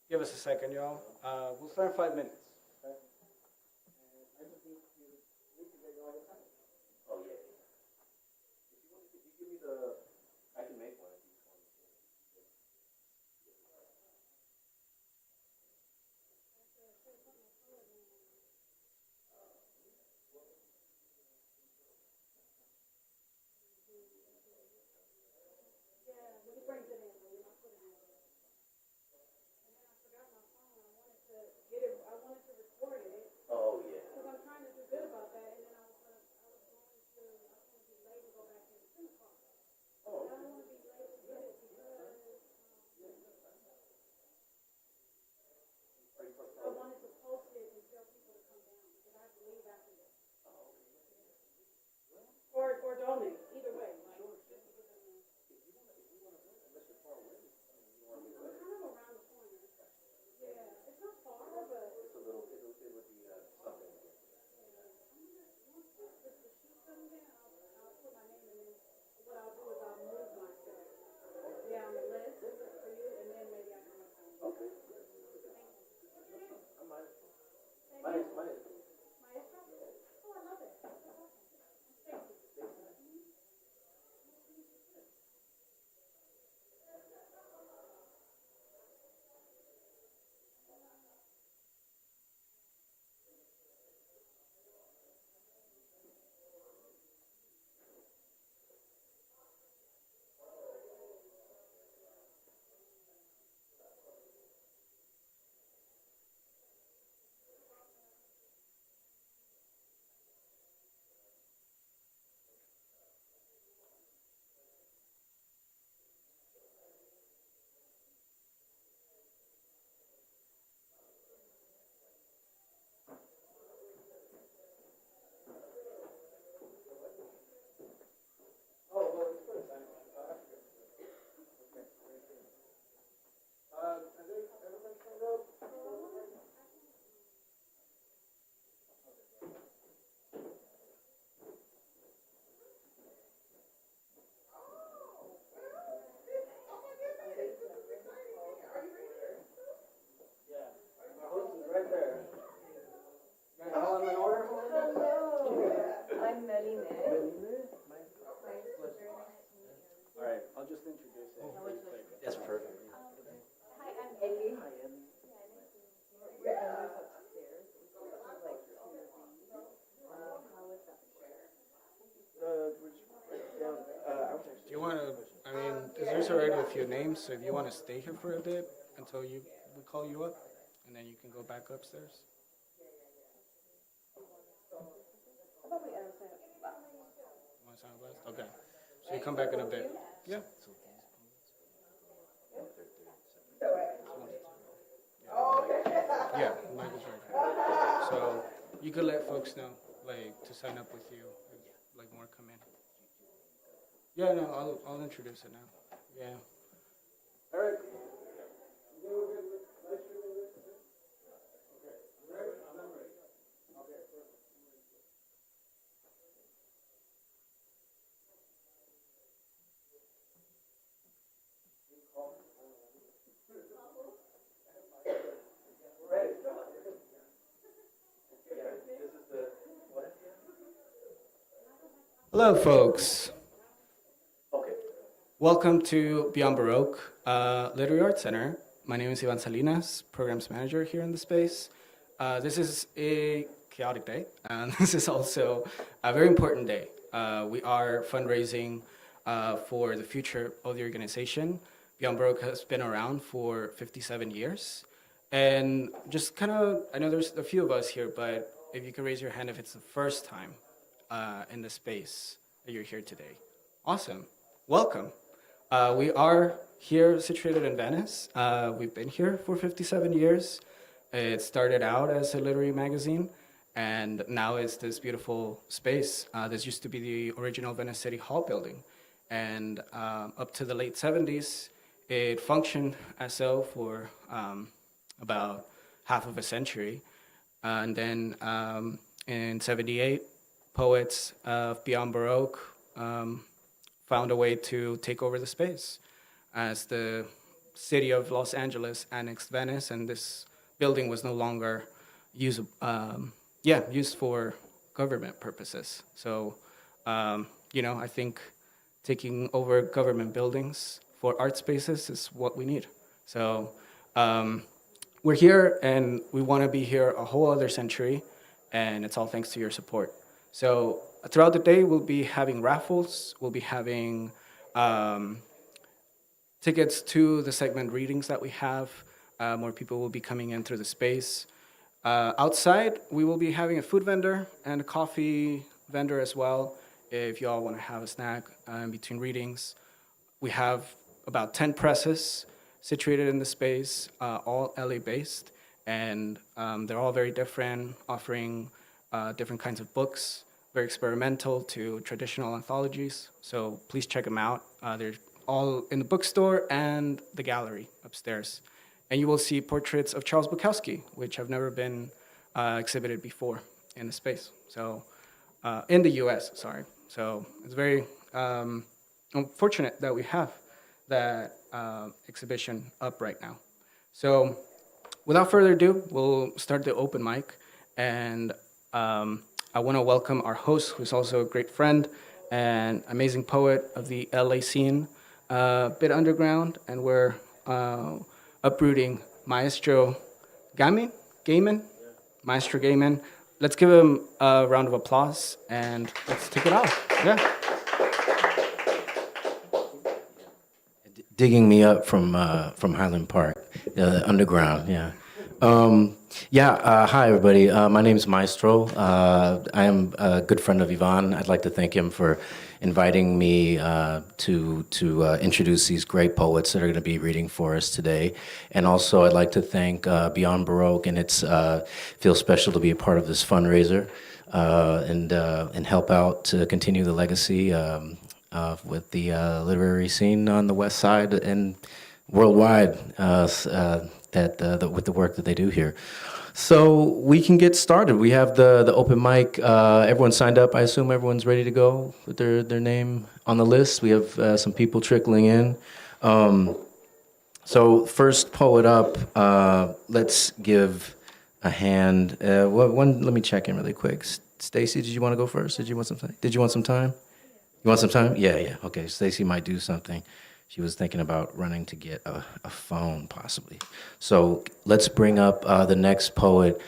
Give us a second, y'all. We'll start in 5 minutes. Oh yeah. If you give me the, I can make one if you just want me to. Oh yeah. Oh. It's a little. It would be something. Okay. I might. Mine is. My host is right there. You guys all in order? I'm Melly May. All right, I'll just introduce it. Really quick. That's perfect. Hi, I'm Ellie. We're upstairs. Do you want to, I mean, there's already a few names, so if you want to stay here for a bit until we call you up, and then you can go back upstairs. How about we sign up? You want to sound blessed? Okay. So you come back in a bit. Yeah. Yeah, Mike is right there. So you could let folks know, like, to sign up with you, if, like, more come in. Yeah, no, I'll introduce it now. Yeah. All right. Hello, folks. Okay. Welcome to Beyond Baroque Literary Arts Center. My name is Ivan Salinas, Programs Manager here in the space. This is a chaotic day, and this is also a very important day. We are fundraising for the future of the organization. Beyond Baroque has been around for 57 years. And just kind of, I know there's a few of us here, but if you could raise your hand if it's the first time in the space that you're here today. Awesome. Welcome. We are here situated in Venice. We've been here for 57 years. It started out as a literary magazine, and now it's this beautiful space. This used to be the original Venice City Hall building. And up to the late 70s, it functioned as so for about half of a century. And then in 78, poets of Beyond Baroque found a way to take over the space as the city of Los Angeles annexed Venice, and this building was no longer used for government purposes. So, I think taking over government buildings for art spaces is what we need. So, we're here, and we want to be here a whole other century, and it's all thanks to your support. So, throughout the day, we'll be having raffles. We'll be having tickets to the segment readings that we have. More people will be coming in through the space. Outside, we will be having a food vendor and a coffee vendor as well. If you all want to have a snack in between readings, we have about 10 presses situated in the space, all LA based, and they're all very different, offering different kinds of books, very experimental to traditional anthologies. So please check them out. They're all in the bookstore and the gallery upstairs. And you will see portraits of Charles Bukowski, which have never been exhibited before in the space. So, in the US, sorry. So it's very unfortunate that we have that exhibition up right now. So without further ado, we'll start the open mic. And I want to welcome our host, who's also a great friend and amazing poet of the LA scene, bit underground, and we're uprooting Maestro Gaiman. Maestro Gaiman. Let's give him a round of applause and let's take it off. Yeah. Digging me up from Highland Park, underground. Yeah. Hi everybody. My name is Maestro. I am a good friend of Ivan. I'd like to thank him for inviting me to introduce these great poets that are going to be reading for us today. And also I'd like to thank Beyond Baroque, and it's feels special to be a part of this fundraiser and help out to continue the legacy with the literary scene on the West Side and worldwide with the work that they do here. So we can get started. We have the open mic. Everyone signed up. I assume everyone's ready to go with their name on the list. We have some people trickling in. So first poet up, let's give a hand. Let me check in really quick. Stacy, did you want to go first? Did you want some time? You want some time? Yeah. Okay, Stacy might do something. She was thinking about running to get a phone, possibly. So let's bring up the next poet,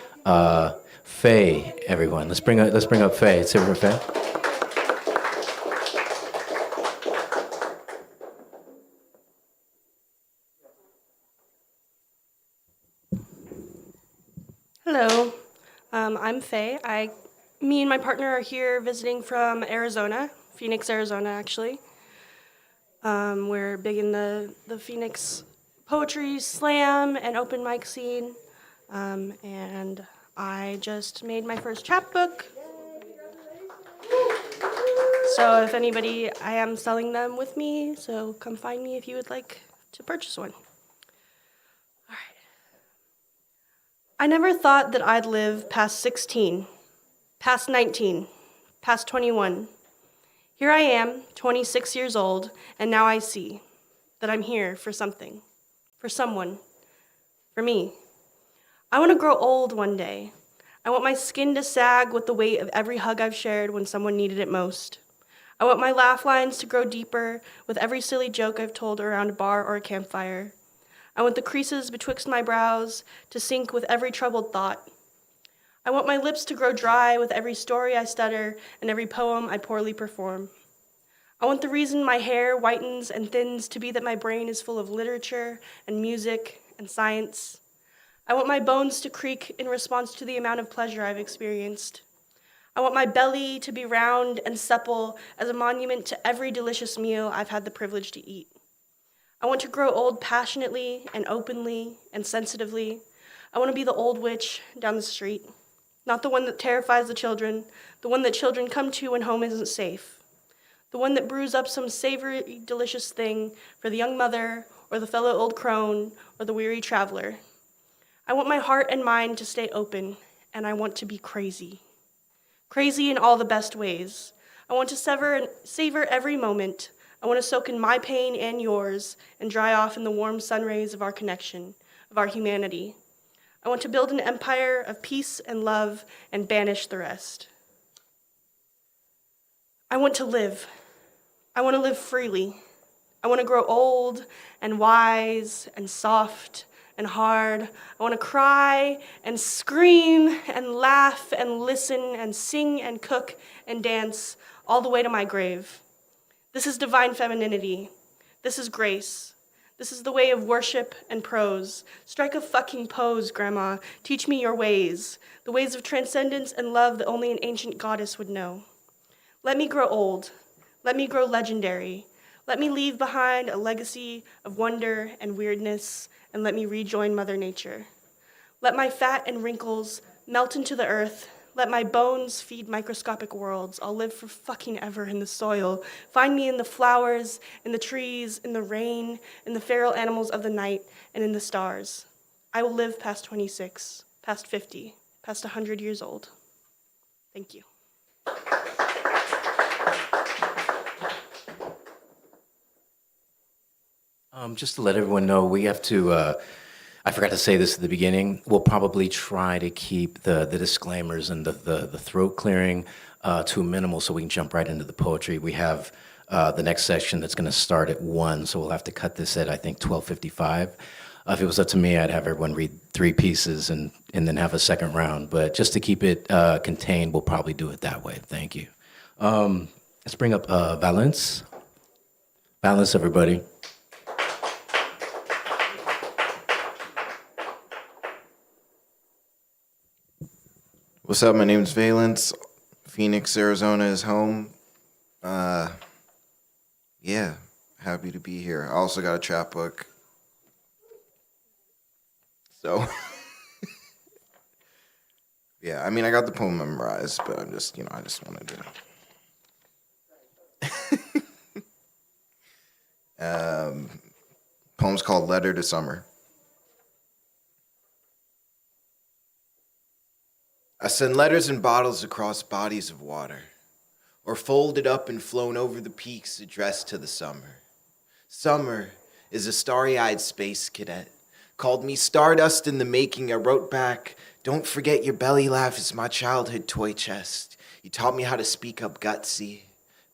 Faye. Everyone, let's bring up Faye. Say for Faye. Hello, I'm Faye. Me and my partner are here visiting from Arizona, Phoenix, Arizona, actually. We're big in the Phoenix poetry slam and open mic scene, and I just made my first chapbook. So if anybody, I am selling them with me, so come find me if you would like to purchase one. All right. I never thought that I'd live past 16, past 19, past 21. Here I am, 26 years old, and now I see that I'm here for something, for someone, for me. I want to grow old one day. I want my skin to sag with the weight of every hug I've shared when someone needed it most. I want my laugh lines to grow deeper with every silly joke I've told around a bar or a campfire. I want the creases betwixt my brows to sink with every troubled thought. I want my lips to grow dry with every story I stutter and every poem I poorly perform. I want the reason my hair whitens and thins to be that my brain is full of literature and music and science. I want my bones to creak in response to the amount of pleasure I've experienced. I want my belly to be round and supple as a monument to every delicious meal I've had the privilege to eat. I want to grow old passionately and openly and sensitively. I want to be the old witch down the street. Not the one that terrifies the children, the one that children come to when home isn't safe. The one that brews up some savory, delicious thing for the young mother or the fellow old crone or the weary traveler. I want my heart and mind to stay open, and I want to be crazy. Crazy in all the best ways. I want to savor every moment. I want to soak in my pain and yours and dry off in the warm sun rays of our connection, of our humanity. I want to build an empire of peace and love and banish the rest. I want to live. I want to live freely. I want to grow old and wise and soft and hard. I want to cry and scream and laugh and listen and sing and cook and dance all the way to my grave. This is divine femininity. This is grace. This is the way of worship and prose. Strike a fucking pose, Grandma. Teach me your ways, the ways of transcendence and love that only an ancient goddess would know. Let me grow old. Let me grow legendary. Let me leave behind a legacy of wonder and weirdness, and let me rejoin Mother Nature. Let my fat and wrinkles melt into the earth. Let my bones feed microscopic worlds. I'll live for fucking ever in the soil. Find me in the flowers, in the trees, in the rain, in the feral animals of the night, and in the stars. I will live past 26, past 50, past 100 years old. Thank you. Just to let everyone know, we have to, I forgot to say this at the beginning, we'll probably try to keep the disclaimers and the throat clearing to a minimal so we can jump right into the poetry. We have the next section that's going to start at 1, so we'll have to cut this at, I think, 12:55. If it was up to me, I'd have everyone read 3 pieces and then have a second round. But just to keep it contained, we'll probably do it that way. Thank you. Let's bring up Valence. Valence, everybody. What's up? My name's Valence. Phoenix, Arizona is home. Yeah, happy to be here. I also got a chapbook. So, yeah, I mean, I got the poem memorized, but I'm just, I just wanted to. Poem's called Letter to Summer. I send letters in bottles across bodies of water, or folded up and flown over the peaks addressed to the summer. Summer is a starry-eyed space cadet. Called me stardust in the making. I wrote back, don't forget your belly laugh is my childhood toy chest. You taught me how to speak up gutsy.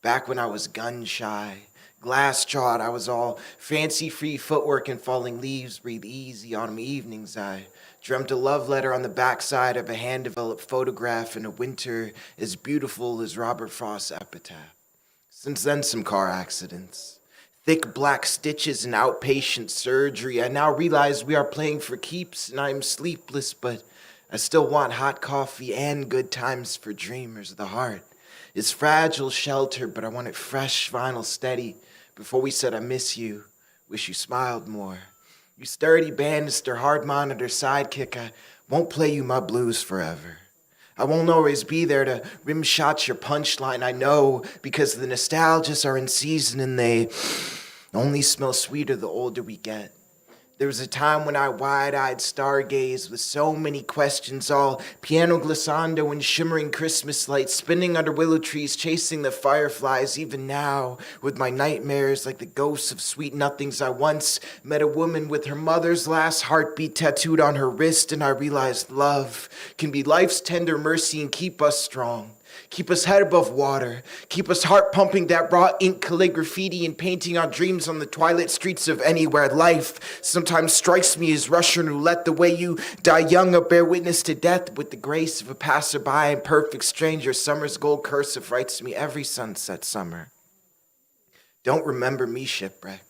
Back when I was gun-shy, glass-jawed, I was all fancy-free footwork and falling leaves. Breathe easy autumn evenings. I dreamt a love letter on the backside of a hand-developed photograph in a winter as beautiful as Robert Frost's epitaph. Since then, some car accidents. Thick black stitches and outpatient surgery. I now realize we are playing for keeps and I'm sleepless, but I still want hot coffee and good times for dreamers. The heart is fragile shelter, but I want it fresh, final, steady. Before we said I miss you, wish you smiled more. You sturdy banister, hard monitor, sidekick, I won't play you my blues forever. I won't always be there to rim shot your punchline, I know, because the nostalgias are in season and they only smell sweeter the older we get. There was a time when I wide-eyed stargazed with so many questions, all piano glissando and shimmering Christmas lights, spinning under willow trees, chasing the fireflies. Even now, with my nightmares like the ghosts of sweet nothings, I once met a woman with her mother's last heartbeat tattooed on her wrist, and I realized love can be life's tender mercy and keep us strong. Keep us head above water. Keep us heart pumping that raw ink calligraphy and painting our dreams on the twilight streets of anywhere. Life sometimes strikes me as Russian roulette. The way you die young or bear witness to death with the grace of a passerby and perfect stranger. Summer's gold cursive writes me every sunset summer. Don't remember me shipwrecked.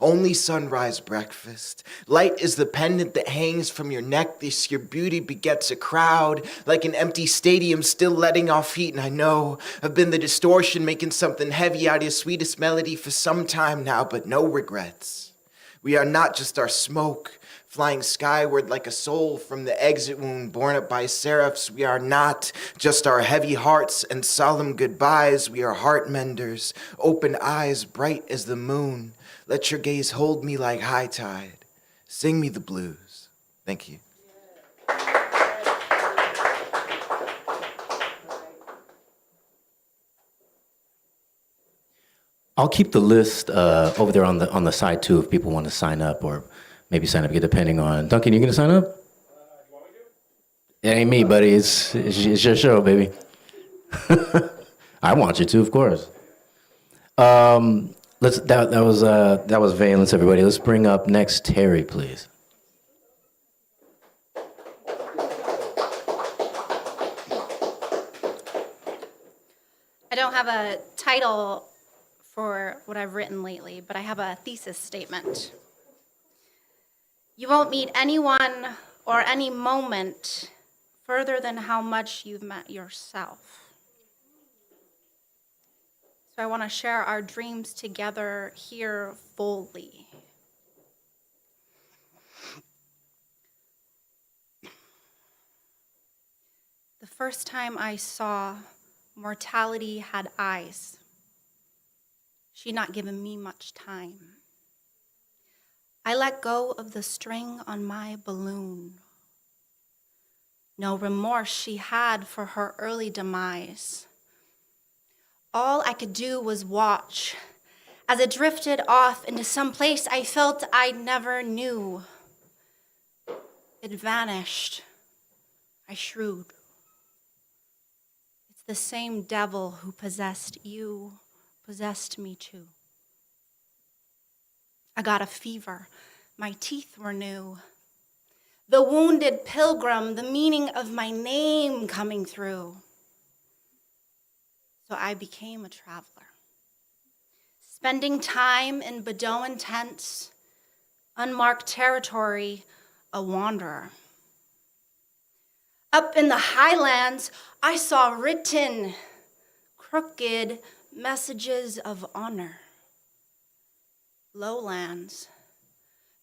Only sunrise breakfast. Light is the pendant that hangs from your neck. This your beauty begets a crowd, like an empty stadium still letting off heat. And I know I've been the distortion, making something heavy out of your sweetest melody for some time now, but no regrets. We are not just our smoke, flying skyward like a soul from the exit wound borne up by seraphs. We are not just our heavy hearts and solemn goodbyes. We are heart menders, open eyes bright as the moon. Let your gaze hold me like high tide. Sing me the blues. Thank you. I'll keep the list over there on the side too if people want to sign up or maybe sign up again depending on. Duncan, you gonna sign up? It ain't me, buddy. It's your show, baby. I want you to, of course. That was Valence, everybody. Let's bring up next Terry, please. I don't have a title for what I've written lately, but I have a thesis statement. You won't meet anyone or any moment further than how much you've met yourself. So I want to share our dreams together here fully. The first time I saw mortality had eyes, she'd not given me much time. I let go of the string on my balloon. No remorse she had for her early demise. All I could do was watch as it drifted off into some place I felt I never knew. It vanished. I shrewd. It's the same devil who possessed you, possessed me too. I got a fever. My teeth were new. The wounded pilgrim, the meaning of my name coming through. So I became a traveler, spending time in Bedouin tents, unmarked territory, a wanderer. Up in the highlands, I saw written, crooked messages of honor. Lowlands,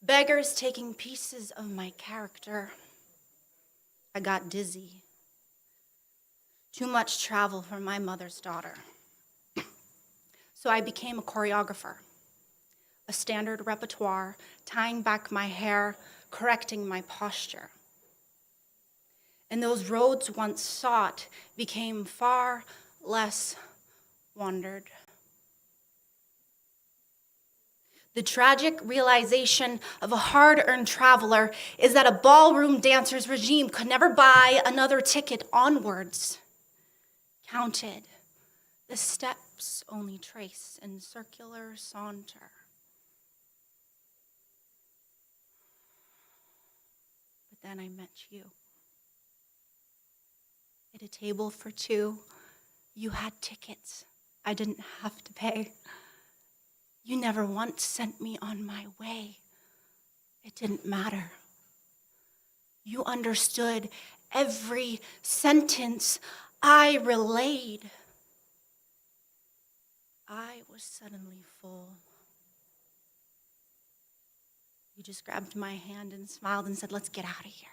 beggars taking pieces of my character. I got dizzy. Too much travel for my mother's daughter. So I became a choreographer, a standard repertoire, tying back my hair, correcting my posture. And those roads once sought became far less wandered. The tragic realization of a hard-earned traveler is that a ballroom dancer's regime could never buy another ticket onwards. Counted, the steps only trace in circular saunter. But then I met you. At a table for two, you had tickets I didn't have to pay. You never once sent me on my way. It didn't matter. You understood every sentence I relayed. I was suddenly full. You just grabbed my hand and smiled and said, "Let's get out of here."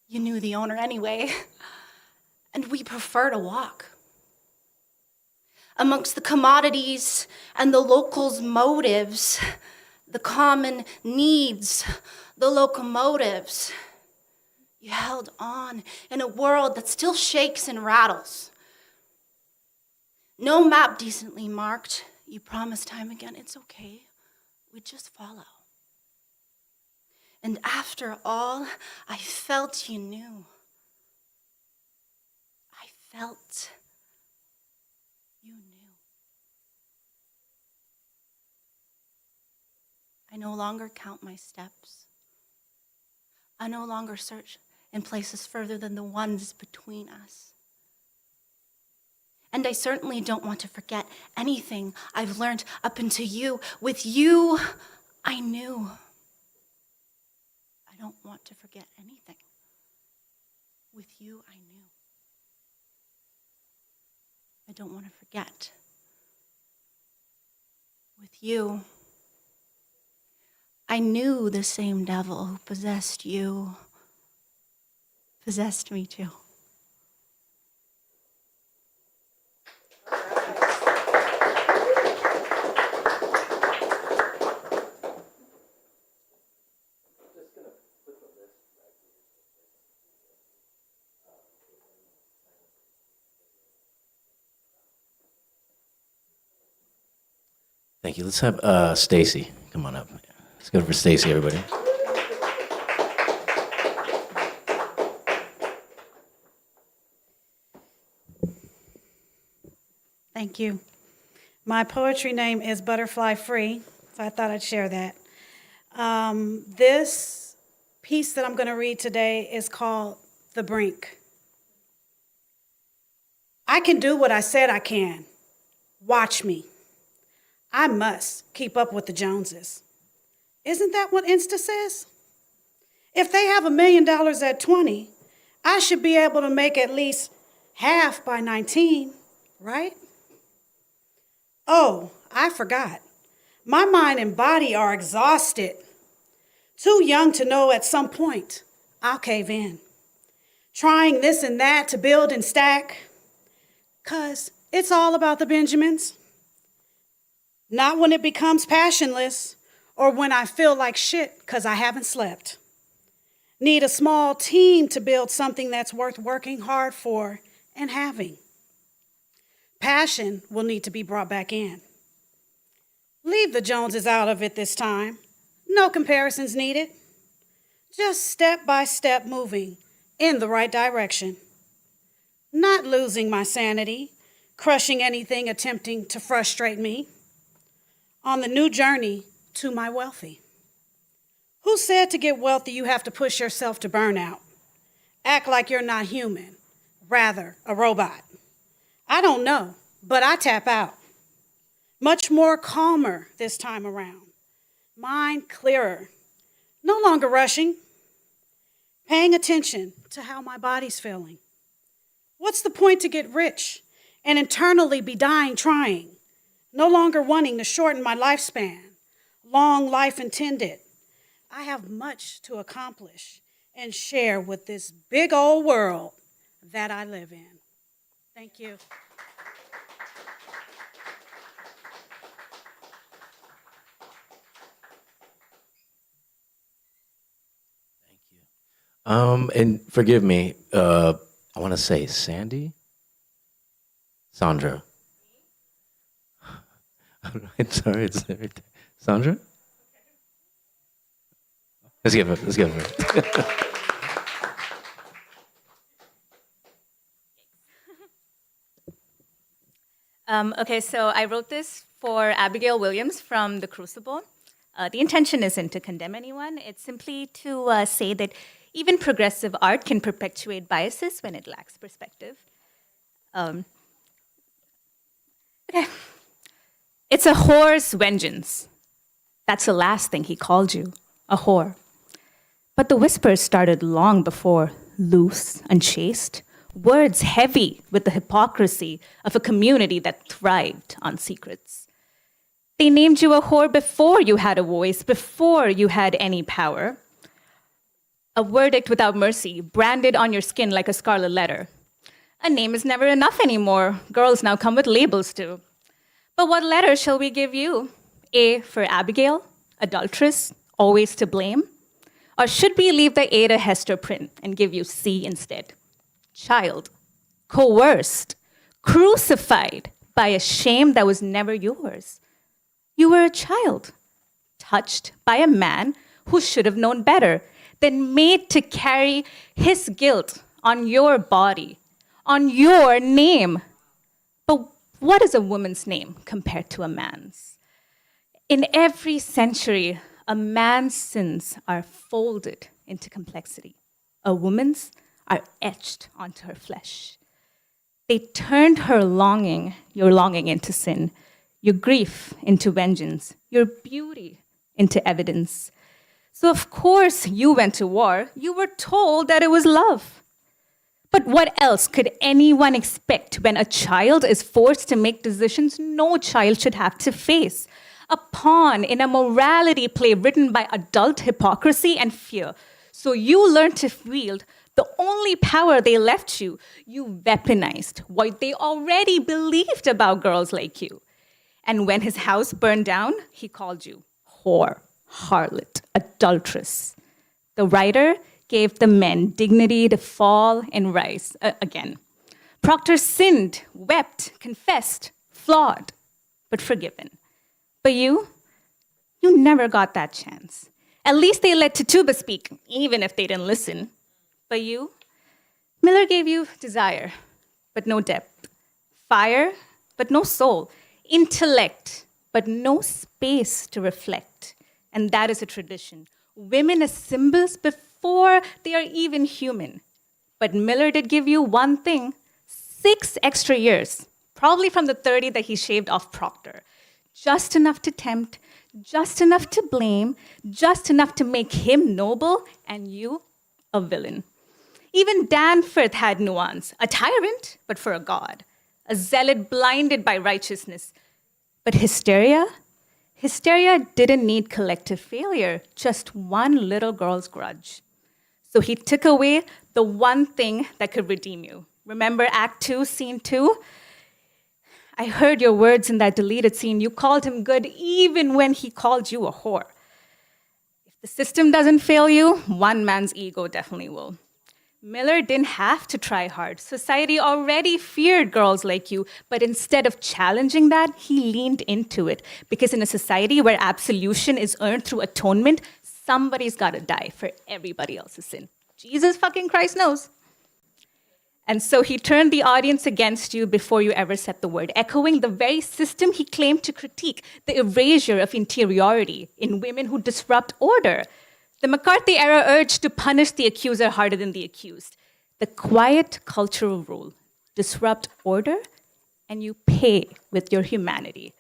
You knew the owner anyway, and we prefer to walk. Amongst the commodities and the locals' motives, the common needs, the locomotives, you held on in a world that still shakes and rattles. No map decently marked. You promised time again, it's okay, we just follow. And after all, I felt you knew. I felt you knew. I no longer count my steps. I no longer search in places further than the ones between us. And I certainly don't want to forget anything I've learned up until you. With you, I knew. I don't want to forget anything. With you, I knew. I don't want to forget. With you, I knew the same devil who possessed you possessed me too. Just gonna put the list back here. Thank you. Let's have Stacy come on up. Let's go for Stacy, everybody. Thank you. My poetry name is Butterfly Free, so I thought I'd share that. This piece that I'm going to read today is called The Brink. I can do what I said I can. Watch me. I must keep up with the Joneses. Isn't that what Insta says? If they have $1 million at 20, I should be able to make at least half by 19, right? Oh, I forgot. My mind and body are exhausted. Too young to know at some point I'll cave in. Trying this and that to build and stack. 'Cause it's all about the Benjamins. Not when it becomes passionless or when I feel like shit 'cause I haven't slept. Need a small team to build something that's worth working hard for and having. Passion will need to be brought back in. Leave the Joneses out of it this time. No comparisons needed. Just step by step moving in the right direction. Not losing my sanity, crushing anything attempting to frustrate me. On the new journey to my wealthy. Who said to get wealthy you have to push yourself to burnout? Act like you're not human, rather a robot. I don't know, but I tap out. Much more calmer this time around. Mind clearer. No longer rushing. Paying attention to how my body's feeling. What's the point to get rich and internally be dying trying? No longer wanting to shorten my lifespan. Long life intended. I have much to accomplish and share with this big old world that I live in. Thank you. And forgive me, I want to say Sandy? Sandra. I'm sorry, it's Sandra? Let's give it, let's give it. Okay, so I wrote this for Abigail Williams from The Crucible. The intention isn't to condemn anyone. It's simply to say that even progressive art can perpetuate biases when it lacks perspective. Okay. It's a whore's vengeance. That's the last thing he called you, a whore. But the whispers started long before loose, unchaste, words heavy with the hypocrisy of a community that thrived on secrets. They named you a whore before you had a voice, before you had any power. A verdict without mercy, branded on your skin like a scarlet letter. A name is never enough anymore. Girls now come with labels too. But what letter shall we give you? A for Abigail, adulteress, always to blame? Or should we leave the A to Hester print and give you C instead? Child, coerced, crucified by a shame that was never yours. You were a child, touched by a man who should have known better, then made to carry his guilt on your body, on your name. But what is a woman's name compared to a man's? In every century, a man's sins are folded into complexity. A woman's are etched onto her flesh. They turned her longing, your longing into sin, your grief into vengeance, your beauty into evidence. So of course you went to war. You were told that it was love. But what else could anyone expect when a child is forced to make decisions no child should have to face? A pawn in a morality play written by adult hypocrisy and fear. So you learned to wield the only power they left you. You weaponized what they already believed about girls like you. And when his house burned down, he called you whore, harlot, adulteress. The writer gave the men dignity to fall and rise again. Proctor sinned, wept, confessed, flawed, but forgiven. But you never got that chance. At least they let Tituba speak, even if they didn't listen. But Miller gave you desire, but no depth. Fire, but no soul. Intellect, but no space to reflect. And that is a tradition. Women as symbols before they are even human. But Miller did give you one thing, 6 extra years, probably from the 30 that he shaved off Proctor. Just enough to tempt, just enough to blame, just enough to make him noble and you a villain. Even Danforth had nuance, a tyrant, but for a god, a zealot blinded by righteousness. But hysteria didn't need collective failure, just one little girl's grudge. So he took away the one thing that could redeem you. Remember Act 2, Scene 2? I heard your words in that deleted scene. You called him good even when he called you a whore. If the system doesn't fail you, one man's ego definitely will. Miller didn't have to try hard. Society already feared girls like you, but instead of challenging that, he leaned into it. Because in a society where absolution is earned through atonement, somebody's got to die for everybody else's sin. Jesus fucking Christ knows. And so he turned the audience against you before you ever said the word, echoing the very system he claimed to critique, the erasure of interiority in women who disrupt order. The McCarthy era urge to punish the accuser harder than the accused. The quiet cultural rule, disrupt order, and you pay with your humanity.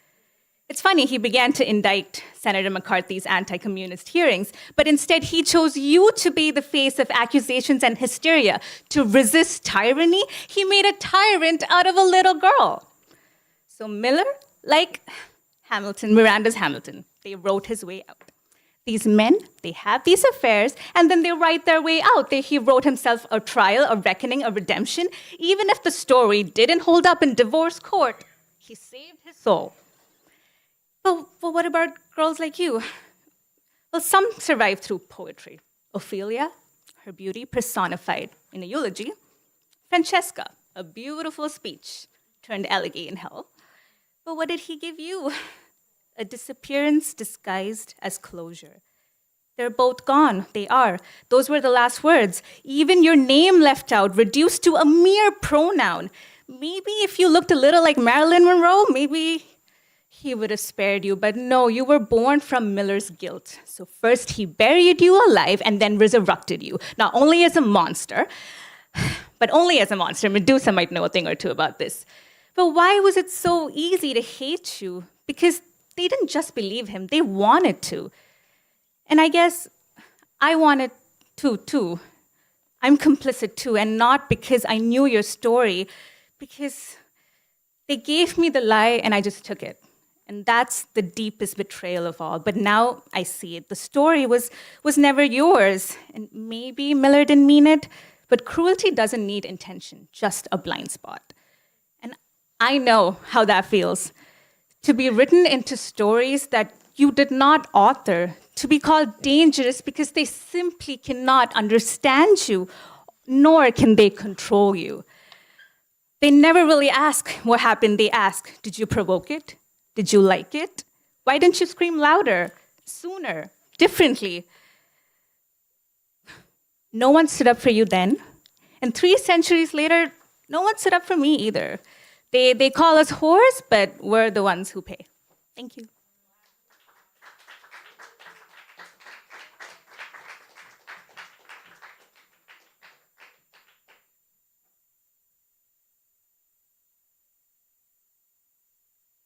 It's funny, he began to indict Senator McCarthy's anti-communist hearings, but instead he chose you to be the face of accusations and hysteria. To resist tyranny, he made a tyrant out of a little girl. So Miller, like Hamilton, Miranda's Hamilton, they wrote his way out. These men, they have these affairs, and then they write their way out. He wrote himself a trial, a reckoning, a redemption. Even if the story didn't hold up in divorce court, he saved his soul. Well, what about girls like you? Well, some survive through poetry. Ophelia, her beauty personified in a eulogy. Francesca, a beautiful speech turned elegy in hell. But what did he give you? A disappearance disguised as closure. They're both gone. They are. Those were the last words. Even your name left out, reduced to a mere pronoun. Maybe if you looked a little like Marilyn Monroe, maybe he would have spared you. But no, you were born from Miller's guilt. So first he buried you alive and then resurrected you. Not only as a monster, but only as a monster. Medusa might know a thing or two about this. But why was it so easy to hate you? Because they didn't just believe him, they wanted to. And I guess I wanted to, too. I'm complicit, too, and not because I knew your story, because they gave me the lie and I just took it. And that's the deepest betrayal of all. But now I see it. The story was never yours. And maybe Miller didn't mean it, but cruelty doesn't need intention, just a blind spot. And I know how that feels. To be written into stories that you did not author, to be called dangerous because they simply cannot understand you, nor can they control you. They never really ask what happened. They ask, did you provoke it? Did you like it? Why didn't you scream louder, sooner, differently? No one stood up for you then. And 3 centuries later, no one stood up for me either. They call us whores, but we're the ones who pay. Thank you.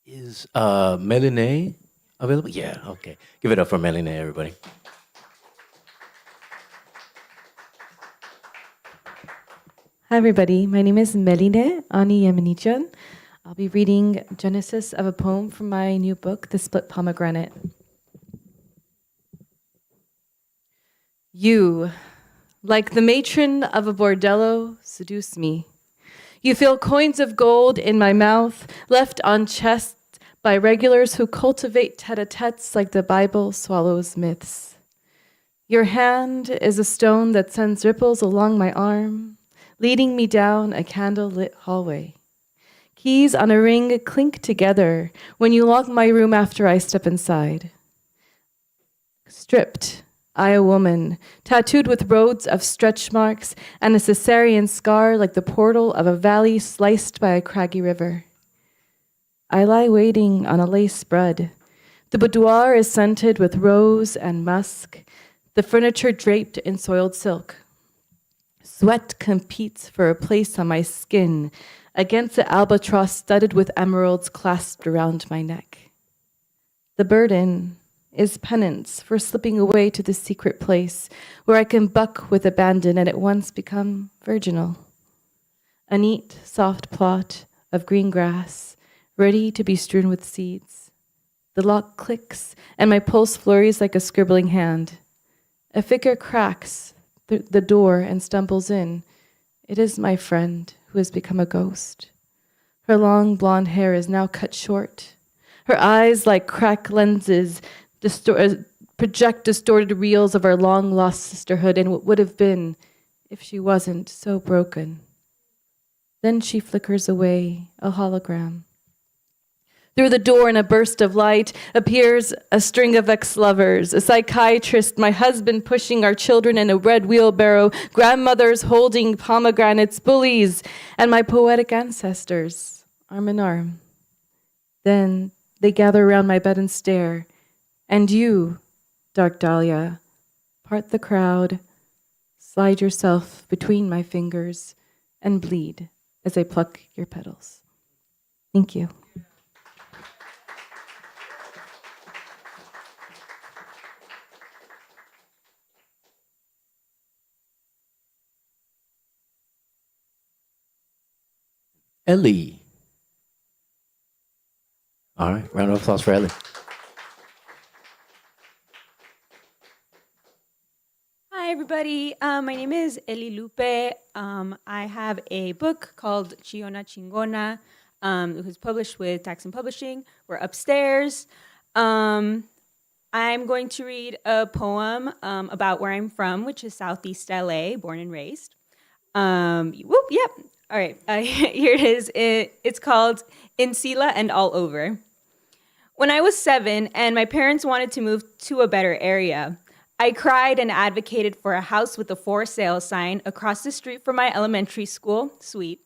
Is Mélinée available? Yeah, okay. Give it up for Mélinée, everybody. Hi, everybody. My name is Mélinée Ani Yemenijan. I'll be reading Genesis of a poem from my new book, The Split Pomegranate. You, like the matron of a bordello, seduce me. You feel coins of gold in my mouth, left on chests by regulars who cultivate tete-a-tetes like the Bible swallows myths. Your hand is a stone that sends ripples along my arm, leading me down a candle-lit hallway. Keys on a ring clink together when you lock my room after I step inside. Stripped, I a woman, tattooed with roads of stretch marks and a cesarean scar like the portal of a valley sliced by a craggy river. I lie waiting on a lace spread. The boudoir is scented with rose and musk, the furniture draped in soiled silk. Sweat competes for a place on my skin against the albatross studded with emeralds clasped around my neck. The burden is penance for slipping away to the secret place where I can buck with abandon and at once become virginal. A neat, soft plot of green grass, ready to be strewn with seeds. The lock clicks, and my pulse flurries like a scribbling hand. A figure cracks the door and stumbles in. It is my friend who has become a ghost. Her long blonde hair is now cut short. Her eyes, like cracked lenses, project distorted reels of our long-lost sisterhood and what would have been if she wasn't so broken. Then she flickers away, a hologram. Through the door in a burst of light appears a string of ex-lovers, a psychiatrist, my husband pushing our children in a red wheelbarrow, grandmothers holding pomegranates, bullies, and my poetic ancestors, arm in arm. Then they gather around my bed and stare. And you, dark dahlia, part the crowd, slide yourself between my fingers, and bleed as I pluck your petals. Thank you. Ellie. All right, round of applause for Ellie. Hi, everybody. My name is Eli Lupe. I have a book called Chiona Chingona. It was published with Taxon Publishing. We're upstairs. I'm going to read a poem about where I'm from, which is Southeast LA, born and raised. Yep. All right, here it is. It's called In Sila and All Over. When I was 7 and my parents wanted to move to a better area, I cried and advocated for a house with a for sale sign across the street from my elementary school suite.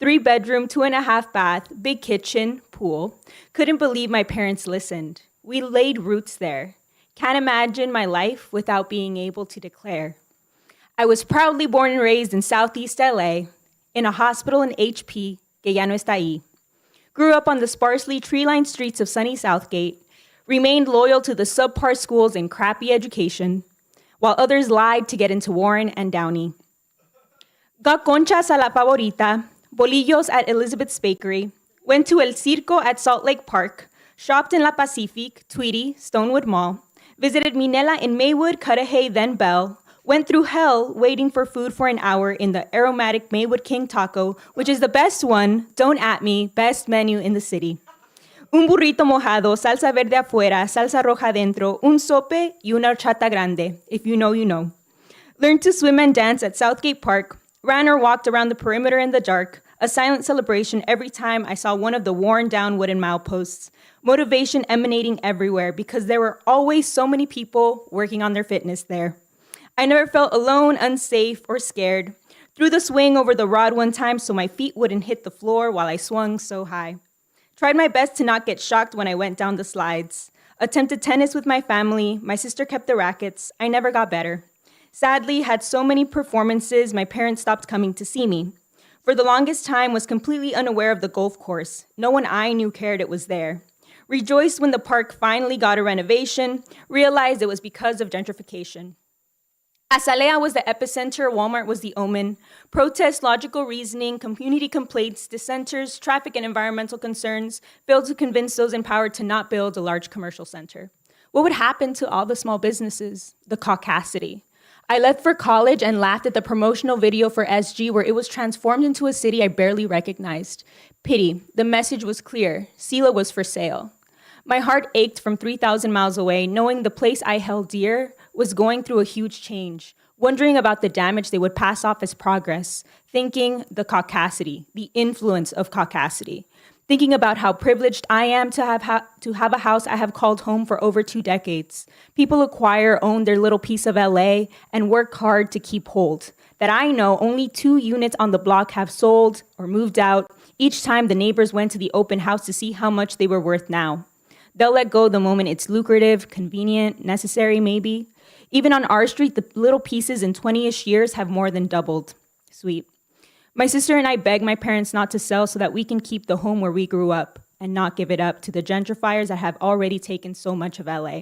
3-bedroom, 2.5 bath, big kitchen, pool. Couldn't believe my parents listened. We laid roots there. Can't imagine my life without being able to declare. I was proudly born and raised in Southeast LA, in a hospital in HP, que ya no está ahí. Grew up on the sparsely tree-lined streets of sunny Southgate, remained loyal to the subpar schools and crappy education, while others lied to get into Warren and Downey. Got conchas a la favorita, bolillos at Elizabeth's Bakery, went to El Circo at Salt Lake Park, shopped in La Pacific, Tweedy, Stonewood Mall, visited Minella in Maywood, Cudahy, then Bell, went through hell waiting for food for an hour in the aromatic Maywood King Taco, which is the best one, don't at me, best menu in the city. Un burrito mojado, salsa verde afuera, salsa roja dentro, un sope y una horchata grande. If you know, you know. Learned to swim and dance at Southgate Park, ran or walked around the perimeter in the dark, a silent celebration every time I saw one of the worn-down wooden mileposts. Motivation emanating everywhere because there were always so many people working on their fitness there. I never felt alone, unsafe, or scared. Threw the swing over the rod one time so my feet wouldn't hit the floor while I swung so high. Tried my best to not get shocked when I went down the slides. Attempted tennis with my family. My sister kept the rackets. I never got better. Sadly, had so many performances, my parents stopped coming to see me. For the longest time, was completely unaware of the golf course. No one I knew cared it was there. Rejoiced when the park finally got a renovation. Realized it was because of gentrification. Azalea was the epicenter, Walmart was the omen. Protest, logical reasoning, community complaints, dissenters, traffic and environmental concerns failed to convince those in power to not build a large commercial center. What would happen to all the small businesses? The caucasity. I left for college and laughed at the promotional video for SG where it was transformed into a city I barely recognized. Pity, the message was clear. Sila was for sale. My heart ached from 3,000 miles away, knowing the place I held dear was going through a huge change, wondering about the damage they would pass off as progress, thinking the caucasity, the influence of caucasity, thinking about how privileged I am to have a house I have called home for over 2 decades. People acquire, own their little piece of LA, and work hard to keep hold. That I know only 2 units on the block have sold or moved out each time the neighbors went to the open house to see how much they were worth now. They'll let go the moment it's lucrative, convenient, necessary maybe. Even on our street, the little pieces in 20-ish years have more than doubled. Sweet. My sister and I beg my parents not to sell so that we can keep the home where we grew up and not give it up to the gentrifiers that have already taken so much of LA.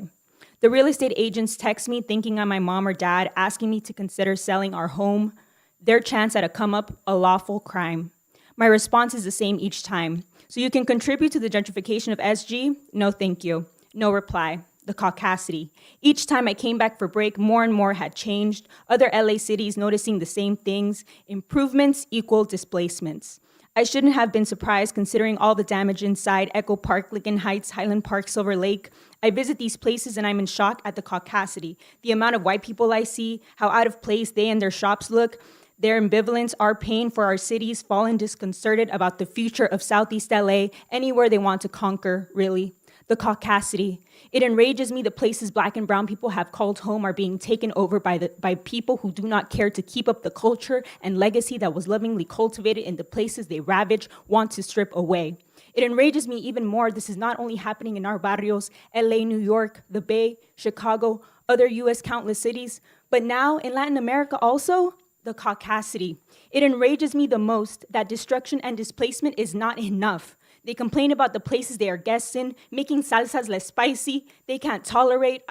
The real estate agents text me thinking I'm my mom or dad, asking me to consider selling our home, their chance at a come up, a lawful crime. My response is the same each time. So you can contribute to the gentrification of SG? No, thank you. No reply. The caucasity. Each time I came back for break, more and more had changed. Other LA cities noticing the same things. Improvements equal displacements. I shouldn't have been surprised considering all the damage inside Echo Park, Lincoln Heights, Highland Park, Silver Lake. I visit these places and I'm in shock at the caucasity. The amount of white people I see, how out of place they and their shops look, their ambivalence, our pain for our cities, fallen disconcerted about the future of Southeast LA, anywhere they want to conquer, really. The caucasity. It enrages me the places Black and brown people have called home are being taken over by people who do not care to keep up the culture and legacy that was lovingly cultivated in the places they ravage, want to strip away. It enrages me even more this is not only happening in our barrios, LA, New York, the Bay, Chicago, other US countless cities, but now in Latin America also, the caucasity. It enrages me the most that destruction and displacement is not enough. They complain about the places they are guests in, making salsas less spicy. They can't tolerate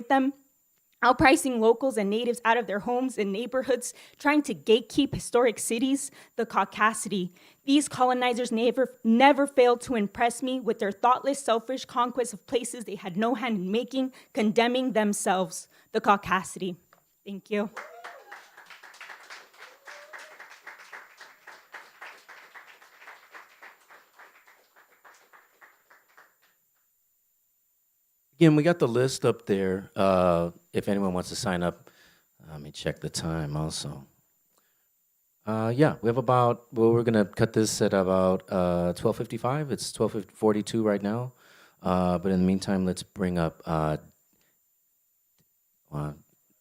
them. Outpricing locals and natives out of their homes and neighborhoods, trying to gatekeep historic cities, the caucasity. These colonizers never failed to impress me with their thoughtless, selfish conquest of places they had no hand in making, condemning themselves, the caucasity. Thank you. Again, we got the list up there. If anyone wants to sign up, let me check the time also. Yeah, we have about, well, we're going to cut this at about 12:55. It's 12:42 right now. But in the meantime, let's bring up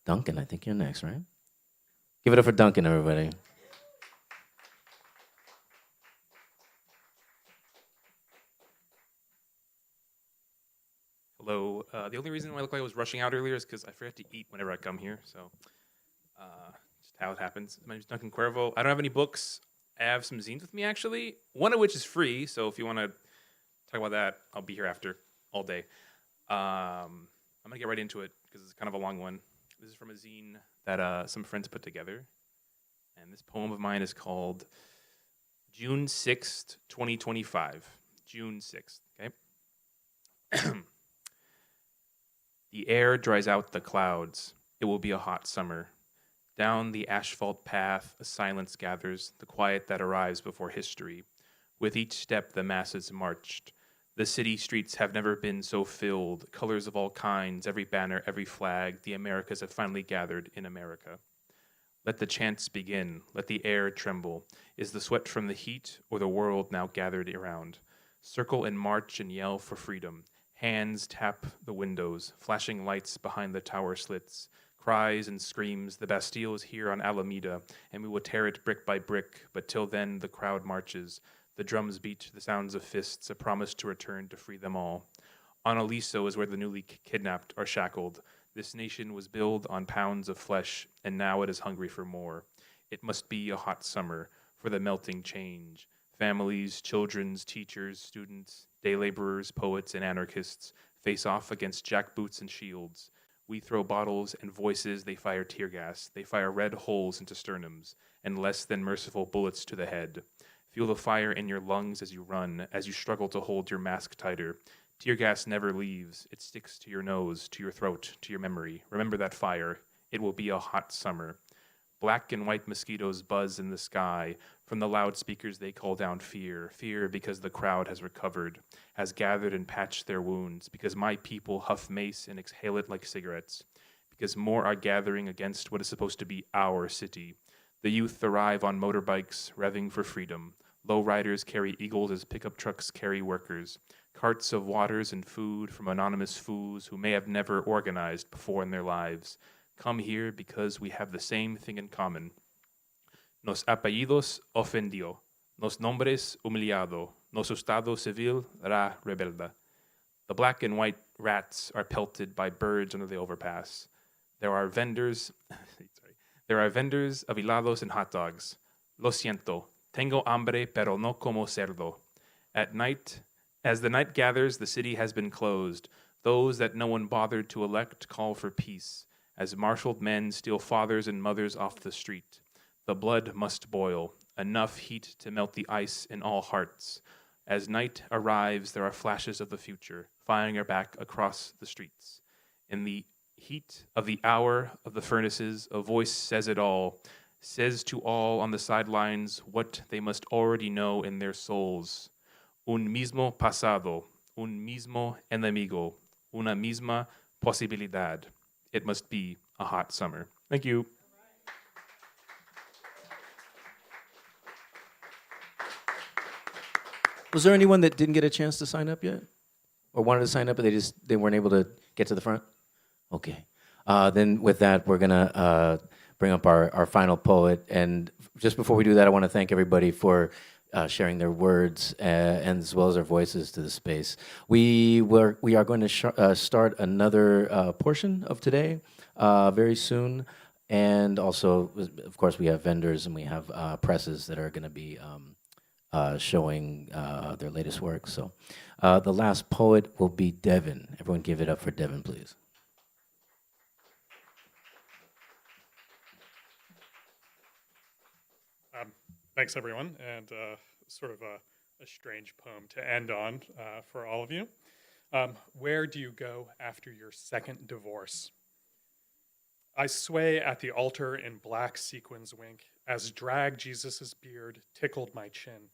Duncan. I think you're next, right? Give it up for Duncan, everybody. Hello. The only reason why I look like I was rushing out earlier is because I forget to eat whenever I come here. So just how it happens. My name is Duncan Cuervo. I don't have any books. I have some zines with me, actually. One of which is free. So if you want to talk about that, I'll be here after all day. I'm going to get right into it because it's kind of a long one. This is from a zine that some friends put together. And this poem of mine is called June 6th, 2025. June 6th, okay? The air dries out the clouds. It will be a hot summer. Down the asphalt path, a silence gathers, the quiet that arrives before history. With each step, the masses marched. The city streets have never been so filled. Colors of all kinds, every banner, every flag, the Americas have finally gathered in America. Let the chants begin. Let the air tremble. Is the sweat from the heat or the world now gathered around? Circle and march and yell for freedom. Hands tap the windows, flashing lights behind the tower slits. Cries and screams, the Bastille is here on Alameda, and we will tear it brick by brick, but till then the crowd marches. The drums beat, the sounds of fists, a promise to return to free them all. On Aliso is where the newly kidnapped are shackled. This nation was built on pounds of flesh, and now it is hungry for more. It must be a hot summer for the melting change. Families, children, teachers, students, day laborers, poets, and anarchists face off against jackboots and shields. We throw bottles and voices, they fire tear gas. They fire red holes into sternums and less than merciful bullets to the head. Feel the fire in your lungs as you run, as you struggle to hold your mask tighter. Tear gas never leaves. It sticks to your nose, to your throat, to your memory. Remember that fire. It will be a hot summer. Black and white mosquitoes buzz in the sky. From the loudspeakers they call down fear, fear because the crowd has recovered, has gathered and patched their wounds, because my people huff mace and exhale it like cigarettes, because more are gathering against what is supposed to be our city. The youth arrive on motorbikes, revving for freedom. Lowriders carry eagles as pickup trucks carry workers. Carts of waters and food from anonymous fools who may have never organized before in their lives come here because we have the same thing in common. Nos apellidos ofendió, nos nombres humillado, nos estado civil ra rebelda. The black and white rats are pelted by birds under the overpass. There are vendors of helados and hot dogs. Lo siento, tengo hambre pero no como cerdo. At night, as the night gathers, the city has been closed. Those that no one bothered to elect call for peace, as marshaled men steal fathers and mothers off the street. The blood must boil, enough heat to melt the ice in all hearts. As night arrives, there are flashes of the future, firing back across the streets. In the heat of the hour of the furnaces, a voice says it all, says to all on the sidelines what they must already know in their souls. Un mismo pasado, un mismo enemigo, una misma posibilidad. It must be a hot summer. Thank you. Was there anyone that didn't get a chance to sign up yet? Or wanted to sign up, but they weren't able to get to the front? Okay. Then with that, we're going to bring up our final poet. And just before we do that, I want to thank everybody for sharing their words and as well as their voices to the space. We are going to start another portion of today very soon. And also, of course, we have vendors and we have presses that are going to be showing their latest work. So the last poet will be Devin. Everyone give it up for Devin, please. Thanks, everyone, and sort of a strange poem to end on for all of you. Where do you go after your second divorce? I sway at the altar in black sequins wink as drag Jesus's beard tickled my chin.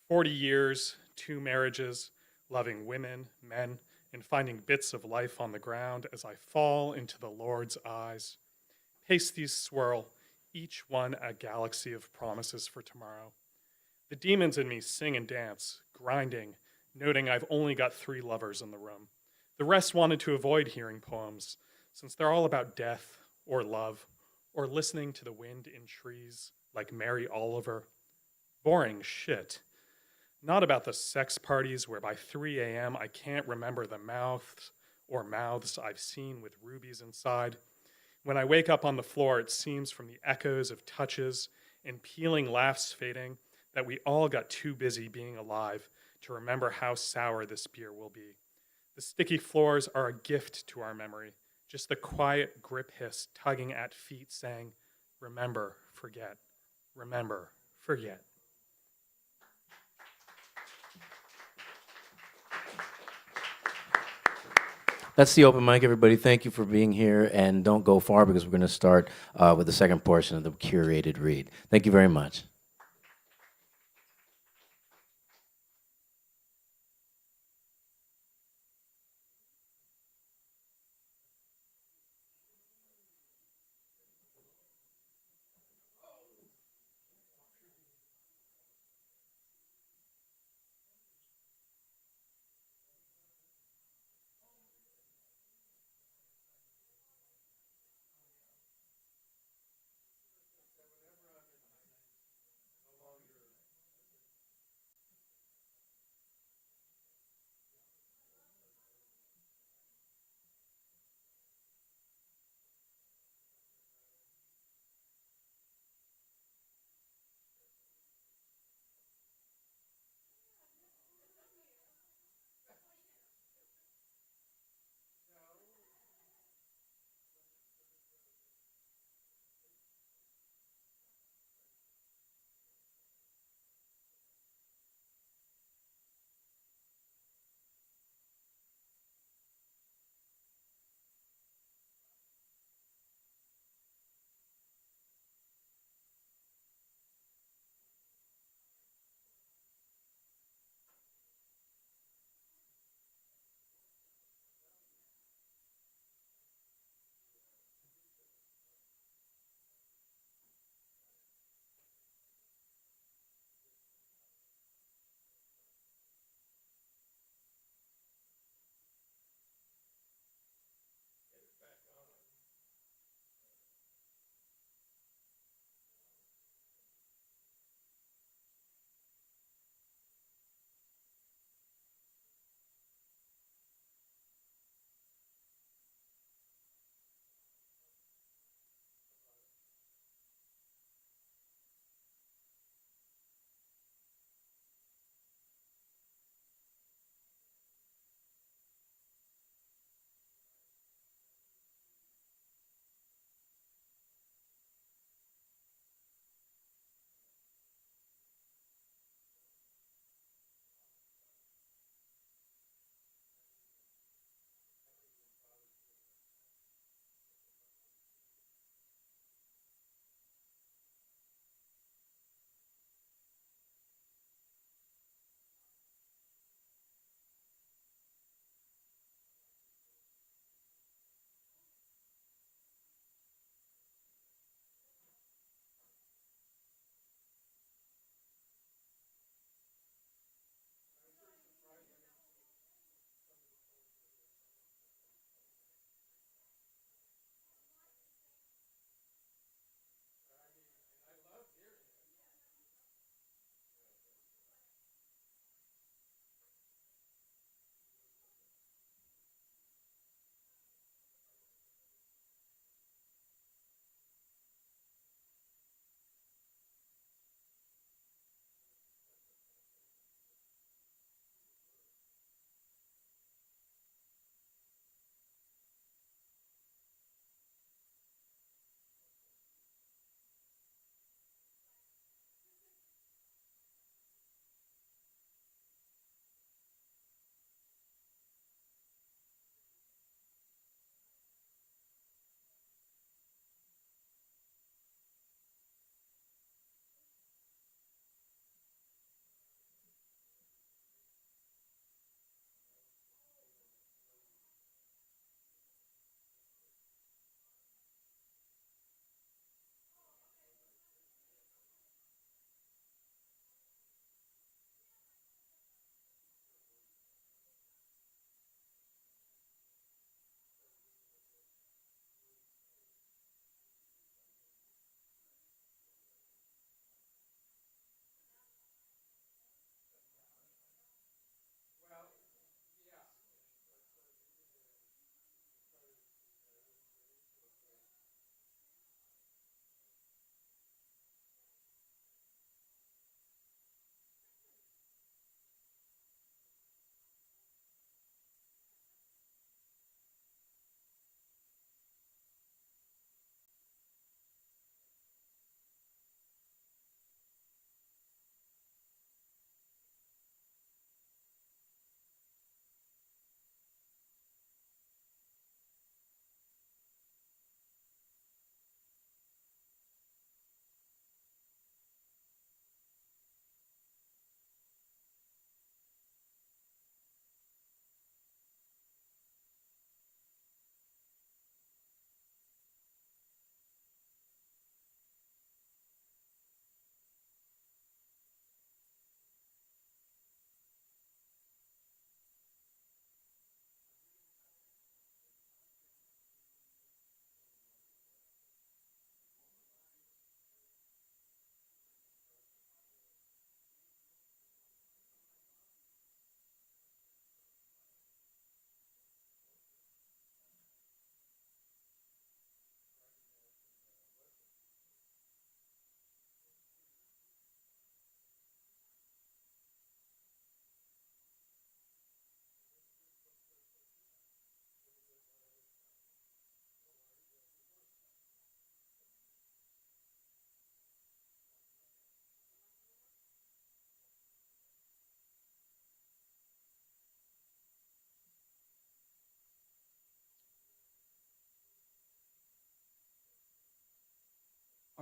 40 years, 2 marriages, loving women, men, and finding bits of life on the ground as I fall into the Lord's eyes. Pasties swirl, each one a galaxy of promises for tomorrow. The demons in me sing and dance, grinding, noting I've only got 3 lovers in the room. The rest wanted to avoid hearing poems, since they're all about death or love or listening to the wind in trees like Mary Oliver. Boring shit. Not about the sex parties where by 3 a.m. I can't remember the mouths I've seen with rubies inside. When I wake up on the floor, it seems from the echoes of touches and peeling laughs fading that we all got too busy being alive to remember how sour this beer will be. The sticky floors are a gift to our memory, just the quiet grip hiss tugging at feet saying, remember, forget, remember, forget. That's the open mic, everybody. Thank you for being here, and don't go far because we're going to start with the second portion of the curated read. Thank you very much.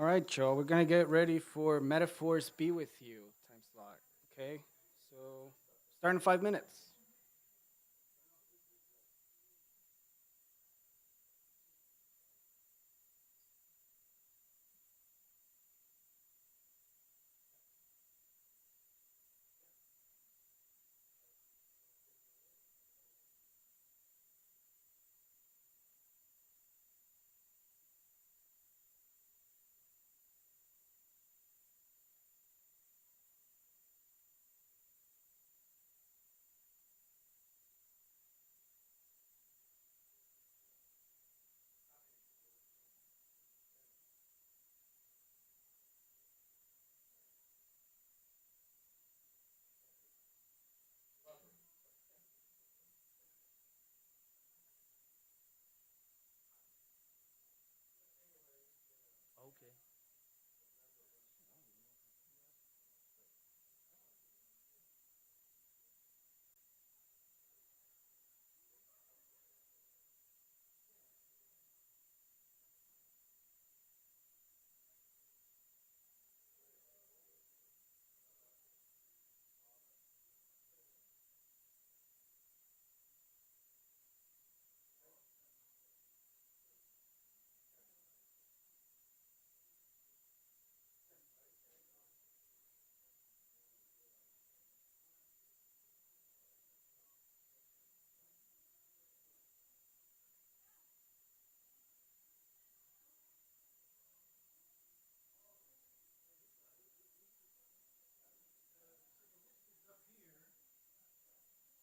All right, Joe, we're gonna get ready for Metaphors Be With You time slot. Okay, so start in 5 minutes.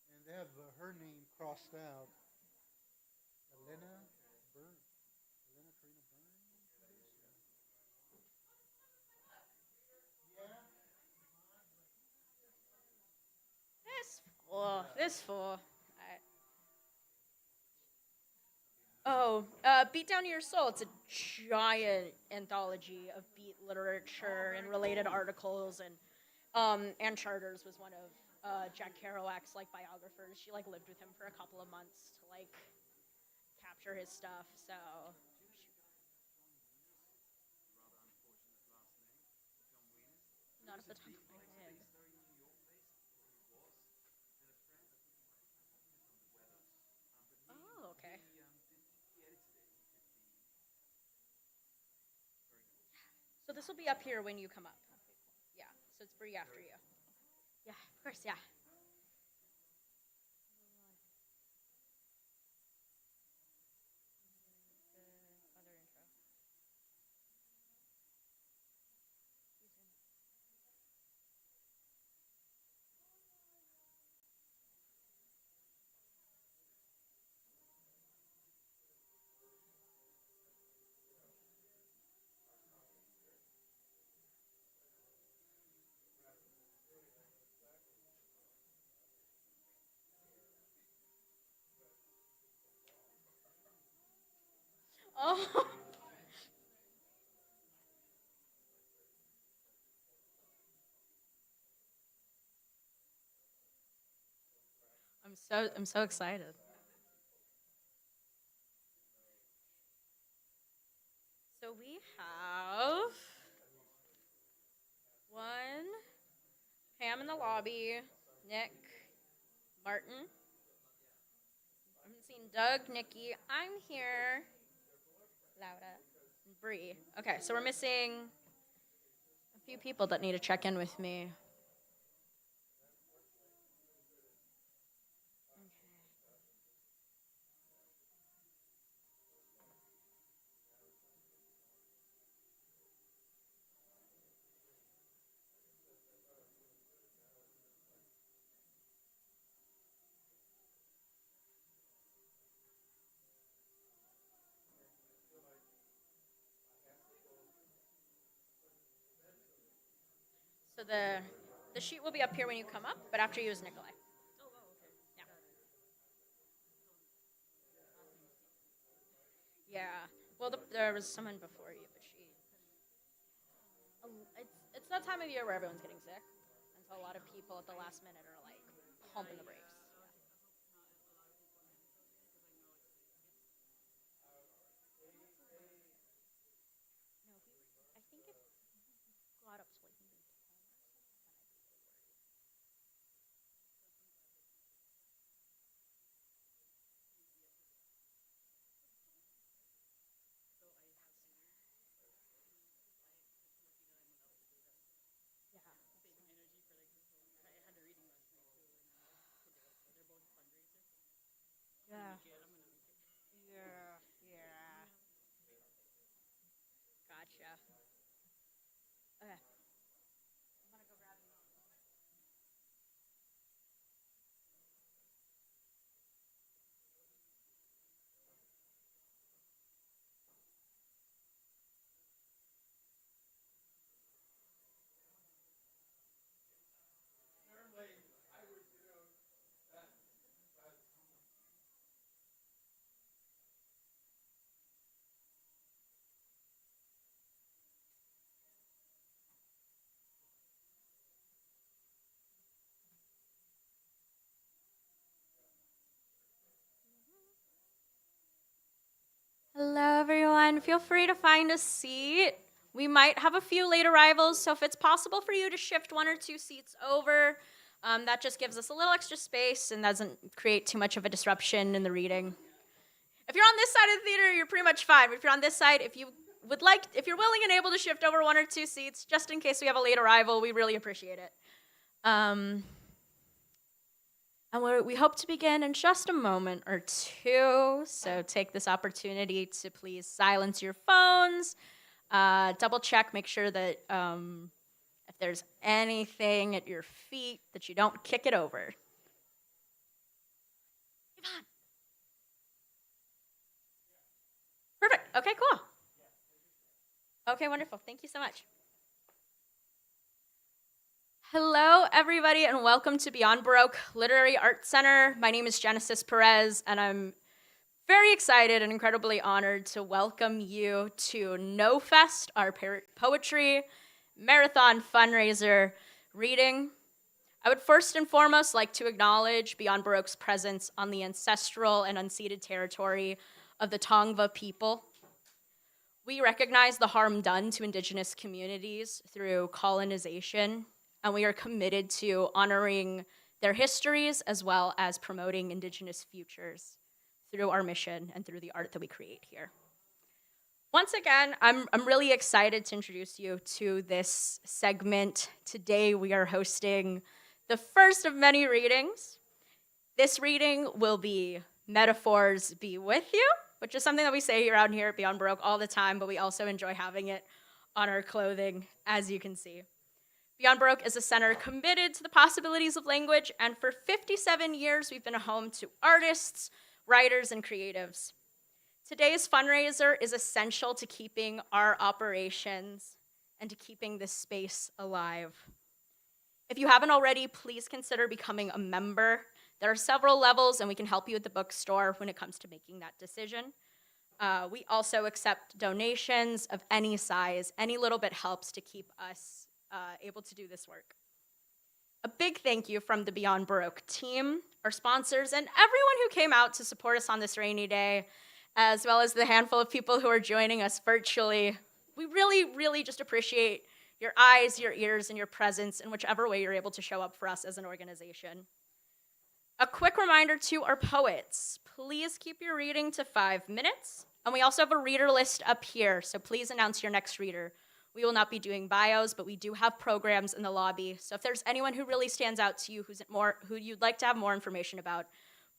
And they have her name crossed out. Elena Byrne. Elena Karina Byrne. This fool. Beat Down to Your Soul. It's a giant anthology of beat literature and related articles, and Charters was one of Jack Kerouac's like biographers. She like lived with him for a couple of months to like capture his stuff. So not at the top of my head. Oh, okay. So this will be up here when you come up. Yeah. So it's Bree after you. Yeah, of course. Yeah. Other intro. Oh. I'm so excited. So we have one Pam in the lobby, Nick, Martin. I haven't seen Doug, Nikki. I'm here. Laura, and Bree. Okay, so we're missing a few people that need to check in with me. So the sheet will be up here when you come up, but after you is Nikolai. Yeah. Yeah. Well, there was someone before you, but she. It's that time of year where everyone's getting sick, and so a lot of people at the last minute are like pumping the brakes. No, I think much, yeah. Okay. Hello, everyone. Feel free to find a seat. We might have a few late arrivals, so if it's possible for you to shift 1 or 2 seats over, that just gives us a little extra space and doesn't create too much of a disruption in the reading. If you're on this side of the theater, you're pretty much fine. If you're on this side, if you're willing and able to shift over 1 or 2 seats, just in case we have a late arrival, we really appreciate it. And we hope to begin in just a moment or two, so take this opportunity to please silence your phones, double check, make sure that if there's anything at your feet, that you don't kick it over. Yvonne. Perfect. Okay, cool. Okay, wonderful. Thank you so much. Hello, everybody, and welcome to Beyond Baroque Literary Arts Center. My name is Genesis Perez, and I'm very excited and incredibly honored to welcome you to No Fest, our poetry marathon fundraiser reading. I would first and foremost like to acknowledge Beyond Baroque's presence on the ancestral and unceded territory of the Tongva people. We recognize the harm done to indigenous communities through colonization, and we are committed to honoring their histories as well as promoting indigenous futures through our mission and through the art that we create here. Once again, I'm really excited to introduce you to this segment. Today we are hosting the first of many readings. This reading will be Metaphors Be With You, which is something that we say around here at Beyond Baroque all the time, but we also enjoy having it on our clothing, as you can see. Beyond Baroque is a center committed to the possibilities of language, and for 57 years, we've been a home to artists, writers, and creatives. Today's fundraiser is essential to keeping our operations and to keeping this space alive. If you haven't already, please consider becoming a member. There are several levels, and we can help you at the bookstore when it comes to making that decision. We also accept donations of any size. Any little bit helps to keep us able to do this work. A big thank you from the Beyond Baroque team, our sponsors, and everyone who came out to support us on this rainy day, as well as the handful of people who are joining us virtually. We really, really just appreciate your eyes, your ears, and your presence in whichever way you're able to show up for us as an organization. A quick reminder to our poets, please keep your reading to 5 minutes. And we also have a reader list up here, so please announce your next reader. We will not be doing bios, but we do have programs in the lobby. So if there's anyone who really stands out to you who you'd like to have more information about,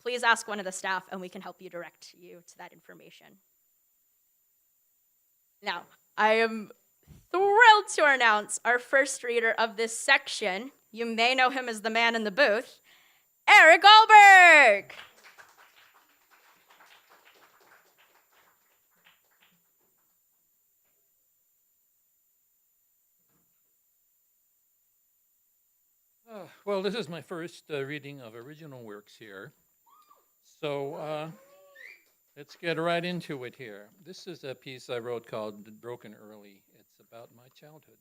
please ask one of the staff and we can help you direct you to that information. Now, I am thrilled to announce our first reader of this section. You may know him as the man in the booth, Eric Goldberg. Well, this is my first reading of original works here. So let's get right into it here. This is a piece I wrote called Broken Early. It's about my childhood.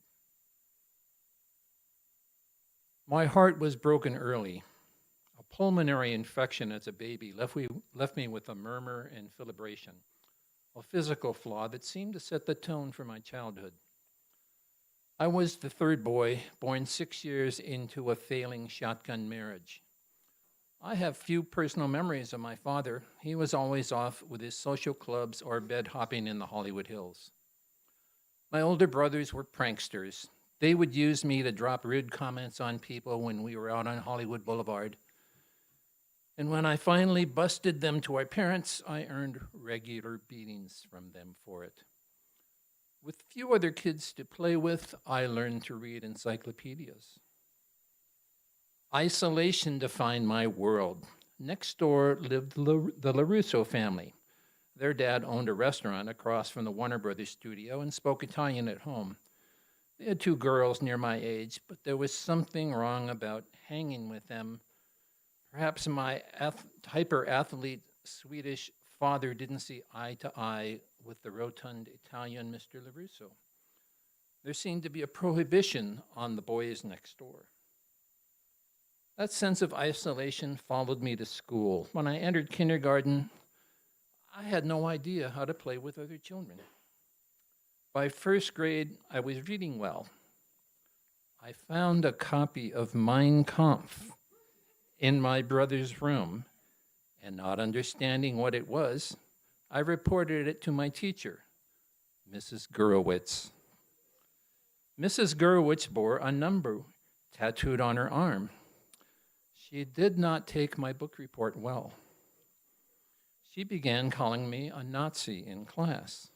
My heart was broken early. A pulmonary infection as a baby left me with a murmur and filibration, a physical flaw that seemed to set the tone for my childhood. I was the third boy, born 6 years into a failing shotgun marriage. I have few personal memories of my father. He was always off with his social clubs or bed hopping in the Hollywood Hills. My older brothers were pranksters. They would use me to drop rude comments on people when we were out on Hollywood Boulevard. And when I finally busted them to our parents, I earned regular beatings from them for it. With few other kids to play with, I learned to read encyclopedias. Isolation defined my world. Next door lived the LaRusso family. Their dad owned a restaurant across from the Warner Brothers studio and spoke Italian at home. They had 2 girls near my age, but there was something wrong about hanging with them. Perhaps my hyper-athlete Swedish father didn't see eye to eye with the rotund Italian Mr. LaRusso. There seemed to be a prohibition on the boys next door. That sense of isolation followed me to school. When I entered kindergarten, I had no idea how to play with other children. By first grade, I was reading well. I found a copy of Mein Kampf in my brother's room, and not understanding what it was, I reported it to my teacher, Mrs. Gurewitz. Mrs. Gurewitz bore a number tattooed on her arm. She did not take my book report well. She began calling me a Nazi in class.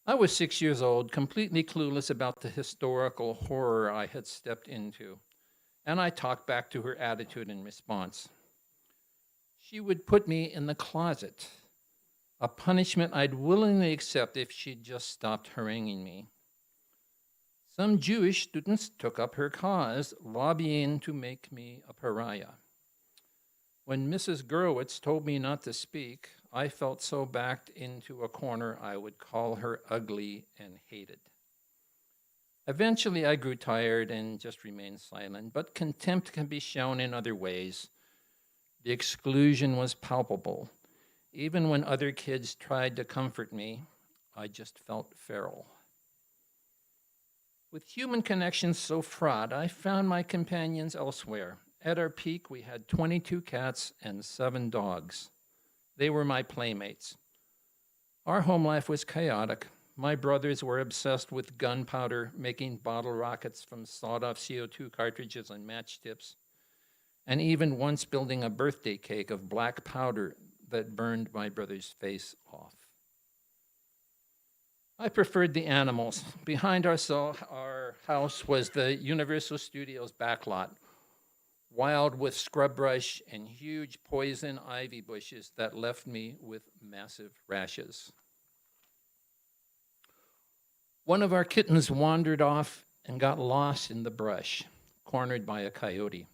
I was 6 years old, completely clueless about the historical horror I had stepped into, and I talked back to her attitude in response. She would put me in the closet, a punishment I'd willingly accept if she'd just stopped haranguing me. Some Jewish students took up her cause, lobbying to make me a pariah. When Mrs. Gurewitz told me not to speak, I felt so backed into a corner I would call her ugly and hated. Eventually, I grew tired and just remained silent, but contempt can be shown in other ways. The exclusion was palpable. Even when other kids tried to comfort me, I just felt feral. With human connections so fraught, I found my companions elsewhere. At our peak, we had 22 cats and 7 dogs. They were my playmates. Our home life was chaotic. My brothers were obsessed with gunpowder, making bottle rockets from sawed-off CO2 cartridges and matchtips, and even once building a birthday cake of black powder that burned my brother's face off. I preferred the animals. Behind our house was the Universal Studios backlot, wild with scrub brush and huge poison ivy bushes that left me with massive rashes. One of our kittens wandered off and got lost in the brush, cornered by a coyote.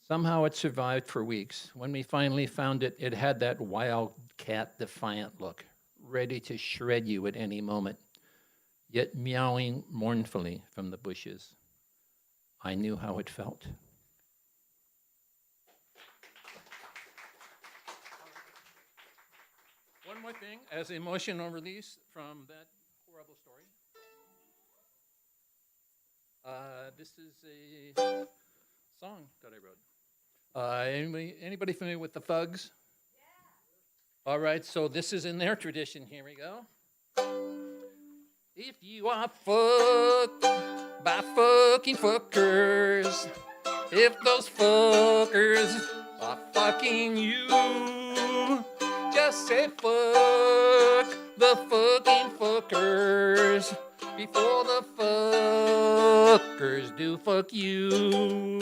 Somehow it survived for weeks. When we finally found it, it had that wildcat defiant look, ready to shred you at any moment, yet meowing mournfully from the bushes. I knew how it felt. One more thing, as emotional release from that horrible story. This is a song that I wrote. Anybody familiar with the Fugs? Yeah. All right, so this is in their tradition. Here we go. If you are fucked by fucking fuckers, if those fuckers are fucking you, just say fuck the fucking fuckers before the fuckers do fuck you.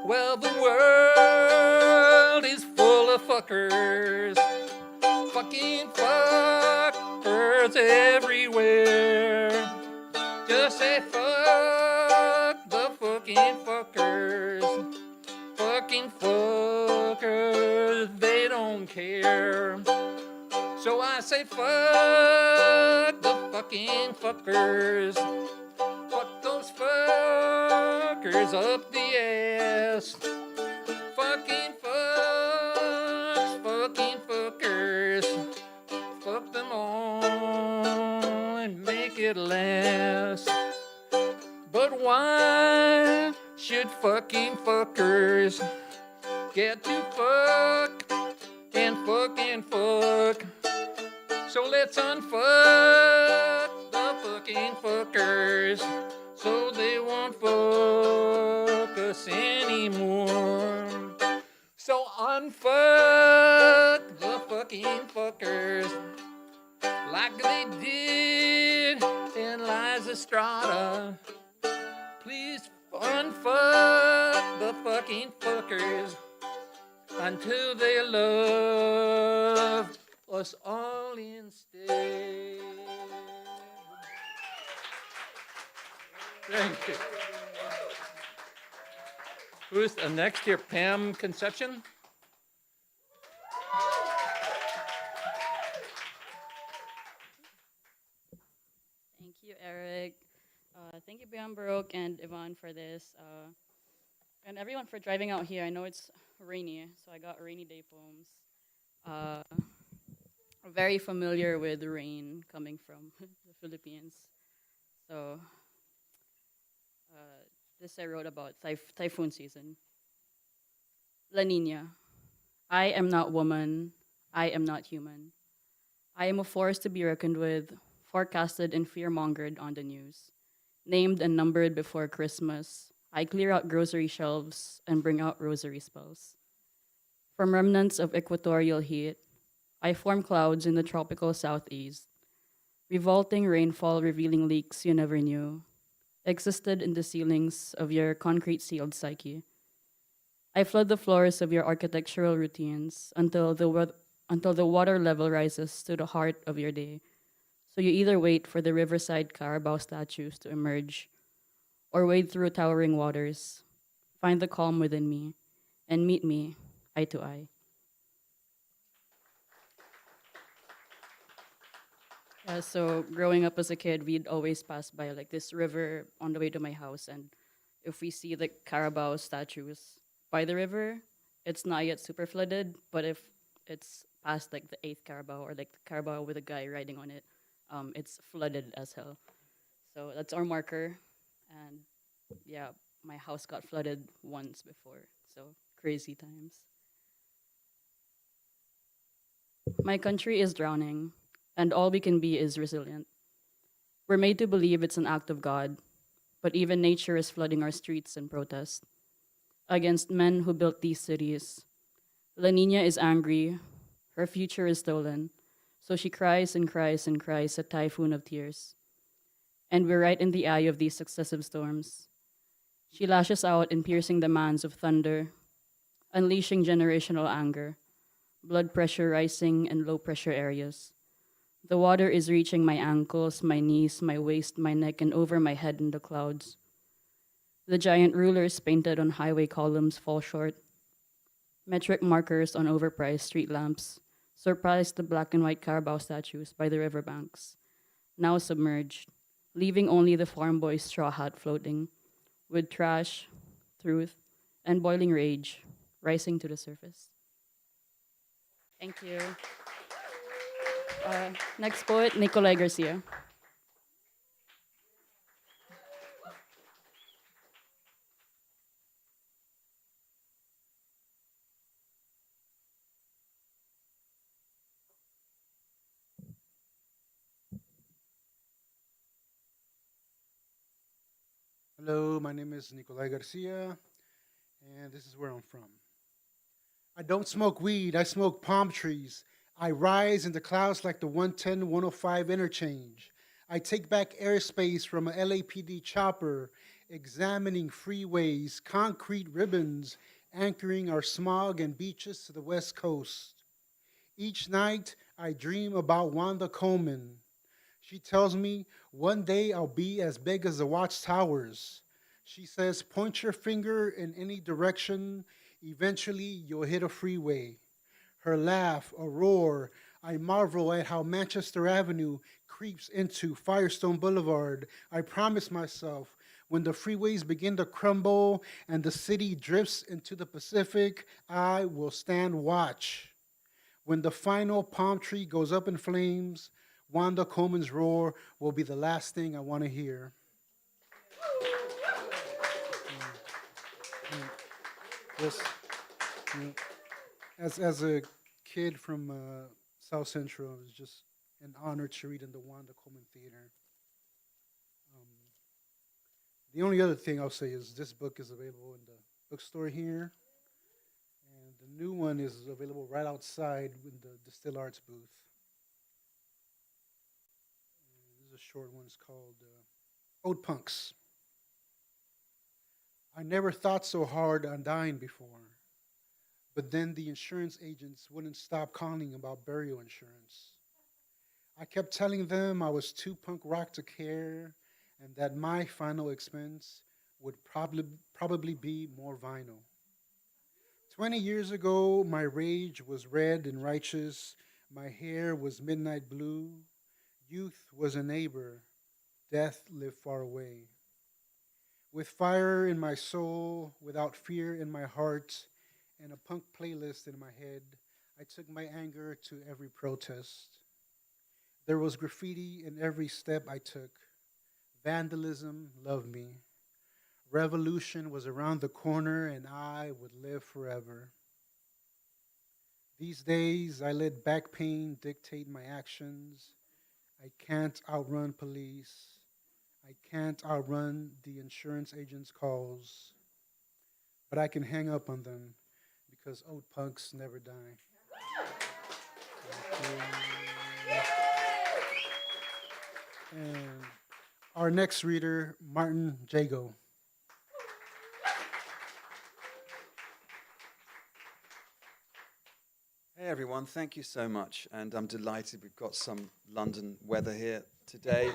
Well, the world is full of fuckers, fucking fuckers everywhere. Just say fuck the fucking fuckers, fucking fuckers, they don't care. So I say fuck the fucking fuckers, fuck those fuckers up the ass. Fucking fucks, fucking fuckers, fuck them all and make it last. But why should fucking fuckers get to fuck and fuck and fuck? So let's unfuck the fucking fuckers so they won't fuck us anymore. So unfuck the fucking fuckers like they did in Liza Strata. Please unfuck the fucking fuckers until they love us all instead. Thank you. Who's next here? Pam Conception? Thank you, Eric. Thank you, Beyond Baroque and Yvonne for this. And everyone for driving out here. I know it's rainy, so I got rainy day poems. I'm very familiar with rain coming from the Philippines. So this I wrote about typhoon season. La Nina. I am not woman. I am not human. I am a force to be reckoned with, forecasted and fear-mongered on the news. Named and numbered before Christmas, I clear out grocery shelves and bring out rosary spells. From remnants of equatorial heat, I form clouds in the tropical southeast. Revolting rainfall revealing leaks you never knew existed in the ceilings of your concrete-sealed psyche. I flood the floors of your architectural routines until the water level rises to the heart of your day. So you either wait for the riverside Carabao statues to emerge or wade through towering waters, find the calm within me, and meet me eye to eye. So growing up as a kid, we'd always pass by like this river on the way to my house, and if we see the Carabao statues by the river, it's not yet super flooded, but if it's past like the 8th Carabao or like the Carabao with a guy riding on it, it's flooded as hell. So that's our marker, and yeah, my house got flooded once before, so crazy times. My country is drowning, and all we can be is resilient. We're made to believe it's an act of God, but even nature is flooding our streets in protest against men who built these cities. La Nina is angry, her future is stolen, so she cries and cries and cries a typhoon of tears. And we're right in the eye of these successive storms. She lashes out in piercing demands of thunder, unleashing generational anger, blood pressure rising in low pressure areas. The water is reaching my ankles, my knees, my waist, my neck, and over my head in the clouds. The giant rulers painted on highway columns fall short. Metric markers on overpriced street lamps surprise the black and white Carabao statues by the riverbanks, now submerged, leaving only the farm boy's straw hat floating, with trash, truth, and boiling rage rising to the surface. Thank you. Next poet, Nicolai Garcia. Hello, my name is Nicolai Garcia, and this is where I'm from. I don't smoke weed, I smoke palm trees. I rise in the clouds like the 110-105 interchange. I take back airspace from a LAPD chopper, examining freeways, concrete ribbons, anchoring our smog and beaches to the West Coast. Each night, I dream about Wanda Coleman. She tells me one day I'll be as big as the watchtowers. She says, point your finger in any direction, eventually you'll hit a freeway. Her laugh, a roar, I marvel at how Manchester Avenue creeps into Firestone Boulevard. I promise myself, when the freeways begin to crumble and the city drifts into the Pacific, I will stand watch. When the final palm tree goes up in flames, Wanda Coleman's roar will be the last thing I want to hear. Yes. As a kid from South Central, it was just an honor to read in the Wanda Coleman Theater. The only other thing I'll say is this book is available in the bookstore here, and the new one is available right outside in the Distill Arts booth. a short one. It's called Ode Punks. I never thought so hard on dying before, but then the insurance agents wouldn't stop calling about burial insurance. I kept telling them I was too punk rock to care and that my final expense would probably be more vinyl. 20 years ago, my rage was red and righteous. My hair was midnight blue. Youth was a neighbor. Death lived far away. With fire in my soul, without fear in my heart, and a punk playlist in my head, I took my anger to every protest. There was graffiti in every step I took. Vandalism loved me. Revolution was around the corner and I would live forever. These days, I let back pain dictate my actions. I can't outrun police. I can't outrun the insurance agent's calls. But I can hang up on them because old punks never die. And our next reader, Martin Jago. Hey everyone, thank you so much. And I'm delighted we've got some London weather here today,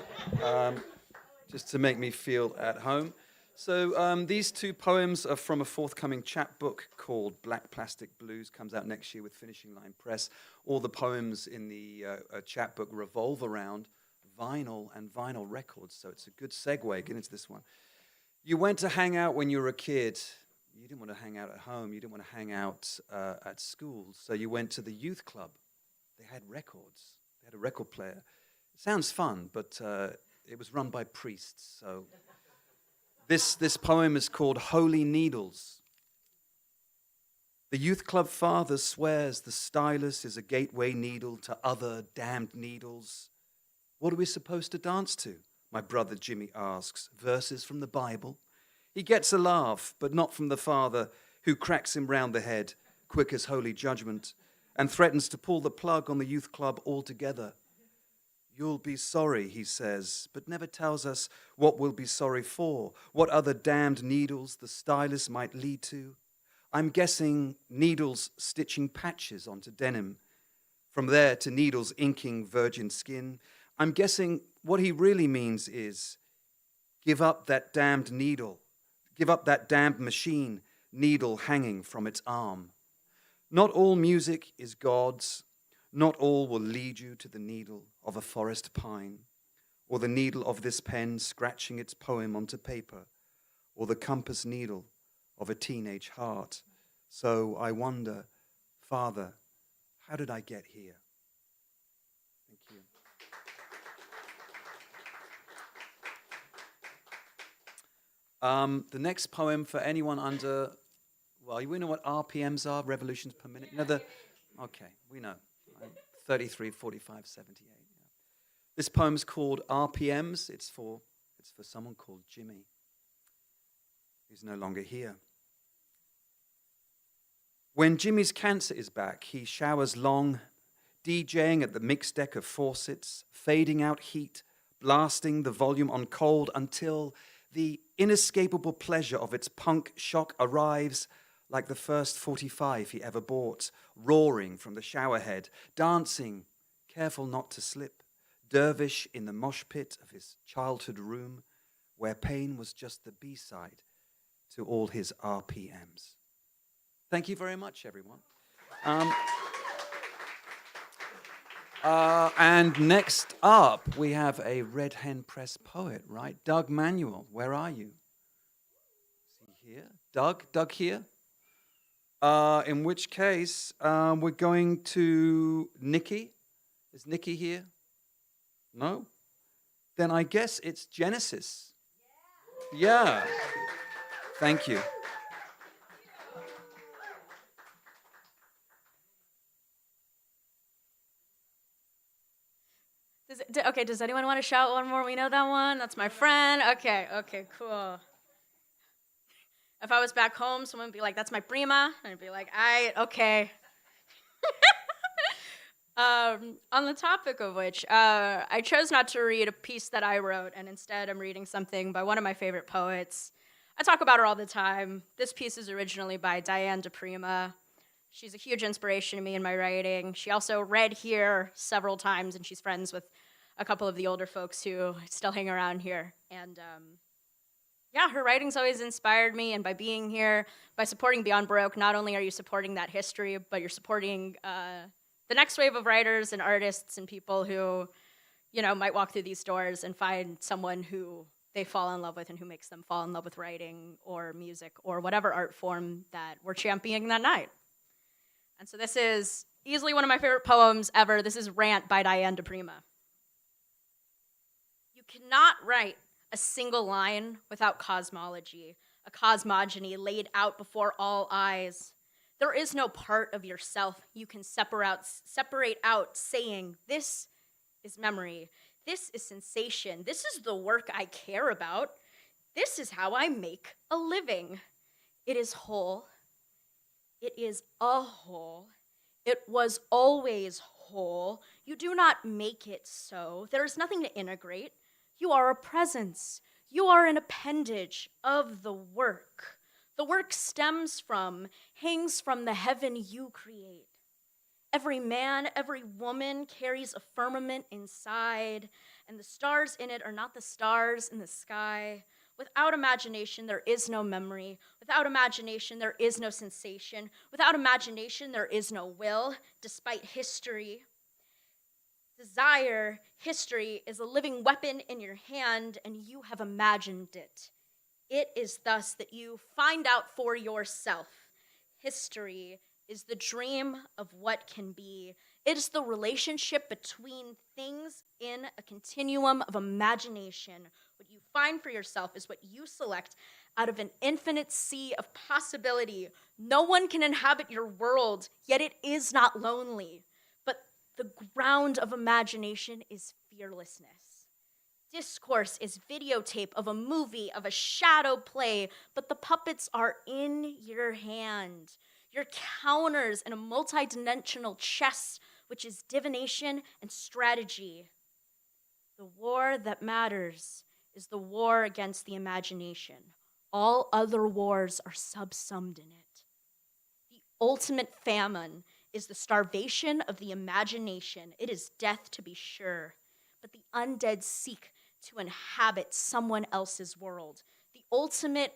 just to make me feel at home. So these two poems are from a forthcoming chapbook called Black Plastic Blues, comes out next year with Finishing Line Press. All the poems in the chapbook revolve around vinyl and vinyl records, so it's a good segue. Get into this one. You went to hang out when you were a kid. You didn't want to hang out at home. You didn't want to hang out at school. So you went to the youth club. They had records. They had a record player. It sounds fun, but it was run by priests. So this poem is called Holy Needles. The youth club father swears the stylus is a gateway needle to other damned needles. What are we supposed to dance to? My brother Jimmy asks. Verses from the Bible. He gets a laugh, but not from the father, who cracks him round the head, quick as holy judgment, and threatens to pull the plug on the youth club altogether. You'll be sorry, he says, but never tells us what we'll be sorry for, what other damned needles the stylus might lead to. I'm guessing needles stitching patches onto denim. From there to needles inking virgin skin. I'm guessing what he really means is, give up that damned needle. Give up that damned machine, needle hanging from its arm. Not all music is God's. Not all will lead you to the needle of a forest pine, or the needle of this pen scratching its poem onto paper, or the compass needle of a teenage heart. So I wonder, Father, how did I get here? Thank you. The next poem for anyone under, well, we know what RPMs are, revolutions per minute. You know okay, we know. 33, 45, 78. Yeah. This poem's called RPMs. It's for someone called Jimmy, who's no longer here. When Jimmy's cancer is back, he showers long, DJing at the mixed deck of faucets, fading out heat, blasting the volume on cold until the inescapable pleasure of its punk shock arrives like the first 45 he ever bought, roaring from the showerhead, dancing, careful not to slip, dervish in the mosh pit of his childhood room, where pain was just the B-side to all his RPMs. Thank you very much, everyone. And next up, we have a Red Hen Press poet, right? Doug Manuel, where are you? Is he here? Doug here? In which case, we're going to Nikki. Is Nikki here? No? Then I guess it's Genesis. Yeah. Thank you. Does anyone want to shout one more? We know that one. That's my friend. Okay, cool. If I was back home, someone would be like, that's my prima. And I'd be like, okay. On the topic of which, I chose not to read a piece that I wrote, and instead I'm reading something by one of my favorite poets. I talk about her all the time. This piece is originally by Diane DePrima. She's a huge inspiration to me in my writing. She also read here several times, and she's friends with a couple of the older folks who still hang around here. And yeah, her writing's always inspired me, and by being here, by supporting Beyond Baroque, not only are you supporting that history, but you're supporting the next wave of writers and artists and people who, you know, might walk through these doors and find someone who they fall in love with and who makes them fall in love with writing or music or whatever art form that we're championing that night. And so this is easily one of my favorite poems ever. This is Rant by Diane DePrima. You cannot write a single line without cosmology, a cosmogony laid out before all eyes. There is no part of yourself you can separate out saying, this is memory, this is sensation, this is the work I care about, this is how I make a living. It is whole. It is a whole. It was always whole. You do not make it so. There is nothing to integrate. You are a presence. You are an appendage of the work. The work stems from, hangs from the heaven you create. Every man, every woman carries a firmament inside, and the stars in it are not the stars in the sky. Without imagination, there is no memory. Without imagination, there is no sensation. Without imagination, there is no will, despite history. Desire, history, is a living weapon in your hand, and you have imagined it. It is thus that you find out for yourself. History is the dream of what can be. It is the relationship between things in a continuum of imagination. What you find for yourself is what you select out of an infinite sea of possibility. No one can inhabit your world, yet it is not lonely. But the ground of imagination is fearlessness. Discourse is videotape of a movie, of a shadow play, but the puppets are in your hand. Your counters in a multidimensional chess, which is divination and strategy. The war that matters is the war against the imagination. All other wars are subsumed in it. The ultimate famine is the starvation of the imagination. It is death, to be sure, but the undead seek to inhabit someone else's world. The ultimate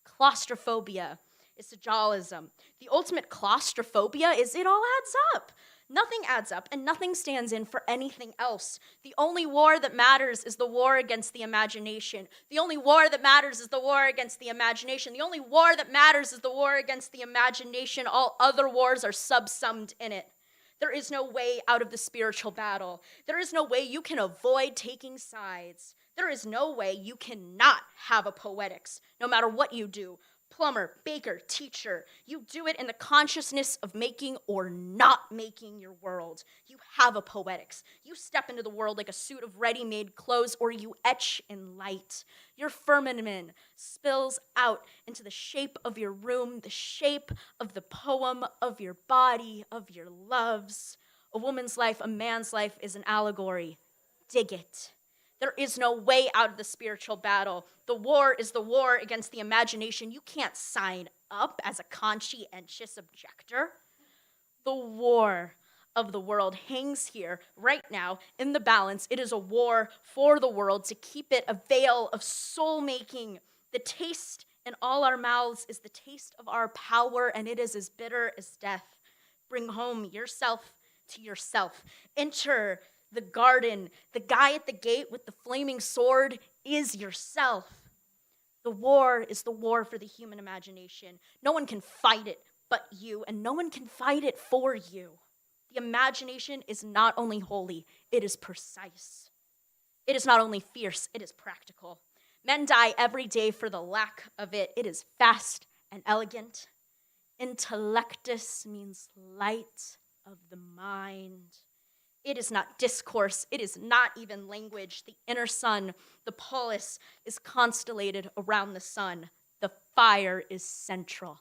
claustrophobia is Sajaalism. The ultimate claustrophobia is it all adds up. Nothing adds up, and nothing stands in for anything else. The only war that matters is the war against the imagination. The only war that matters is the war against the imagination. The only war that matters is the war against the imagination. All other wars are subsumed in it. There is no way out of the spiritual battle. There is no way you can avoid taking sides. There is no way you cannot have a poetics, no matter what you do. Plumber, baker, teacher, you do it in the consciousness of making or not making your world. You have a poetics. You step into the world like a suit of ready-made clothes, or you etch in light. Your firmament spills out into the shape of your room, the shape of the poem, of your body, of your loves. A woman's life, a man's life is an allegory. Dig it. There is no way out of the spiritual battle. The war is the war against the imagination. You can't sign up as a conscientious objector. The war of the world hangs here right now in the balance. It is a war for the world to keep it a veil of soul-making. The taste in all our mouths is the taste of our power, and it is as bitter as death. Bring home yourself to yourself. Enter the garden. The guy at the gate with the flaming sword is yourself. The war is the war for the human imagination. No one can fight it but you, and no one can fight it for you. The imagination is not only holy, it is precise. It is not only fierce, it is practical. Men die every day for the lack of it. It is fast and elegant. Intellectus means light of the mind. It is not discourse. It is not even language. The inner sun, the polis, is constellated around the sun. The fire is central.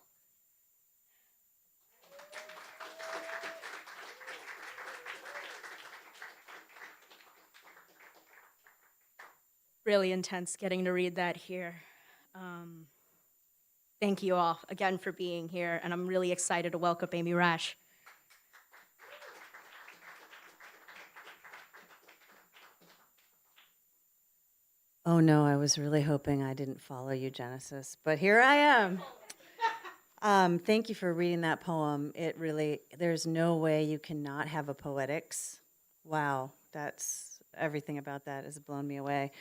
really intense getting to read that here. Thank you all again for being here, and I'm really excited to welcome Amy Rash. Oh no, I was really hoping I didn't follow you, Genesis, but here I am. Thank you for reading that poem. It really, there's no way you cannot have a poetics. Wow, everything about that has blown me away.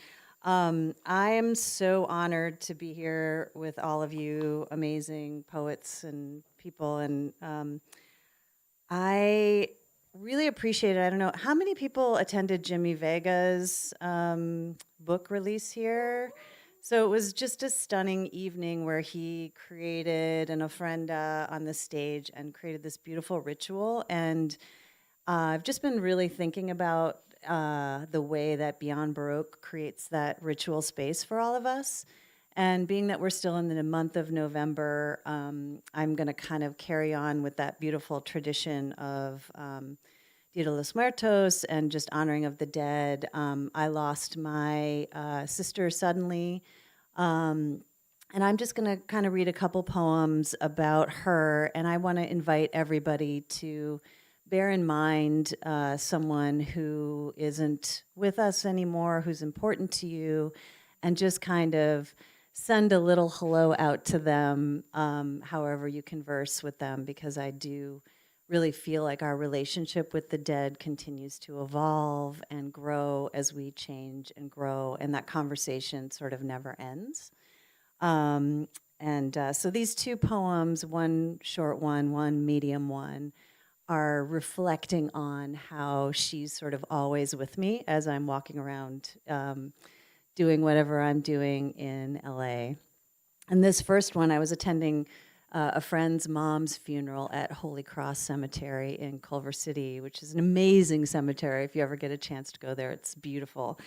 I am so honored to be here with all of you amazing poets and people, and I really appreciate it. I don't know, how many people attended Jimmy Vega's book release here? So it was just a stunning evening where he created an ofrenda on the stage and created this beautiful ritual. And I've just been really thinking about the way that Beyond Baroque creates that ritual space for all of us. And being that we're still in the month of November, I'm going to kind of carry on with that beautiful tradition of Dia de los Muertos and just honoring of the dead. I lost my sister suddenly, and I'm just going to kind of read a couple poems about her, and I want to invite everybody to bear in mind someone who isn't with us anymore, who's important to you, and just kind of send a little hello out to them, however you converse with them, because I do really feel like our relationship with the dead continues to evolve and grow as we change and grow, and that conversation sort of never ends. So these two poems, one short one medium one, are reflecting on how she's sort of always with me as I'm walking around doing whatever I'm doing in LA. And this first one, I was attending a friend's mom's funeral at Holy Cross Cemetery in Culver City, which is an amazing cemetery. If you ever get a chance to go there, it's beautiful.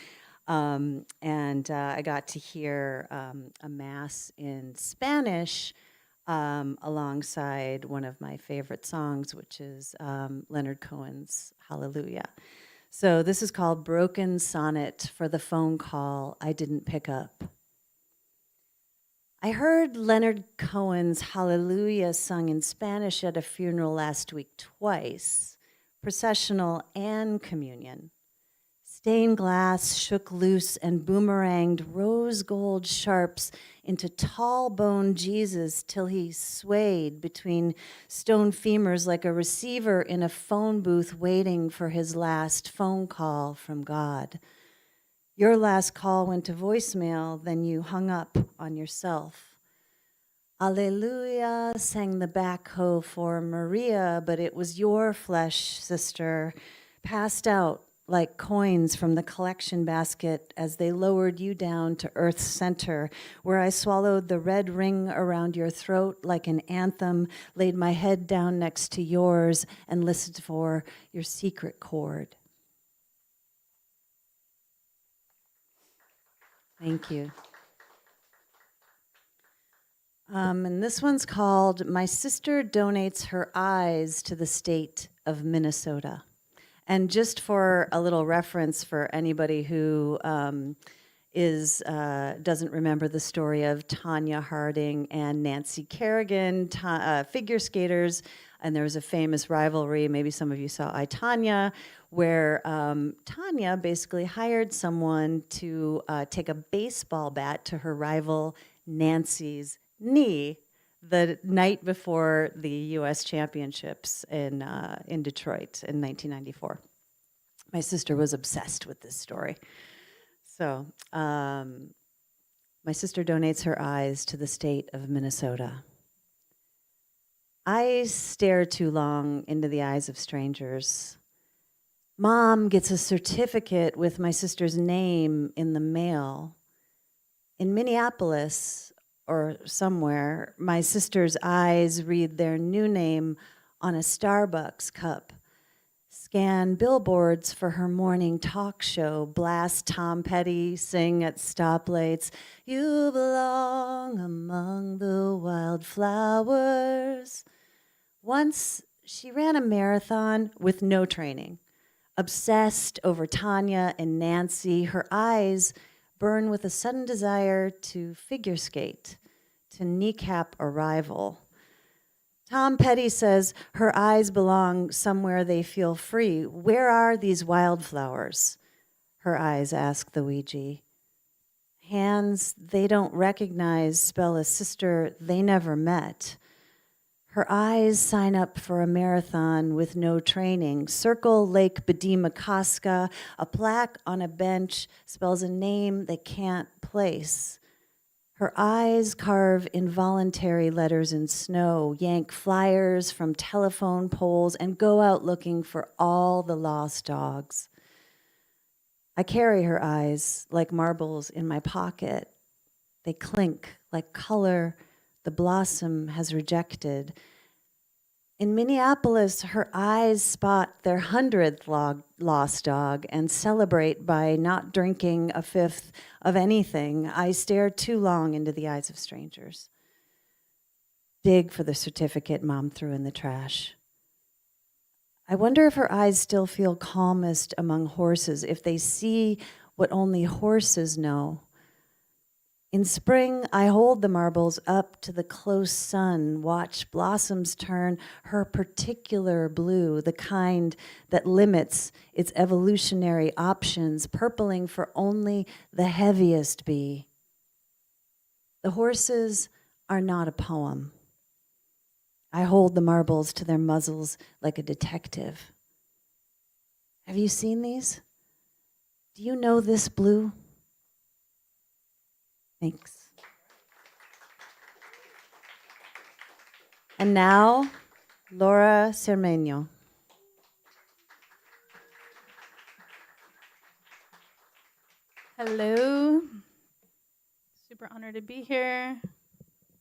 I got to hear a mass in Spanish alongside one of my favorite songs, which is Leonard Cohen's Hallelujah. So this is called Broken Sonnet for the Phone Call I Didn't Pick Up. I heard Leonard Cohen's Hallelujah sung in Spanish at a funeral last week twice, processional and communion. Stained glass shook loose and boomeranged rose gold sharps into tall-boned Jesus till he swayed between stone femurs like a receiver in a phone booth waiting for his last phone call from God. Your last call went to voicemail, then you hung up on yourself. Alleluia, sang the backhoe for Maria, but it was your flesh, sister, passed out like coins from the collection basket as they lowered you down to Earth's center, where I swallowed the red ring around your throat like an anthem, laid my head down next to yours, and listened for your secret chord. Thank you. And this one's called My Sister Donates Her Eyes to the State of Minnesota. And just for a little reference for anybody who doesn't remember the story of Tanya Harding and Nancy Kerrigan, figure skaters, and there was a famous rivalry, maybe some of you saw I, Tanya, where Tanya basically hired someone to take a baseball bat to her rival Nancy's knee the night before the U.S. Championships in Detroit in 1994. My sister was obsessed with this story. So my sister donates her eyes to the state of Minnesota. I stare too long into the eyes of strangers. Mom gets a certificate with my sister's name in the mail. In Minneapolis, or somewhere, my sister's eyes read their new name on a Starbucks cup, scan billboards for her morning talk show, blast Tom Petty, sing at stoplights, you belong among the wildflowers. Once she ran a marathon with no training, obsessed over Tanya and Nancy, her eyes burn with a sudden desire to figure skate, to kneecap a rival. Tom Petty says her eyes belong somewhere they feel free. Where are these wildflowers? Her eyes ask the Ouija. Hands they don't recognize spell a sister they never met. Her eyes sign up for a marathon with no training. Circle Lake Bedima-Casca. A plaque on a bench spells a name they can't place. Her eyes carve involuntary letters in snow, yank flyers from telephone poles, and go out looking for all the lost dogs. I carry her eyes like marbles in my pocket. They clink like color the blossom has rejected. In Minneapolis, her eyes spot their 100th lost dog and celebrate by not drinking a fifth of anything. I stare too long into the eyes of strangers. Dig for the certificate Mom threw in the trash. I wonder if her eyes still feel calmest among horses, if they see what only horses know. In spring, I hold the marbles up to the close sun, watch blossoms turn her particular blue, the kind that limits its evolutionary options, purpling for only the heaviest bee. The horses are not a poem. I hold the marbles to their muzzles like a detective. Have you seen these? Do you know this blue? Thanks. And now, Laura Cermeño. Hello. Super honored to be here. I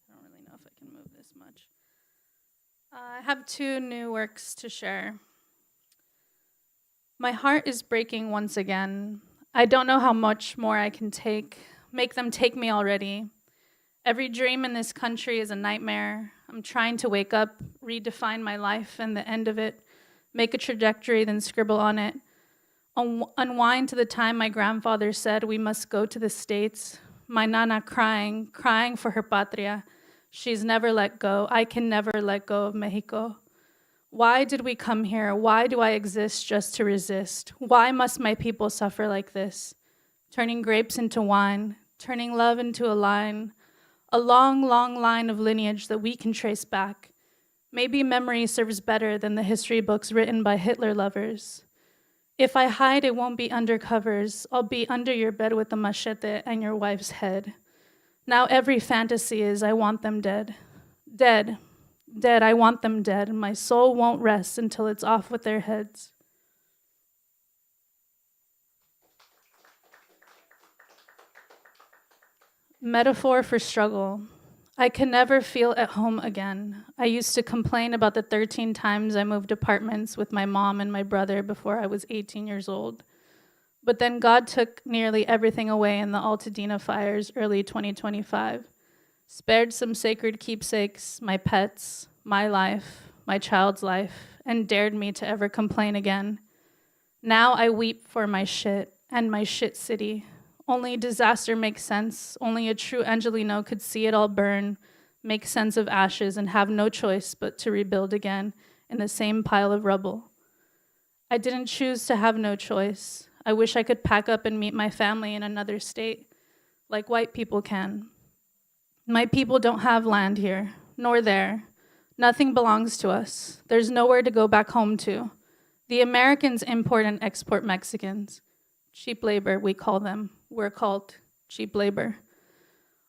don't really know if I can move this much. I have 2 new works to share. My heart is breaking once again. I don't know how much more I can make them take me already. Every dream in this country is a nightmare. I'm trying to wake up, redefine my life and the end of it, make a trajectory, then scribble on it. Unwind to the time my grandfather said we must go to the States. My nana crying for her patria. She's never let go. I can never let go of Mexico. Why did we come here? Why do I exist just to resist? Why must my people suffer like this? Turning grapes into wine, turning love into a line, a long, long line of lineage that we can trace back. Maybe memory serves better than the history books written by Hitler lovers. If I hide, it won't be under covers. I'll be under your bed with a machete and your wife's head. Now every fantasy is, I want them dead. Dead, dead, I want them dead. My soul won't rest until it's off with their heads. Metaphor for struggle. I can never feel at home again. I used to complain about the 13 times I moved apartments with my mom and my brother before I was 18 years old. But then God took nearly everything away in the Altadena fires early 2025. Spared some sacred keepsakes, my pets, my life, my child's life, and dared me to ever complain again. Now I weep for my shit and my shit city. Only disaster makes sense. Only a true Angelino could see it all burn, make sense of ashes, and have no choice but to rebuild again in the same pile of rubble. I didn't choose to have no choice. I wish I could pack up and meet my family in another state, like white people can. My people don't have land here, nor there. Nothing belongs to us. There's nowhere to go back home to. The Americans import and export Mexicans. Cheap labor, we call them. We're called cheap labor.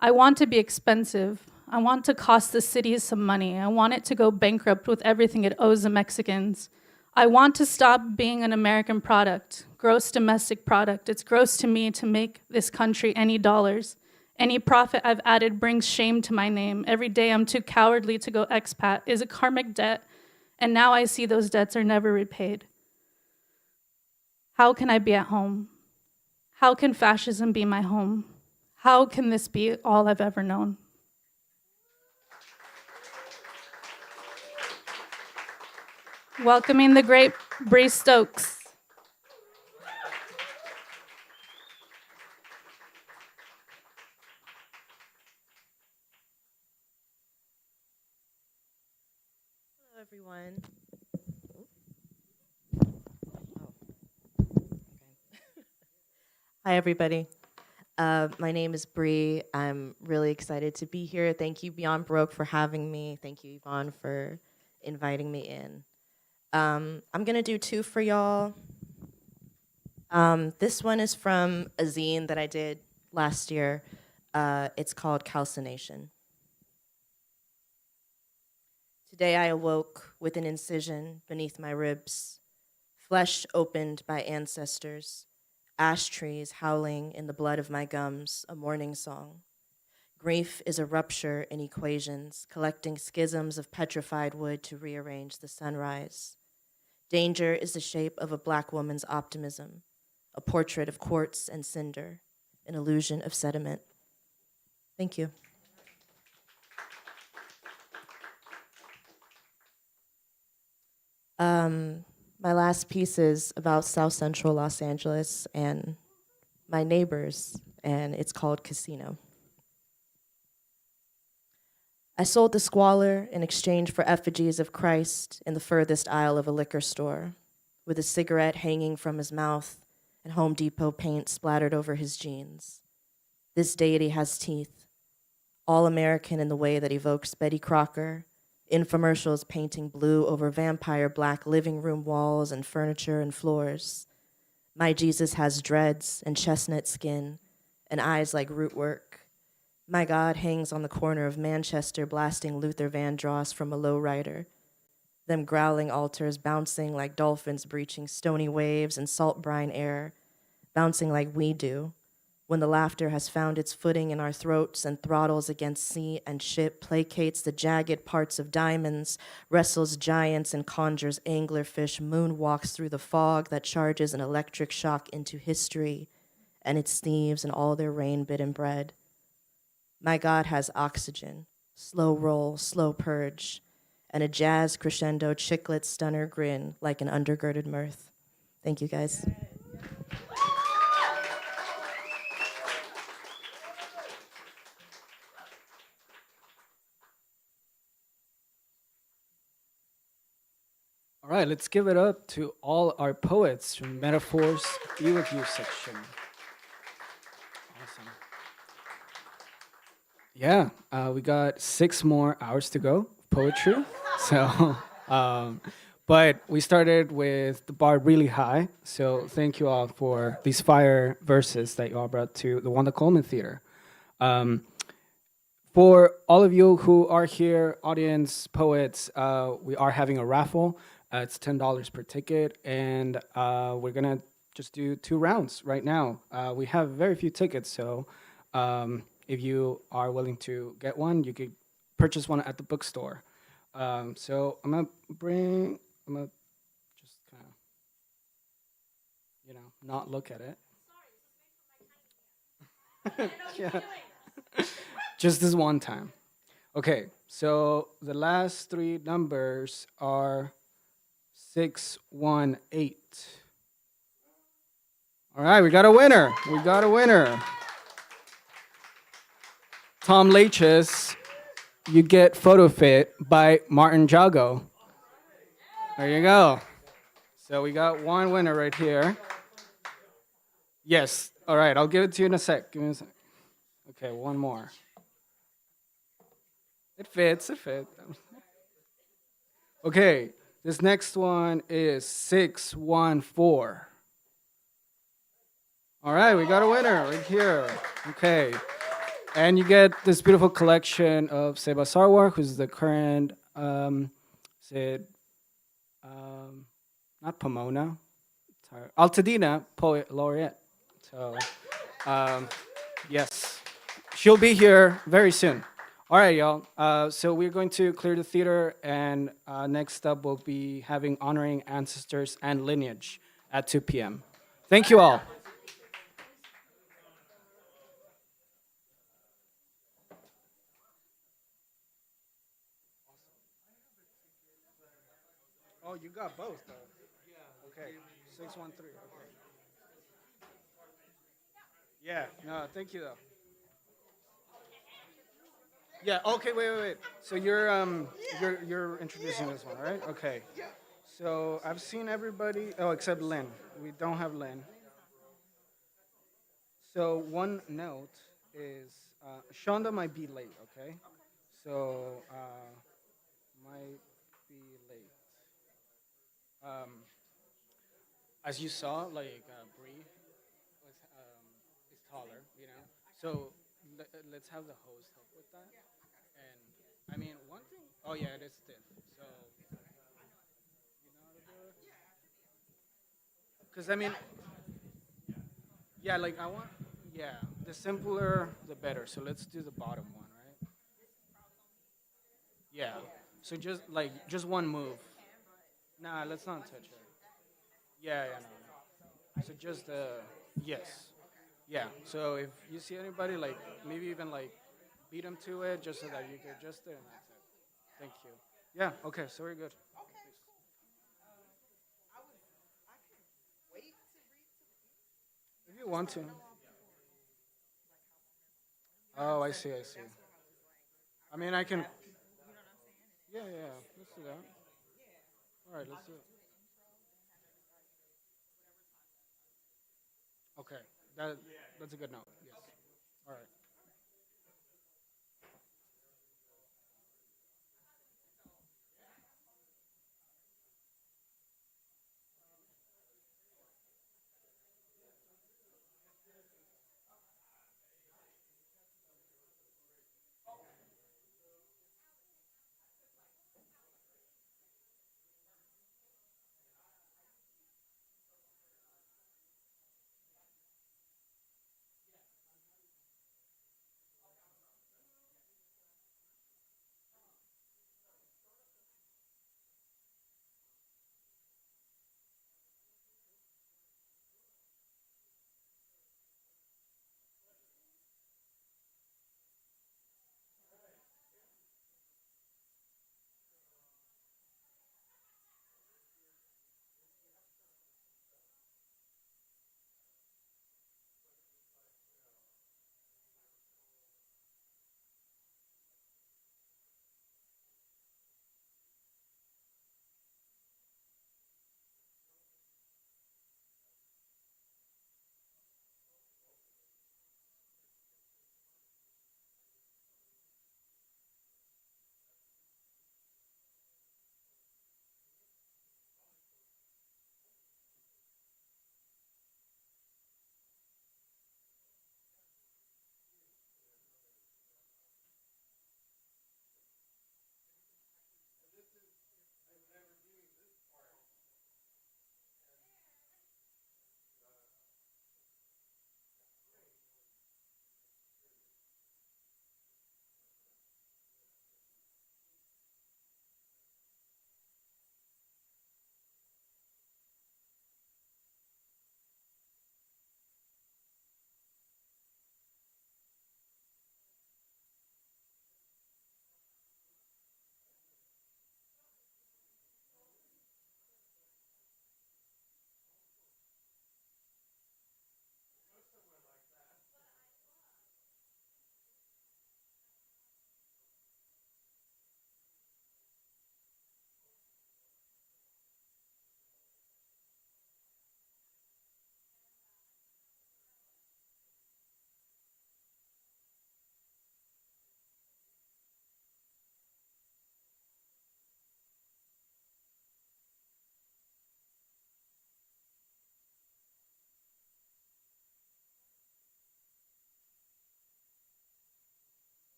I want to be expensive. I want to cost the cities some money. I want it to go bankrupt with everything it owes the Mexicans. I want to stop being an American product, gross domestic product. It's gross to me to make this country any dollars. Any profit I've added brings shame to my name. Every day I'm too cowardly to go expat is a karmic debt, and now I see those debts are never repaid. How can I be at home? How can fascism be my home? How can this be all I've ever known? Welcoming the great Bree Stokes. everyone. Hi, everybody. My name is Bree. I'm really excited to be here. Thank you, Beyond Baroque, for having me. Thank you, Yvonne, for inviting me in. I'm going to do two for y'all. This one is from a zine that I did last year. It's called Calcination. Today I awoke with an incision beneath my ribs, flesh opened by ancestors, ash trees howling in the blood of my gums, a morning song. Grief is a rupture in equations, collecting schisms of petrified wood to rearrange the sunrise. Danger is the shape of a Black woman's optimism, a portrait of quartz and cinder, an illusion of sediment. Thank you. My last piece is about South Central Los Angeles and my neighbors, and it's called Casino. I sold the squalor in exchange for effigies of Christ in the furthest aisle of a liquor store, with a cigarette hanging from his mouth and Home Depot paint splattered over his jeans. This deity has teeth, all American in the way that evokes Betty Crocker, infomercials painting blue over vampire black living room walls and furniture and floors. My Jesus has dreads and chestnut skin and eyes like rootwork. My God hangs on the corner of Manchester blasting Luther Vandross from a lowrider. Them growling altars bouncing like dolphins breaching stony waves and salt brine air, bouncing like we do, when the laughter has found its footing in our throats and throttles against sea and ship, placates the jagged parts of diamonds, wrestles giants and conjures anglerfish, moonwalks through the fog that charges an electric shock into history and its thieves and all their rain-bitten bread. My God has oxygen, slow roll, slow purge, and a jazz crescendo chiclet stunner grin like an undergirded mirth. Thank you, guys. All right, let's give it up to all our poets from Metaphors Be With You section. Awesome. Yeah, we got 6 more hours to go of poetry. So, but we started with the bar really high. So thank you all for these fire verses that you all brought to the Wanda Coleman Theater. For all of you who are here, audience, poets, we are having a raffle. It's $10 per ticket, and we're gonna just do 2 rounds right now. We have very few tickets, so if you are willing to get one, you could purchase one at the bookstore. So I'm gonna just kind of, not look at it. Yeah. Just this one time. Okay, so the last 3 numbers are 618. All right, we got a winner. We got a winner. Tom Laches, you get Photo Fit by Martin Jago. There you go. So we got one winner right here. Yes. All right, I'll give it to you in a sec. Give me a sec. Okay, one more. It fits, it fits. Okay, this next one is 614. All right, we got a winner right here. Okay. And you get this beautiful collection of Seba Sarwar, who's the current, not Pomona, Altadena Poet Laureate. So, yes, she'll be here very soon. All right, y'all. So we're going to clear the theater, and next up we'll be having Honoring Ancestors and Lineage at 2 p.m. Thank you all. Oh, you got both, though. Yeah. Okay. 613. Okay. Yeah. No, thank you, though. Yeah. Okay. Wait. So you're introducing this one, right? Okay. So I've seen everybody. Oh, except Lynn. We don't have Lynn. So one note is Shonda might be late. Okay. So might be late. As you saw, like Bree was is taller, you know. So let's have the host help with that. And I mean, one thing. Oh yeah, it is stiff. So you know how to do it. Because I mean, yeah, like I want. Yeah, the simpler the better. So let's do the bottom one, right? Yeah. So just one move. Nah, let's not touch it. Yeah, yeah, no. So just yes. Yeah. So if you see anybody like maybe even like beat them to it just so that you could just and that's it. Thank you. Yeah. Okay. So we're good. If you want to. Oh, I see. I see. I mean, I can. Yeah, yeah. Let's do that. All right. Let's do it. Okay. That's a good note. Yes. All right.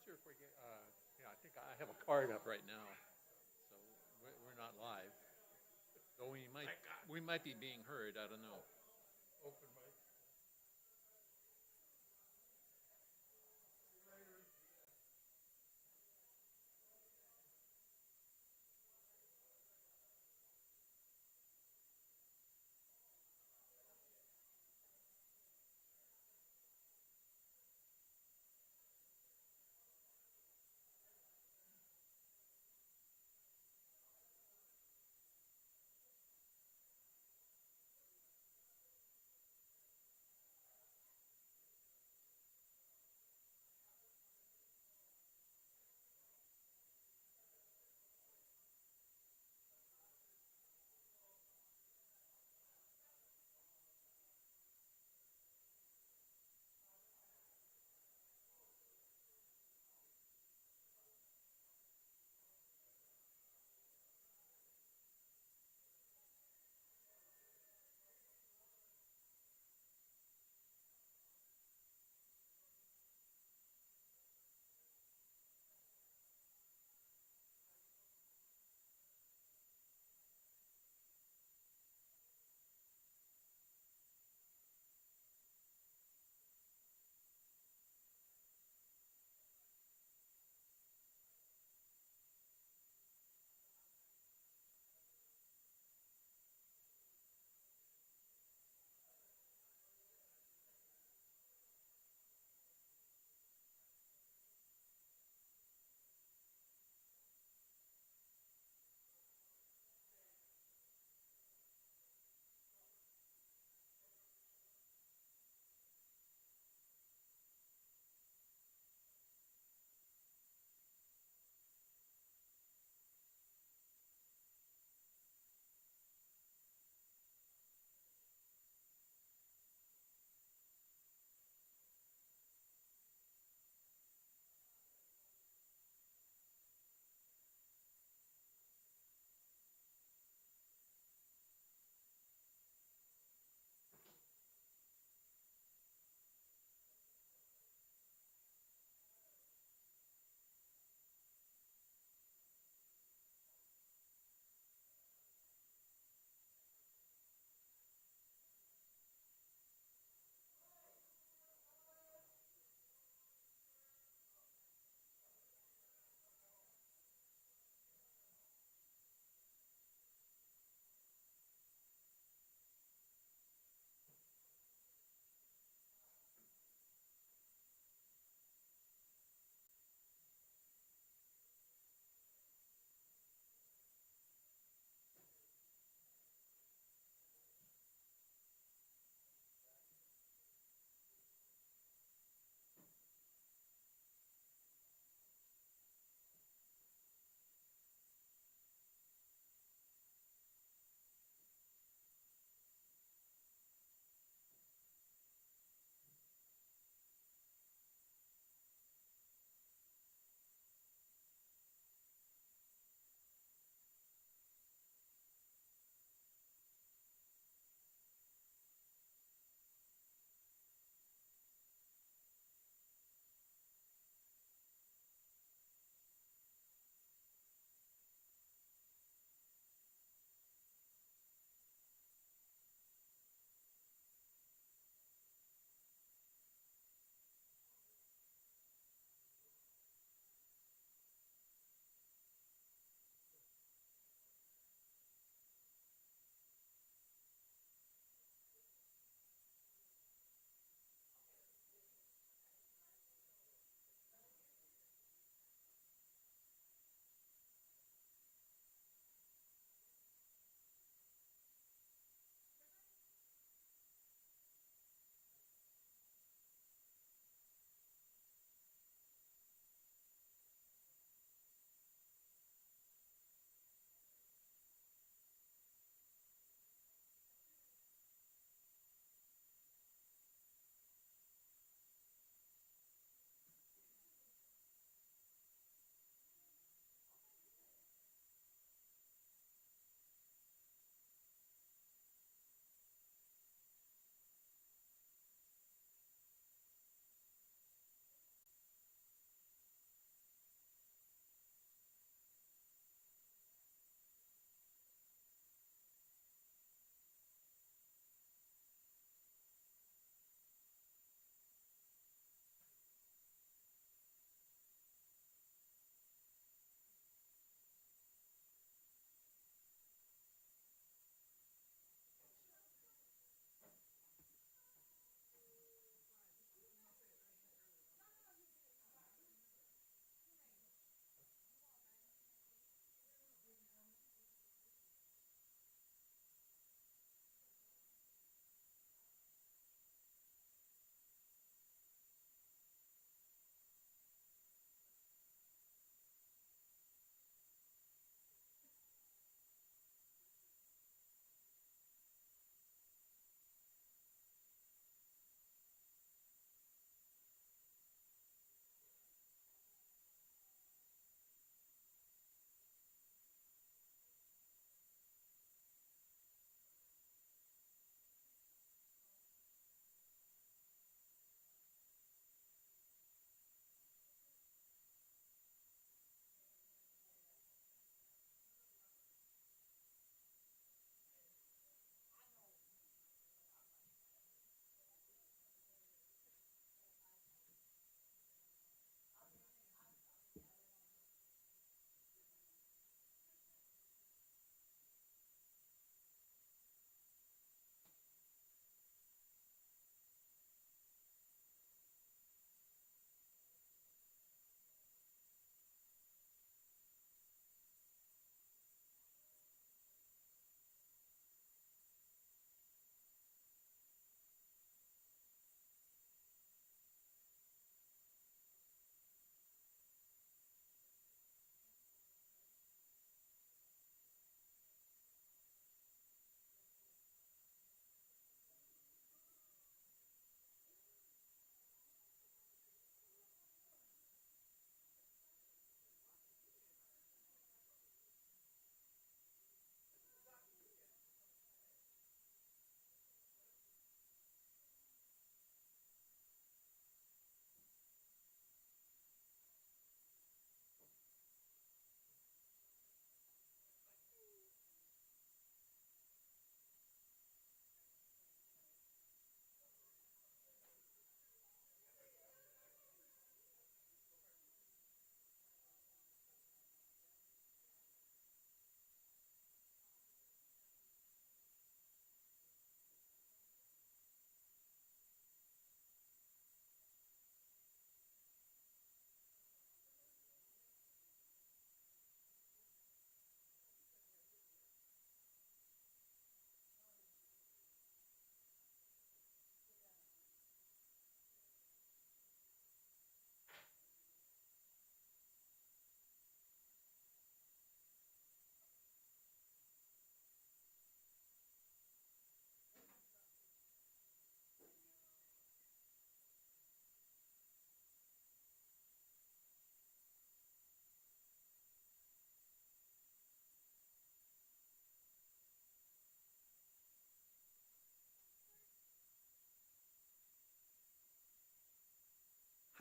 sure if we get, yeah, I think I have a card up right now, so we're not live. Though we might be being heard, I don't know. Open mic.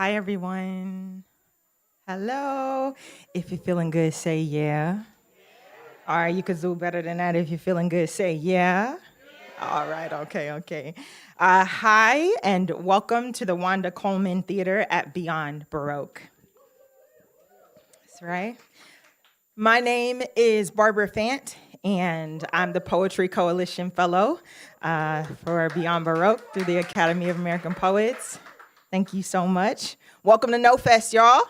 Hi, everyone. Hello. If you're feeling good, say yeah. All right, you could do better than that. If you're feeling good, say yeah. All right, okay. Hi, and welcome to the Wanda Coleman Theater at Beyond Baroque. That's right. My name is Barbara Fant, and I'm the Poetry Coalition Fellow for Beyond Baroque through the Academy of American Poets. Thank you so much. Welcome to No Fest, y'all.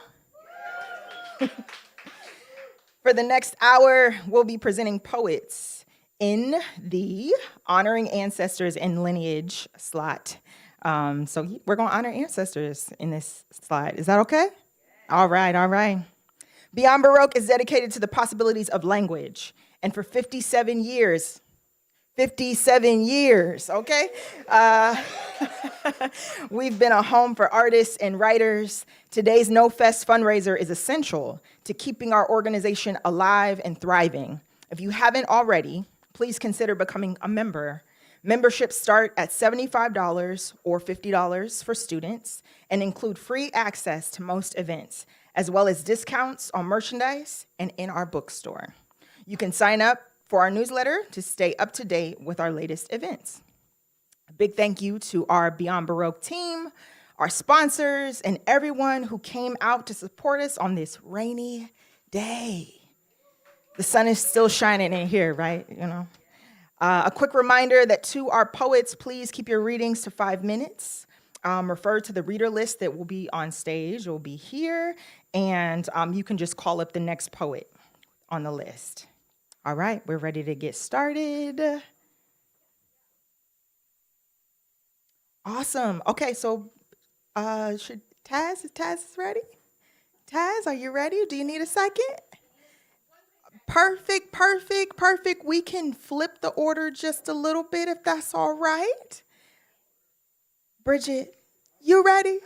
For the next hour, we'll be presenting poets in the Honoring Ancestors and Lineage slot. So we're going to honor ancestors in this slide. Is that okay? All right. Beyond Baroque is dedicated to the possibilities of language. And for 57 years, okay? We've been a home for artists and writers. Today's No Fest fundraiser is essential to keeping our organization alive and thriving. If you haven't already, please consider becoming a member. Memberships start at $75 or $50 for students and include free access to most events, as well as discounts on merchandise and in our bookstore. You can sign up for our newsletter to stay up to date with our latest events. A big thank you to our Beyond Baroque team, our sponsors, and everyone who came out to support us on this rainy day. The sun is still shining in here, right? A quick reminder that to our poets, please keep your readings to 5 minutes. Refer to the reader list that will be on stage. It will be here, and you can just call up the next poet on the list. All right, we're ready to get started. Awesome. Okay, so is Taz ready? Taz, are you ready? Do you need a second? Perfect. We can flip the order just a little bit if that's all right. Bridget, you ready?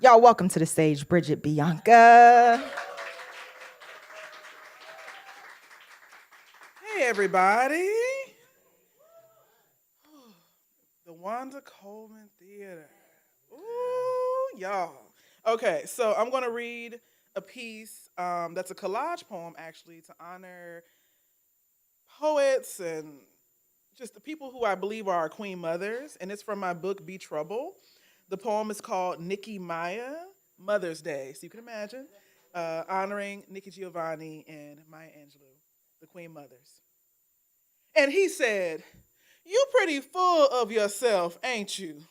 Y'all, welcome to the stage, Bridget Bianca. Hey, everybody. The Wanda Coleman Theater. Ooh, y'all. Okay, so I'm going to read a piece that's a collage poem, actually, to honor poets and just the people who I believe are our queen mothers, and it's from my book, Be Trouble. The poem is called Nikki Maya, Mother's Day. So you can imagine, honoring Nikki Giovanni and Maya Angelou, the queen mothers. And he said, "You pretty full of yourself, ain't you?"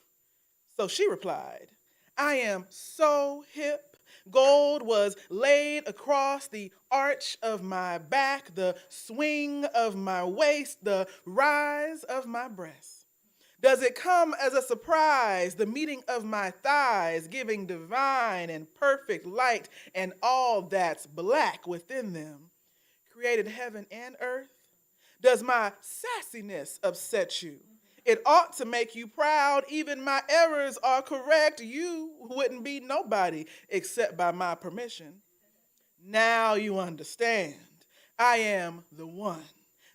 So she replied, "I am so hip. Gold was laid across the arch of my back, the swing of my waist, the rise of my breast. Does it come as a surprise, the meeting of my thighs, giving divine and perfect light, and all that's black within them, created heaven and earth? Does my sassiness upset you? It ought to make you proud. Even my errors are correct. You wouldn't be nobody except by my permission. Now you understand. I am the one,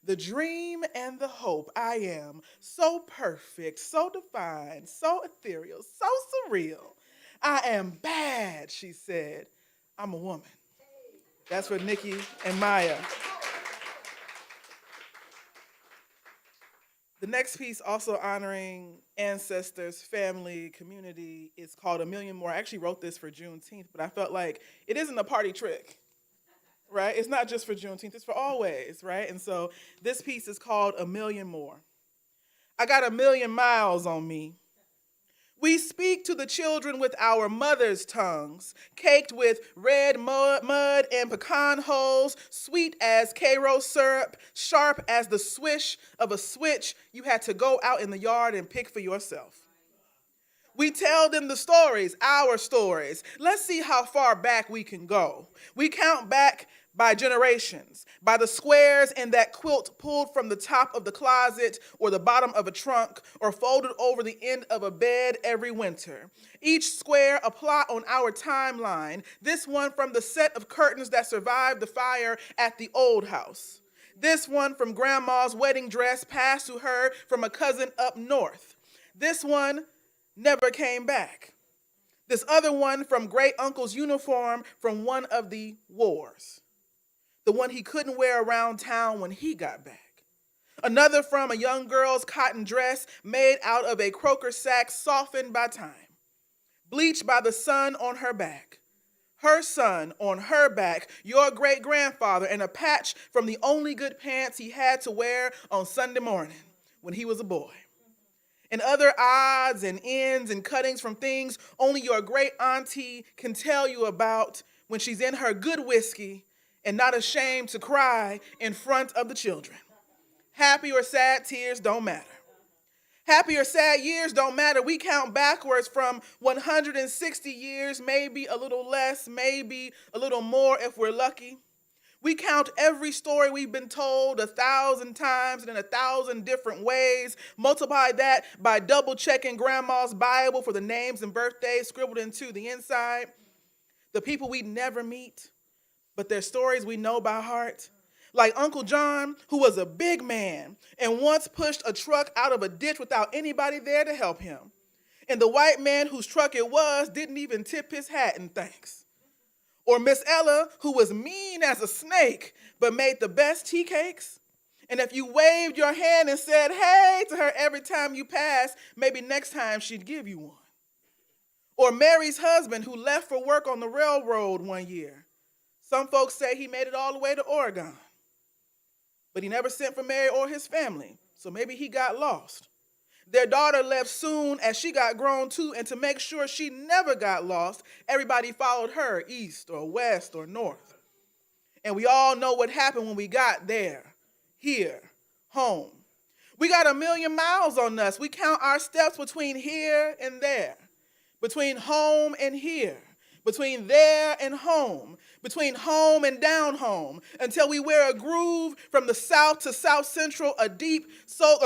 the dream and the hope. I am so perfect, so defined, so ethereal, so surreal. I am bad," she said. "I'm a woman." That's for Nikki and Maya. The next piece, also honoring ancestors, family, community, is called A Million More. I actually wrote this for Juneteenth, but I felt like it isn't a party trick, right? It's not just for Juneteenth, it's for always, right? And so this piece is called A Million More. I got 1,000,000 miles on me. We speak to the children with our mothers' tongues, caked with red mud and pecan holes, sweet as Karo syrup, sharp as the swish of a switch you had to go out in the yard and pick for yourself. We tell them the stories, our stories. Let's see how far back we can go. We count back by generations, by the squares in that quilt pulled from the top of the closet or the bottom of a trunk or folded over the end of a bed every winter. Each square a plot on our timeline, this one from the set of curtains that survived the fire at the old house. This one from grandma's wedding dress passed to her from a cousin up north. This one never came back. This other one from great uncle's uniform from one of the wars. The one he couldn't wear around town when he got back. Another from a young girl's cotton dress made out of a croaker sack softened by time. Bleached by the sun on her back. Her son on her back, your great-grandfather, and a patch from the only good pants he had to wear on Sunday morning when he was a boy. And other odds and ends and cuttings from things only your great auntie can tell you about when she's in her good whiskey and not ashamed to cry in front of the children. Happy or sad tears don't matter. Happy or sad years don't matter. We count backwards from 160 years, maybe a little less, maybe a little more if we're lucky. We count every story we've been told 1,000 times and in 1,000 different ways. Multiply that by double checking grandma's Bible for the names and birthdays scribbled into the inside. The people we never meet, but their stories we know by heart. Like Uncle John, who was a big man and once pushed a truck out of a ditch without anybody there to help him. And the white man whose truck it was didn't even tip his hat in thanks. Or Miss Ella, who was mean as a snake, but made the best tea cakes. And if you waved your hand and said, hey, to her every time you passed, maybe next time she'd give you one. Or Mary's husband, who left for work on the railroad one year. Some folks say he made it all the way to Oregon. But he never sent for Mary or his family, so maybe he got lost. Their daughter left soon as she got grown too, and to make sure she never got lost, everybody followed her east or west or north. And we all know what happened when we got there, here, home. We got 1,000,000 miles on us. We count our steps between here and there, between home and here, between there and home, between home and down home, until we wear a groove from the south to south central, a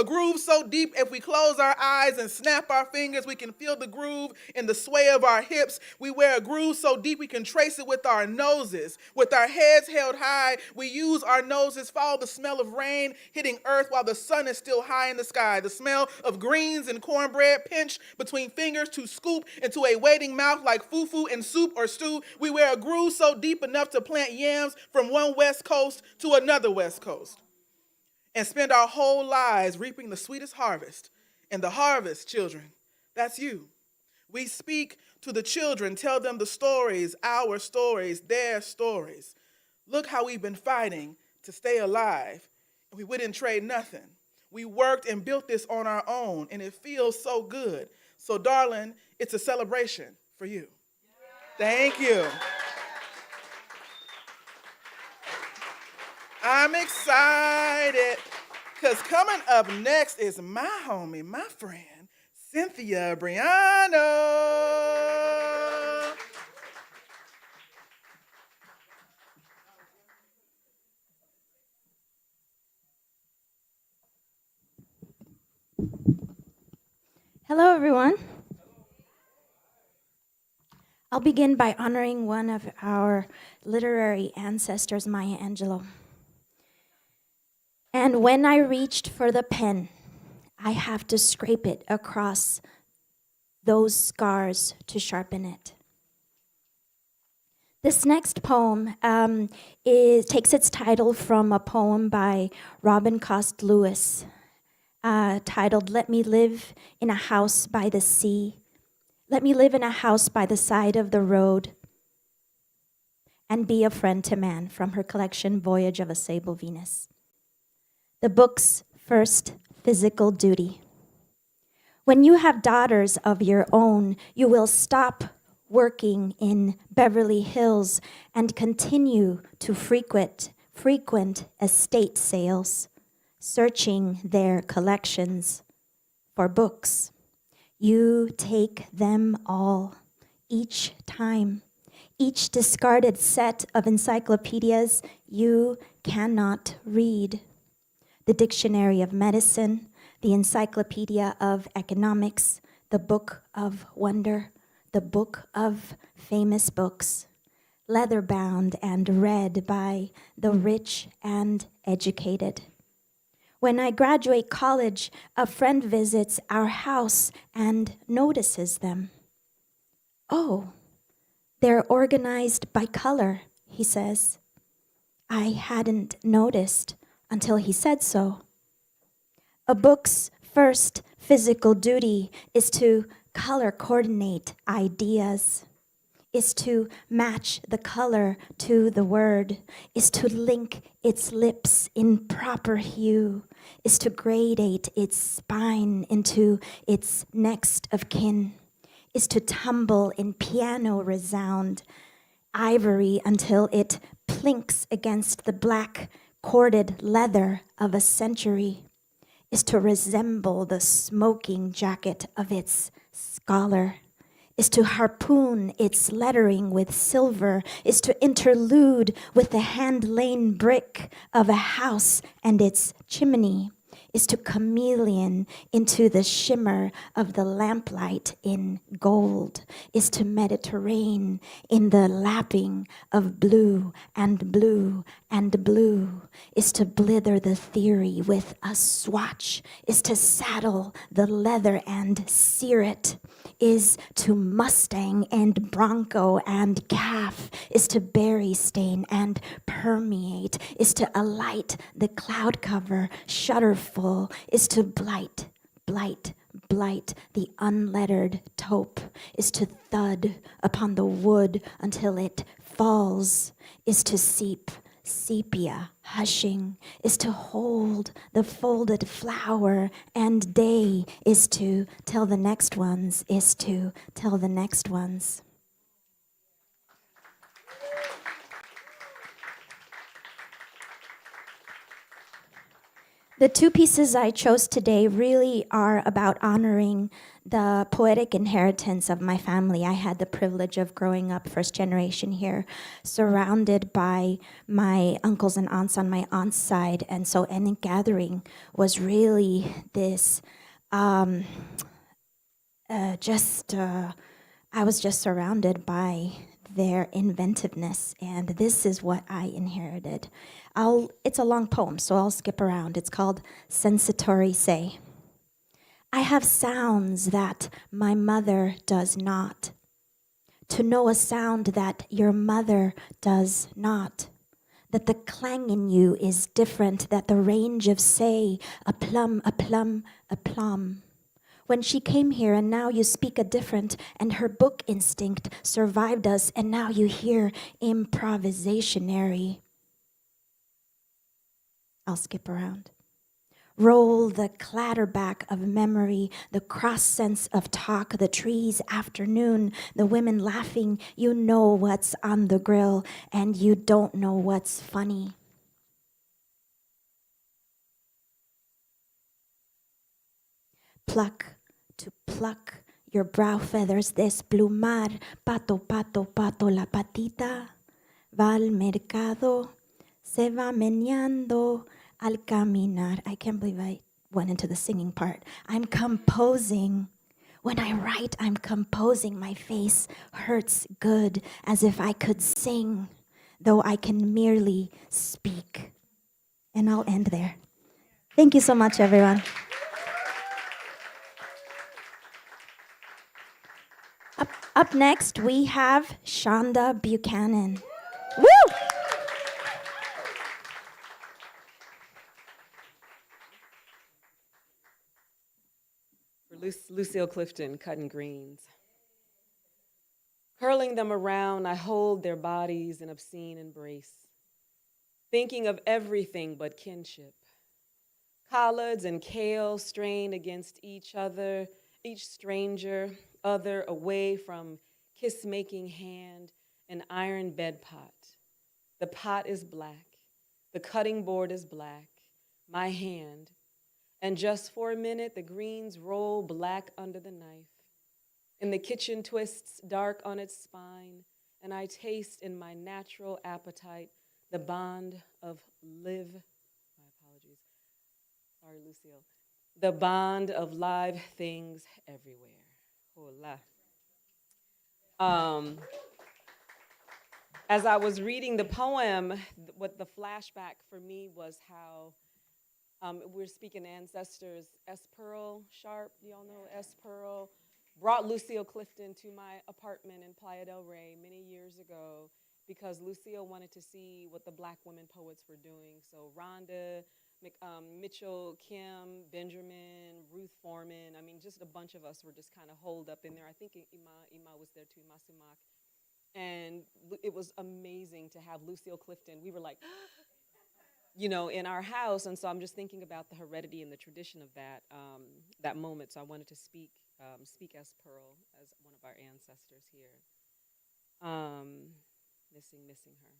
groove so deep if we close our eyes and snap our fingers, we can feel the groove in the sway of our hips. We wear a groove so deep we can trace it with our noses. With our heads held high, we use our noses, follow the smell of rain hitting earth while the sun is still high in the sky. The smell of greens and cornbread pinched between fingers to scoop into a waiting mouth like fufu and soup or stew. We wear a groove so deep enough to plant yams from one west coast to another west coast and spend our whole lives reaping the sweetest harvest. And the harvest, children, that's you. We speak to the children, tell them the stories, our stories, their stories. Look how we've been fighting to stay alive, and we wouldn't trade nothing. We worked and built this on our own, and it feels so good. So, darling, it's a celebration for you. Thank you. I'm excited because coming up next is my homie, my friend, Cynthia Briano. Hello, everyone. I'll begin by honoring one of our literary ancestors, Maya Angelou. And when I reached for the pen, I have to scrape it across those scars to sharpen it. This next poem takes its title from a poem by Robin Cost Lewis, titled, Let Me Live in a House by the Sea. Let me live in a house by the side of the road and be a friend to man, from her collection, Voyage of a Sable Venus. The book's first physical duty. When you have daughters of your own, you will stop working in Beverly Hills and continue to frequent estate sales, searching their collections for books. You take them all, each time. Each discarded set of encyclopedias you cannot read. The Dictionary of Medicine, the Encyclopedia of Economics, the Book of Wonder, the Book of Famous Books, leather-bound and read by the rich and educated. When I graduate college, a friend visits our house and notices them. Oh, they're organized by color, he says. I hadn't noticed until he said so. A book's first physical duty is to color coordinate ideas, is to match the color to the word, is to link its lips in proper hue, is to gradate its spine into its next of kin, is to tumble in piano resound, ivory until it plinks against the black corded leather of a century, is to resemble the smoking jacket of its scholar, is to harpoon its lettering with silver, is to interlude with the hand-laid brick of a house and its chimney, is to chameleon into the shimmer of the lamplight in gold, is to Mediterranean in the lapping of blue and blue and blue, is to blither the theory with a swatch, is to saddle the leather and sear it, is to Mustang and Bronco and calf, is to berry stain and permeate, is to alight the cloud cover shutterful, is to blight, blight, blight the unlettered taupe, is to thud upon the wood until it falls, is to seep, sepia, hushing, is to hold the folded flower, and day is to tell the next ones, is to tell the next ones. The two pieces I chose today really are about honoring the poetic inheritance of my family. I had the privilege of growing up first generation here, surrounded by my uncles and aunts on my aunt's side. And so any gathering was really this, I was just surrounded by their inventiveness, and this is what I inherited. It's a long poem, so I'll skip around. It's called Sensatory Say. I have sounds that my mother does not. To know a sound that your mother does not. That the clang in you is different, that the range of say, a plum, a plum, a plum. When she came here and now you speak a different, and her book instinct survived us, and now you hear improvisationary. I'll skip around. Roll the clatterback of memory, the cross sense of talk, the trees afternoon, the women laughing. You know what's on the grill, and you don't know what's funny. Pluck to pluck your brow feathers, desplumar, pato, pato, pato, la patita, va al mercado, se va meneando al caminar. I can't believe I went into the singing part. I'm composing. When I write, I'm composing. My face hurts good, as if I could sing, though I can merely speak. And I'll end there. Thank you so much, everyone. Up next, we have Shonda Buchanan. Woo! For Lucille Clifton, cutting greens. Curling them around, I hold their bodies in obscene embrace, thinking of everything but kinship. Collards and kale strained against each other, each stranger, other away from kiss-making hand, an iron bed pot. The pot is black, the cutting board is black, my hand, and just for a minute the greens roll black under the knife. And the kitchen twists dark on its spine, and I taste in my natural appetite the bond of live, my apologies, sorry Lucille, the bond of live things everywhere. Hola. As I was reading the poem, what the flashback for me was how We're speaking ancestors. S. Pearl Sharp, do y'all know S. Pearl? Brought Lucille Clifton to my apartment in Playa del Rey many years ago because Lucille wanted to see what the Black women poets were doing. So Rhonda, Mitchell, Kim, Benjamin, Ruth Foreman, I mean, just a bunch of us were just kind of holed up in there. I think Ima was there too, Ima Sumac. And it was amazing to have Lucille Clifton. We were like, you know, in our house. And so I'm just thinking about the heredity and the tradition of that, that moment. So I wanted to speak as Pearl, as one of our ancestors here. Missing her.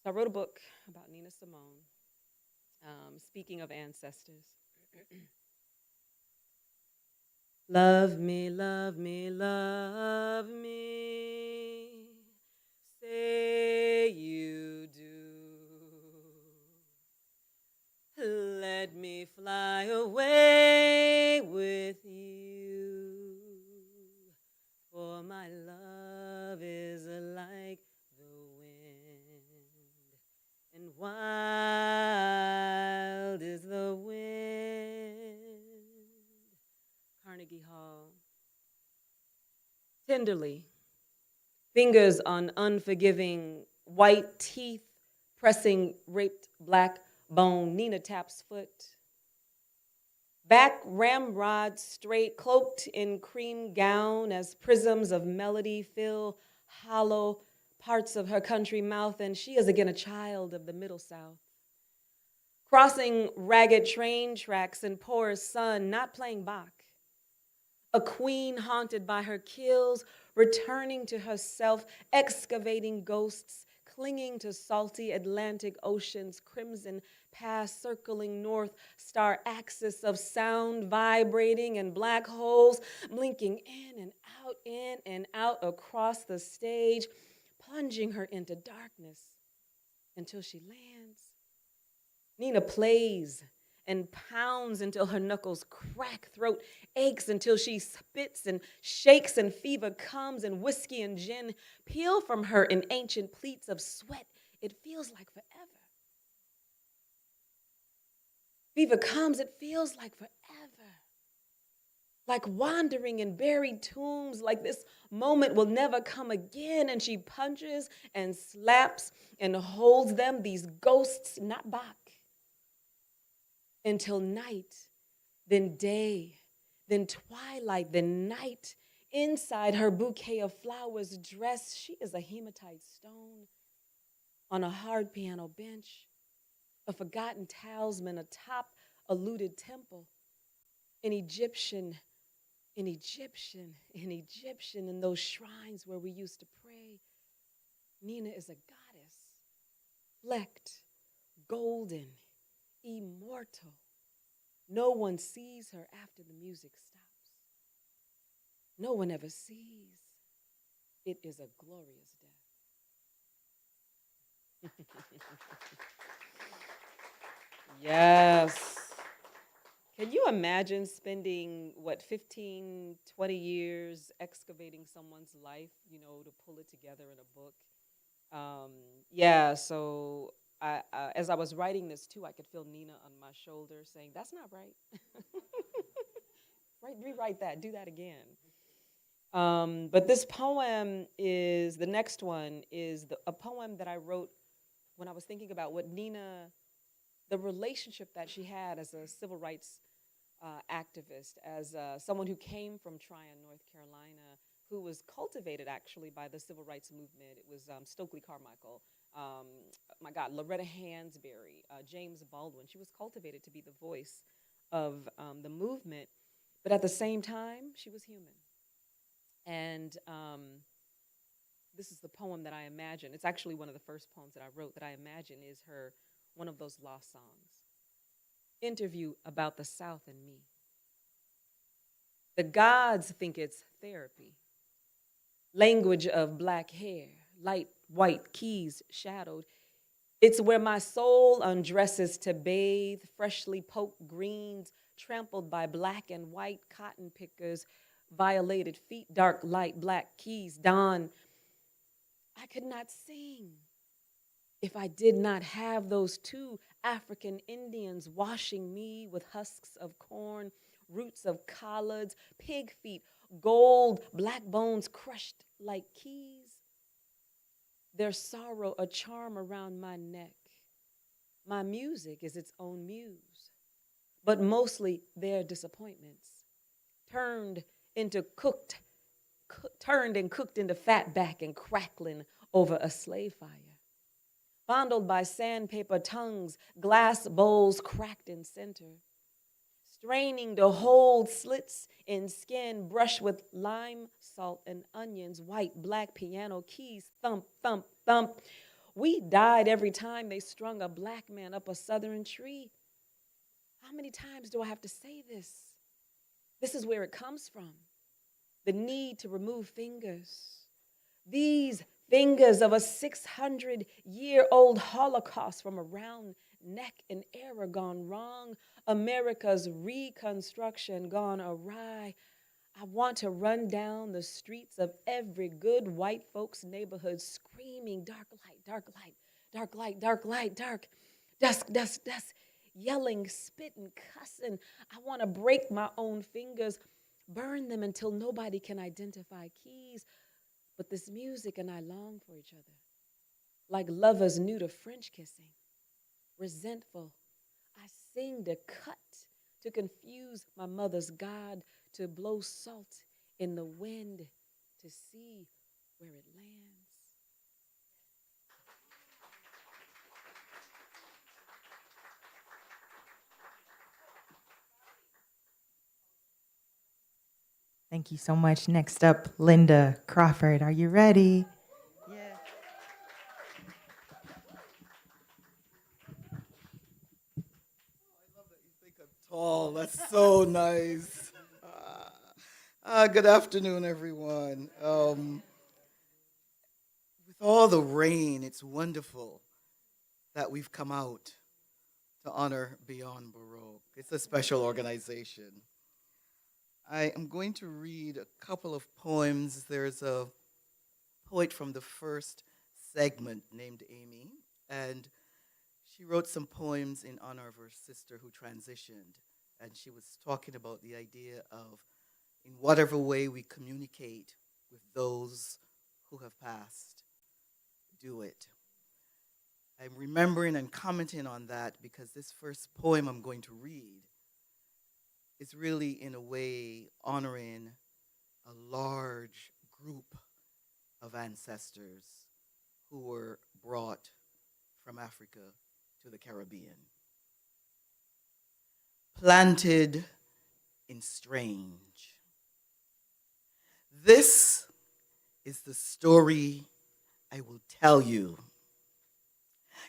So I wrote a book about Nina Simone. Speaking of ancestors. Love me, love me, love me. Say you do. Let me fly away with you. For my love is like the wind, and wild is the wind. Carnegie Hall. Tenderly, fingers on unforgiving white teeth, pressing raped black bone, Nina taps foot. Back ramrod straight, cloaked in cream gown as prisms of melody fill hollow parts of her country mouth, and she is again a child of the Middle South. Crossing ragged train tracks in porous sun, not playing Bach. A queen haunted by her kills, returning to herself, excavating ghosts, clinging to salty Atlantic Ocean's crimson past, circling north star axis of sound, vibrating in black holes, blinking in and out across the stage, plunging her into darkness until she lands. Nina plays and pounds until her knuckles crack, throat aches until she spits and shakes, and fever comes, and whiskey and gin peel from her in ancient pleats of sweat. It feels like forever. Fever comes, it feels like forever. Like wandering in buried tombs, like this moment will never come again. And she punches and slaps and holds them, these ghosts, not Bach. Until night, then day, then twilight, then night. Inside her bouquet of flowers dressed, she is a hematite stone on a hard piano bench, a forgotten talisman atop a looted temple, an Egyptian in those shrines where we used to pray. Nina is a goddess, flecked, golden, immortal. No one sees her after the music stops. No one ever sees. It is a glorious death. Yes. Can you imagine spending, 15, 20 years excavating someone's life, to pull it together in a book? So as I was writing this too, I could feel Nina on my shoulder saying, "That's not right." Right, rewrite that, do that again. But this poem is, the next one is a poem that I wrote when I was thinking about what Nina, the relationship that she had as a civil rights activist, as someone who came from Tryon, North Carolina, who was cultivated actually by the civil rights movement. It was Stokely Carmichael, Loretta Hansberry, James Baldwin. She was cultivated to be the voice of the movement, but at the same time, she was human. And this is the poem that I imagine. It's actually one of the first poems that I wrote that I imagine is one of those lost songs. Interview about the South and me. The gods think it's therapy. Language of black hair, light white keys shadowed. It's where my soul undresses to bathe, freshly poked greens, trampled by black and white cotton pickers, violated feet, dark light, black keys, dawn. I could not sing. if I did not have those two African Indians washing me with husks of corn, roots of collards, pig feet, gold, black bones crushed like keys. Their sorrow a charm around my neck. My music is its own muse, but mostly their disappointments, turned and cooked into fatback and crackling over a slave fire. Fondled by sandpaper tongues, glass bowls cracked in center, straining to hold slits in skin, brushed with lime, salt, and onions, white, black piano keys, thump, thump, thump. We died every time they strung a black man up a southern tree. How many times do I have to say this? This is where it comes from. The need to remove fingers. These fingers of a 600-year-old Holocaust from around neck and era gone wrong. America's reconstruction gone awry. I want to run down the streets of every good white folks' neighborhood screaming, dark light, dark light, dark light, dark light, dark, dusk, dusk, dusk, yelling, spitting, cussing. I want to break my own fingers, burn them until nobody can identify keys. But this music and I long for each other, like lovers new to French kissing, resentful. I sing to cut, to confuse my mother's God, to blow salt in the wind, to see where it lands. Thank you so much. Next up, Linda Crawford. Are you ready? Tall. That's so nice. Good afternoon, everyone. With all the rain, it's wonderful that we've come out to honor Beyond Baroque. It's a special organization. I am going to read a couple of poems. There's a poet from the first segment named Amy, and she wrote some poems in honor of her sister who transitioned. And she was talking about the idea of, in whatever way we communicate with those who have passed, do it. I'm remembering and commenting on that because this first poem I'm going to read is really, in a way, honoring a large group of ancestors who were brought from Africa to the Caribbean. Planted in strange. This is the story I will tell you.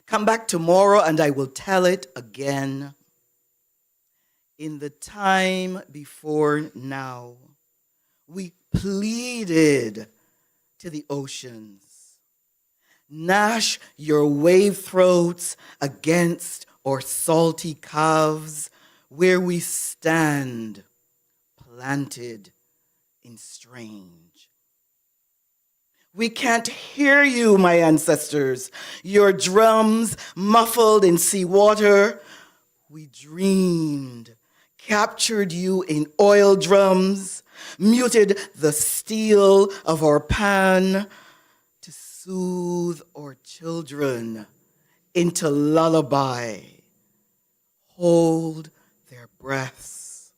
Come back tomorrow and I will tell it again. In the time before now, we pleaded to the oceans. Gnash your wave throats against our salty calves, where we stand, planted in strange. We can't hear you, my ancestors, your drums muffled in seawater. We dreamed, captured you in oil drums, muted the steel of our pan to soothe our children into lullaby. Hold their breaths.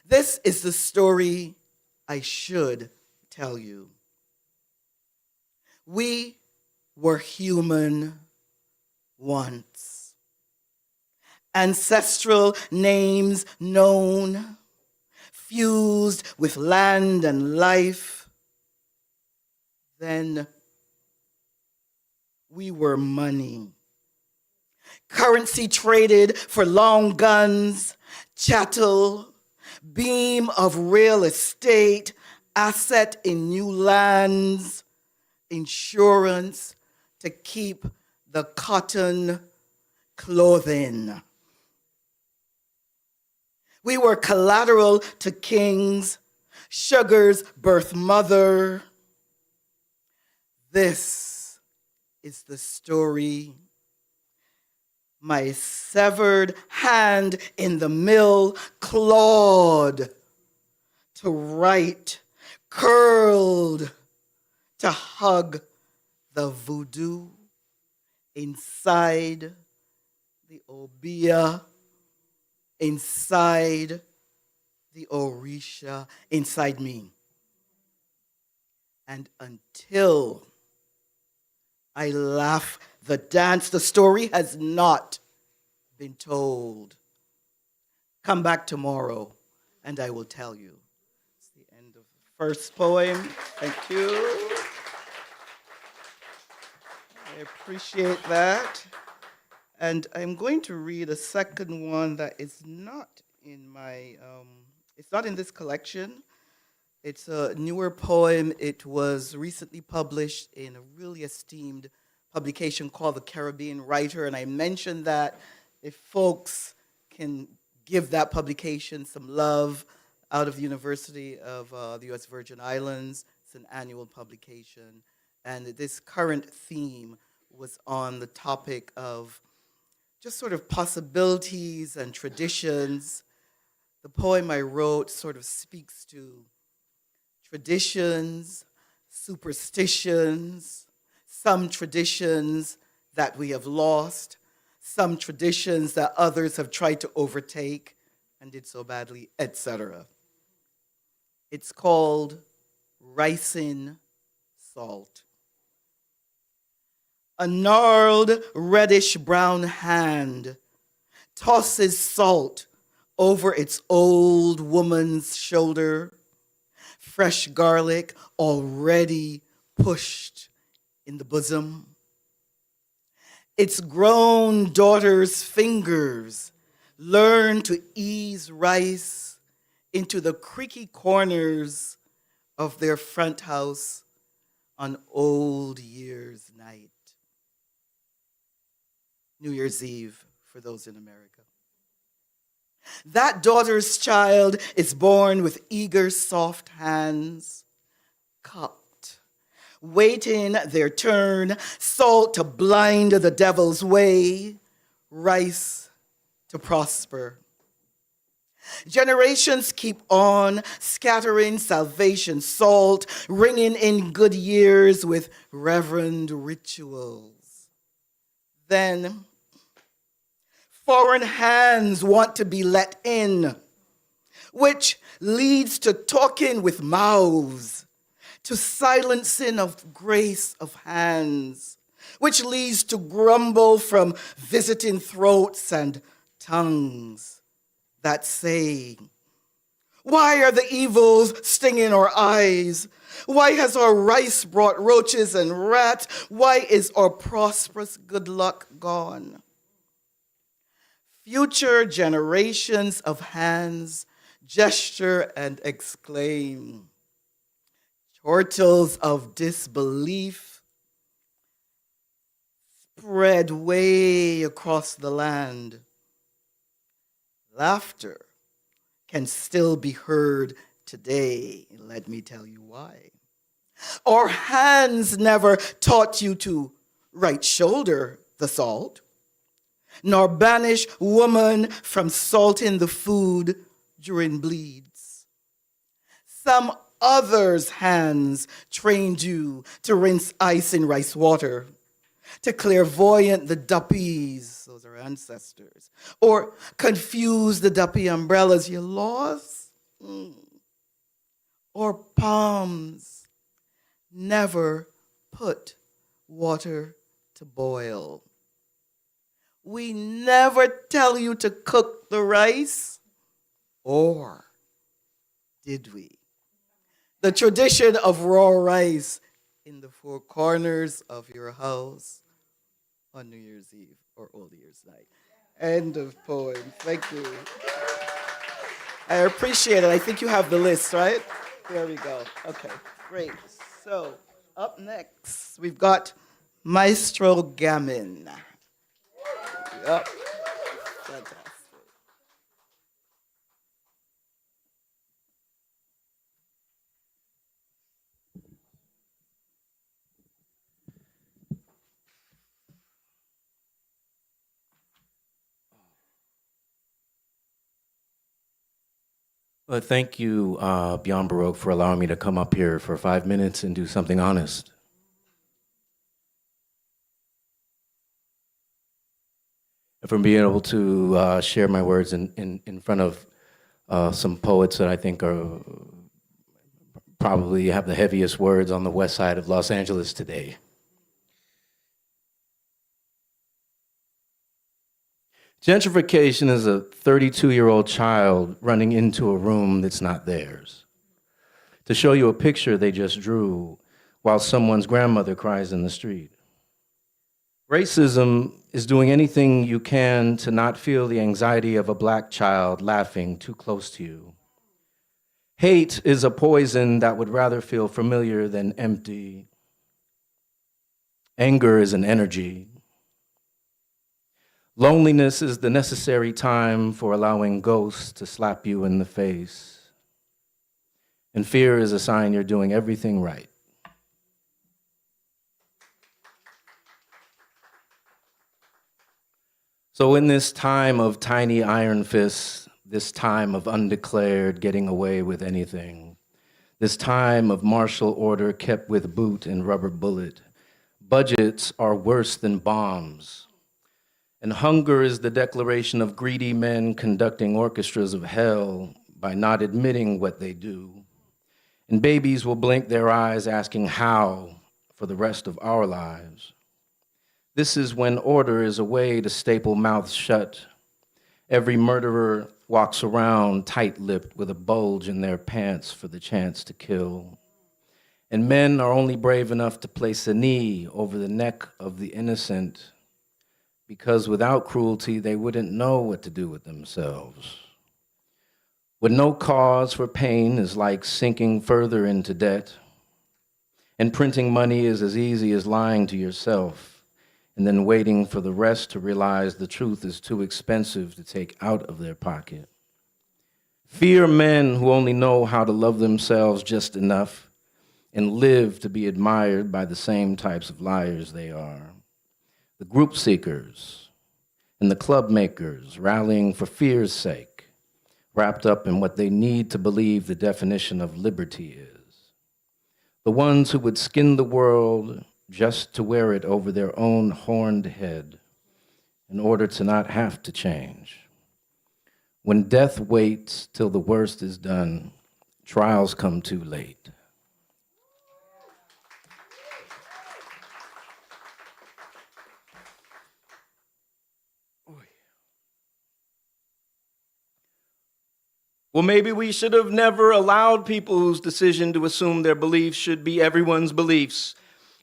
This is the story I should tell you. We were human once. Ancestral names known, fused with land and life. Then we were money. Currency traded for long guns, chattel, beam of real estate, asset in new lands, insurance to keep the cotton clothing. We were collateral to kings, sugar's birth mother. This is the story. My severed hand in the mill clawed to write, curled to hug the voodoo inside the obia, inside the orisha, inside me. And until I laugh the dance, the story has not been told. Come back tomorrow and I will tell you. It's the end of the first poem. Thank you. I appreciate that. And I'm going to read a second one that is not in my, it's not in this collection. It's a newer poem. It was recently published in a really esteemed publication called The Caribbean Writer. And I mentioned that if folks can give that publication some love out of the University of the U.S. Virgin Islands. It's an annual publication. And this current theme was on the topic of just sort of possibilities and traditions. The poem I wrote sort of speaks to traditions, superstitions, some traditions that we have lost, some traditions that others have tried to overtake and did so badly, etc. It's called Ricin Salt. A gnarled reddish-brown hand tosses salt over its old woman's shoulder, fresh garlic already pushed in the bosom. Its grown daughter's fingers learn to ease rice into the creaky corners of their front house on Old Year's night. New Year's Eve for those in America. That daughter's child is born with eager, soft hands, cupped, waiting their turn, salt to blind the devil's way, rice to prosper. Generations keep on scattering salvation salt, ringing in good years with reverend rituals. Then foreign hands want to be let in, which leads to talking with mouths, to silencing of grace of hands, which leads to grumble from visiting throats and tongues that say, why are the evils stinging our eyes? Why has our rice brought roaches and rats? Why is our prosperous good luck gone? Future generations of hands gesture and exclaim. Chortles of disbelief spread way across the land. Laughter can still be heard today. Let me tell you why. Our hands never taught you to right shoulder the salt, nor banish woman from salting the food during bleeds. Some others' hands trained you to rinse ice in rice water, to clairvoyant the duppies, those are ancestors, or confuse the duppy umbrellas you lost, or palms never put water to boil. We never tell you to cook the rice, or did we? The tradition of raw rice in the four corners of your house on New Year's Eve or Old Year's Night. End of poem. Thank you. I appreciate it. I think you have the list, right? There we go. Okay, great. So up next, we've got Maestro Gammon. Yep. Fantastic. Well, thank you, Beyond Baroque, for allowing me to come up here for 5 minutes and do something honest. And for being able to share my words in front of some poets that I think are probably have the heaviest words on the west side of Los Angeles today. Gentrification is a 32-year-old child running into a room that's not theirs to show you a picture they just drew while someone's grandmother cries in the street. Racism is doing anything you can to not feel the anxiety of a black child laughing too close to you. Hate is a poison that would rather feel familiar than empty. Anger is an energy. Loneliness is the necessary time for allowing ghosts to slap you in the face. And fear is a sign you're doing everything right. So in this time of tiny iron fists, this time of undeclared getting away with anything, this time of martial order kept with boot and rubber bullet, budgets are worse than bombs. And hunger is the declaration of greedy men conducting orchestras of hell by not admitting what they do. And babies will blink their eyes asking how for the rest of our lives. This is when order is a way to staple mouths shut. Every murderer walks around tight-lipped with a bulge in their pants for the chance to kill. And men are only brave enough to place a knee over the neck of the innocent because without cruelty, they wouldn't know what to do with themselves. With no cause for pain is like sinking further into debt. And printing money is as easy as lying to yourself and then waiting for the rest to realize the truth is too expensive to take out of their pocket. Fear men who only know how to love themselves just enough and live to be admired by the same types of liars they are. The group seekers and the club makers rallying for fear's sake, wrapped up in what they need to believe the definition of liberty is. The ones who would skin the world just to wear it over their own horned head in order to not have to change. When death waits till the worst is done, trials come too late. Well, maybe we should have never allowed people whose decision to assume their beliefs should be everyone's beliefs,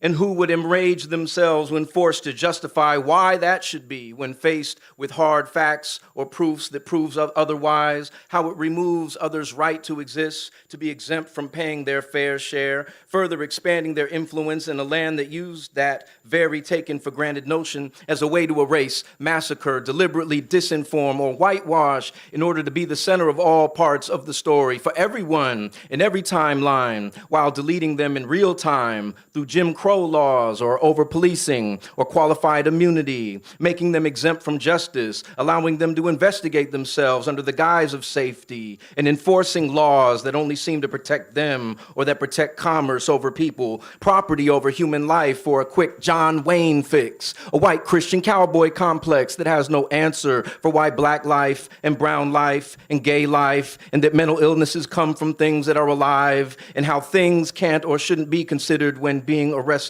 and who would enrage themselves when forced to justify why that should be when faced with hard facts or proofs that proves otherwise, how it removes others' right to exist, to be exempt from paying their fair share, further expanding their influence in a land that used that very taken for granted notion as a way to erase, massacre, deliberately disinform, or whitewash in order to be the center of all parts of the story for everyone in every timeline, while deleting them in real time through Jim Crow laws or over-policing or qualified immunity, making them exempt from justice, allowing them to investigate themselves under the guise of safety, and enforcing laws that only seem to protect them or that protect commerce over people, property over human life for a quick John Wayne fix, a white Christian cowboy complex that has no answer for why black life and brown life and gay life and that mental illnesses come from things that are alive and how things can't or shouldn't be considered when being arrested,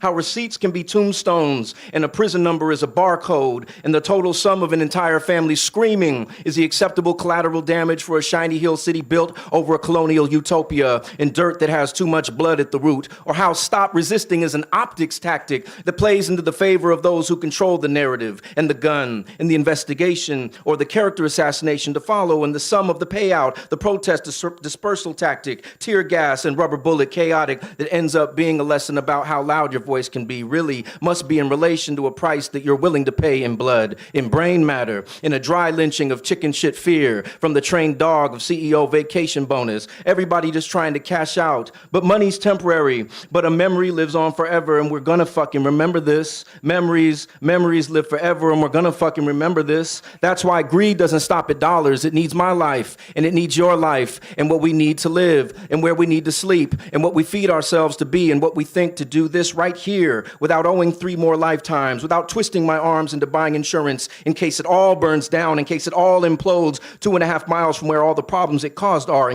how receipts can be tombstones and a prison number is a barcode, and the total sum of an entire family screaming is the acceptable collateral damage for a shiny hill city built over a colonial utopia in dirt that has too much blood at the root, or how stop resisting is an optics tactic that plays into the favor of those who control the narrative and the gun and the investigation or the character assassination to follow, and the sum of the payout, the protest dispersal tactic, tear gas and rubber bullet chaotic that ends up being a lesson about out how loud your voice can be really must be in relation to a price that you're willing to pay in blood, in brain matter, in a dry lynching of chicken shit fear from the trained dog of CEO vacation bonus. Everybody just trying to cash out. But money's temporary, but a memory lives on forever, and we're gonna fucking remember this. Memories live forever, and we're gonna fucking remember this. That's why greed doesn't stop at dollars. It needs my life, and it needs your life, and what we need to live, and where we need to sleep, and what we feed ourselves to be, and what we think to do this right here without owing 3 more lifetimes, without twisting my arms into buying insurance in case it all burns down, in case it all implodes 2.5 miles from where all the problems it caused are,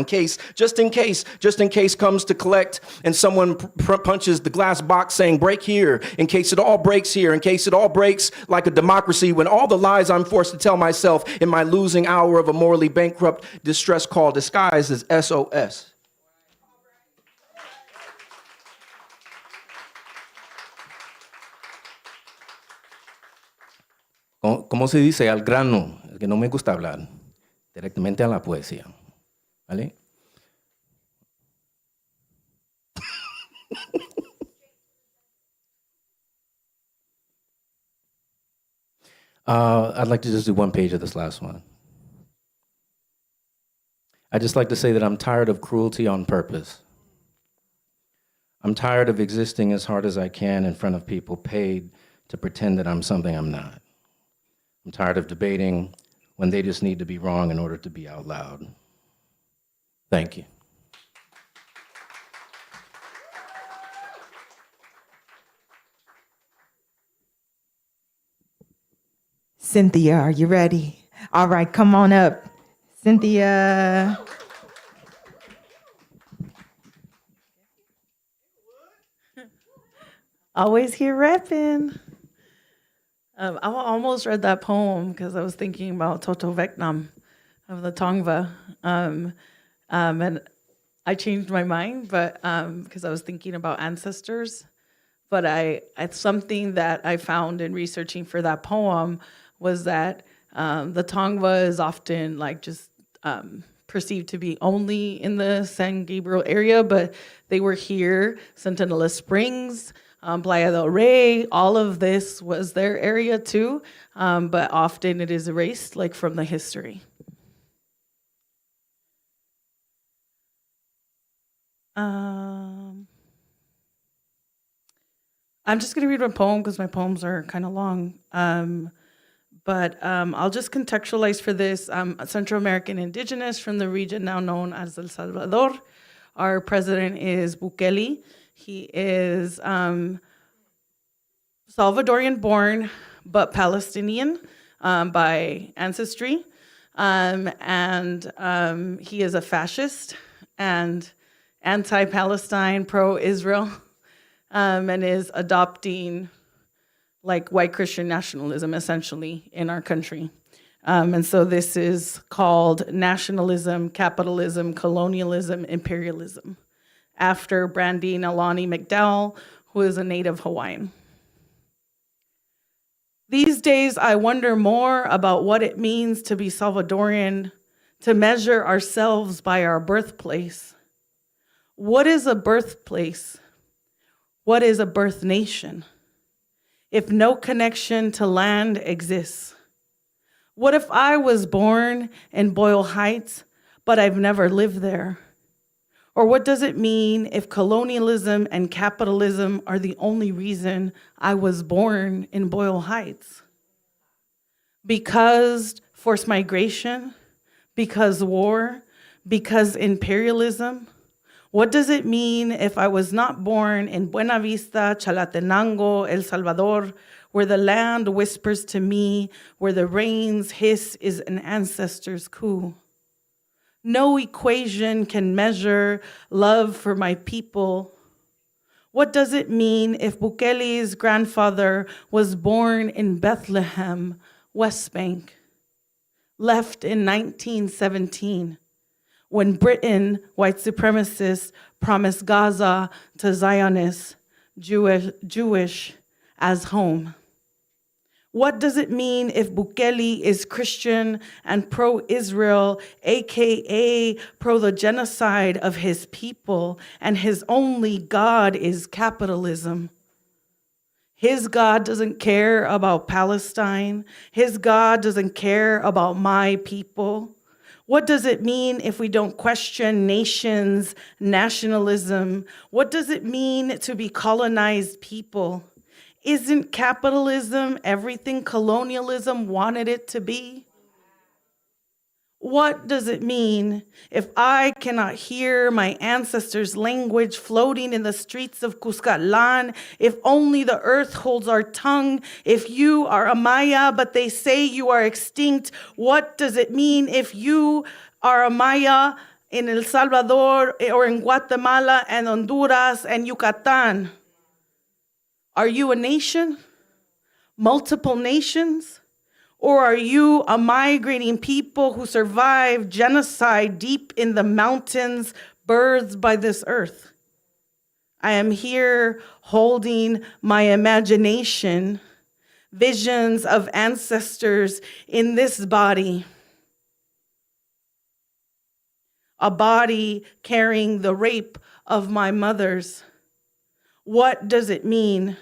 just in case comes to collect and someone punches the glass box saying break here, in case it all breaks here, in case it all breaks like a democracy when all the lies I'm forced to tell myself in my losing hour of a morally bankrupt distress call disguised as SOS. ¿Cómo se dice? Al grano, que no me gusta hablar, directamente a la poesía. ¿Vale? I'd like to just do one page of this last one. I'd just like to say that I'm tired of cruelty on purpose. I'm tired of existing as hard as I can in front of people paid to pretend that I'm something I'm not. I'm tired of debating when they just need to be wrong in order to be out loud. Thank you. Cynthia, are you ready? All right, come on up. Cynthia. Always here repping. I almost read that poem because I was thinking about Toto Vecnam of the Tongva. And I changed my mind, but because I was thinking about ancestors. But it's something that I found in researching for that poem was that the Tongva is often like just perceived to be only in the San Gabriel area, but they were here, Centinela Springs, Playa del Rey, all of this was their area too, but often it is erased like from the history. I'm just gonna read my poem because my poems are kind of long. But I'll just contextualize for this. I'm a Central American indigenous from the region now known as El Salvador. Our president is Bukele. He is Salvadorian born, but Palestinian by ancestry. And he is a fascist and anti-Palestine, pro-Israel, and is adopting like white Christian nationalism, essentially, in our country. And so this is called nationalism, capitalism, colonialism, imperialism, after Brandine Alani McDowell, who is a native Hawaiian. These days, I wonder more about what it means to be Salvadorian, to measure ourselves by our birthplace. What is a birthplace? What is a birth nation? If no connection to land exists? What if I was born in Boyle Heights, but I've never lived there? Or what does it mean if colonialism and capitalism are the only reason I was born in Boyle Heights? Because forced migration, because war, because imperialism? What does it mean if I was not born in Buena Vista, Chalatenango, El Salvador, where the land whispers to me, where the rain's hiss is an ancestor's coo? No equation can measure love for my people. What does it mean if Bukele's grandfather was born in Bethlehem, West Bank, left in 1917? When Britain, white supremacists, promised Gaza to Zionists, Jewish as home. What does it mean if Bukele is Christian and pro-Israel, aka pro the genocide of his people, and his only God is capitalism? His God doesn't care about Palestine. His God doesn't care about my people. What does it mean if we don't question nations, nationalism? What does it mean to be colonized people? Isn't capitalism everything colonialism wanted it to be? What does it mean if I cannot hear my ancestors' language floating in the streets of Cuscatlan, if only the earth holds our tongue, if you are a Maya but they say you are extinct? What does it mean if you are a Maya in El Salvador or in Guatemala and Honduras and Yucatan? Are you a nation? Multiple nations? Or are you a migrating people who survived genocide deep in the mountains, birthed by this earth? I am here holding my imagination, visions of ancestors in this body, a body carrying the rape of my mothers. What does it mean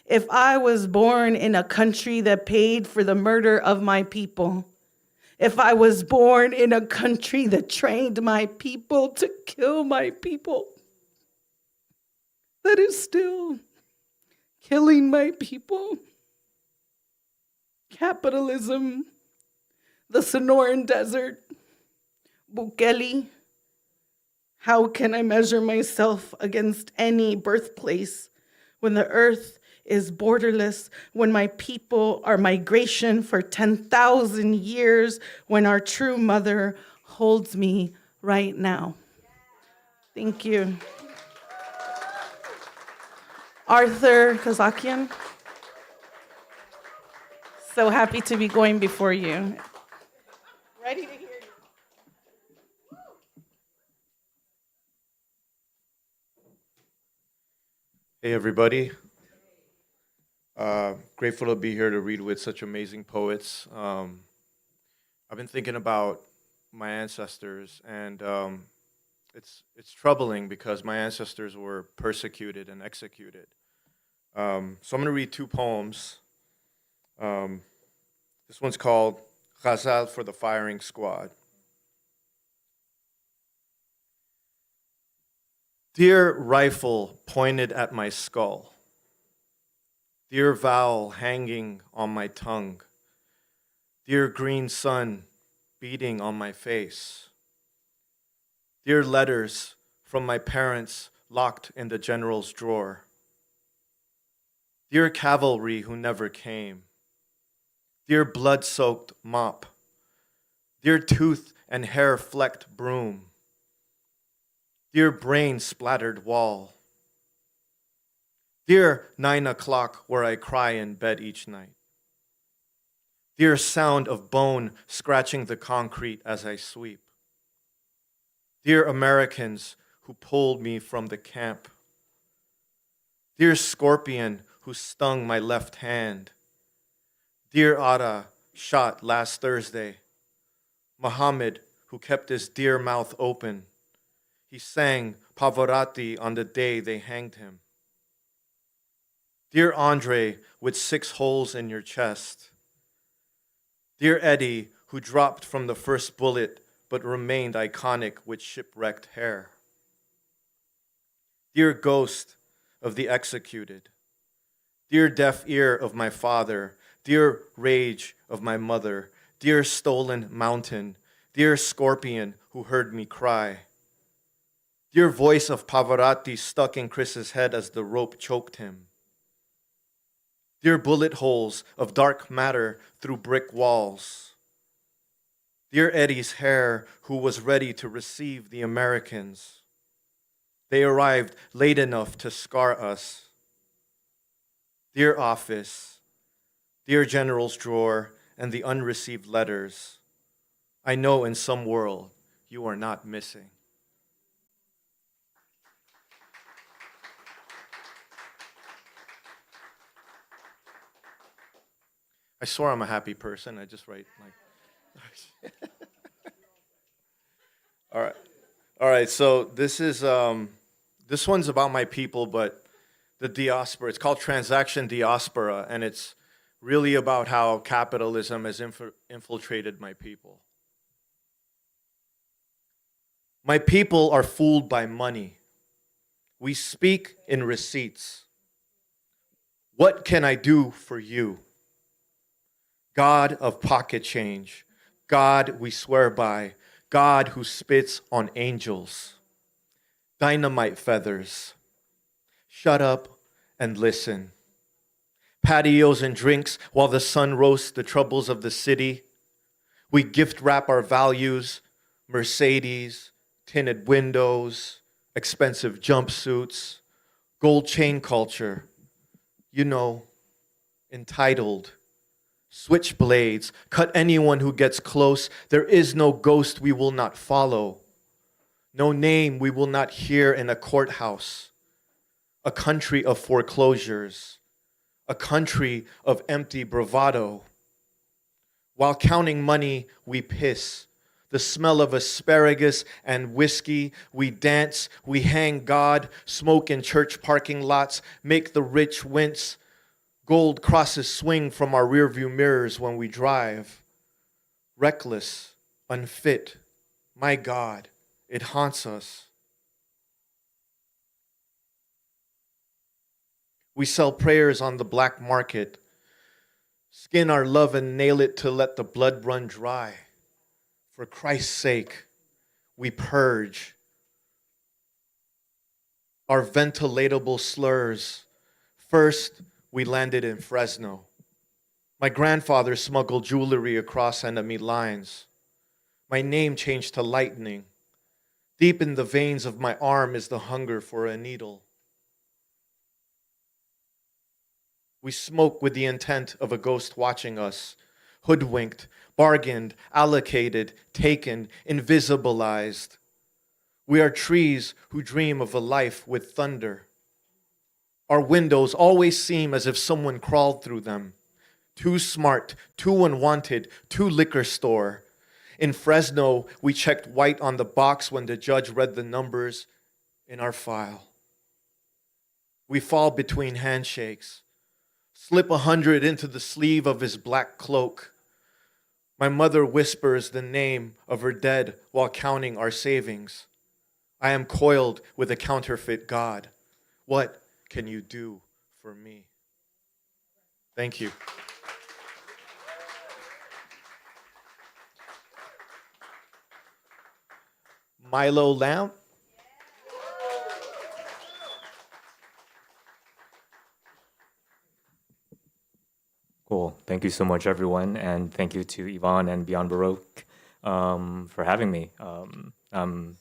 if I was born in a country that paid for the murder of my people? If I was born in a country that trained my people to kill my people, that is still killing my people? Capitalism, the Sonoran Desert, Bukele. How can I measure myself against any birthplace when the earth is borderless, when my people are migration for 10,000 years, when our true mother holds me right now? Thank you. Arthur Kazakian, so happy to be going before you. Ready to hear you. Hey, everybody. Grateful to be here to read with such amazing poets. I've been thinking about my ancestors, and it's troubling because my ancestors were persecuted and executed. So I'm going to read two poems. This one's called Ghazal for the Firing Squad. Dear rifle pointed at my skull, dear vowel hanging on my tongue, dear green sun beating on my face, dear letters from my parents locked in the general's drawer, dear cavalry who never came, dear blood-soaked mop, dear tooth and hair-flecked broom, dear brain-splattered wall, dear 9 o'clock where I cry in bed each night, dear sound of bone scratching the concrete as I sweep, dear Americans who pulled me from the camp, dear scorpion who stung my left hand, dear Ada shot last Thursday, Muhammad who kept his dear mouth open, he sang Pavarotti on the day they hanged him. Dear Andre with 6 holes in your chest. Dear Eddie who dropped from the first bullet but remained iconic with shipwrecked hair. Dear ghost of the executed. Dear deaf ear of my father. Dear rage of my mother. Dear stolen mountain. Dear scorpion who heard me cry. Dear voice of Pavarotti stuck in Chris's head as the rope choked him. Dear bullet holes of dark matter through brick walls. Dear Eddie's hair who was ready to receive the Americans. They arrived late enough to scar us. Dear office, dear general's drawer and the unreceived letters, I know in some world you are not missing. I I swear I'm a happy person. I just write like. All right. All right. So this is this one's about my people, but the diaspora. It's called Transaction Diaspora, and it's really about how capitalism has infiltrated my people. My people are fooled by money. We speak in receipts. What can I do for you? God of pocket change, God we swear by, God who spits on angels. Dynamite feathers. Shut up and listen. Patios and drinks while the sun roasts the troubles of the city. We gift wrap our values, Mercedes, tinted windows, expensive jumpsuits, gold chain culture, you know, entitled. Switchblades, cut anyone who gets close. There is no ghost we will not follow. No name we will not hear in a courthouse. A country of foreclosures. A country of empty bravado. While counting money, we piss. The smell of asparagus and whiskey, we dance, we hang God, smoke in church parking lots, make the rich wince. Gold crosses swing from our rearview mirrors when we drive. Reckless, unfit, my God, it haunts us. We sell prayers on the black market, skin our love and nail it to let the blood run dry. For Christ's sake, we purge our ventilatable slurs. First, we landed in Fresno. My grandfather smuggled jewelry across enemy lines. My name changed to lightning. Deep in the veins of my arm is the hunger for a needle. We smoke with the intent of a ghost watching us, hoodwinked, bargained, allocated, taken, invisibilized. We are trees who dream of a life with thunder. Our windows always seem as if someone crawled through them. Too smart, too unwanted, too liquor store. In Fresno, we checked white on the box when the judge read the numbers in our file. We fall between handshakes, slip 100 into the sleeve of his black cloak. My mother whispers the name of her dead while counting our savings. I am coiled with a counterfeit God. What can you do for me? Thank you. Milo Lamb. Cool. Thank you so much, everyone. And thank you to Yvonne and Beyond Baroque for having me. I'm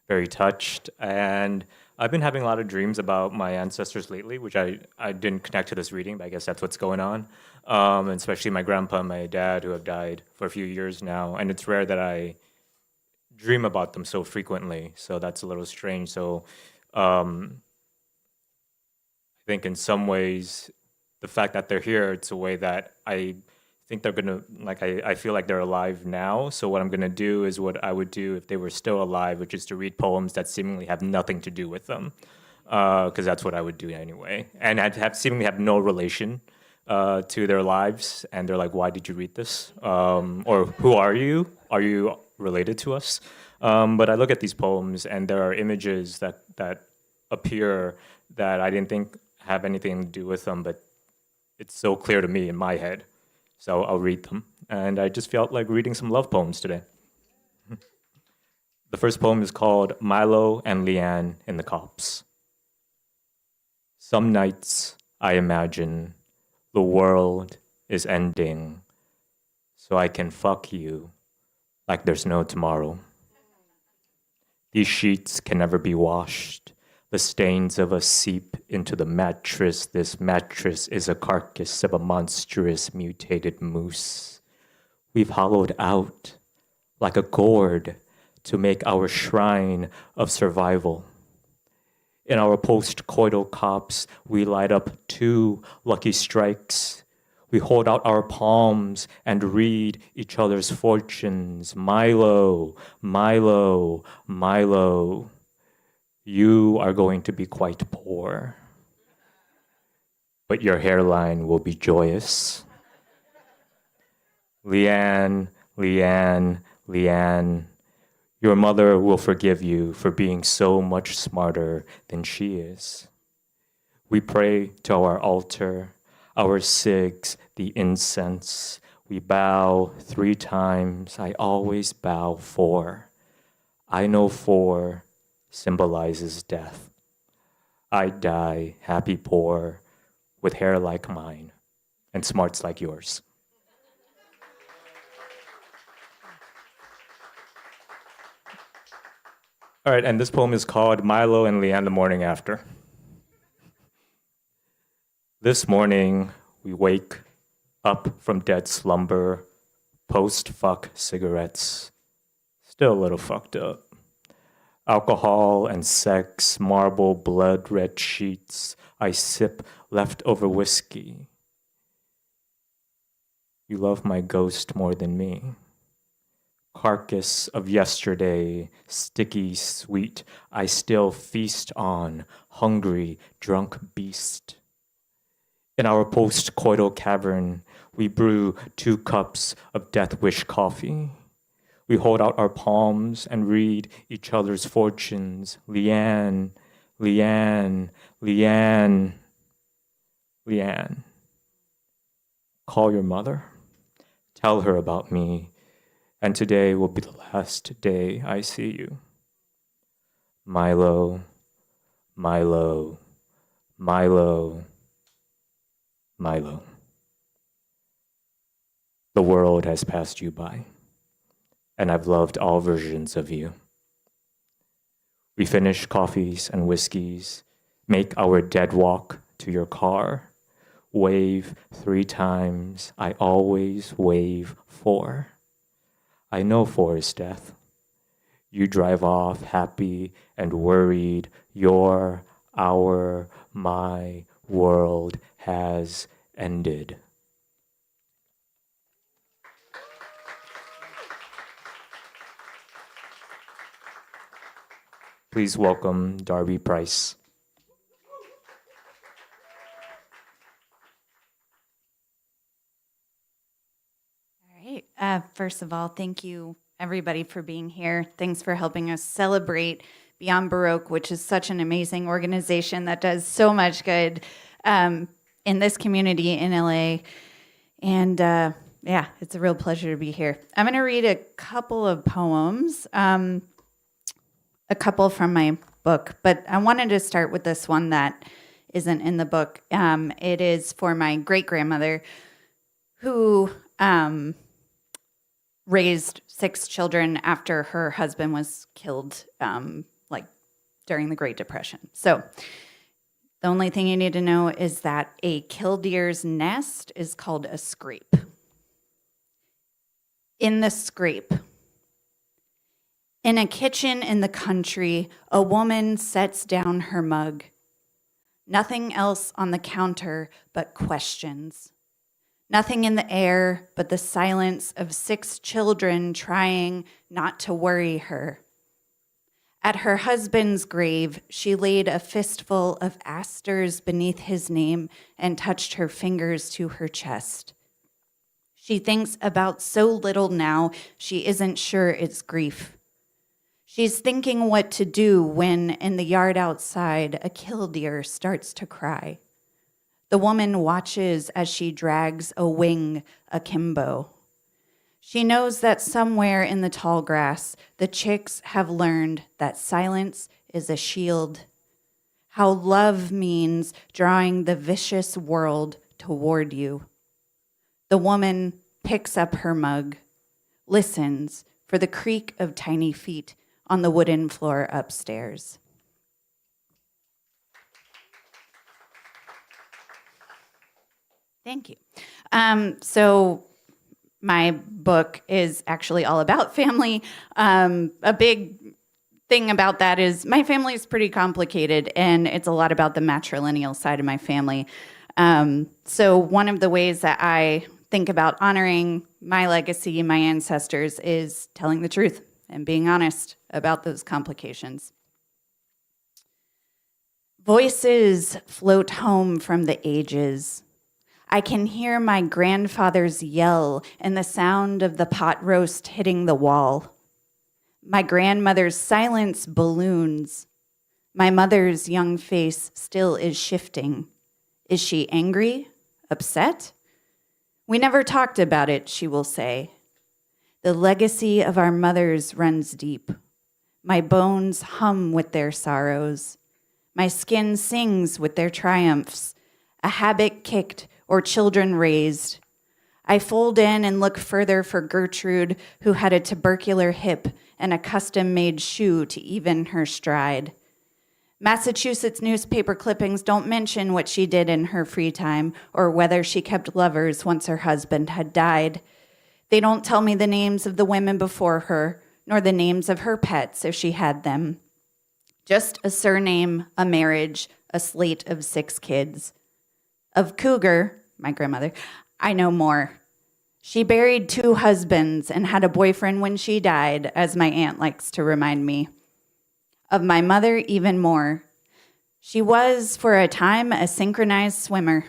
very touched. And I've been having a lot of dreams about my ancestors lately, which I didn't connect to this reading, but I guess that's what's going on. And especially my grandpa and my dad, who have died for a few years now. And it's rare that I dream about them so frequently. So that's a little strange. So I think in some ways, the fact that they're here, it's a way that I think they're gonna, like, I feel like they're alive now. So what I'm gonna do is what I would do if they were still alive, which is to read poems that seemingly have nothing to do with them, because that's what I would do anyway. And I'd have seemingly have no relation to their lives. And they're like, why did you read this? Or who are you? Are you related to us? But I look at these poems and there are images that appear that I didn't think have anything to do with them, but it's so clear to me in my head. So I'll read them. And I just felt like reading some love poems today. The first poem is called Milo and Leanne in the Copse. Some nights I imagine the world is ending so I can fuck you like there's no tomorrow. These sheets can never be washed. The stains of us seep into the mattress. This mattress is a carcass of a monstrous mutated moose. We've hollowed out like a gourd to make our shrine of survival. In our post-coital cops, we light up 2 lucky strikes. We hold out our palms and read each other's fortunes. Milo, Milo, Milo, you are going to be quite poor, but your hairline will be joyous. Leanne, Leanne, Leanne, your mother will forgive you for being so much smarter than she is. We pray to our altar, our cigs, the incense. We bow 3 times. I always bow 4. I know 4 symbolizes death. I die happy poor with hair like mine and smarts like yours. All right, and this poem is called Milo and Leanne the Morning After. This morning, we wake up from dead slumber, post-fuck cigarettes, still a little fucked up. Alcohol and sex, marble blood-red sheets, I sip leftover whiskey. You love my ghost more than me. Carcass of yesterday, sticky sweet, I still feast on, hungry, drunk beast. In our post-coital cavern, we brew 2 cups of death wish coffee. We hold out our palms and read each other's fortunes. Leanne, Leanne, Leanne, Leanne. Call your mother. Tell her about me. And today will be the last day I see you. Milo, Milo, Milo, Milo. The world has passed you by, and I've loved all versions of you. We finish coffees and whiskeys, make our dead walk to your car, wave 3 times, I always wave 4. I know 4 is death. You drive off happy and worried. Your, our, my world has ended. Please welcome Darby Price. First of all, thank you, everybody, for being here. Thanks for helping us celebrate Beyond Baroque, which is such an amazing organization that does so much good in this community in LA. And yeah, it's a real pleasure to be here. I'm going to read a couple of poems, a couple from my book, but I wanted to start with this one that isn't in the book. It is for my great-grandmother who raised 6 children after her husband was killed, during the Great Depression. So the only thing you need to know is that a killdeer's nest is called a scrape. In the scrape, in a kitchen in the country, a woman sets down her mug. Nothing else on the counter but questions. Nothing in the air but the silence of 6 children trying not to worry her. At her husband's grave, she laid a fistful of asters beneath his name and touched her fingers to her chest. She thinks about so little now, she isn't sure it's grief. She's thinking what to do when, in the yard outside, a killdeer starts to cry. The woman watches as she drags a wing akimbo. She knows that somewhere in the tall grass, the chicks have learned that silence is a shield. How love means drawing the vicious world toward you. The woman picks up her mug, listens for the creak of tiny feet on the wooden floor upstairs. Thank you. So my book is actually all about family. A big thing about that is my family is pretty complicated, and it's a lot about the matrilineal side of my family. So one of the ways that I think about honoring my legacy, my ancestors, is telling the truth and being honest about those complications. Voices float home from the ages. I can hear my grandfather's yell and the sound of the pot roast hitting the wall. My grandmother's silence balloons. My mother's young face still is shifting. Is she angry? Upset? We never talked about it, she will say. The legacy of our mothers runs deep. My bones hum with their sorrows. My skin sings with their triumphs, a habit kicked or children raised. I fold in and look further for Gertrude, who had a tubercular hip and a custom-made shoe to even her stride. Massachusetts newspaper clippings don't mention what she did in her free time or whether she kept lovers once her husband had died. They don't tell me the names of the women before her, nor the names of her pets if she had them. Just a surname, a marriage, a slate of 6 kids. Of Cougar, my grandmother, I know more. She buried 2 husbands and had a boyfriend when she died, as my aunt likes to remind me. Of my mother, even more. She was, for a time, a synchronized swimmer.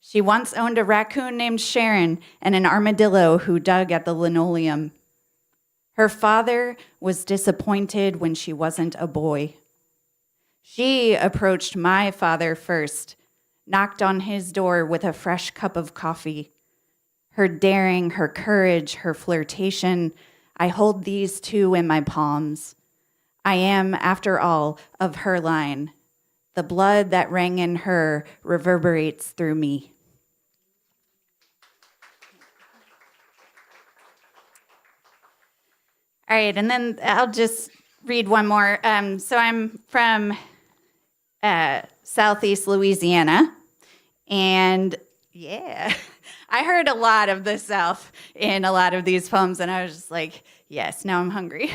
She once owned a raccoon named Sharon and an armadillo who dug at the linoleum. Her father was disappointed when she wasn't a boy. She approached my father first, knocked on his door with a fresh cup of coffee. Her daring, her courage, her flirtation, I hold these 2 in my palms. I am, after all, of her line. The blood that rang in her reverberates through me. All right, and then I'll just read one more. So I'm from Southeast Louisiana, and yeah, I heard a lot of the South in a lot of these poems, and I was just like, yes, now I'm hungry.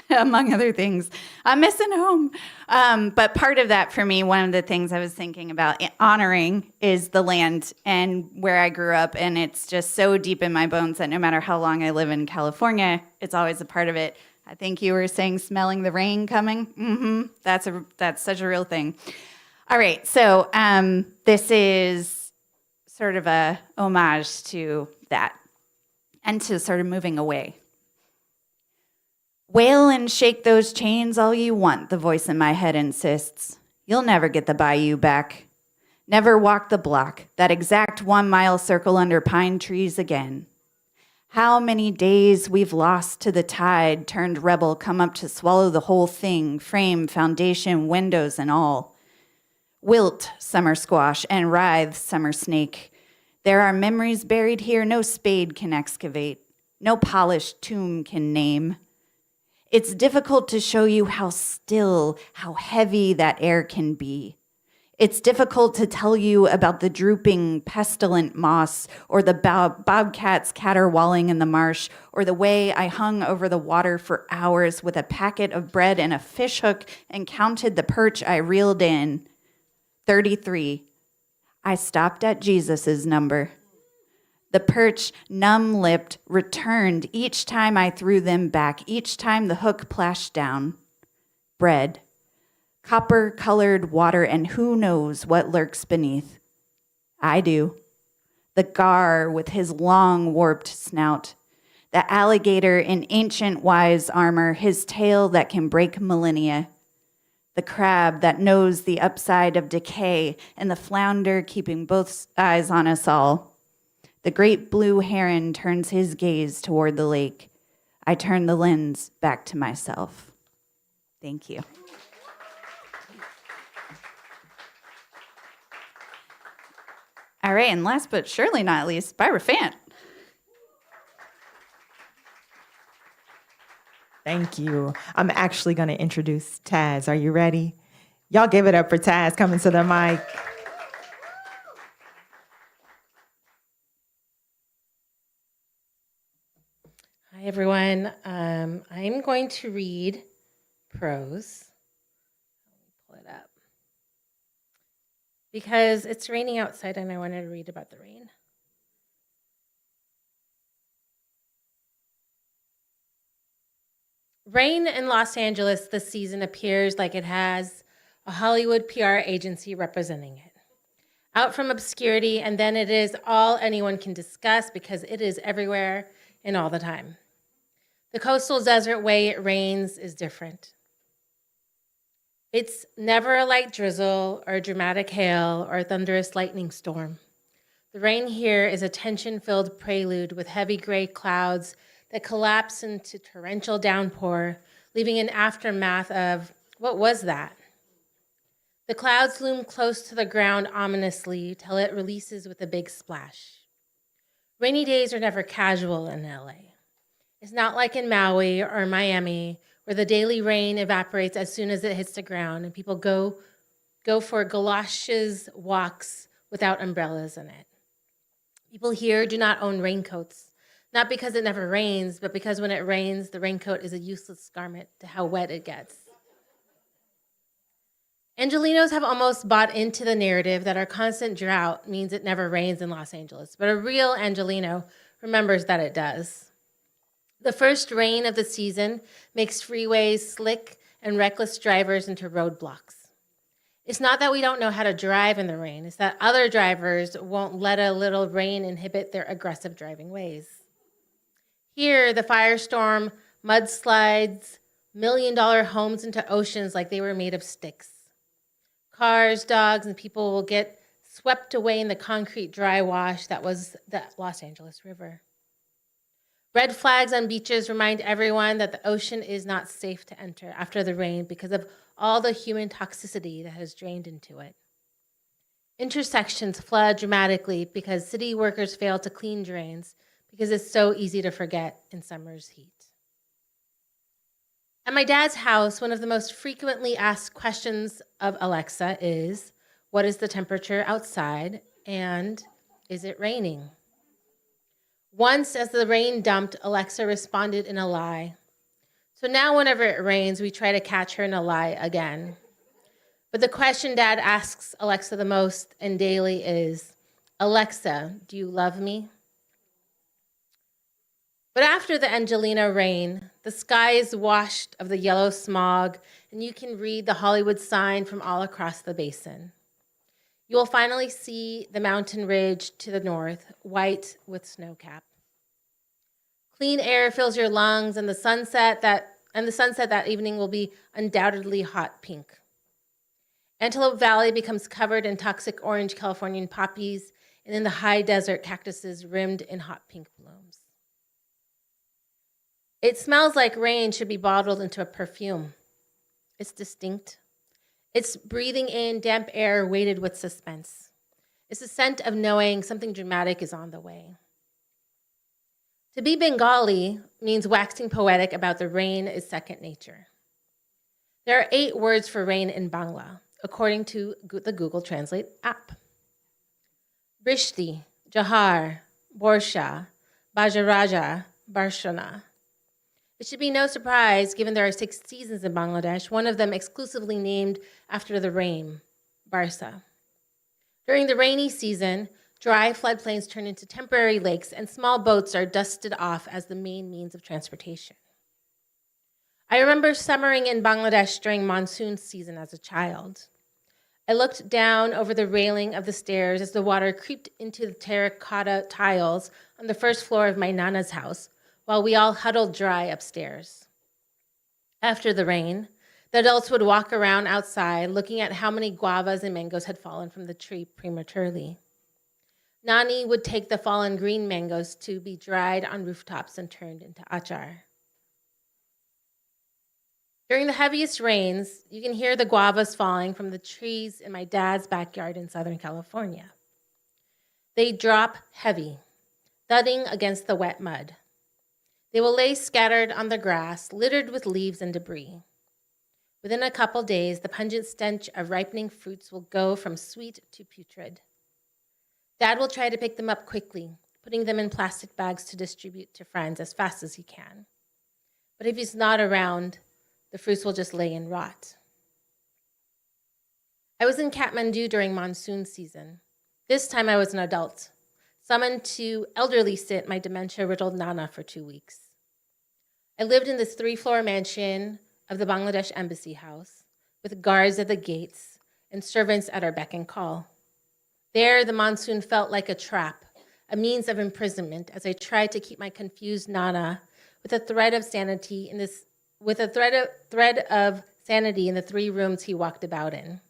Among other things, I'm missing home. But part of that for me, one of the things I was thinking about honoring is the land and where I grew up. And it's just so deep in my bones that no matter how long I live in California, it's always a part of it. I think you were saying smelling the rain coming. That's such a real thing. All right. So this is sort of a homage to that and to sort of moving away. Wail and shake those chains all you want, the voice in my head insists. You'll never get the bayou back. Never walk the block, that exact 1-mile circle under pine trees again. How many days we've lost to the tide turned rebel come up to swallow the whole thing, frame, foundation, windows, and all. Wilt, summer squash, and writhe, summer snake. There are memories buried here no spade can excavate, no polished tomb can name. It's difficult to show you how still, how heavy that air can be. It's difficult to tell you about the drooping, pestilent moss or the bobcats caterwauling in the marsh or the way I hung over the water for hours with a packet of bread and a fish hook and counted the perch I reeled in. 33. I stopped at Jesus's number. The perch, numb-lipped, returned each time I threw them back, each time the hook plashed down. Bread, copper-colored water, and who knows what lurks beneath. I do. The gar with his long, warped snout. The alligator in ancient wise armor, his tail that can break millennia. The crab that knows the upside of decay, and the flounder keeping both eyes on us all. The great blue heron turns his gaze toward the lake. I turn the lens back to myself. Thank you. All right, and last but surely not least, Byra Fant. Thank you. I'm actually going to introduce Taz. Are you ready? Y'all give it up for Taz coming to the mic. Hi, everyone. I'm going to read prose. Let me pull it up. because it's raining outside and I wanted to read about the rain. Rain in Los Angeles this season appears like it has a Hollywood PR agency representing it. Out from obscurity, and then it is all anyone can discuss because it is everywhere and all the time. The coastal desert way it rains is different. It's never a light drizzle or a dramatic hail or a thunderous lightning storm. The rain here is a tension-filled prelude with heavy gray clouds that collapse into torrential downpour, leaving an aftermath of, what was that? The clouds loom close to the ground ominously till it releases with a big splash. Rainy days are never casual in LA. It's not like in Maui or Miami, where the daily rain evaporates as soon as it hits the ground and people go for galoshes walks without umbrellas in it. People here do not own raincoats, not because it never rains, but because when it rains, the raincoat is a useless garment to how wet it gets. Angelinos have almost bought into the narrative that our constant drought means it never rains in Los Angeles, but a real Angelino remembers that it does. The first rain of the season makes freeways slick and reckless drivers into roadblocks. It's not that we don't know how to drive in the rain, it's that other drivers won't let a little rain inhibit their aggressive driving ways. Here, the firestorm mudslides million-dollar homes into oceans like they were made of sticks. Cars, dogs, and people will get swept away in the concrete dry wash that was the Los Angeles River. Red flags on beaches remind everyone that the ocean is not safe to enter after the rain because of all the human toxicity that has drained into it. Intersections flood dramatically because city workers fail to clean drains because it's so easy to forget in summer's heat. At my dad's house, one of the most frequently asked questions of Alexa is, what is the temperature outside and is it raining? Once, as the rain dumped, Alexa responded in a lie. So now whenever it rains, we try to catch her in a lie again. But the question Dad asks Alexa the most and daily is, Alexa, do you love me? But after the Angelino rain, the sky is washed of the yellow smog, and you can read the Hollywood sign from all across the basin. You will finally see the mountain ridge to the north, white with snowcap. Clean air fills your lungs, and the sunset that evening will be undoubtedly hot pink. Antelope Valley becomes covered in toxic orange Californian poppies, and in the high desert cactuses rimmed in hot pink blooms. It smells like rain should be bottled into a perfume. It's distinct. It's breathing in damp air weighted with suspense. It's the scent of knowing something dramatic is on the way. To be Bengali means waxing poetic about the rain is second nature. There are 8 words for rain in Bangla, according to the Google Translate app. Brishti, Jahar, Borsha, Bajaraja, Barshana. It should be no surprise, given there are 6 seasons in Bangladesh, one of them exclusively named after the rain, Barsa. During the rainy season, dry floodplains turn into temporary lakes and small boats are dusted off as the main means of transportation. I remember summering in Bangladesh during monsoon season as a child. I looked down over the railing of the stairs as the water creeped into the terracotta tiles on the first floor of my Nana's house, while we all huddled dry upstairs. After the rain, the adults would walk around outside looking at how many guavas and mangoes had fallen from the tree prematurely. Nani would take the fallen green mangoes to be dried on rooftops and turned into achar. During the heaviest rains, you can hear the guavas falling from the trees in my dad's backyard in Southern California. They drop heavy, thudding against the wet mud. They will lay scattered on the grass, littered with leaves and debris. Within a couple days, the pungent stench of ripening fruits will go from sweet to putrid. Dad will try to pick them up quickly, putting them in plastic bags to distribute to friends as fast as he can. But if he's not around, the fruits will just lay and rot. I was in Kathmandu during monsoon season. This time I was an adult, summoned to elderly sit my dementia-riddled Nana for 2 weeks. I lived in this 3-floor mansion of the Bangladesh Embassy House, with guards at the gates and servants at our beck and call. There, the monsoon felt like a trap, a means of imprisonment, as I tried to keep my confused Nana with a thread of sanity in the 3 rooms he walked about in.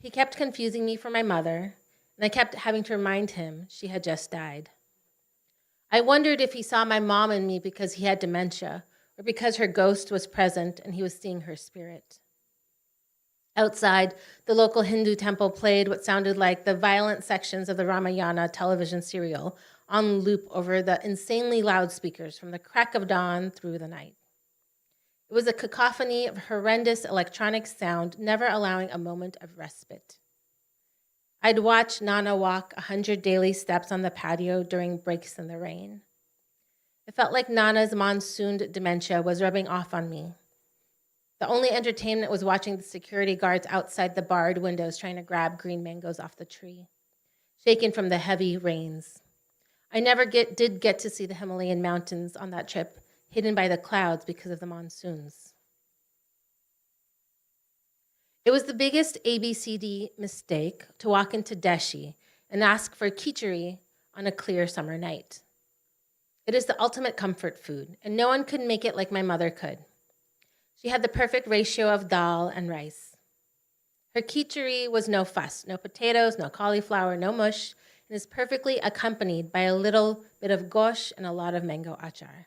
He kept confusing me for my mother, and I kept having to remind him she had just died. I wondered if he saw my mom in me because he had dementia, or because her ghost was present and he was seeing her spirit. Outside, the local Hindu temple played what sounded like the violent sections of the Ramayana television serial on loop over the insanely loud speakers from the crack of dawn through the night. It was a cacophony of horrendous electronic sound, never allowing a moment of respite. I'd watch Nana walk 100 daily steps on the patio during breaks in the rain. It felt like Nana's monsooned dementia was rubbing off on me. The only entertainment was watching the security guards outside the barred windows trying to grab green mangoes off the tree, shaken from the heavy rains. I never did get to see the Himalayan mountains on that trip, hidden by the clouds because of the monsoons. It was the biggest ABCD mistake to walk into Deshi and ask for khichdi on a clear summer night. It is the ultimate comfort food, and no one could make it like my mother could. She had the perfect ratio of dal and rice. Her khichdi was no fuss, no potatoes, no cauliflower, no mush, and is perfectly accompanied by a little bit of gosh and a lot of mango achar.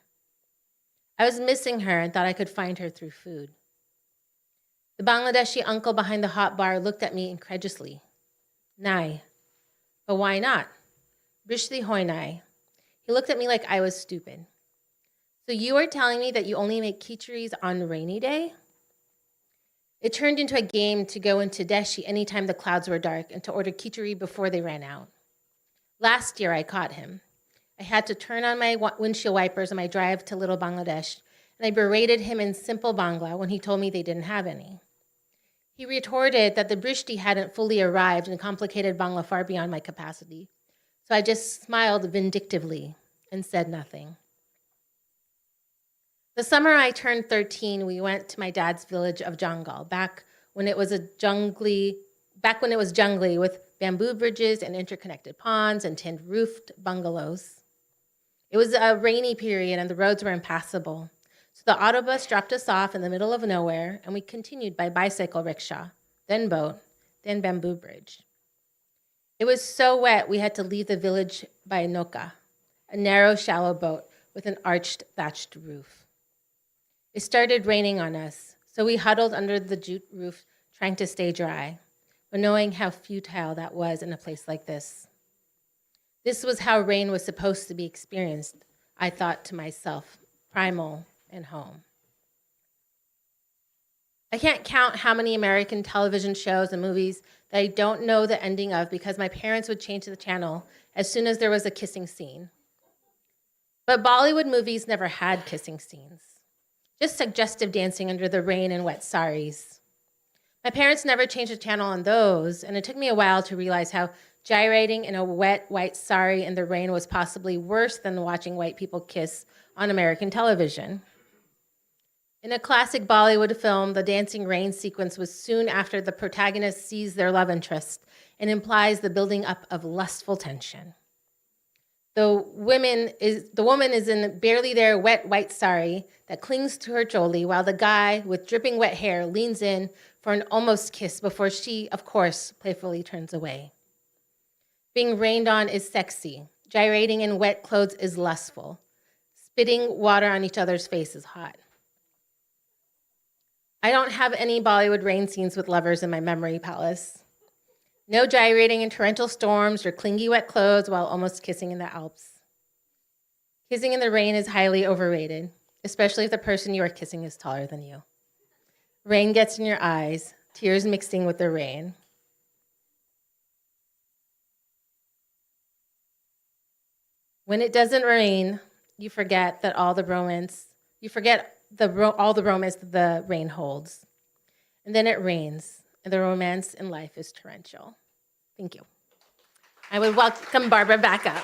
I was missing her and thought I could find her through food. The Bangladeshi uncle behind the hot bar looked at me incredulously. Nai. But why not? Brishti hoi nai. He looked at me like I was stupid. So you are telling me that you only make khichdi's on rainy day? It turned into a game to go into Deshi anytime the clouds were dark and to order khichdi before they ran out. Last year I caught him. I had to turn on my windshield wipers on my drive to Little Bangladesh, and I berated him in simple Bangla when he told me they didn't have any. He retorted that the brishti hadn't fully arrived and complicated Bangla far beyond my capacity. So I just smiled vindictively and said nothing. The summer I turned 13, we went to my dad's village of Jangal, back when it was jungly with bamboo bridges and interconnected ponds and tin-roofed bungalows. It was a rainy period and the roads were impassable. So the autobus dropped us off in the middle of nowhere, and we continued by bicycle rickshaw, then boat, then bamboo bridge. It was so wet we had to leave the village by Noka, a narrow, shallow boat with an arched, thatched roof. It started raining on us, so we huddled under the jute roof trying to stay dry, but knowing how futile that was in a place like this. This was how rain was supposed to be experienced, I thought to myself, primal and home. I can't count how many American television shows and movies that I don't know the ending of because my parents would change the channel as soon as there was a kissing scene. But Bollywood movies never had kissing scenes, just suggestive dancing under the rain and wet saris. My parents never changed the channel on those, and it took me a while to realize how gyrating in a wet white sari in the rain was possibly worse than watching white people kiss on American television. In a classic Bollywood film, the dancing rain sequence was soon after the protagonist sees their love interest and implies the building up of lustful tension. The woman is in barely their wet white sari that clings to her choli, while the guy with dripping wet hair leans in for an almost kiss before she, of course, playfully turns away. Being rained on is sexy. Gyrating in wet clothes is lustful. Spitting water on each other's face is hot. I don't have any Bollywood rain scenes with lovers in my memory palace. No gyrating in torrential storms or clingy wet clothes while almost kissing in the Alps. Kissing in the rain is highly overrated, especially if the person you are kissing is taller than you. Rain gets in your eyes, tears mixing with the rain. When it doesn't rain, you forget that all the romance that the rain holds. And then it rains, and the romance in life is torrential. Thank you. I would welcome Barbara back up.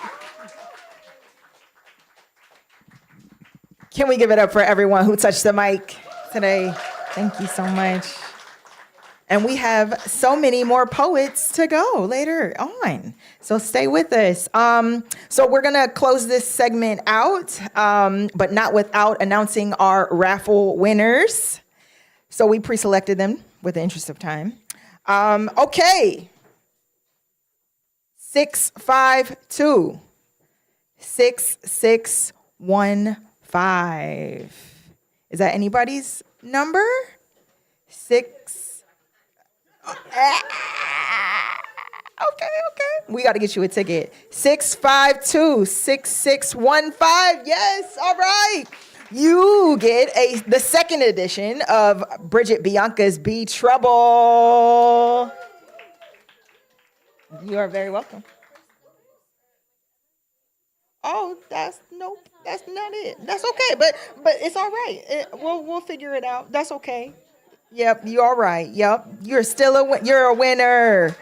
Can we give it up for everyone who touched the mic today? Thank you so much. And we have so many more poets to go later on. So stay with us. So we're going to close this segment out, but not without announcing our raffle winners. So we pre-selected them with the interest of time. Okay. 652 6615. Is that anybody's number? 6. Okay. We got to get you a ticket. 652 6615. Yes. All right. You get the second edition of Bridget Bianca's Be Trouble. You are very welcome. Oh, that's not it. That's okay, but it's all right. We'll figure it out. That's okay. Yep, you're all right. Yep, you're a winner.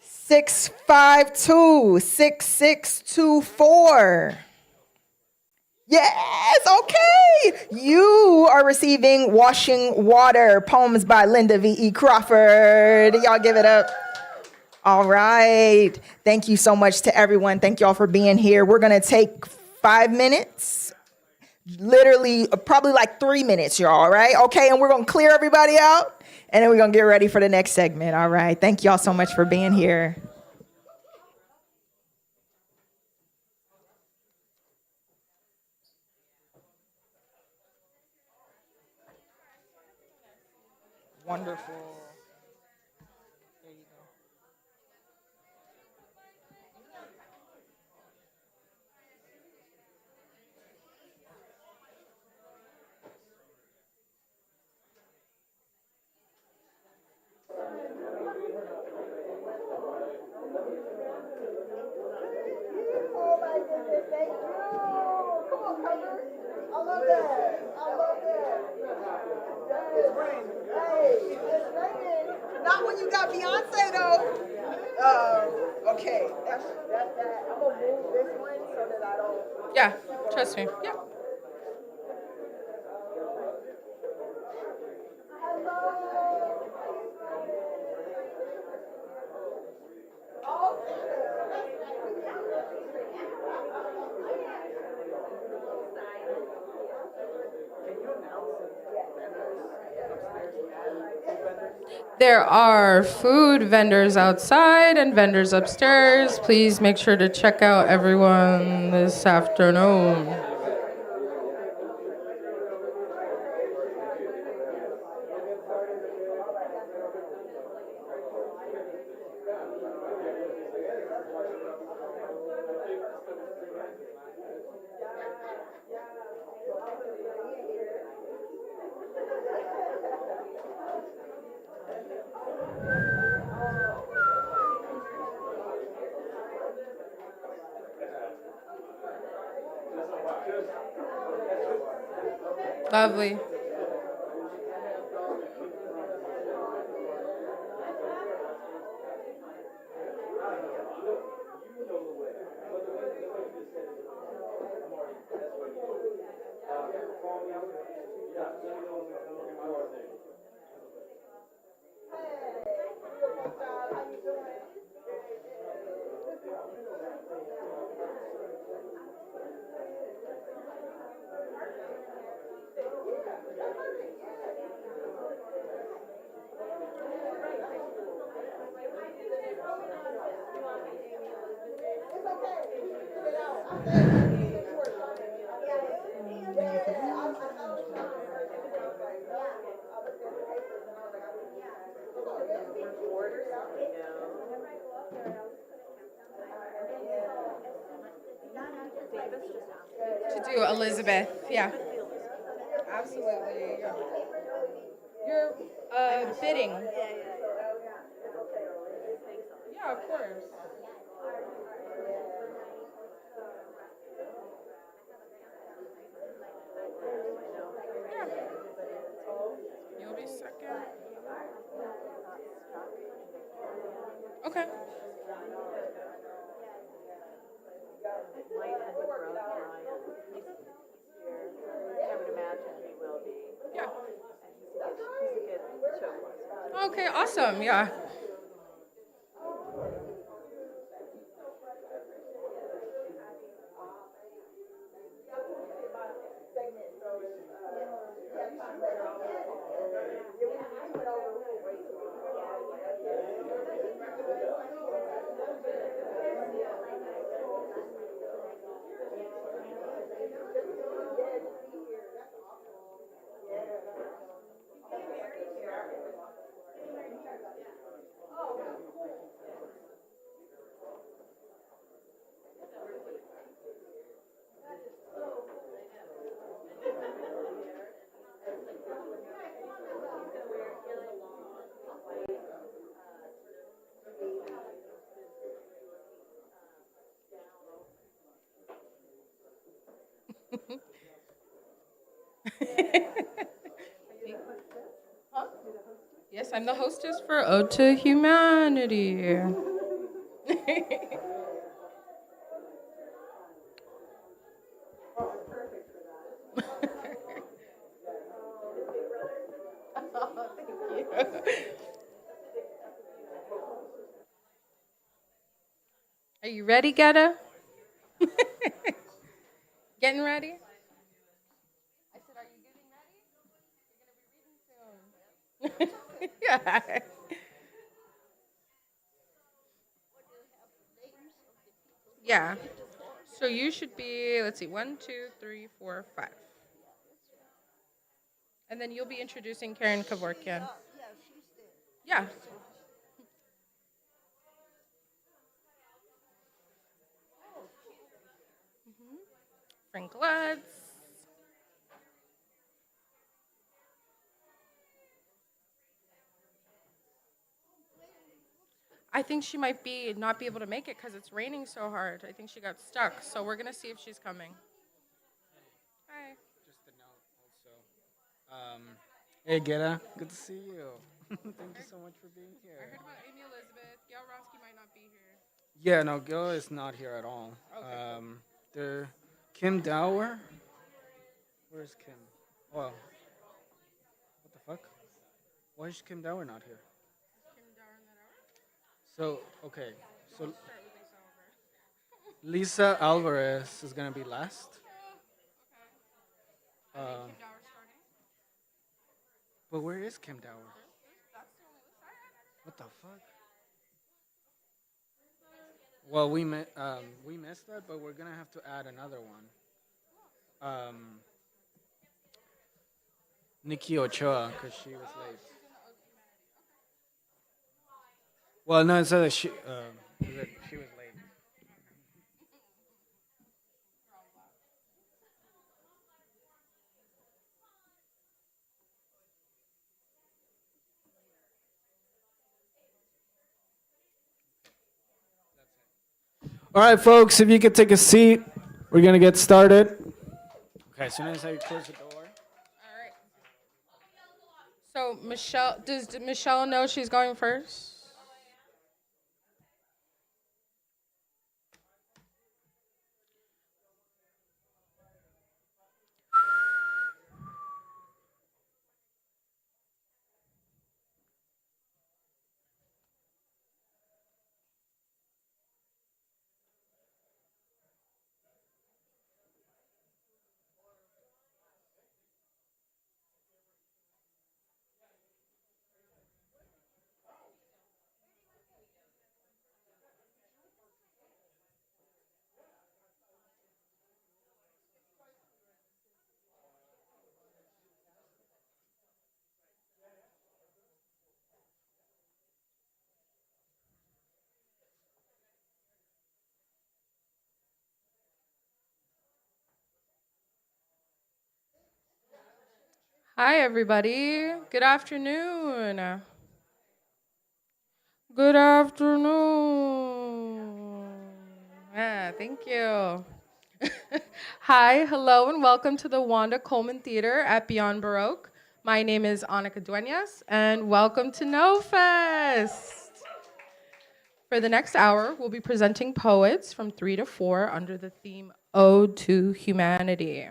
652 6624. Yes, okay. You are receiving Washing Water, poems by Linda V.E. Crawford. Y'all give it up. All right. Thank you so much to everyone. Thank y'all for being here. We're going to take 5 minutes, literally probably like 3 minutes, y'all. All right. Okay. And we're going to clear everybody out and then we're going to get ready for the next segment. All right. Thank y'all so much for being here. Wonderful. There you go. Oh my goodness, thank you. Come on, cover. I love that. Hey, it's raining. Not when you got Beyonce though. Okay, that's that. I'm gonna move this one so that I don't. Yeah, trust me. Yeah. There are food vendors outside and vendors upstairs. Please make sure to check out everyone this afternoon. Lovely. To do Elizabeth, yeah. Absolutely. You're bidding. Yeah, of course. Yeah. You'll be second. Okay. Okay, awesome. Yeah. Yes, I'm the hostess for Ode to Humanity. Are you ready, Getta? Getting ready? I said, are you getting ready? You're gonna be reading soon. Yeah. Yeah. So you should be, let's see, 1, 2, 3, 4, 5. And then you'll be introducing Karen Kevorkian. Yeah. Frank Lutz. I think she might not be able to make it because it's raining so hard. I think she got stuck. So we're gonna see if she's coming. Hi. Just a note also. Hey, Geta. Good to see you. Thank you so much for being I here. heard about Amy Elizabeth. Gail Ronsky might not be here. Yeah, no, Gil is not here at all. Okay, There, Kim Dower. Where's Kim? Well, what the fuck? Why is Kim Dower not here? So, okay. So, Lisa Alvarez is going to be last. But where is Kim Dower? What the fuck? Well, we missed that, but we're gonna have to add another one. Nikki Ochoa, because she was late. Well, no, it's that she was late. All right, folks, if you could take a seat, we're gonna get started. Okay, as soon as I close the door. All right. So Michelle, does Michelle know she's going first? Hi, everybody. Good afternoon. Good afternoon. Thank you. Hi, hello, and welcome to the Wanda Coleman Theater at Beyond Baroque. My name is Annika Dueñas, and welcome to No Fest. For the next hour, we'll be presenting poets from 3 to 4 under the theme Ode to Humanity.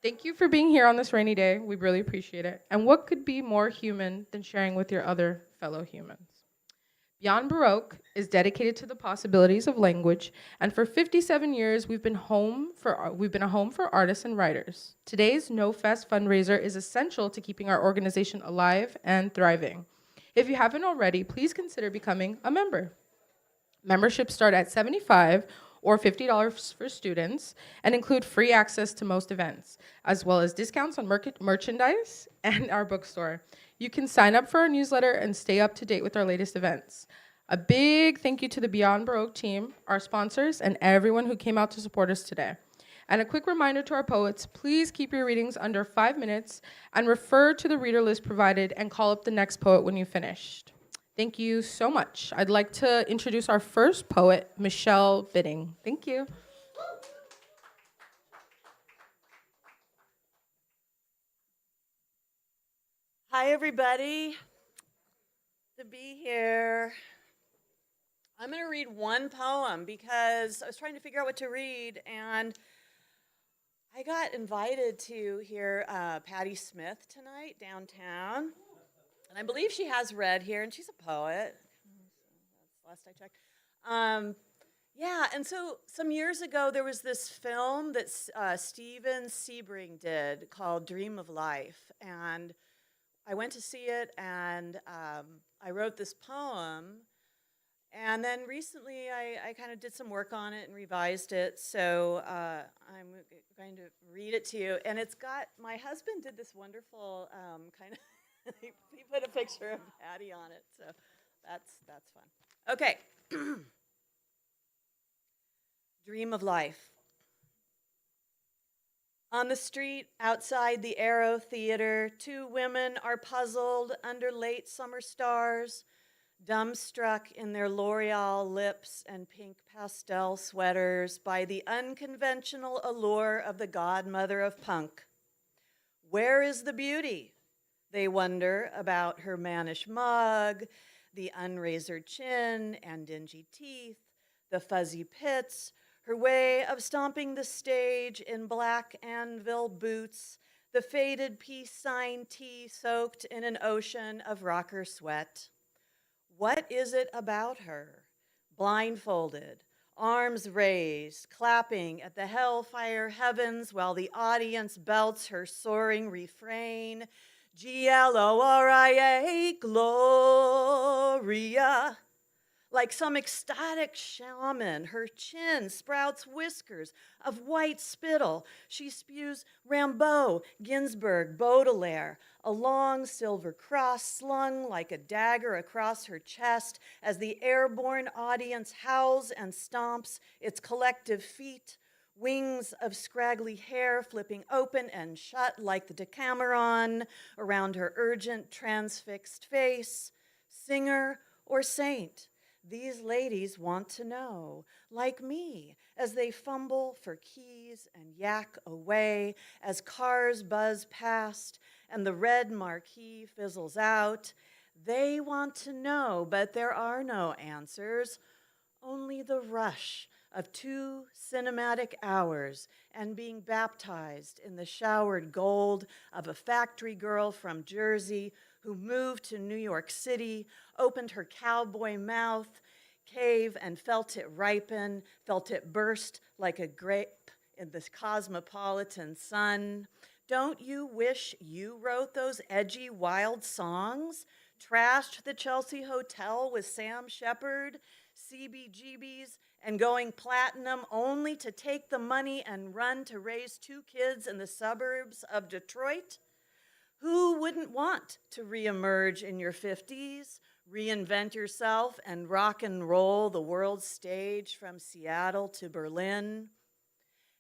Thank you for being here on this rainy day. We really appreciate it. And what could be more human than sharing with your other fellow humans? Beyond Baroque is dedicated to the possibilities of language, and for 57 years, we've been a home for artists and writers. Today's No Fest fundraiser is essential to keeping our organization alive and thriving. If you haven't already, please consider becoming a member. Memberships start at $75 or $50 for students and include free access to most events, as well as discounts on merchandise and our bookstore. You can sign up for our newsletter and stay up to date with our latest events. A big thank you to the Beyond Baroque team, our sponsors, and everyone who came out to support us today. And a quick reminder to our poets, please keep your readings under 5 minutes and refer to the reader list provided and call up the next poet when you've finished. Thank you so much. I'd like to introduce our first poet, Michelle Bidding. Thank you. Hi, everybody. To be here. I'm going to read one poem because I was trying to figure out what to read, and I got invited to hear Patti Smith tonight downtown, and I believe she has read here, and she's a poet. That's the last I checked. Yeah, and so some years ago, there was this film that Steven Sebring did called Dream of Life, and I went to see it, and I wrote this poem, and then recently I kind of did some work on it and revised it, so I'm going to read it to you. And it's got, my husband did this wonderful kind of, he put a picture of Patty on it, so that's fun. Okay. Dream of Life. On the street outside the Aero Theater, 2 women are puzzled under late summer stars, dumbstruck in their L'Oreal lips and pink pastel sweaters by the unconventional allure of the godmother of punk. Where is the beauty? They wonder about her mannish mug, the unrazored chin and dingy teeth, the fuzzy pits, her way of stomping the stage in black anvil boots, the faded peace sign tee soaked in an ocean of rocker sweat. What is it about her? Blindfolded, arms raised, clapping at the hellfire heavens while the audience belts her soaring refrain, Gloria, Gloria. Like some ecstatic shaman, her chin sprouts whiskers of white spittle. She spews Rimbaud, Ginsberg, Baudelaire, a long silver cross slung like a dagger across her chest as the airborne audience howls and stomps its collective feet, wings of scraggly hair flipping open and shut like the Decameron around her urgent, transfixed face. Singer or saint? These ladies want to know, like me, as they fumble for keys and yak away, as cars buzz past and the red marquee fizzles out. They want to know, but there are no answers, only the rush of 2 cinematic hours and being baptized in the showered gold of a factory girl from Jersey who moved to New York City, opened her cowboy mouth, cave, and felt it ripen, felt it burst like a grape in the cosmopolitan sun. Don't you wish you wrote those edgy, wild songs? Trashed the Chelsea Hotel with Sam Shepard, CBGBs, and going platinum only to take the money and run to raise 2 kids in the suburbs of Detroit? Who wouldn't want to reemerge in your 50s, reinvent yourself, and rock and roll the world stage from Seattle to Berlin?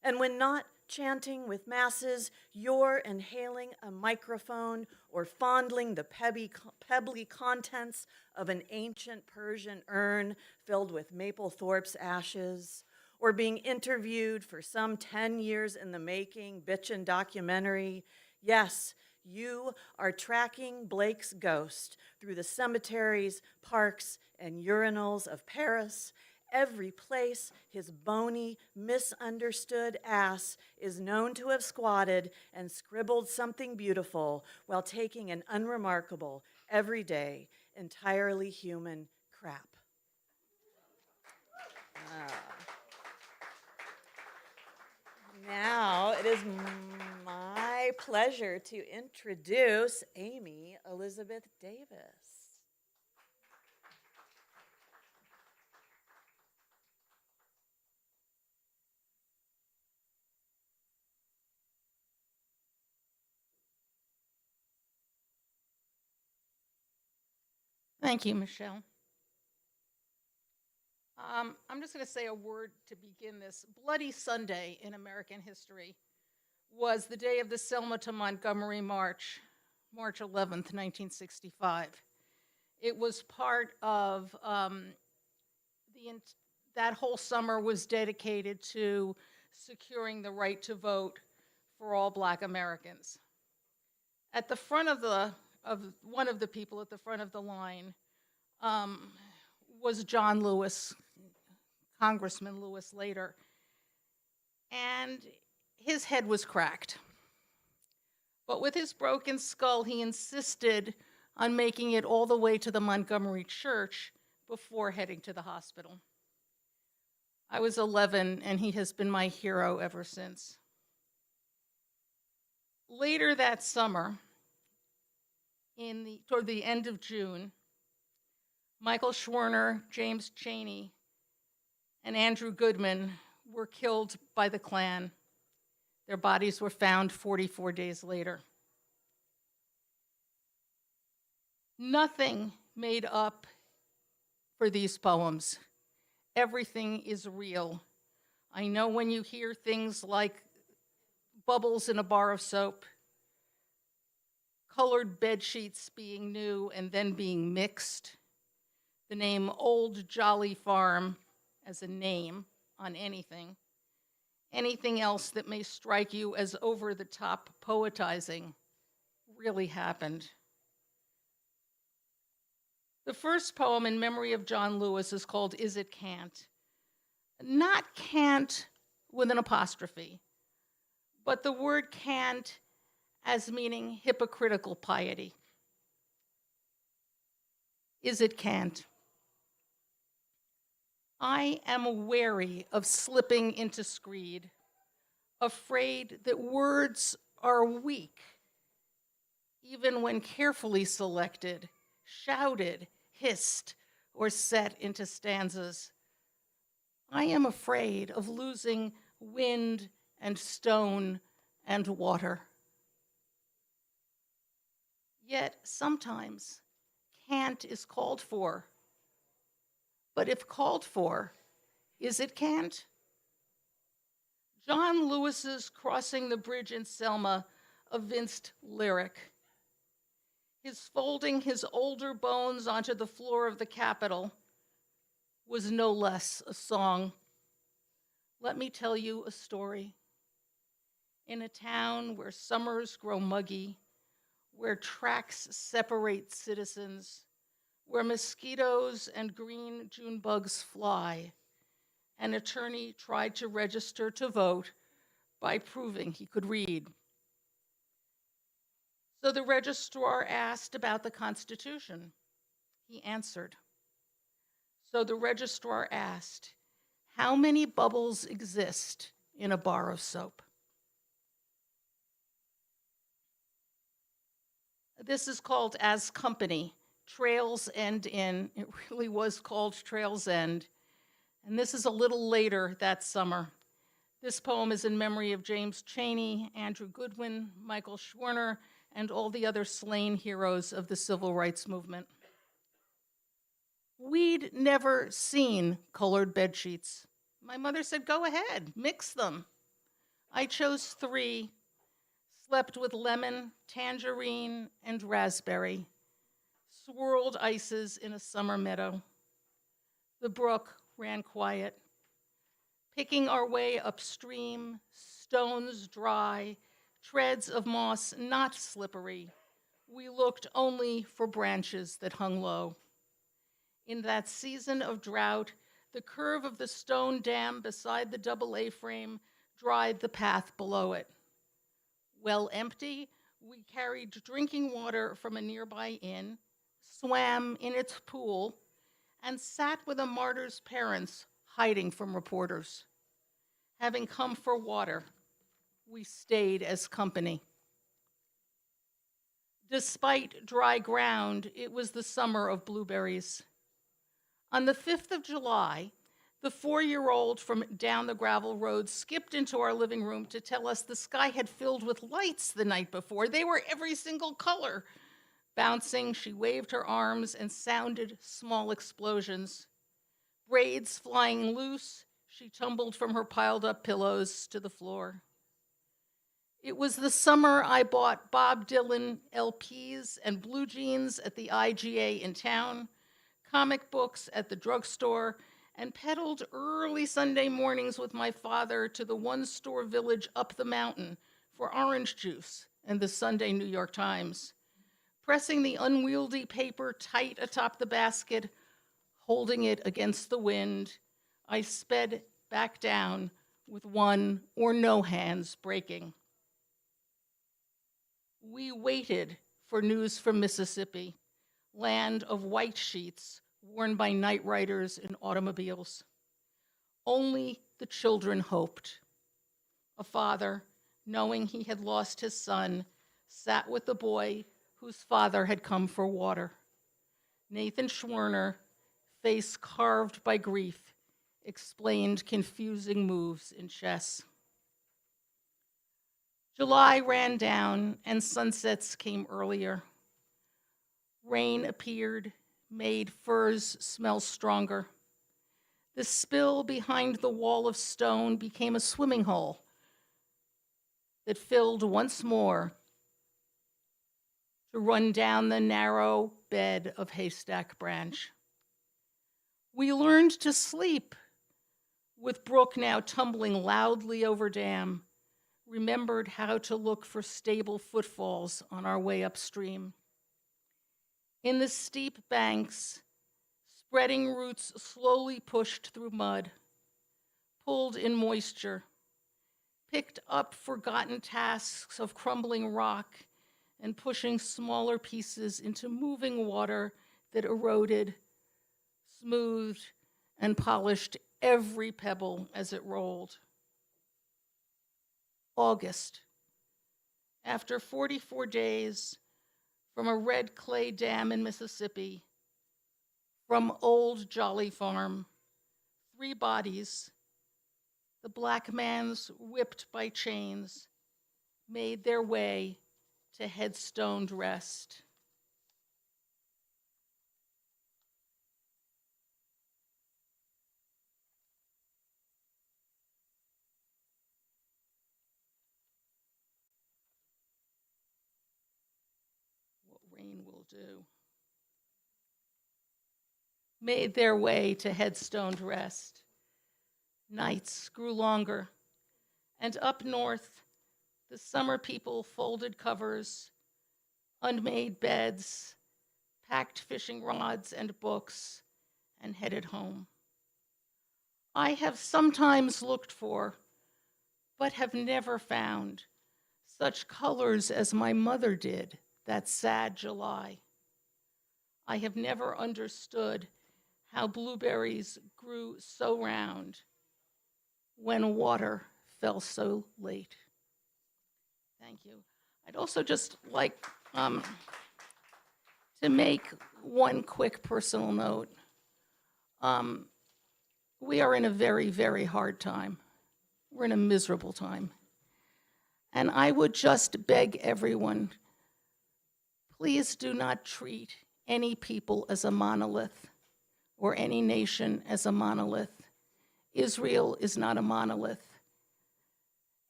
And when not chanting with masses, you're inhaling a microphone or fondling the pebbly contents of an ancient Persian urn filled with Mapplethorpe's ashes, or being interviewed for some 10 years in the making bitchin' documentary. Yes, You are tracking Blake's ghost through the cemeteries, parks, and urinals of Paris. Every place his bony, misunderstood ass is known to have squatted and scribbled something beautiful while taking an unremarkable, everyday, entirely human crap. Now it is my pleasure to introduce Amy Elizabeth Davis. Thank you, Michelle. I'm just going to say a word to begin this. Bloody Sunday in American history was the day of the Selma to Montgomery March, March 11th, 1965. It was part of that whole summer was dedicated to securing the right to vote for all Black Americans. At the front of one of the people at the front of the line was John Lewis, Congressman Lewis later, and his head was cracked. But with his broken skull, he insisted on making it all the way to the Montgomery church before heading to the hospital. I was 11, and he has been my hero ever since. Later that summer, toward the end of June, Michael Schwerner, James Chaney, and Andrew Goodman were killed by the Klan. Their bodies were found 44 days later. Nothing made up for these poems. Everything is real. I know when you hear things like bubbles in a bar of soap, colored bed sheets being new and then being mixed, the name Old Jolly Farm as a name on anything else that may strike you as over-the-top poetizing really happened. The first poem in memory of John Lewis is called Is It Cant? Not cant with an apostrophe, but the word cant as meaning hypocritical piety. Is it cant? I am wary of slipping into screed, afraid that words are weak, even when carefully selected, shouted, hissed, or set into stanzas. I am afraid of losing wind and stone and water. Yet sometimes cant is called for. But if called for, is it cant? John Lewis's Crossing the Bridge in Selma evinced lyric. His folding his older bones onto the floor of the Capitol was no less a song. Let me tell you a story. In a town where summers grow muggy, where tracks separate citizens, where mosquitoes and green June bugs fly, an attorney tried to register to vote by proving he could read. So the registrar asked about the Constitution. He answered. So the registrar asked, how many bubbles exist in a bar of soap? This is called As Company, Trails End In. It really was called Trails End. And this is a little later that summer. This poem is in memory of James Chaney, Andrew Goodwin, Michael Schwerner, and all the other slain heroes of the civil rights movement. We'd never seen colored bed sheets. My mother said, go ahead, mix them. I chose 3, slept with lemon, tangerine, and raspberry, swirled ices in a summer meadow. The brook ran quiet. Picking our way upstream, stones dry, treads of moss not slippery. We looked only for branches that hung low. In that season of drought, the curve of the stone dam beside the double A-frame dried the path below it. Well empty, we carried drinking water from a nearby inn, swam in its pool, and sat with a martyr's parents hiding from reporters. Having come for water, we stayed as company. Despite dry ground, it was the summer of blueberries. On the 5th of July, the 4-year-old from down the gravel road skipped into our living room to tell us the sky had filled with lights the night before. They were every single color. Bouncing, she waved her arms and sounded small explosions. Braids flying loose, she tumbled from her piled-up pillows to the floor. It was the summer I bought Bob Dylan LPs and blue jeans at the IGA in town, comic books at the drugstore, and pedaled early Sunday mornings with my father to the one-store village up the mountain for orange juice and the Sunday New York Times. Pressing the unwieldy paper tight atop the basket, holding it against the wind, I sped back down with one or no hands breaking. We waited for news from Mississippi, land of white sheets worn by night riders in automobiles. Only the children hoped. A father, knowing he had lost his son, sat with the boy whose father had come for water. Nathan Schwerner, face carved by grief, explained confusing moves in chess. July ran down and sunsets came earlier. Rain appeared, made furs smell stronger. The spill behind the wall of stone became a swimming hole that filled once more to run down the narrow bed of Haystack Branch. We learned to sleep with brook now tumbling loudly over dam, remembered how to look for stable footfalls on our way upstream. In the steep banks, spreading roots slowly pushed through mud, pulled in moisture, picked up forgotten tasks of crumbling rock and pushing smaller pieces into moving water that eroded, smoothed, and polished every pebble as it rolled. August, after 44 days, from a red clay dam in Mississippi, from old Jolly Farm, 3 bodies, the black man's whipped by chains, made their way to headstoned rest. What rain will do. Made their way to headstoned rest. Nights grew longer, and up north, the summer people folded covers, unmade beds, packed fishing rods and books, and headed home. I have sometimes looked for, but have never found, such colors as my mother did that sad July. I have never understood how blueberries grew so round when water fell so late. Thank you. I'd also just like to make one quick personal note. We are in a very, very hard time. We're in a miserable time. And I would just beg everyone, please do not treat any people as a monolith or any nation as a monolith. Israel is not a monolith.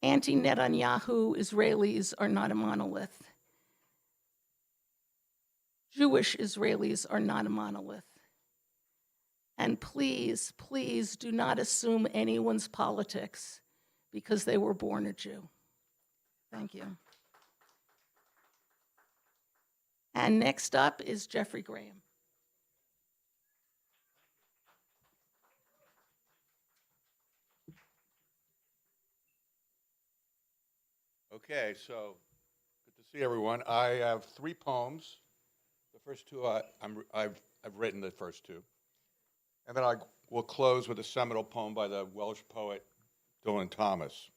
Anti-Netanyahu Israelis are not a monolith. Jewish Israelis are not a monolith. And please, please do not assume anyone's politics because they were born a Jew. Thank you. And next up is Jeffrey Graham. Okay, so good to see everyone. I have 3 poems. The first 2 I've written the first 2, and then I will close with a seminal poem by the Welsh poet Dylan Thomas.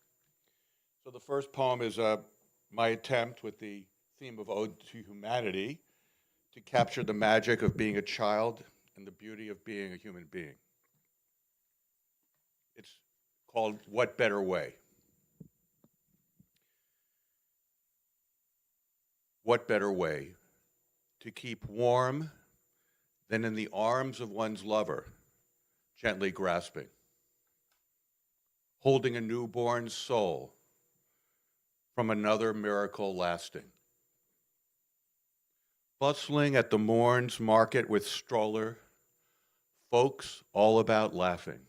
So the first poem is my attempt with the theme of Ode to Humanity to capture the magic of being a child and the beauty of being a human being. It's called What Better Way? What better way to keep warm than in the arms of one's lover, gently grasping, holding a newborn soul from another miracle lasting, bustling at the morn's market with stroller, folks all about laughing,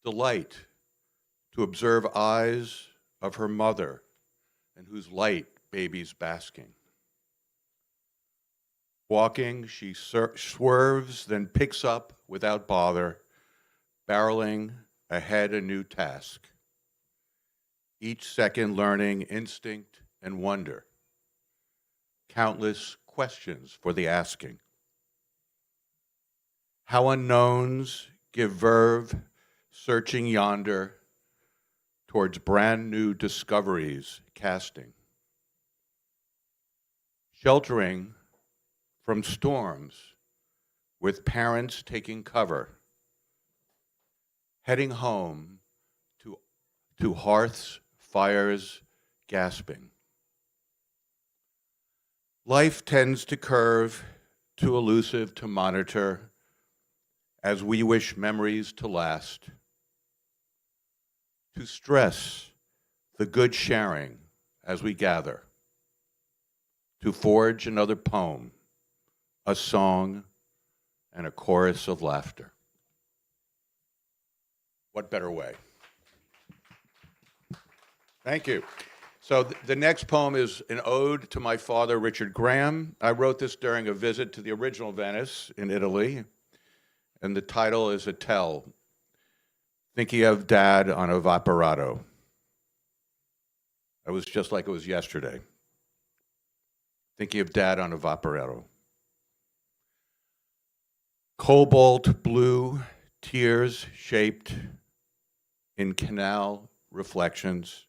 delight to observe eyes of her mother in whose light baby's basking. Walking, she swerves, then picks up without bother, barreling ahead a new task. Each second learning instinct and wonder. Countless questions for the asking. How unknowns give verve, searching yonder, towards brand new discoveries casting. Sheltering from storms with parents taking cover, heading home to hearths, fires gasping. Life tends to curve, too elusive to monitor, as we wish memories to last. To stress the good sharing as we gather. To forge another poem, a song, and a chorus of laughter. What better way? Thank you. So the next poem is an ode to my father, Richard Graham. I wrote this during a visit to the original Venice in Italy, and the title is A Tell, Thinking of Dad on a Vaporato. It was just like it was yesterday. Thinking of Dad on a Vaporato. Cobalt blue, tears shaped in canal reflections.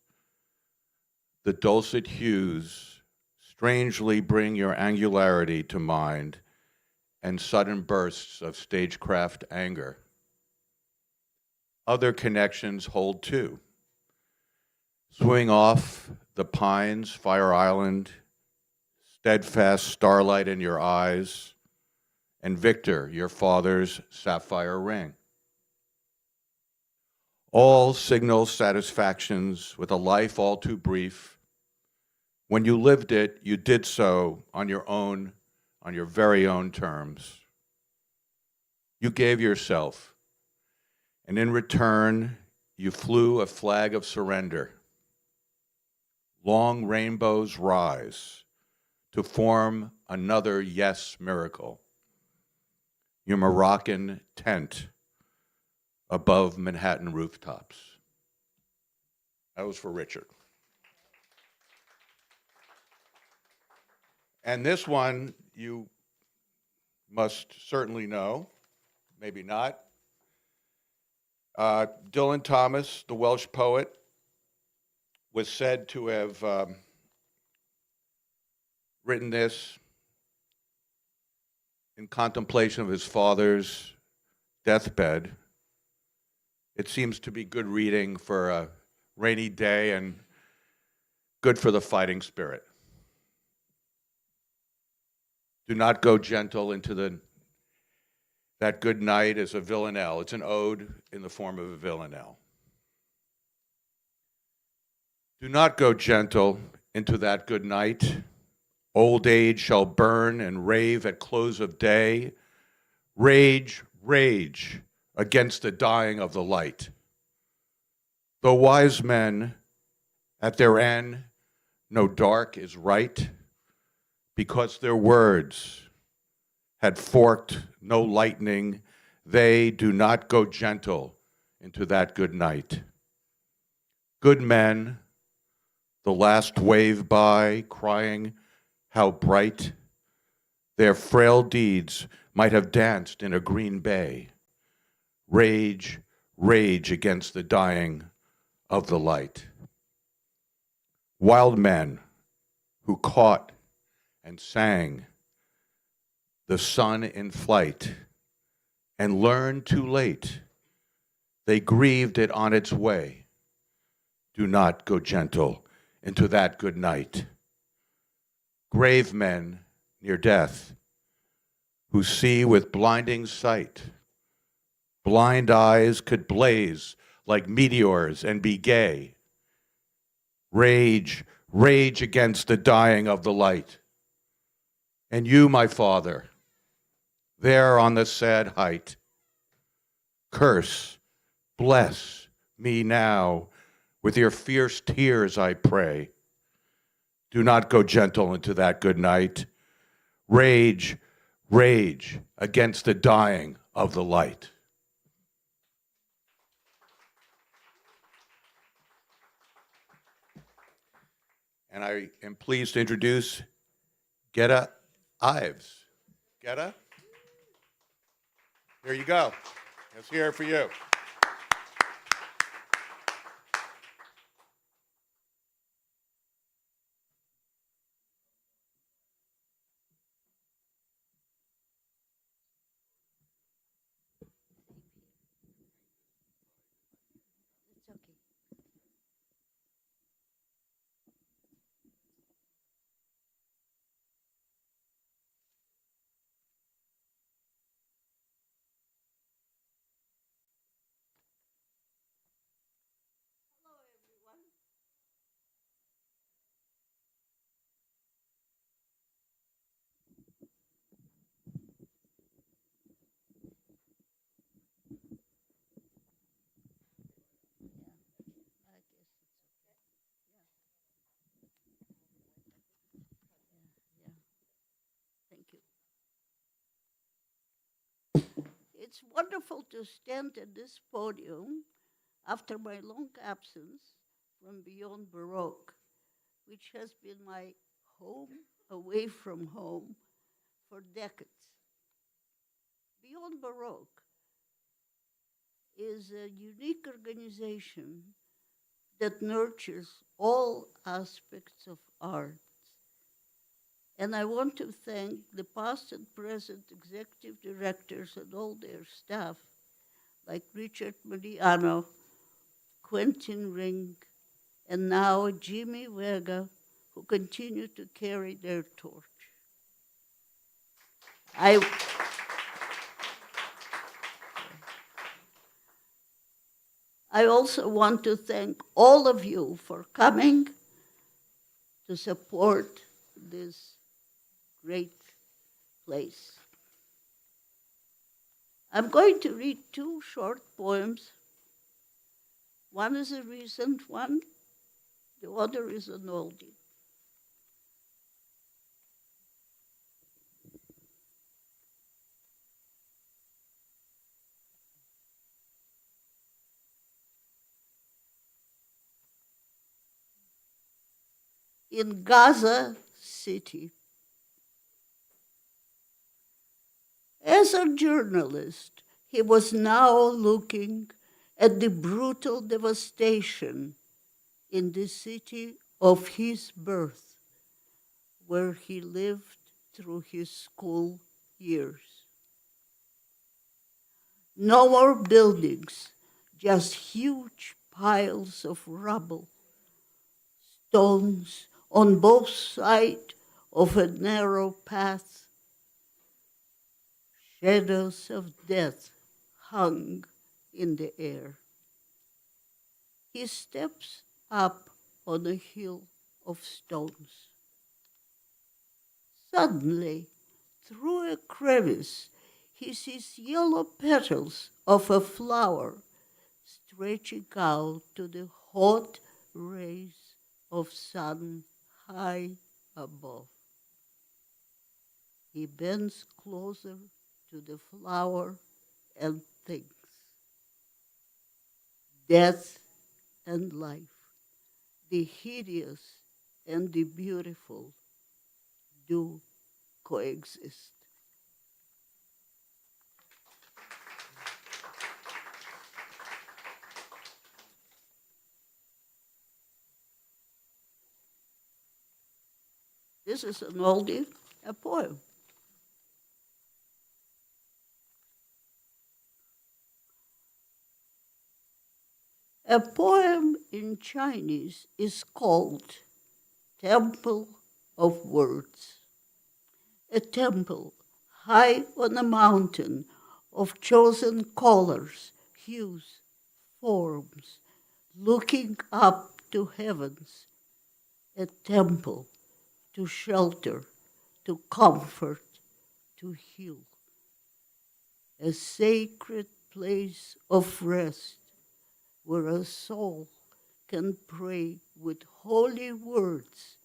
The dulcet hues strangely bring your angularity to mind and sudden bursts of stagecraft anger. Other connections hold too. Swing off the pines, Fire Island, steadfast starlight in your eyes, and Victor, your father's sapphire ring. All signal satisfactions with a life all too brief. When you lived it, you did so on your own, on your very own terms. You gave yourself, and in return, you flew a flag of surrender. Long rainbows rise to form another yes miracle. Your Moroccan tent above Manhattan rooftops. That was for Richard. And this one you must certainly know, maybe not. Dylan Thomas, the Welsh poet, was said to have written this in contemplation of his father's deathbed. It seems to be good reading for a rainy day and good for the fighting spirit. Do not go gentle into that good night is a villanelle. It's an ode in the form of a villanelle. Do not go gentle into that good night. Old age shall burn and rave at close of day. Rage, rage against the dying of the light. Though wise men at their end know dark is right, because their words had forked no lightning, they do not go gentle into that good night. Good men, the last wave by, crying how bright their frail deeds might have danced in a green bay. Rage, rage against the dying of the light. Wild men who caught and sang the sun in flight and learned too late. They grieved it on its way. Do not go gentle into that good night. Grave men near death who see with blinding sight. Blind eyes could blaze like meteors and be gay. Rage, rage against the dying of the light. And you, my Father, there on the sad height, curse, bless me now with your fierce tears, I pray. Do not go gentle into that good night. Rage, rage against the dying of the light. And I am pleased to introduce Getta Ives. Getta, here you go. Let's hear it for you. It's wonderful to stand at this podium after my long absence from Beyond Baroque, which has been my home away from home for decades. Beyond Baroque is a unique organization that nurtures all aspects of art. And I want to thank the past and present executive directors and all their staff, like Richard Mariano, Quentin Ring, and now Jimmy Vega, who continue to carry their torch. I also want to thank all of you for coming to support this great place. I'm going to read two short poems. One is a recent one, the other is an oldie. In Gaza City. As a journalist, he was now looking at the brutal devastation in the city of his birth, where he lived through his school years. No more buildings, just huge piles of rubble, stones on both sides of a narrow path. Shadows of death hung in the air. He steps up on a hill of stones. Suddenly, through a crevice, he sees yellow petals of a flower stretching out to the hot rays of sun high above. He bends closer to the flower and thinks. Death and life, the hideous and the beautiful, do coexist. This is an oldie, a poem. A poem in Chinese is called Temple of Words. A temple high on a mountain of chosen colors, hues, forms, looking up to heavens. A temple to shelter, to comfort, to heal. A sacred place of rest where a soul can pray with holy words.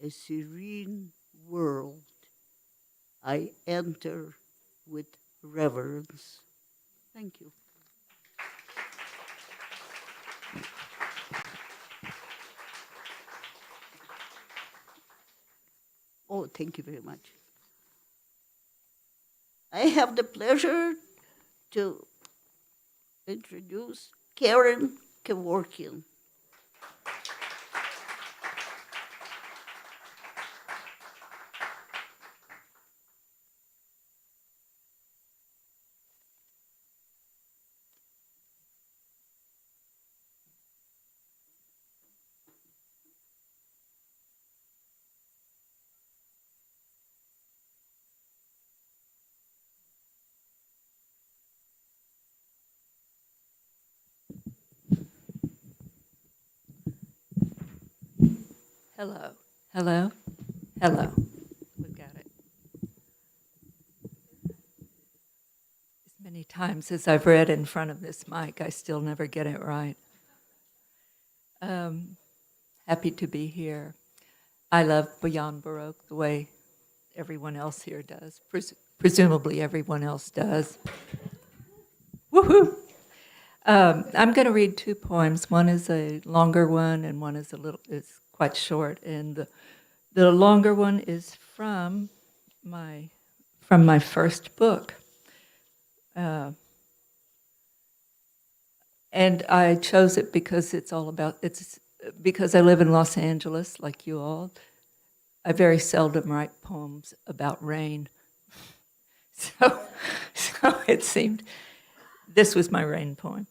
A serene world I enter with reverence. Thank you. Oh, thank you very much. I have the pleasure to introduce Karen Kevorkian. Hello, hello, hello. We've got it. As many times as I've read in front of this mic, I still never get it right. Happy to be here. I love Beyond Baroque the way everyone else here does. Presumably everyone else does. Woohoo! I'm going to read two poems. One is a longer one, and one is quite short. And the longer one is from my first book, and I chose it because because I live in Los Angeles, like you all. I very seldom write poems about rain, so it seemed this was my rain poem.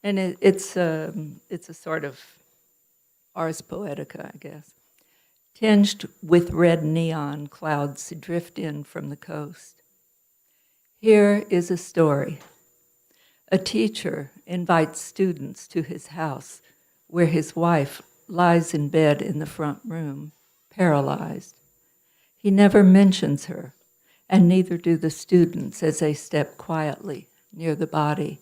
And it's a sort of ars poetica, I guess. Tinged with red neon, clouds drift in from the coast. Here is a story. A teacher invites students to his house where his wife lies in bed in the front room, paralyzed. He never mentions her, and neither do the students as they step quietly near the body.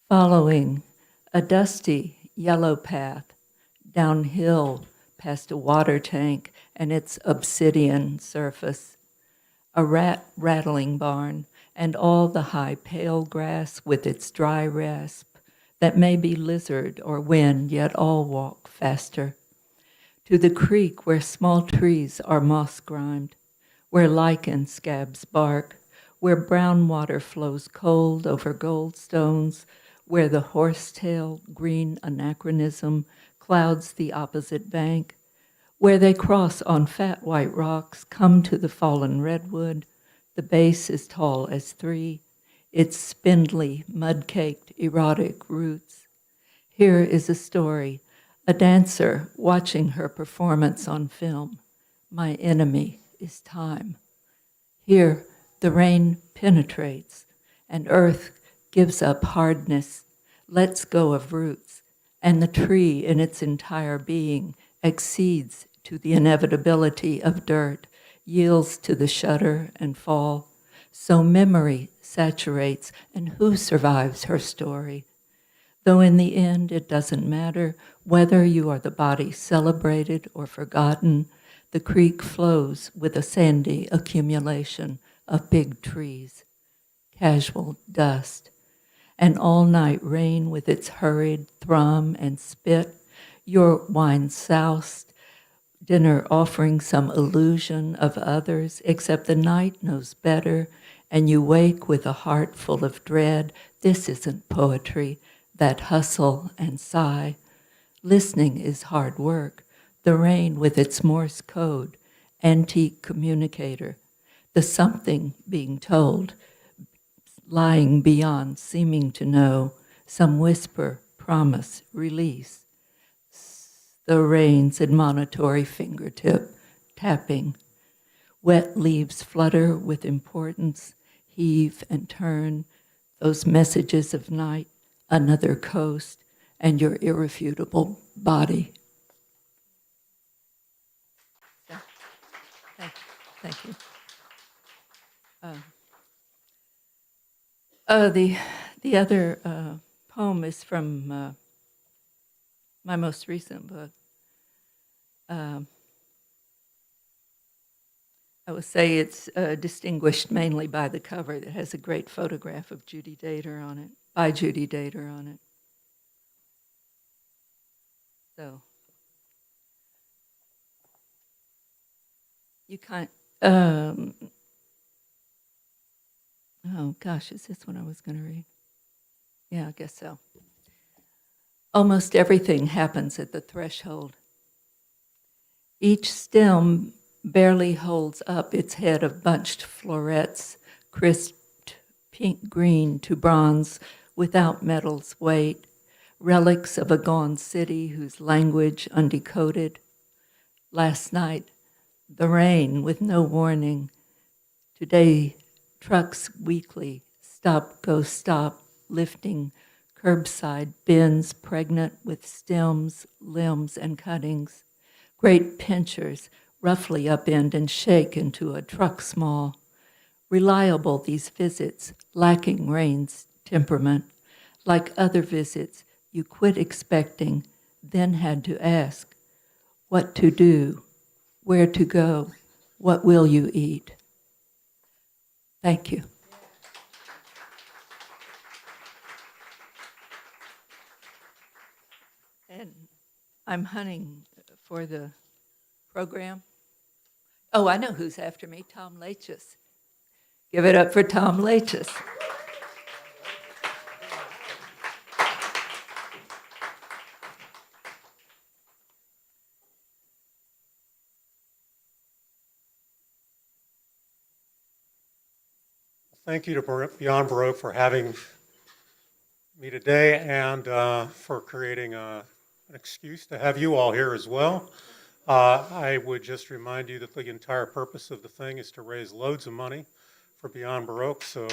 Following a dusty yellow path downhill past a water tank and its obsidian surface, a rat-rattling barn, and all the high pale grass with its dry rasp that may be lizard or wind, yet all walk faster. To the creek where small trees are moss-grimed, where lichen scabs bark, where brown water flows cold over gold stones, where the horsetail green anachronism clouds the opposite bank, where they cross on fat white rocks, come to the fallen redwood. The base is tall as 3, its spindly, mud-caked, erotic roots. Here is a story, a dancer watching her performance on film. My enemy is time. Here, the rain penetrates, and earth gives up hardness, lets go of roots, and the tree in its entire being accedes to the inevitability of dirt, yields to the shudder and fall. So memory saturates, and who survives her story? though in the end it doesn't matter whether you are the body celebrated or forgotten. The creek flows with a sandy accumulation of big trees, casual dust, and all-night rain with its hurried thrum and spit, your wine soused, dinner offering some illusion of others, except the night knows better, and you wake with a heart full of dread. This isn't poetry, that hustle and sigh. Listening is hard work. The rain with its Morse code, antique communicator, the something being told, lying beyond seeming to know, some whisper, promise, release. The rain's admonitory fingertip, tapping. Wet leaves flutter with importance, heave and turn, those messages of night, another coast, and your irrefutable body. Thank you. The other poem is from my most recent book. I would say it's distinguished mainly by the cover that has a great photograph of Judy Dater on it, by Judy Dater on it. So, you oh gosh, is this what I was going to read? Yeah, I guess so. Almost everything happens at the threshold. Each stem barely holds up its head of bunched florets, crisped pink-green to bronze without metal's weight, relics of a gone city whose language undecoded. Last night, the rain with no warning. Today, trucks weekly, stop, go, stop, lifting curbside bins pregnant with stems, limbs, and cuttings. Great pinchers roughly upend and shake into a truck small. Reliable these visits, lacking rain's temperament. Like other visits, you quit expecting, then had to ask, what to do, where to go, what will you eat? Thank you. And I'm hunting for the program. Oh, I know who's after me, Tom Lachus. Give it up for Tom Lachus. Thank you to Beyond Baroque for having me today and for creating an excuse to have you all here as well. I would just remind you that the entire purpose of the thing is to raise loads of money for Beyond Baroque. So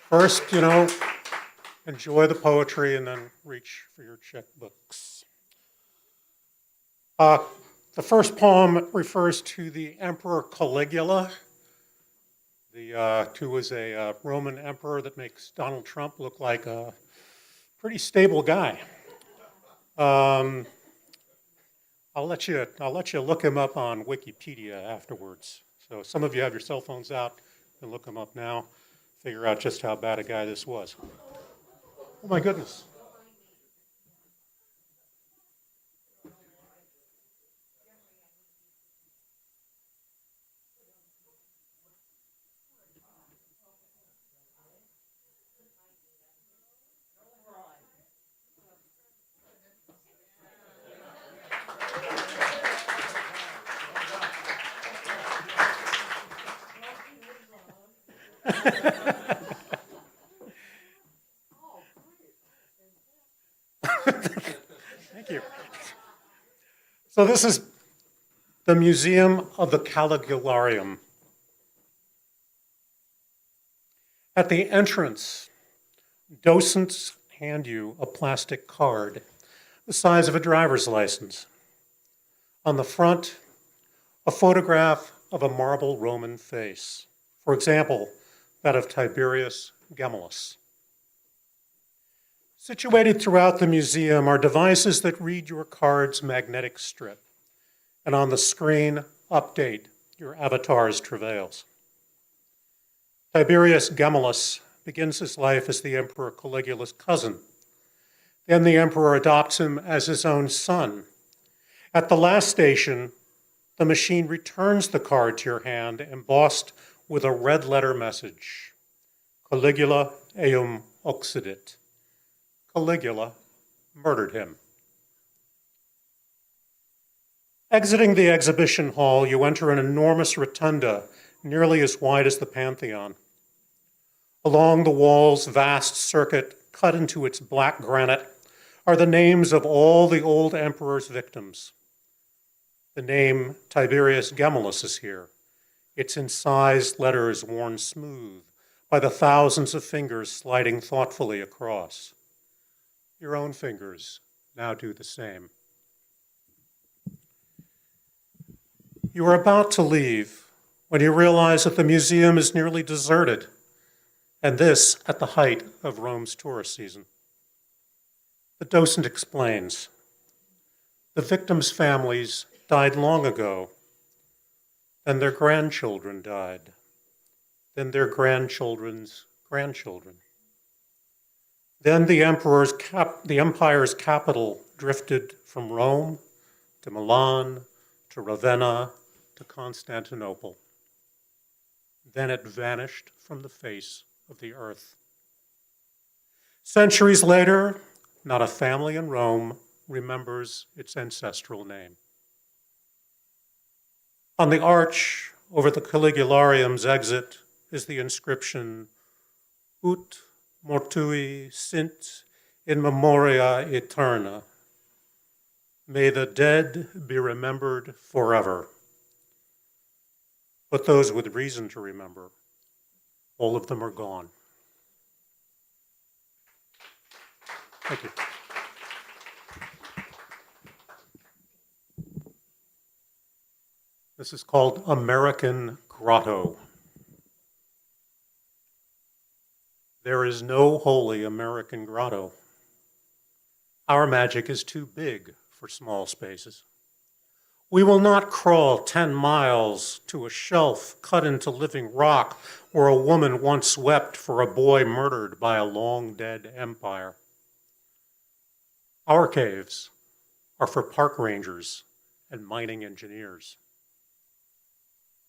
first, enjoy the poetry and then reach for your checkbooks. The first poem refers to the Emperor Caligula, who was a Roman emperor that makes Donald Trump look like a pretty stable guy. I'll let you look him up on Wikipedia afterwards. So some of you have your cell phones out and look him up now. Figure out just how bad a guy this was. Oh my goodness. Thank you. So this is the Museum of the Caligularium. At the entrance, docents hand you a plastic card the size of a driver's license. On the front, a photograph of a marble Roman face. For example, that of Tiberius Gemellus. Situated throughout the museum are devices that read your card's magnetic strip, and on the screen, update your avatar's travails. Tiberius Gemellus begins his life as the Emperor Caligula's cousin. Then the emperor adopts him as his own son. At the last station, the machine returns the card to your hand, embossed with a red letter message: Caligula eum occidit. Caligula murdered him. Exiting the exhibition hall, you enter an enormous rotunda, nearly as wide as the Pantheon. Along the wall's vast circuit, cut into its black granite, are the names of all the old emperor's victims. The name Tiberius Gemellus is here, its incised letters worn smooth by the thousands of fingers sliding thoughtfully across. Your own fingers now do the same. You are about to leave when you realize that the museum is nearly deserted, and this at the height of Rome's tourist season. The docent explains, the victims' families died long ago, then their grandchildren died, then their grandchildren's grandchildren. Then the empire's capital drifted from Rome to Milan to Ravenna to Constantinople. Then it vanished from the face of the earth. Centuries later, not a family in Rome remembers its ancestral name. On the arch over the Caligularium's exit is the inscription, Ut mortui sint in memoria aeterna. May the dead be remembered forever. But those with reason to remember, all of them are gone. Thank you. This is called American Grotto. There is no holy American grotto. Our magic is too big for small spaces. We will not crawl 10 miles to a shelf cut into living rock where a woman once wept for a boy murdered by a long-dead empire. Our caves are for park rangers and mining engineers.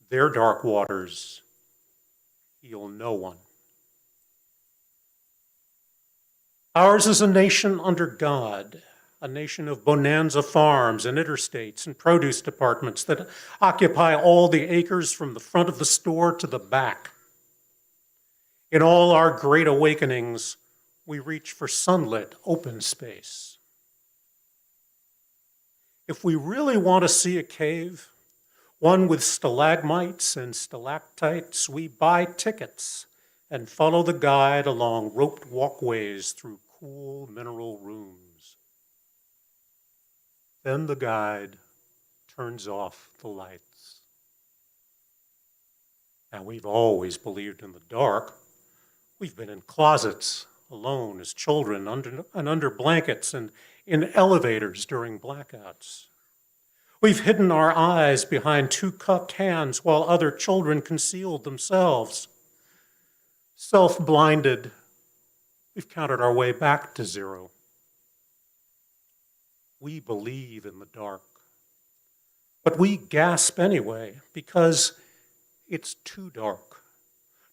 Their dark waters heal no one. Ours is a nation under God, a nation of bonanza farms and interstates and produce departments that occupy all the acres from the front of the store to the back. In all our great awakenings, we reach for sunlit open space. If we really want to see a cave, one with stalagmites and stalactites, we buy tickets and follow the guide along roped walkways through cool mineral rooms. Then the guide turns off the lights. And we've always believed in the dark. We've been in closets, alone as children, under blankets and in elevators during blackouts. We've hidden our eyes behind two cupped hands while other children concealed themselves. Self-blinded, we've counted our way back to zero. We believe in the dark, but we gasp anyway because it's too dark,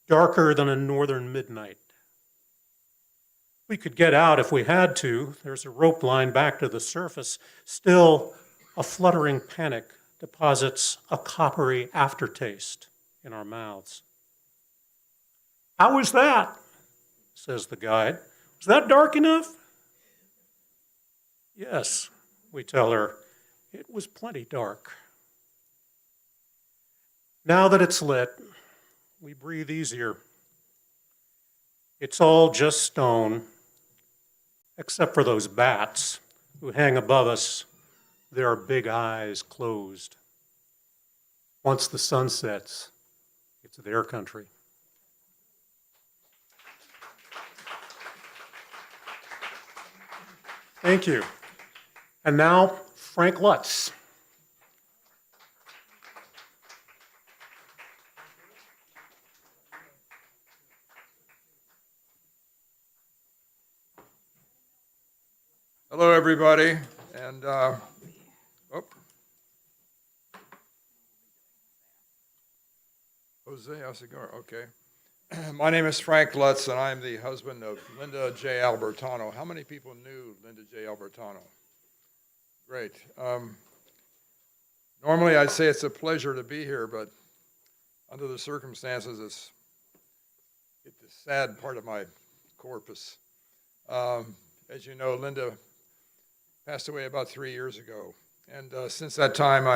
darker than a northern midnight. We could get out if we had to. There's a rope line back to the surface. Still, a fluttering panic deposits a coppery aftertaste in our mouths. How was that? Says the guide. Was that dark enough? Yes, we tell her. It was plenty dark. Now that it's lit, we breathe easier. It's all just stone, except for those bats who hang above us, their big eyes closed. Once the sun sets, it's their country. Thank you. And now, Frank Lutz. Hello, everybody, and Jose Asegar, okay. My name is Frank Lutz, and I'm the husband of Linda J. Albertano. How many people knew Linda J. Albertano? Great. Normally, I'd say it's a pleasure to be here, but under the circumstances, it's the sad part of my corpus. As you know, Linda passed away about 3 years ago. And since that time,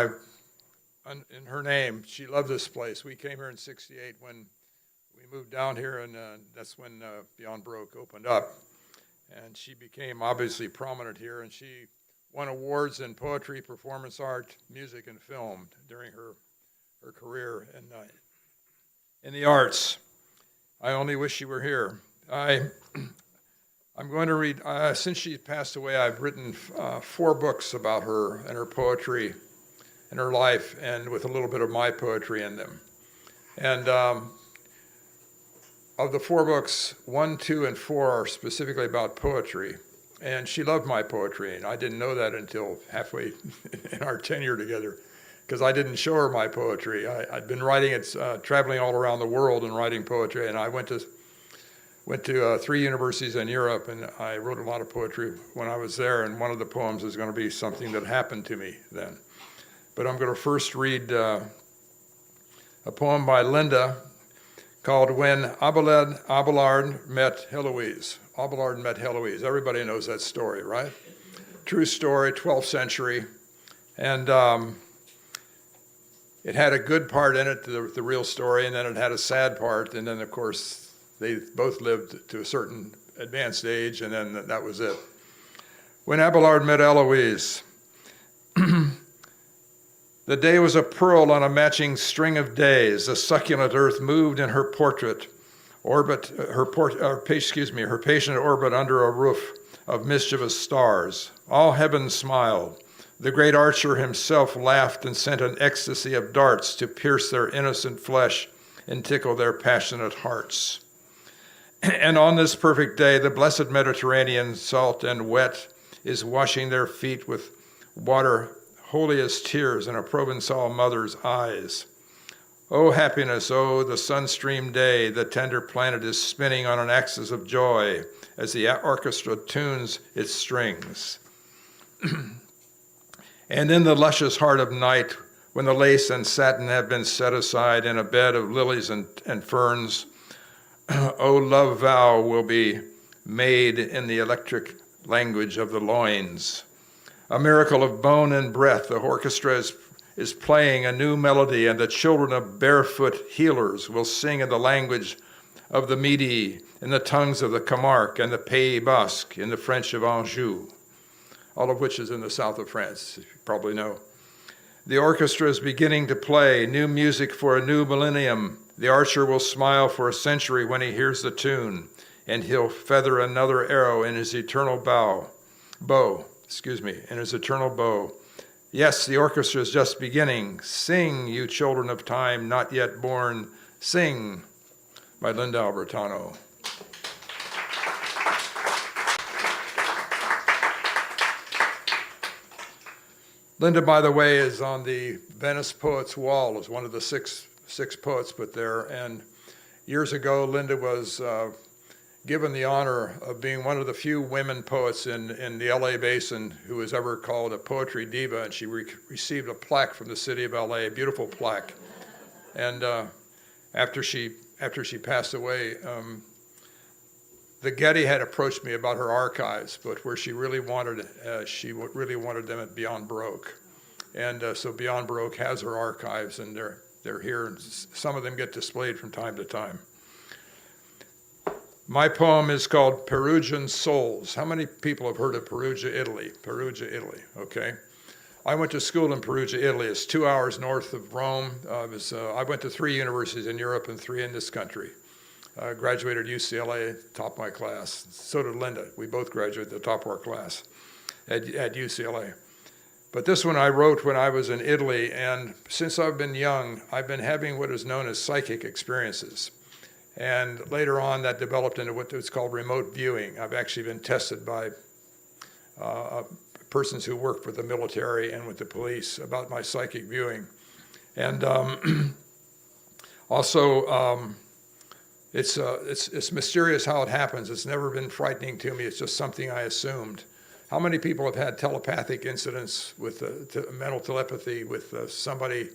in her name, she loved this place. We came here in '68 when we moved down here, and that's when Beyond Baroque opened up. And she became obviously prominent here, and she won awards in poetry, performance art, music, and film during her career in the arts. I only wish she were here. I'm going to read, since she passed away, I've written 4 books about her and her poetry and her life, and with a little bit of my poetry in them. And of the 4 books, 1, 2, and 4 are specifically about poetry. And she loved my poetry, and I didn't know that until halfway in our tenure together, because I didn't show her my poetry. I'd been writing it, traveling all around the world and writing poetry, and I went to 3 universities in Europe, and I wrote a lot of poetry when I was there, and one of the poems is going to be something that happened to me then. But I'm going to first read a poem by Linda called When Abelard Met Heloise. Abelard met Heloise. Everybody knows that story, right? True story, 12th century. And it had a good part in it, the real story, and then it had a sad part, and then, of course, they both lived to a certain advanced age, and then that was it. When Abelard met Heloise, the day was a pearl on a matching string of days. The succulent earth moved in her patient orbit under a roof of mischievous stars. All heaven smiled. The great archer himself laughed and sent an ecstasy of darts to pierce their innocent flesh and tickle their passionate hearts. And on this perfect day, the blessed Mediterranean, salt and wet, is washing their feet with water holy as tears in a Provençal mother's eyes. Oh, happiness, oh, the sun-streamed day, the tender planet is spinning on an axis of joy as the orchestra tunes its strings. And in the luscious heart of night, when the lace and satin have been set aside in a bed of lilies and ferns, oh, love vow will be made in the electric language of the loins. A miracle of bone and breath, the orchestra is playing a new melody, and the children of barefoot healers will sing in the language of the Midi, in the tongues of the Camargue and the Pays Basque, in the French of Anjou, all of which is in the south of France, you probably know. The orchestra is beginning to play new music for a new millennium. The archer will smile for a century when he hears the tune, and he'll feather another arrow in his eternal bow. Yes, the orchestra is just beginning. Sing, you children of time not yet born. Sing, by Linda Albertano. Linda, by the way, is on the Venice Poets Wall, is one of the six poets put there. And years ago, Linda was given the honor of being one of the few women poets in the LA basin who was ever called a poetry diva, and she received a plaque from the city of LA, a beautiful plaque. And after she passed away, the Getty had approached me about her archives, but where she really wanted them at Beyond Baroque. And so Beyond Baroque has her archives, and they're here, and some of them get displayed from time to time. My poem is called Perugian Souls. How many people have heard of Perugia, Italy? Perugia, Italy, okay. I went to school in Perugia, Italy. It's 2 hours north of Rome. I went to 3 universities in Europe and 3 in this country. Graduated UCLA, top of my class. So did Linda. We both graduated at the top of our class. at UCLA. But this one I wrote when I was in Italy, and since I've been young, I've been having what is known as psychic experiences. And later on, that developed into what's called remote viewing. I've actually been tested by persons who work for the military and with the police about my psychic viewing. And also, it's mysterious how it happens. It's never been frightening to me. It's just something I assumed. How many people have had telepathic incidents with mental telepathy with somebody?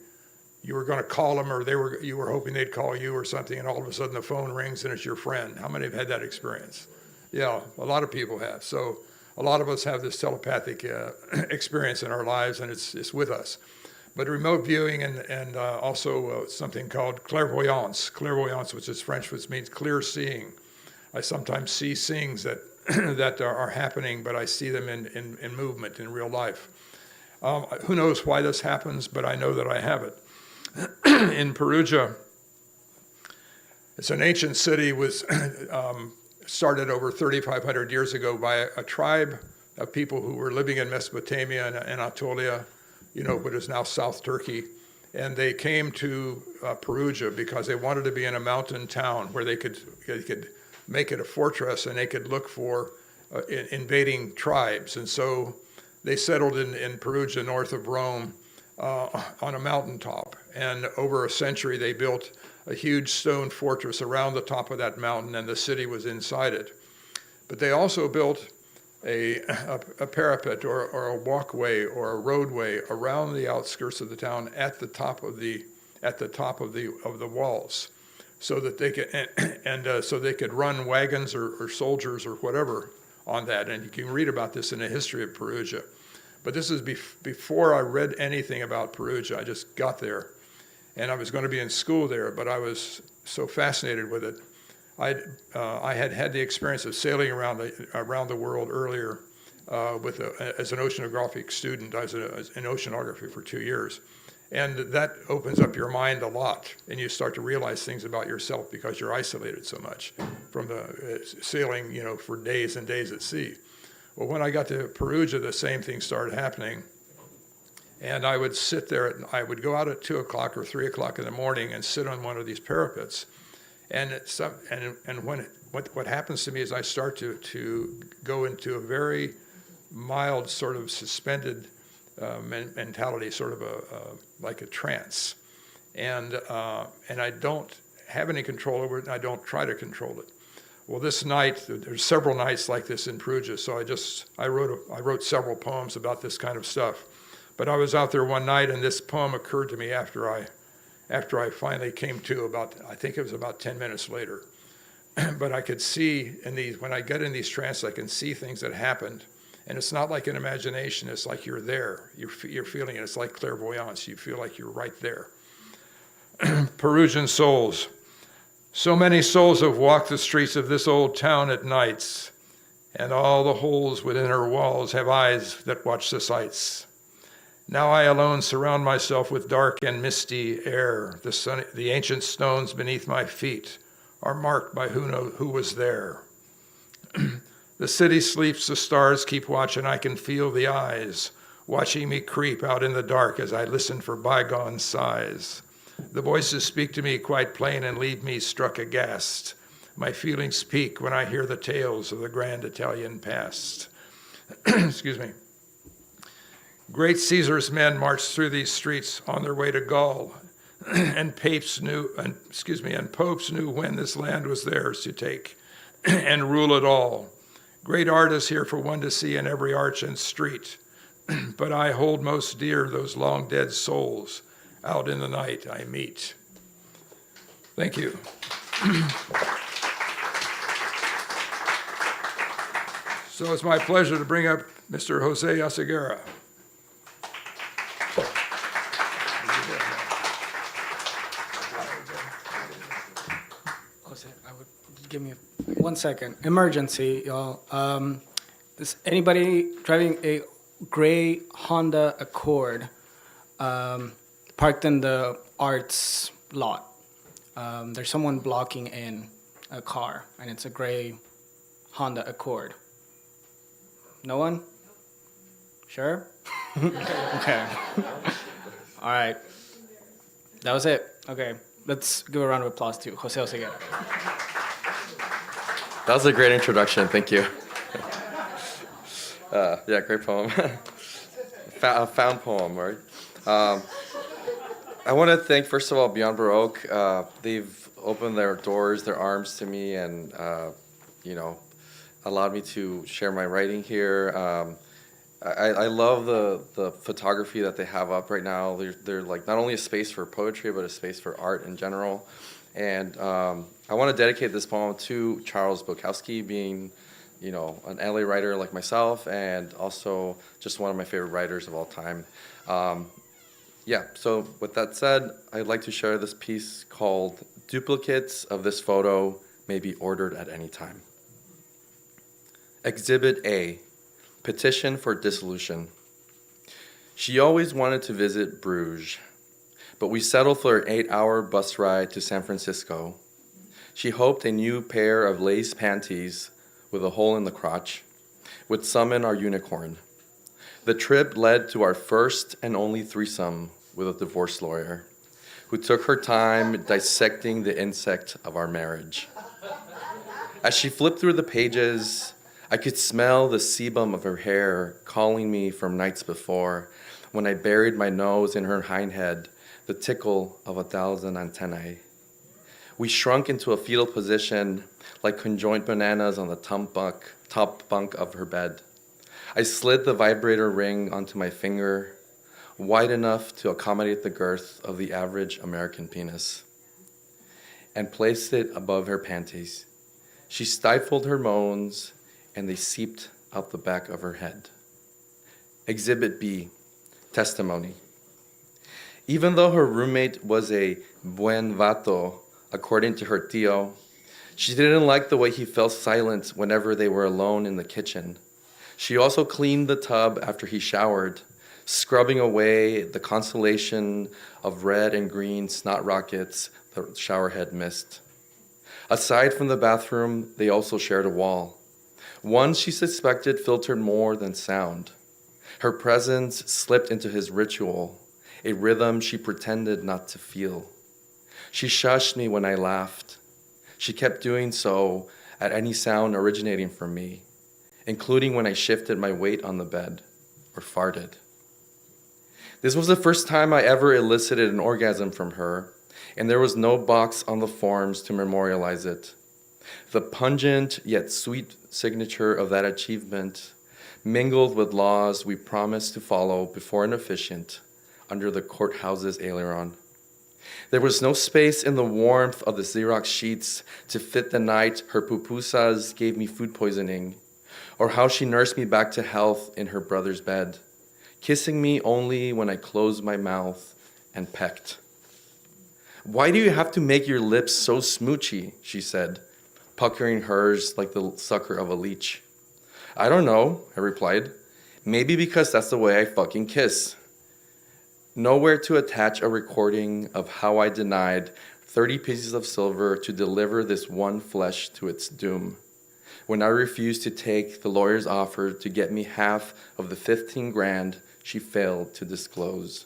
You were going to call them, or you were hoping they'd call you or something, and all of a sudden the phone rings and it's your friend. How many have had that experience? Yeah, a lot of people have. So a lot of us have this telepathic experience in our lives, and it's with us. But remote viewing and also something called clairvoyance, which is French, which means clear seeing. I sometimes see things that that are happening, but I see them in movement in real life. Who knows why this happens, but I know that I have it. In Perugia, it's an ancient city, was started over 3,500 years ago by a tribe of people who were living in Mesopotamia and Anatolia, what is now South Turkey. And they came to Perugia because they wanted to be in a mountain town where they could make it a fortress, and they could look for invading tribes. And so they settled in Perugia, north of Rome, on a mountaintop. And over a century, they built a huge stone fortress around the top of that mountain, and the city was inside it. But they also built a parapet or a walkway or a roadway around the outskirts of the town at the top of the walls, so that they could so they could run wagons or soldiers or whatever on that. And you can read about this in the history of Perugia. But this is before I read anything about Perugia. I just got there, and I was going to be in school there, but I was so fascinated with it. I had had the experience of sailing around the world earlier as an oceanographic student. I was in oceanography for 2 years. And that opens up your mind a lot, and you start to realize things about yourself because you're isolated so much from the sailing, for days and days at sea. Well, when I got to Perugia, the same thing started happening. And I would sit there, I would go out at 2 o'clock or 3 o'clock in the morning and sit on one of these parapets. And what happens to me is I start to go into a very mild sort of suspended mentality, sort of like a trance, and I don't have any control over it, and I don't try to control it. Well, this night, there's several nights like this in Perugia, so I wrote several poems about this kind of stuff. But I was out there one night, and this poem occurred to me after I finally came to, I think it was about 10 minutes later. But I could see when I get in these trances, I can see things that happened. And it's not like an imagination, it's like you're there. You're feeling it. It's like clairvoyance. You feel like you're right there. Perugian souls. So many souls have walked the streets of this old town at nights, and all the holes within her walls have eyes that watch the sights. Now I alone surround myself with dark and misty air. The ancient stones beneath my feet are marked by who was there. The city sleeps, the stars keep watch, and I can feel the eyes watching me creep out in the dark as I listen for bygone sighs. The voices speak to me quite plain and leave me struck aghast. My feelings peak when I hear the tales of the grand Italian past. Excuse me. Great Caesar's men marched through these streets on their way to Gaul, and popes knew when this land was theirs to take and rule it all. Great art is here for one to see in every arch and street, but I hold most dear those long dead souls out in the night I meet. Thank you. So it's my pleasure to bring up Mr. Jose Aseguera. Jose, give me 1 second. Emergency, y'all. Is anybody driving a gray Honda Accord parked in the arts lot? There's someone blocking in a car, and it's a gray Honda Accord. No one? Sure? Okay. All right. That was it. Okay. Let's give a round of applause to Jose Oseguera. That was a great introduction. Thank you. Yeah, great poem. A found poem, right? I want to thank, first of all, Beyond Baroque. They've opened their doors, their arms to me, and allowed me to share my writing here. I love the photography that they have up right now. They're like not only a space for poetry, but a space for art in general. And I want to dedicate this poem to Charles Bukowski, being, an LA writer like myself, and also just one of my favorite writers of all time. So with that said, I'd like to share this piece called Duplicates of This Photo May Be Ordered at Any Time. Exhibit A, Petition for Dissolution. She always wanted to visit Bruges, but we settled for an 8-hour bus ride to San Francisco. She hoped a new pair of lace panties with a hole in the crotch would summon our unicorn. The trip led to our first and only threesome with a divorce lawyer who took her time dissecting the insect of our marriage. As she flipped through the pages, I could smell the sebum of her hair calling me from nights before when I buried my nose in her hindhead, the tickle of 1,000 antennae. We shrunk into a fetal position like conjoined bananas on the top bunk of her bed. I slid the vibrator ring onto my finger, wide enough to accommodate the girth of the average American penis, and placed it above her panties. She stifled her moans, and they seeped out the back of her head. Exhibit B, testimony. Even though her roommate was a buen vato, according to her tío, she didn't like the way he fell silent whenever they were alone in the kitchen. She also cleaned the tub after he showered, scrubbing away the constellation of red and green snot rockets the shower head missed. Aside from the bathroom, they also shared a wall. One she suspected filtered more than sound. Her presence slipped into his ritual, a rhythm she pretended not to feel. She shushed me when I laughed. She kept doing so at any sound originating from me, including when I shifted my weight on the bed or farted. This was the first time I ever elicited an orgasm from her, and there was no box on the forms to memorialize it. The pungent yet sweet signature of that achievement mingled with laws we promised to follow before an officiant under the courthouse's aileron. There was no space in the warmth of the Xerox sheets to fit the night her pupusas gave me food poisoning, or how she nursed me back to health in her brother's bed, kissing me only when I closed my mouth and pecked. "Why do you have to make your lips so smoochy?" she said, puckering hers like the sucker of a leech. "I don't know," I replied. "Maybe because that's the way I fucking kiss." Nowhere to attach a recording of how I denied 30 pieces of silver to deliver this one flesh to its doom, when I refused to take the lawyer's offer to get me half of the 15 grand she failed to disclose.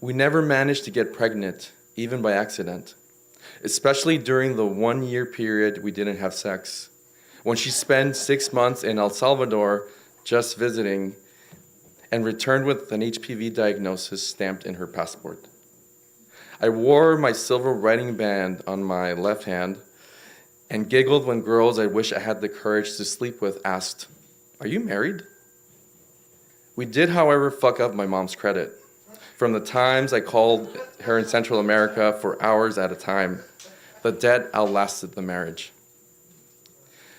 We never managed to get pregnant, even by accident, especially during the 1-year period we didn't have sex, when she spent 6 months in El Salvador just visiting and returned with an HPV diagnosis stamped in her passport. I wore my silver wedding band on my left hand and giggled when girls I wish I had the courage to sleep with asked, "Are you married?" We did, however, fuck up my mom's credit. From the times I called her in Central America for hours at a time, the debt outlasted the marriage.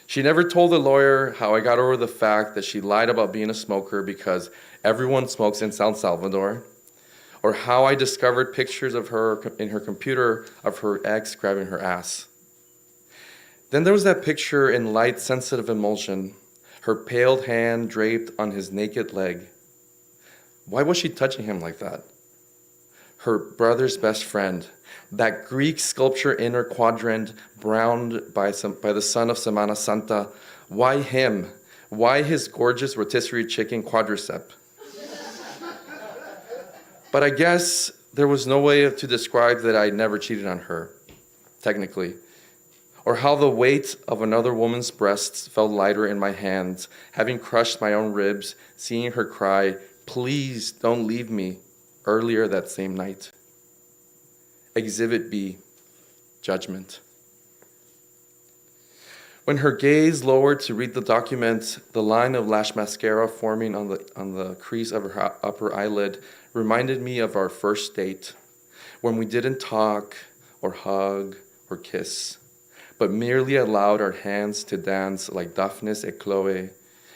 She never told the lawyer how I got over the fact that she lied about being a smoker because everyone smokes in San Salvador, or how I discovered pictures of her in her computer of her ex grabbing her ass. Then there was that picture in light sensitive emulsion, her paled hand draped on his naked leg. Why was she touching him like that? Her brother's best friend, that Greek sculpture inner quadrant browned by the sun of Semana Santa, why him Why his gorgeous rotisserie chicken quadricep? But I guess there was no way to describe that I never cheated on her, technically. Or how the weight of another woman's breasts felt lighter in my hands, having crushed my own ribs, seeing her cry, "Please don't leave me," earlier that same night. Exhibit B, judgment. When her gaze lowered to read the document, the line of lash mascara forming on the crease of her upper eyelid reminded me of our first date, when we didn't talk or hug or kiss, but merely allowed our hands to dance like Daphnis and Chloe,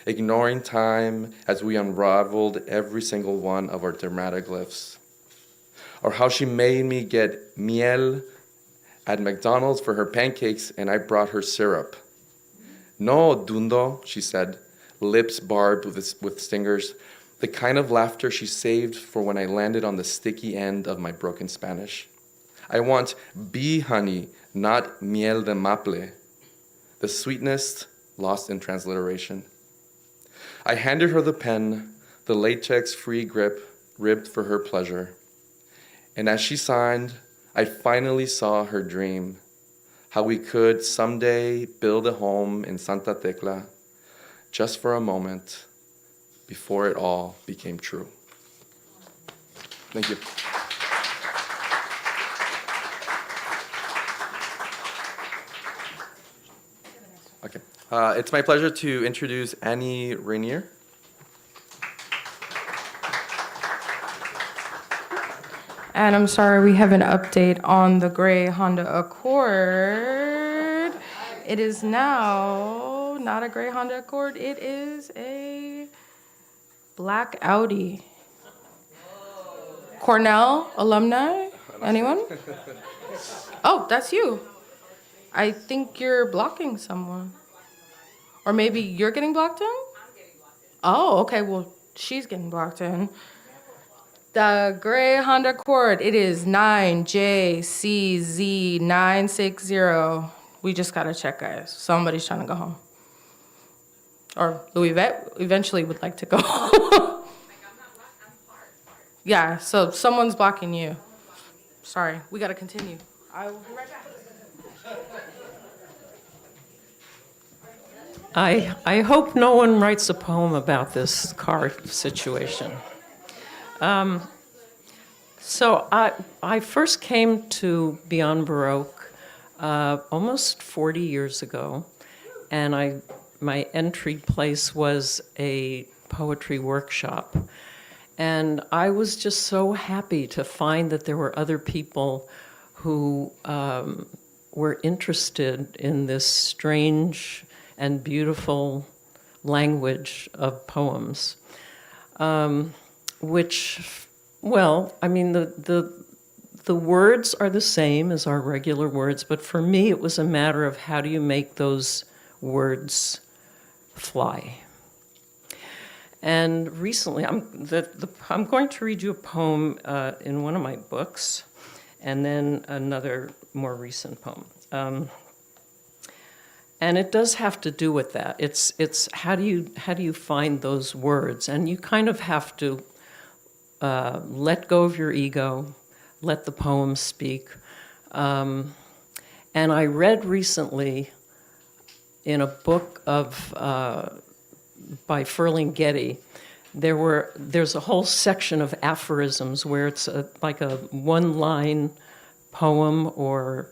ignoring time as we unraveled every single one of our dramatic glyphs. Or how she made me get miel at McDonald's for her pancakes and I brought her syrup. "No, dundo," she said, lips barbed with stingers, the kind of laughter she saved for when I landed on the sticky end of my broken Spanish. "I want bee honey, not miel de maple." The sweetness lost in transliteration. I handed her the pen, the latex-free grip ribbed for her pleasure. And as she signed, I finally saw her dream, how we could someday build a home in Santa Tecla, just for a moment, before it all became true. Thank you. Okay. It's my pleasure to introduce Annie Rainier. And I'm sorry, we have an update on the gray Honda Accord. It is now not a gray Honda Accord, it is a black Audi. Cornell alumni? Anyone? Oh, that's you. I think you're blocking someone. Or maybe you're getting blocked in? Oh, okay, well, she's getting blocked in. The gray Honda Accord, it is 9JCZ960. We just gotta check, guys. Somebody's trying to go home. Or Louis Vette eventually would like to go home. Yeah, so someone's blocking you. Sorry, we gotta continue. I will be right back. I hope no one writes a poem about this car situation. So I first came to Beyond Baroque almost 40 years ago, and my entry place was a poetry workshop. And I was just so happy to find that there were other people who were interested in this strange and beautiful language of poems, which, well, I mean, the words are the same as our regular words, but for me it was a matter of how do you make those words fly. And recently, I'm going to read you a poem in one of my books, and then another more recent poem. And it does have to do with that. It's how do you find those words? And you kind of have to let go of your ego, let the poem speak. And I read recently in a book of by Ferlinghetti, there's a whole section of aphorisms where it's like a one-line poem or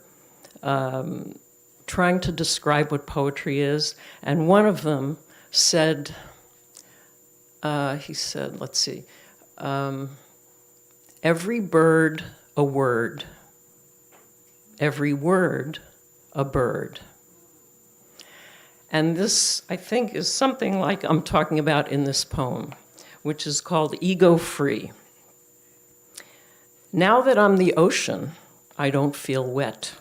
trying to describe what poetry is. And one of them said, he said, let's see, every bird a word, every word a bird. And this, I think, is something like I'm talking about in this poem, which is called Ego Free. Now that I'm the ocean, I don't feel wet.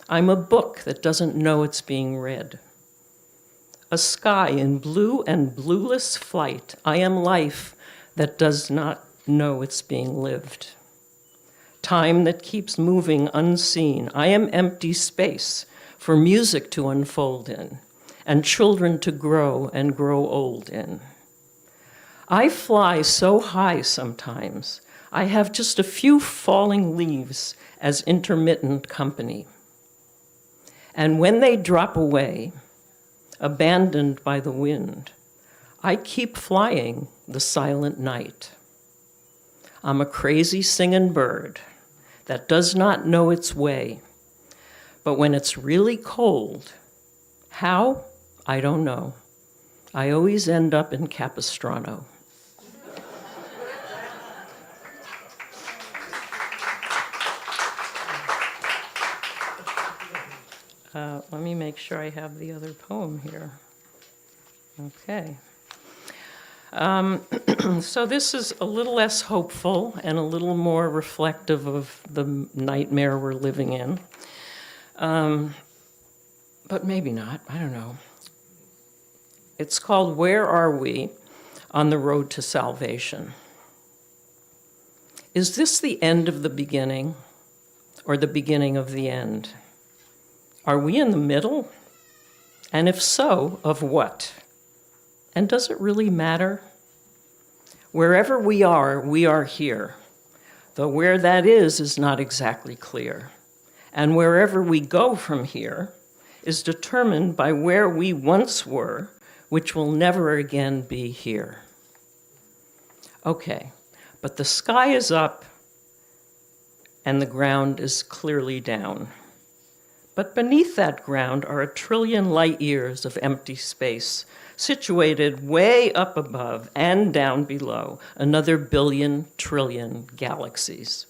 I'm a book that doesn't know it's being read. A sky in blue and blueless flight. I am life that does not know it's being lived. Time that keeps moving unseen. I am empty space for music to unfold in. and children to grow and grow old in. I fly so high sometimes, I have just a few falling leaves as intermittent company. And when they drop away, abandoned by the wind, I keep flying the silent night. I'm a crazy singing bird that does not know its way. But when it's really cold, how? I don't know. I always end up in Capistrano. Let me make sure I have the other poem here. Okay. So this is a little less hopeful and a little more reflective of the nightmare we're living in. But maybe not, I don't know. It's called Where Are We on the Road to Salvation? Is this the end of the beginning or the beginning of the end? Are we in the middle? And if so, of what? And does it really matter? Wherever we are here, though where that is not exactly clear. And wherever we go from here is determined by where we once were, which will never again be here. Okay, but the sky is up and the ground is clearly down. But beneath that ground are 1 trillion light years of empty space, situated way up above and down below, another 1 billion trillion galaxies.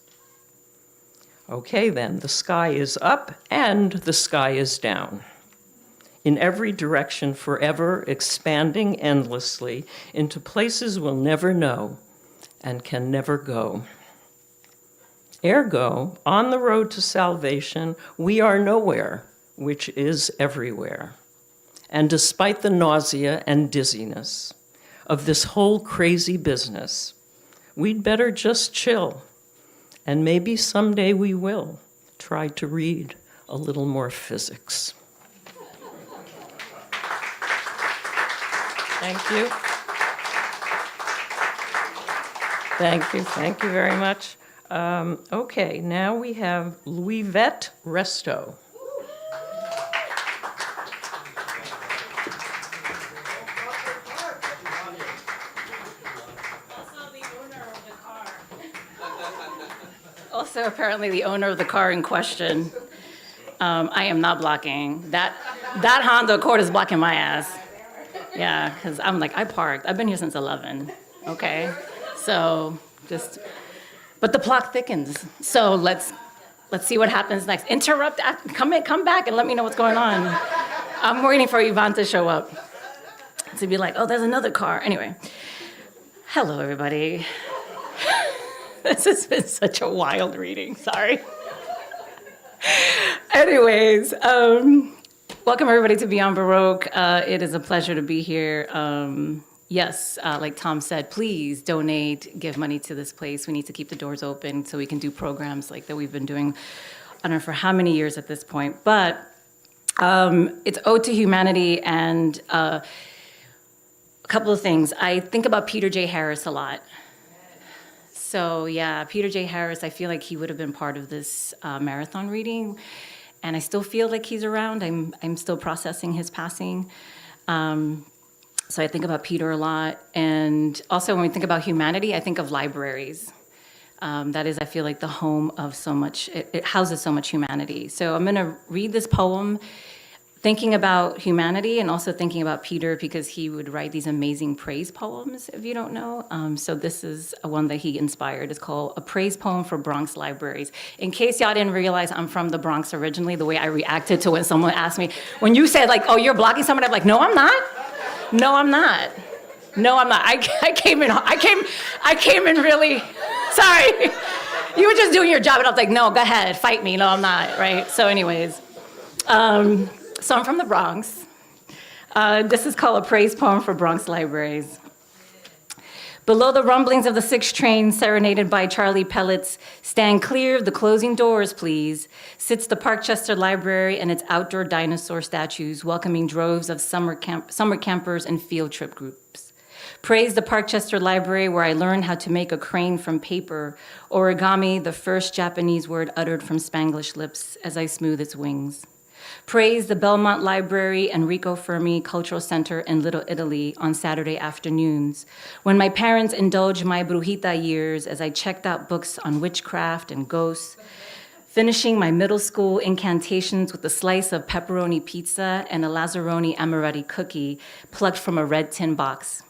Okay then, the sky is up and the sky is down. In every direction, forever expanding endlessly into places we'll never know and can never go. Ergo, on the road to salvation, we are nowhere, which is everywhere. And despite the nausea and dizziness of this whole crazy business, we'd better just chill. And maybe someday we will try to read a little more physics. Thank you. Thank you very much. Okay, now we have Louisette Resto. Also, apparently, the owner of the car in question. I am not blocking. That Honda Accord is blocking my ass. Yeah, because I'm like, I parked. I've been here since 11, okay? So but the plot thickens. So let's see what happens next. Interrupt, come back and let me know what's going on. I'm waiting for Yvonne to show up. To be like, oh, there's another car. Anyway, hello, everybody. This has been such a wild reading, sorry. Anyways, welcome everybody to Beyond Baroque. It is a pleasure to be here. Yes, like Tom said, please donate, give money to this place. We need to keep the doors open so we can do programs like that we've been doing, I don't know for how many years at this point. But it's Ode to Humanity, and a couple of things. I think about Peter J. Harris a lot. So yeah, Peter J. Harris, I feel like he would have been part of this marathon reading, and I still feel like he's around. I'm still processing his passing. So I think about Peter a lot. And also when we think about humanity, I think of libraries. That is, I feel like, the home of so much, it houses so much humanity. So I'm going to read this poem thinking about humanity and also thinking about Peter, because he would write these amazing praise poems, if you don't know. So this is one that he inspired. It's called A Praise Poem for Bronx Libraries. In case y'all didn't realize, I'm from the Bronx originally, the way I reacted to when someone asked me, when you said like, oh, you're blocking someone, I'm like, no, I'm not. No, I'm not. No, I'm not. I came in really, sorry. You were just doing your job, and I was like, no, go ahead, fight me. No, I'm not, right? So anyways, so I'm from the Bronx. This is called A Praise Poem for Bronx Libraries. Below the rumblings of the 6 train serenaded by Charlie Pellets, stand clear of the closing doors, please, sits the Parkchester Library and its outdoor dinosaur statues welcoming droves of summer campers and field trip groups. Praise the Parkchester Library where I learned how to make a crane from paper, origami, the first Japanese word uttered from Spanglish lips as I smooth its wings. Praise the Belmont Library and Enrico Fermi Cultural Center in Little Italy on Saturday afternoons, when my parents indulged my brujita years as I checked out books on witchcraft and ghosts, finishing my middle school incantations with a slice of pepperoni pizza and a Lazzaroni amaretti cookie plucked from a red tin box.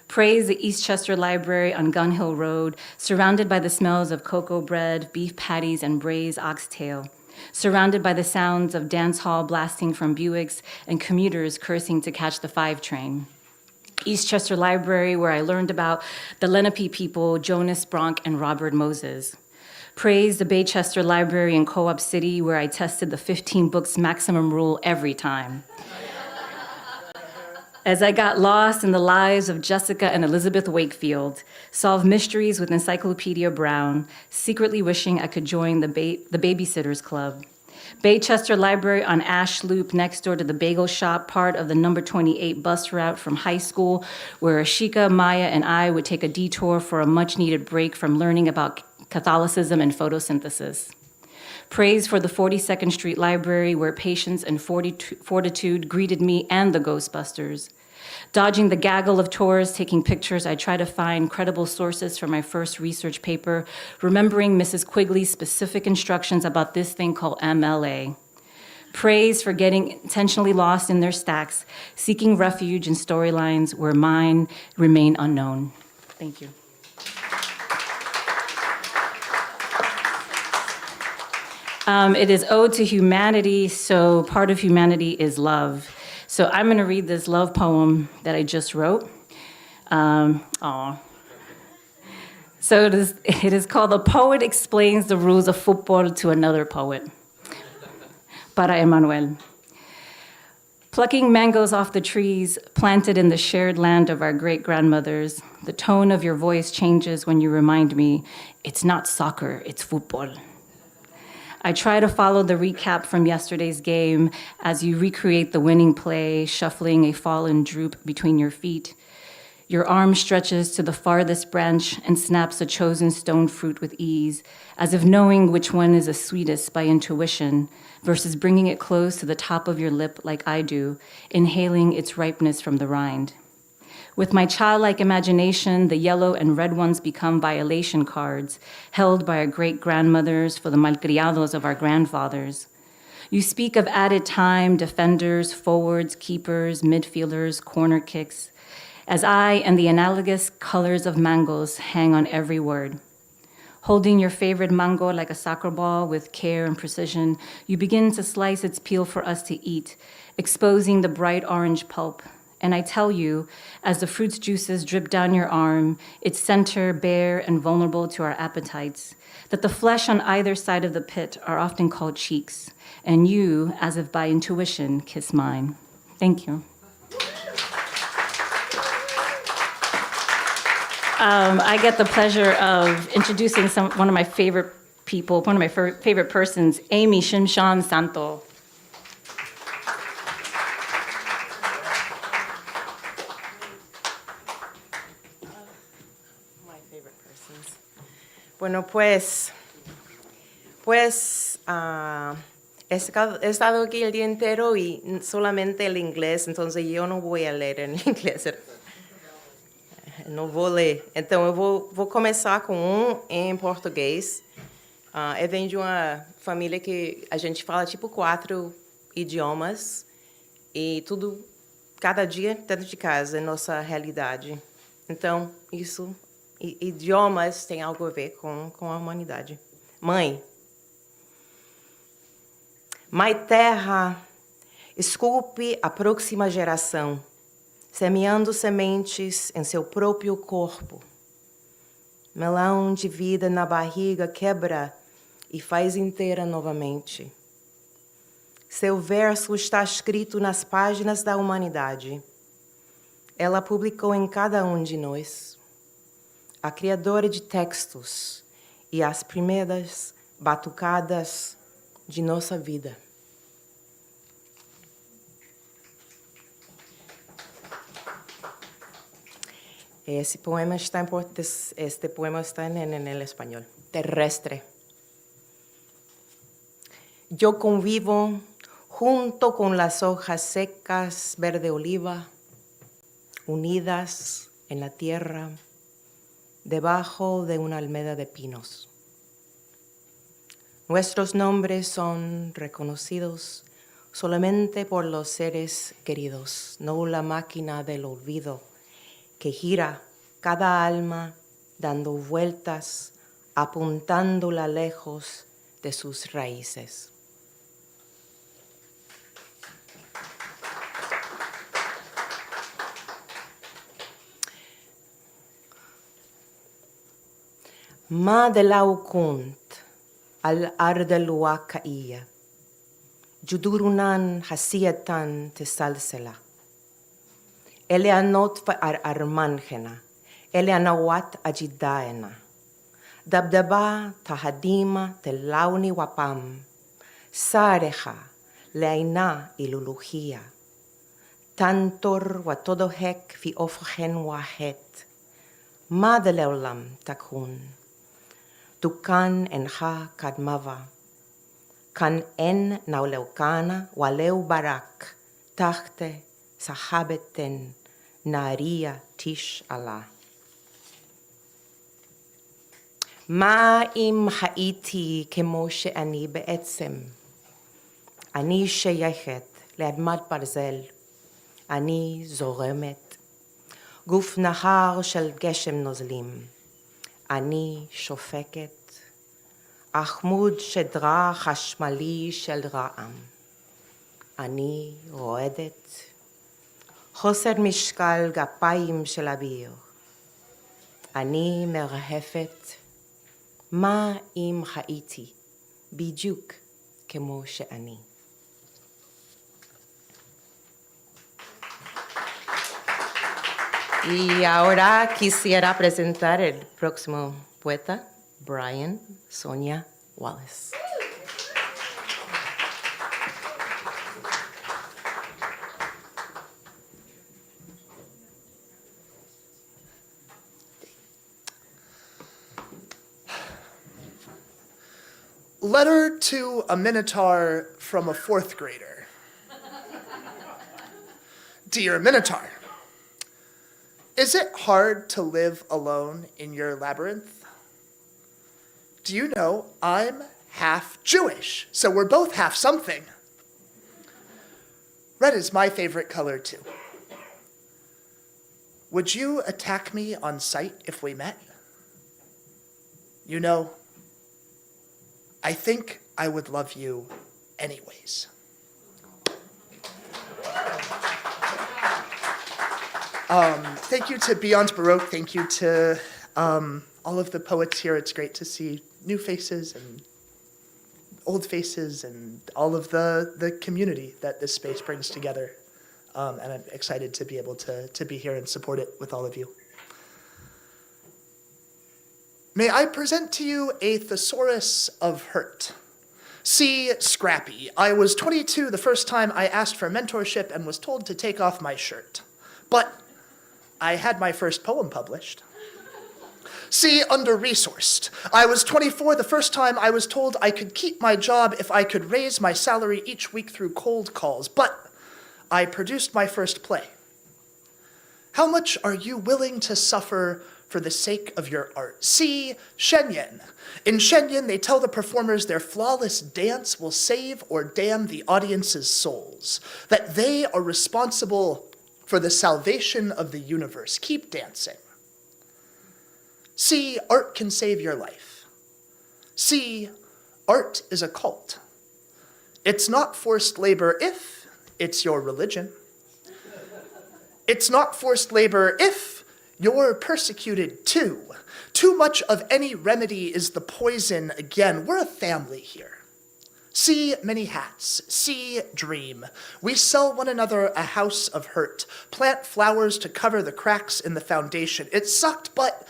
Praise the Eastchester Library on Gun Hill Road, surrounded by the smells of cocoa bread, beef patties, and braised oxtail, surrounded by the sounds of dance hall blasting from Buicks and commuters cursing to catch the 5 train. Eastchester Library, where I learned about the Lenape people, Jonas Bronk and Robert Moses. Praise the Baychester Library in Co-op City, where I tested the 15 books maximum rule every time. As I got lost in the lives of Jessica and Elizabeth Wakefield, solved mysteries with Encyclopedia Brown, secretly wishing I could join the Babysitters Club. Baychester Library on Ash Loop next door to the bagel shop, part of the number 28 bus route from high school, where Ashika, Maya, and I would take a detour for a much-needed break from learning about Catholicism and photosynthesis. Praise for the 42nd Street Library, where patience and fortitude greeted me and the Ghostbusters. Dodging the gaggle of tourists taking pictures, I try to find credible sources for my first research paper, remembering Mrs. Quigley's specific instructions about this thing called MLA. Praise for getting intentionally lost in their stacks, seeking refuge in storylines where mine remain unknown. Thank you. It is Ode to Humanity, so part of humanity is love. So I'm going to read this love poem that I just wrote. So it is called The Poet Explains the Rules of Football to Another Poet. Para Emmanuel. Plucking mangoes off the trees planted in the shared land of our great-grandmothers, the tone of your voice changes when you remind me, it's not soccer, it's football. I try to follow the recap from yesterday's game as you recreate the winning play, shuffling a fallen droop between your feet. Your arm stretches to the farthest branch and snaps a chosen stone fruit with ease, as if knowing which one is the sweetest by intuition, versus bringing it close to the top of your lip like I do, inhaling its ripeness from the rind. With my childlike imagination, the yellow and red ones become violation cards, held by our great-grandmothers for the malcriados of our grandfathers. You speak of added time, defenders, forwards, keepers, midfielders, corner kicks, as I and the analogous colors of mangoes hang on every word. Holding your favorite mango like a soccer ball with care and precision, you begin to slice its peel for us to eat, exposing the bright orange pulp. And I tell you, as the fruit's juices drip down your arm, its center bare and vulnerable to our appetites, that the flesh on either side of the pit are often called cheeks, and you, as if by intuition, kiss mine. Thank you. I get the pleasure of introducing one of my favorite people, one of my favorite persons, Amy Shimshan Santo. Bueno, pues he estado aquí el día entero y solamente el inglés, entonces yo no voy a leer en inglés. Não vou ler. Então, eu vou começar com em português. Eu venho de uma família que a gente fala, 4 idiomas. E tudo, cada dia, dentro de casa, é nossa realidade. Então, isso, idiomas tem algo a ver com a humanidade. Mãe. Mãe Terra, esculpe a próxima geração, semeando sementes em seu próprio corpo. Melão de vida na barriga quebra e faz inteira novamente. Seu verso está escrito nas páginas da humanidade. Ela publicou em cada um de nós. a criadora de textos e as primeiras batucadas de nossa vida. Este poema está en el español. Terrestre. Yo convivo junto con las hojas secas verde oliva, unidas en la tierra, debajo de una almeda de pinos. Nuestros nombres son reconocidos solamente por los seres queridos, no la máquina del olvido que gira cada alma dando vueltas, apuntándola lejos de sus raíces. Ma de lau kunt al ardelua kaia, judurunan hasiatan tesalsela. Ele anot armanjena, ele anawat ajidaena. Dabdaba tahadima telauni wapam, sareja leaina iluluhia. Tantor watodohek fi ofgen wahet, ma de leulam takun. Tukan enha kadmava, kan en nauleukana waleu barak, tachte sahabeten naria tish Allah. Ma im haiti כמו שאני בעצם. אני שייכת לאדמת ברזל. אני זורמת. גוף נהר של גשם נוזלים. אני שופקת. עמוד שדרה חשמלי של רעם. אני רועדת. חוסר משקל גפיים של אוויר. אני מרחפת. מה אם הייתי בדיוק כמו שאני? Y ahora quisiera presentar el próximo poeta, Brian Sonia Wallace. Letter to a Minotaur from a fourth grader. Dear Minotaur, is it hard to live alone in your labyrinth? Do you know I'm half Jewish, so we're both half something. Red is my favorite color too. Would you attack me on sight if we met? You know, I think I would love you anyways. Thank you to Beyond Baroque. Thank you to all of the poets here. It's great to see new faces and old faces and all of the community that this space brings together. And I'm excited to be able to be here and support it with all of you. May I present to you a thesaurus of hurt. See Scrappy. I was 22 the first time I asked for mentorship and was told to take off my shirt. But I had my first poem published. See Under-resourced. I was 24 the first time I was told I could keep my job if I could raise my salary each week through cold calls. But I produced my first play. How much are you willing to suffer for the sake of your art? See Shenyang. In Shenyang, they tell the performers their flawless dance will save or damn the audience's souls, that they are responsible for the salvation of the universe. Keep dancing. See, art can save your life. See, art is a cult. It's not forced labor if it's your religion. It's not forced labor if you're persecuted too. Too much of any remedy is the poison again. We're a family here. See many hats, see dream. We sell one another a house of hurt, plant flowers to cover the cracks in the foundation. It sucked, but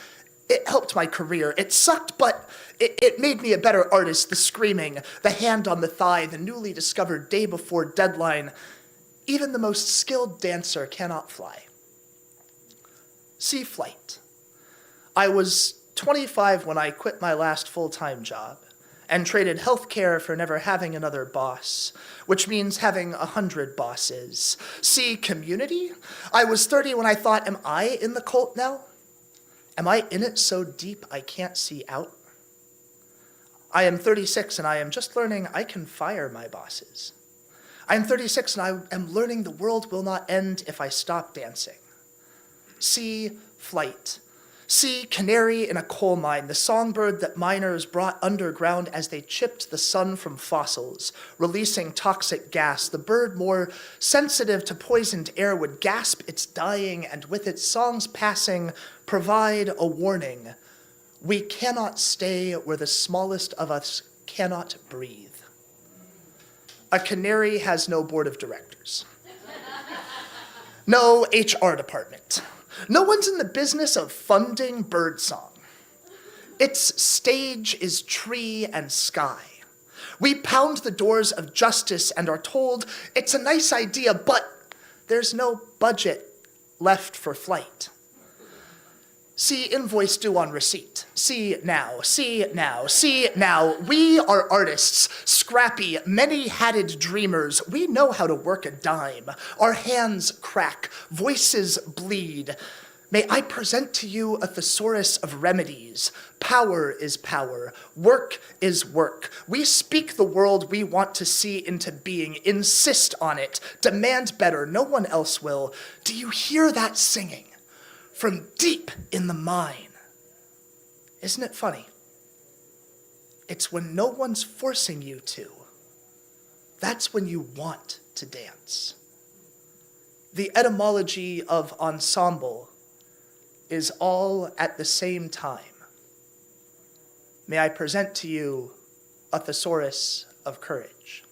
It helped my career. It sucked, but it made me a better artist. The screaming, the hand on the thigh, the newly discovered day before deadline. Even the most skilled dancer cannot fly. See flight. I was 25 when I quit my last full-time job and traded healthcare for never having another boss, which means having 100 bosses. See community. I was 30 when I thought, am I in the cult now? Am I in it so deep I can't see out? I am 36 and I am just learning I can fire my bosses. I am 36 and I am learning the world will not end if I stop dancing. See flight. See canary in a coal mine, the songbird that miners brought underground as they chipped the sun from fossils, releasing toxic gas. The bird more sensitive to poisoned air would gasp its dying and with its songs passing provide a warning. We cannot stay where the smallest of us cannot breathe. A canary has no board of directors. No HR department. No one's in the business of funding birdsong. Its stage is tree and sky. We pound the doors of justice and are told it's a nice idea, but there's no budget left for flight. See invoice due on receipt. See now, see now, see now. We are artists, scrappy, many-hatted dreamers. We know how to work a dime. Our hands crack, voices bleed. May I present to you a thesaurus of remedies. Power is power. Work is work. We speak the world we want to see into being. Insist on it. Demand better. No one else will. Do you hear that singing? From deep in the mine. Isn't it funny? It's when no one's forcing you to. That's when you want to dance. The etymology of ensemble is all at the same time. May I present to you a thesaurus of courage.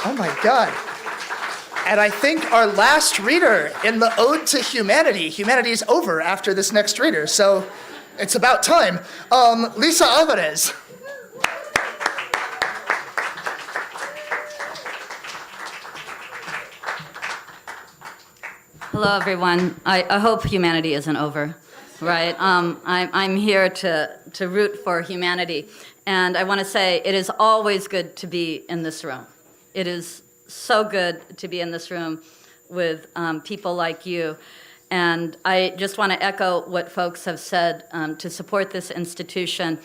Oh my God. And I think our last reader in the Ode to Humanity. Humanity's over after this next reader, so it's about time. Lisa Alvarez. Hello, everyone. I hope humanity isn't over, right? I'm here to root for humanity. And I want to say it is always good to be in this room. It is so good to be in this room with people like you. And I just want to echo what folks have said to support this institution.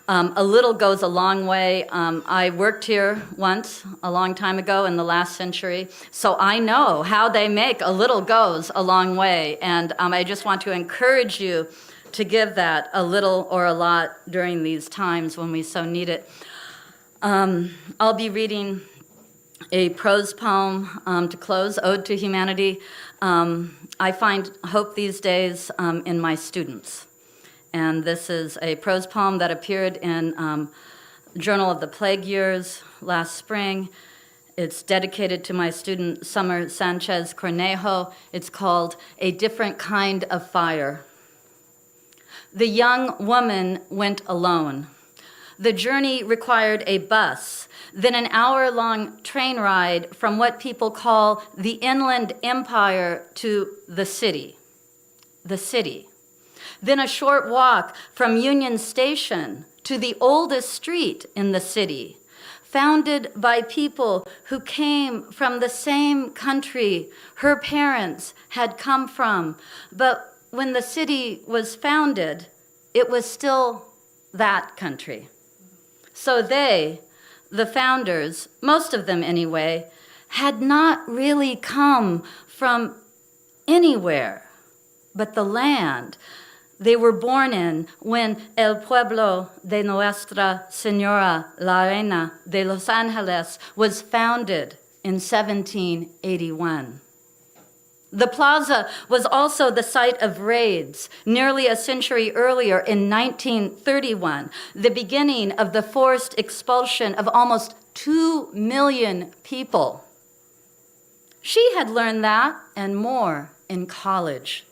A little goes a long way. I worked here once, a long time ago in the last century, so I know how they make a little goes a long way. And I just want to encourage you to give that a little or a lot during these times when we so need it. I'll be reading a prose poem to close, Ode to Humanity. I find hope these days in my students. And this is a prose poem that appeared in Journal of the Plague Years last spring. It's dedicated to my student Summer Sanchez Cornejo. It's called A Different Kind of Fire. The young woman went alone. The journey required a bus, then an hour-long train ride from what people call the Inland Empire to the city. The city. Then a short walk from Union Station to the oldest street in the city, founded by people who came from the same country her parents had come from. But when the city was founded, it was still that country. So they, the founders, most of them anyway, had not really come from anywhere but the land they were born in when El Pueblo de Nuestra Señora la Reina de Los Angeles was founded in 1781. The plaza was also the site of raids nearly a century earlier in 1931, the beginning of the forced expulsion of almost 2 million people. She had learned that and more in college.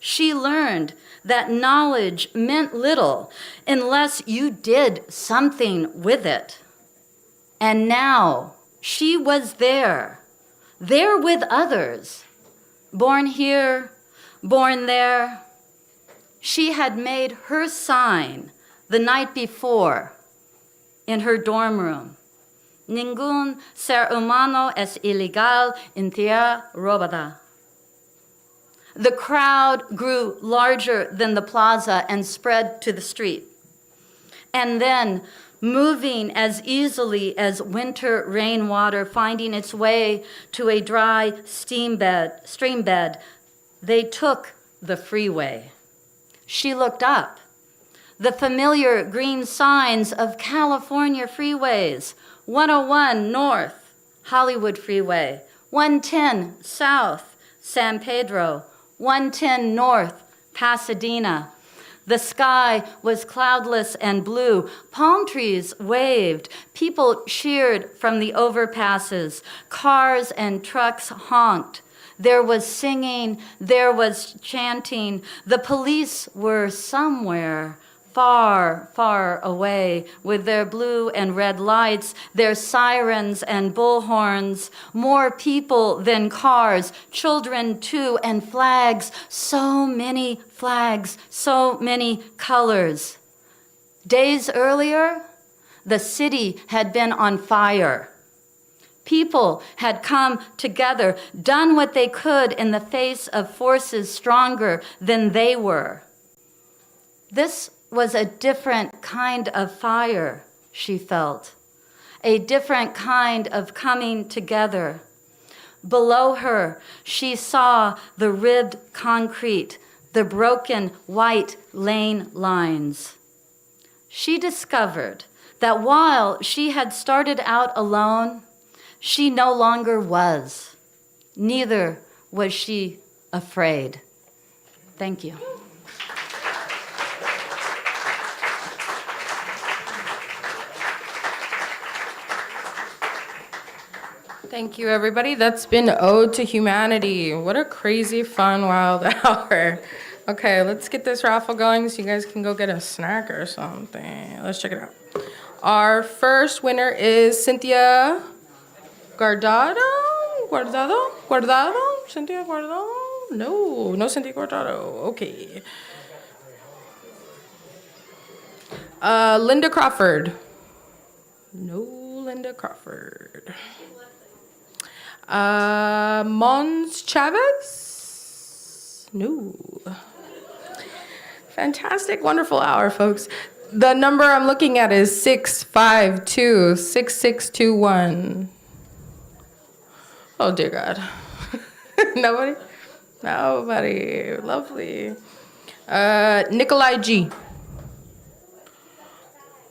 She learned that knowledge meant little unless you did something with it. And now she was there with others, born here, born there. She had made her sign the night before in her dorm room. Ningún ser humano es ilegal en tierra robada. The crowd grew larger than the plaza and spread to the street. And then, moving as easily as winter rainwater finding its way to a dry stream bed, they took the freeway. She looked up. The familiar green signs of California freeways, 101 North, Hollywood Freeway, 110 South, San Pedro, 110 North, Pasadena. The sky was cloudless and blue. Palm trees waved. People cheered from the overpasses. Cars and trucks honked. There was singing. There was chanting. The police were somewhere far, far away with their blue and red lights, their sirens and bullhorns, more people than cars, children too, and flags, so many flags, so many colors. Days earlier, the city had been on fire. People had come together, done what they could in the face of forces stronger than they were. This was a different kind of fire, she felt, a different kind of coming together. Below her, she saw the ribbed concrete, the broken white lane lines. She discovered that while she had started out alone, she no longer was. Neither was she afraid. Thank you. Thank you, everybody. That's been Ode to Humanity. What a crazy, fun, wild hour. Okay, let's get this raffle going so you guys can go get a snack or something. Let's check it out. Our first winner is Cynthia Guardado? Cynthia Guardado? No Cynthia Guardado. Okay. Linda Crawford. No Linda Crawford. Mons Chavez? No. Fantastic, wonderful hour, folks. The number I'm looking at is 652-6621. Oh, dear God. Nobody? Nobody. Lovely. Nikolai G.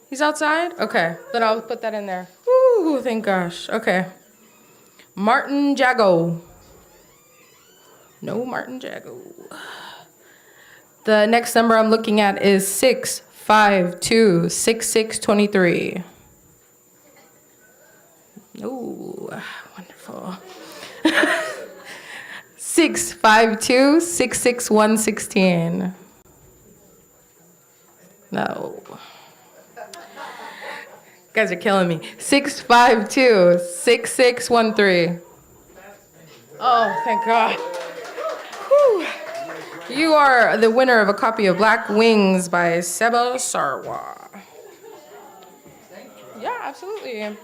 He's outside? Okay, then I'll put that in there. Ooh, thank gosh. Okay. Martin Jago. No Martin Jago. The next number I'm looking at is 652-6623. Oh, wonderful. 652-66116. No. You guys are killing me. 652-6613. Oh, thank God. Whew. You are the winner of a copy of Black Wings by Seba Sarwa. Yeah, absolutely.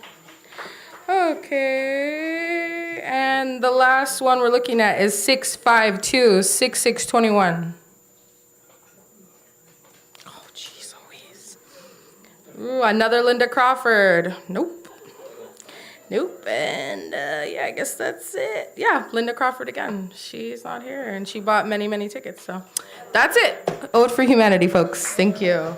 Okay. And the last one we're looking at is 652-6621. Oh, jeez Louise. Ooh, another Linda Crawford. Nope. And yeah, I guess that's it. Yeah, Linda Crawford again. She's not here, and she bought many, many tickets. So that's it. Ode for Humanity, folks. Thank you.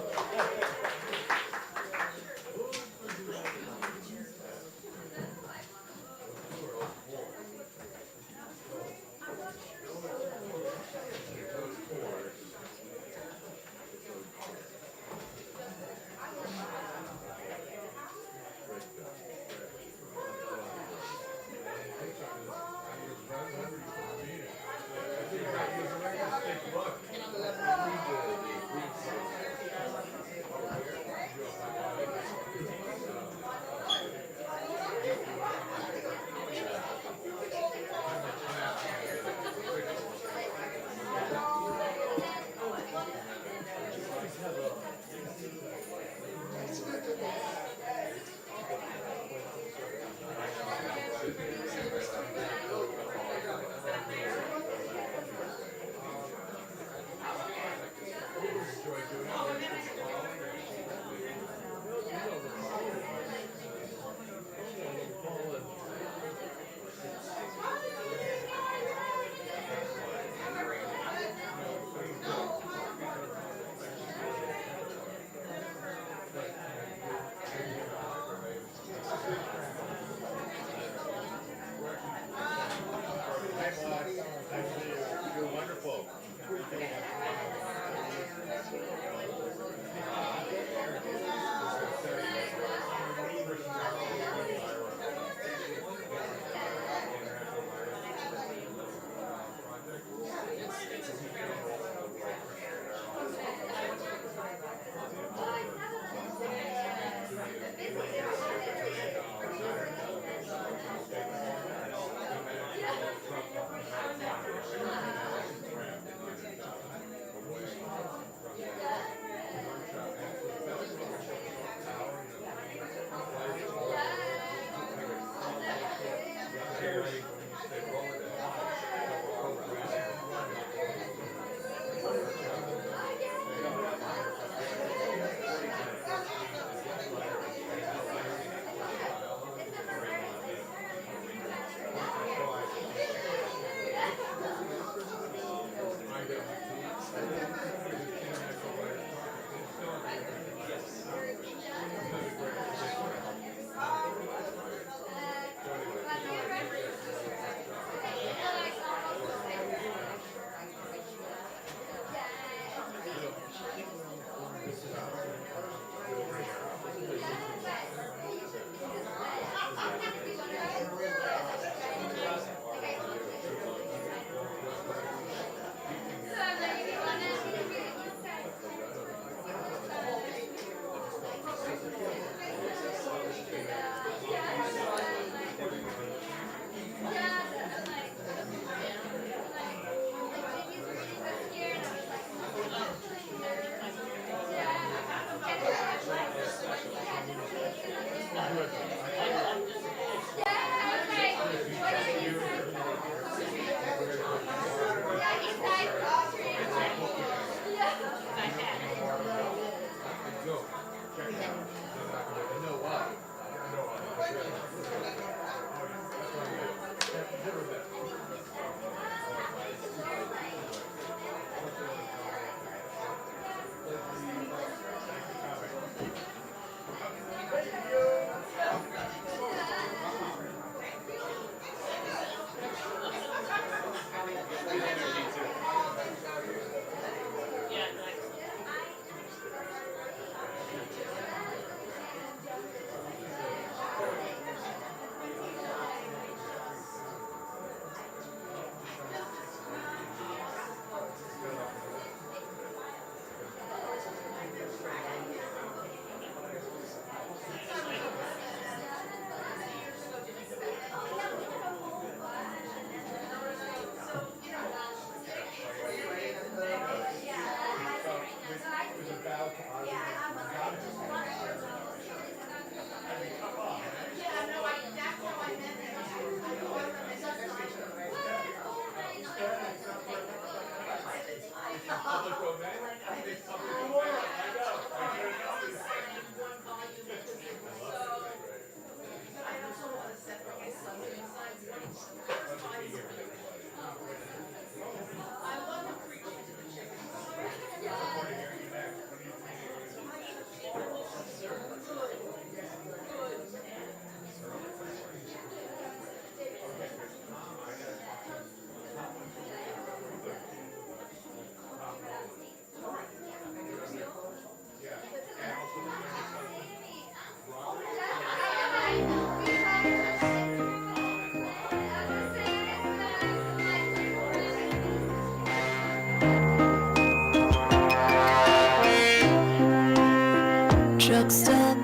Truck stop,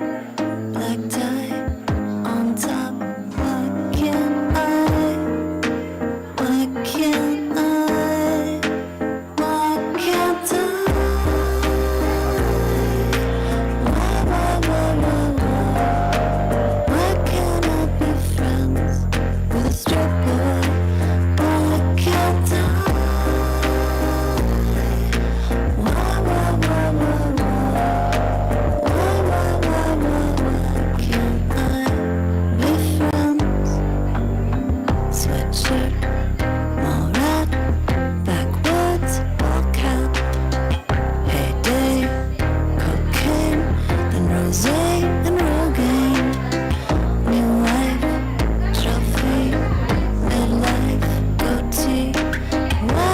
black tie on top. Why can't I? Why can't I? Why can't I? Why can't I be friends with a stripper? Why can't I? Sweatshirt, mall rat, backwoods, ball cap, heyday, cocaine, then rosé and Rogaine, new life, trophy, midlife, goatee, why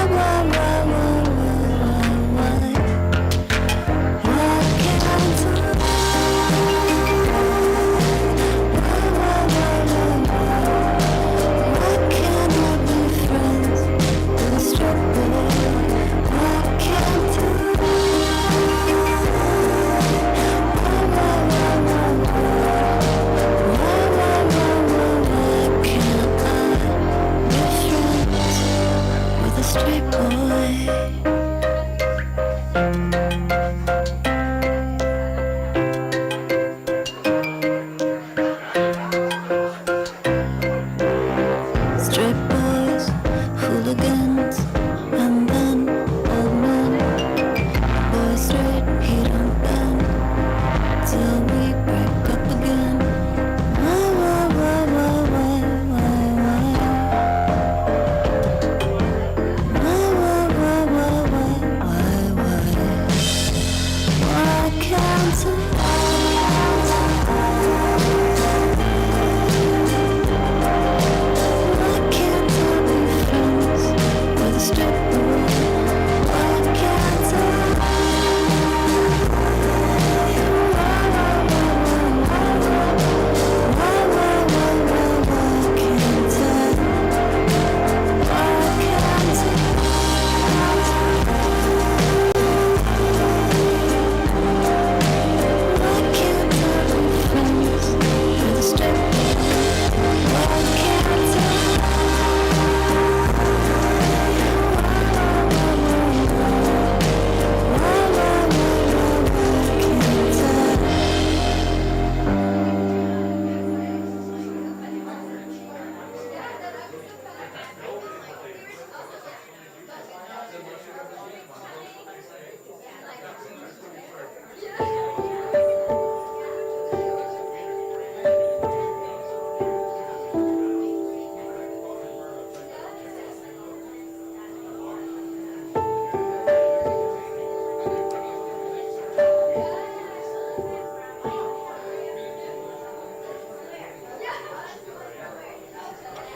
can't with a straight boy? Straight boys, hooligans, and then old men. Boy straight, he don't bend till we break up again. Why can't Why can't I be friends with a stripper? Why can't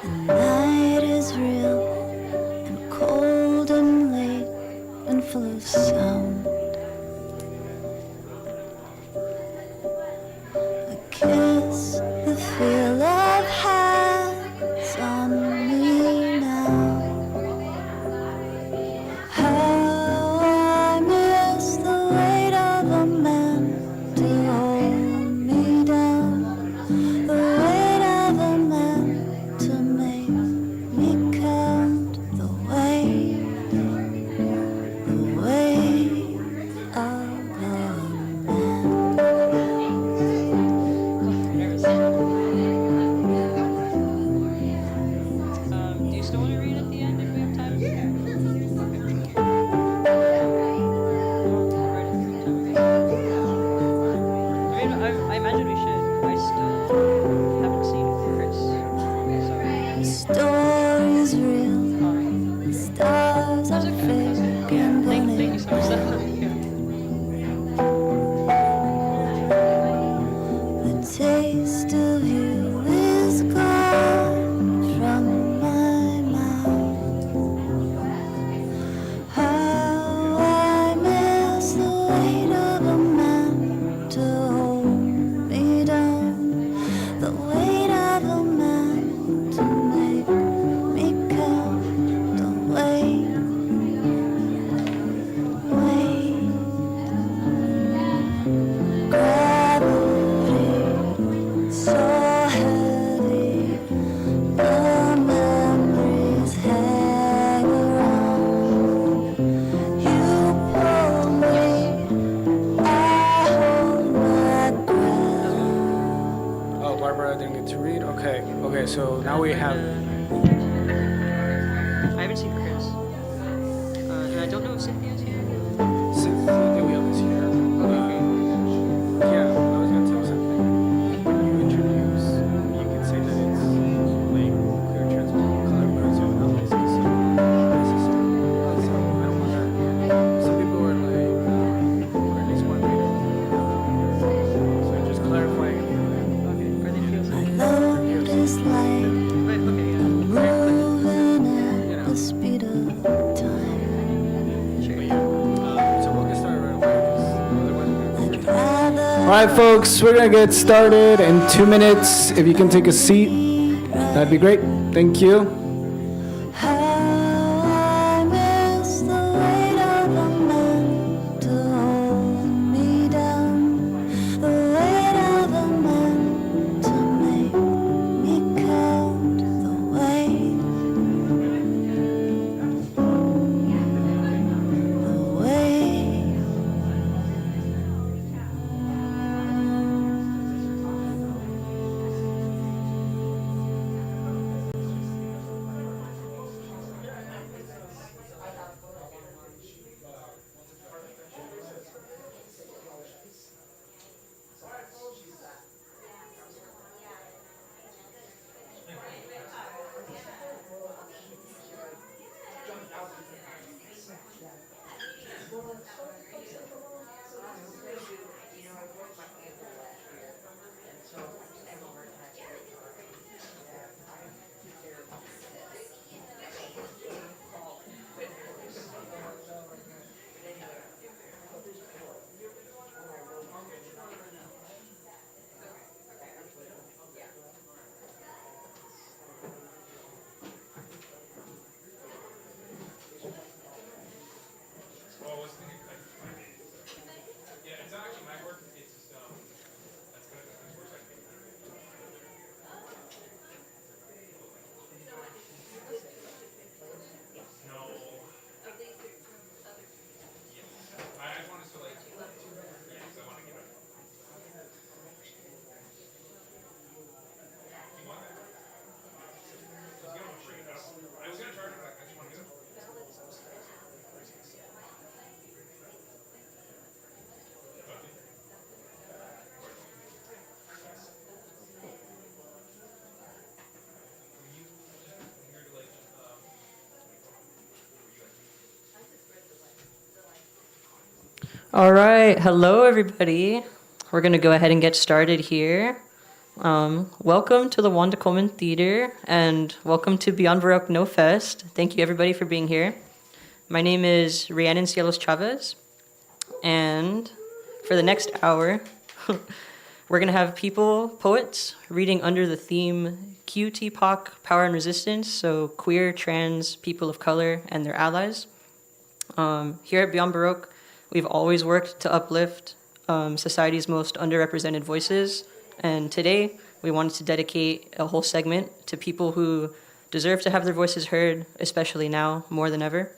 The night is real and cold and late and full of sound. I kiss the feel of hands on me now. How I miss the weight of a man to hold me down. The weight of a man to make me count the weight I don't know if Cynthia's here. Cynthia Wheel is here. Yeah, I was gonna tell something. When you introduce, you can say that it's like queer, trans, color, person, not necessary. So I don't want that. Some people were like, or at least one reader. So just clarifying it for them. Okay, for the Love is like moving at the speed of time. So we'll get started right away. I'd rather All right, folks, we're gonna get started in 2 minutes. If you can take a seat, that'd be great. Thank you. how I miss the weight of a man to hold me down, the weight of a man to make me count the weight, the weight. All right, hello everybody. We're gonna go ahead and get started here. Welcome to the Wanda Coleman Theater and welcome to Beyond Baroque No Fest. Thank you everybody for being here. My name is Rhiannon Cielos Chavez, and for the next hour, we're gonna have poets, reading under the theme QTPOC, Power and Resistance, so queer, trans, people of color, and their allies. Here at Beyond Baroque, we've always worked to uplift society's most underrepresented voices, and today we wanted to dedicate a whole segment to people who deserve to have their voices heard, especially now more than ever.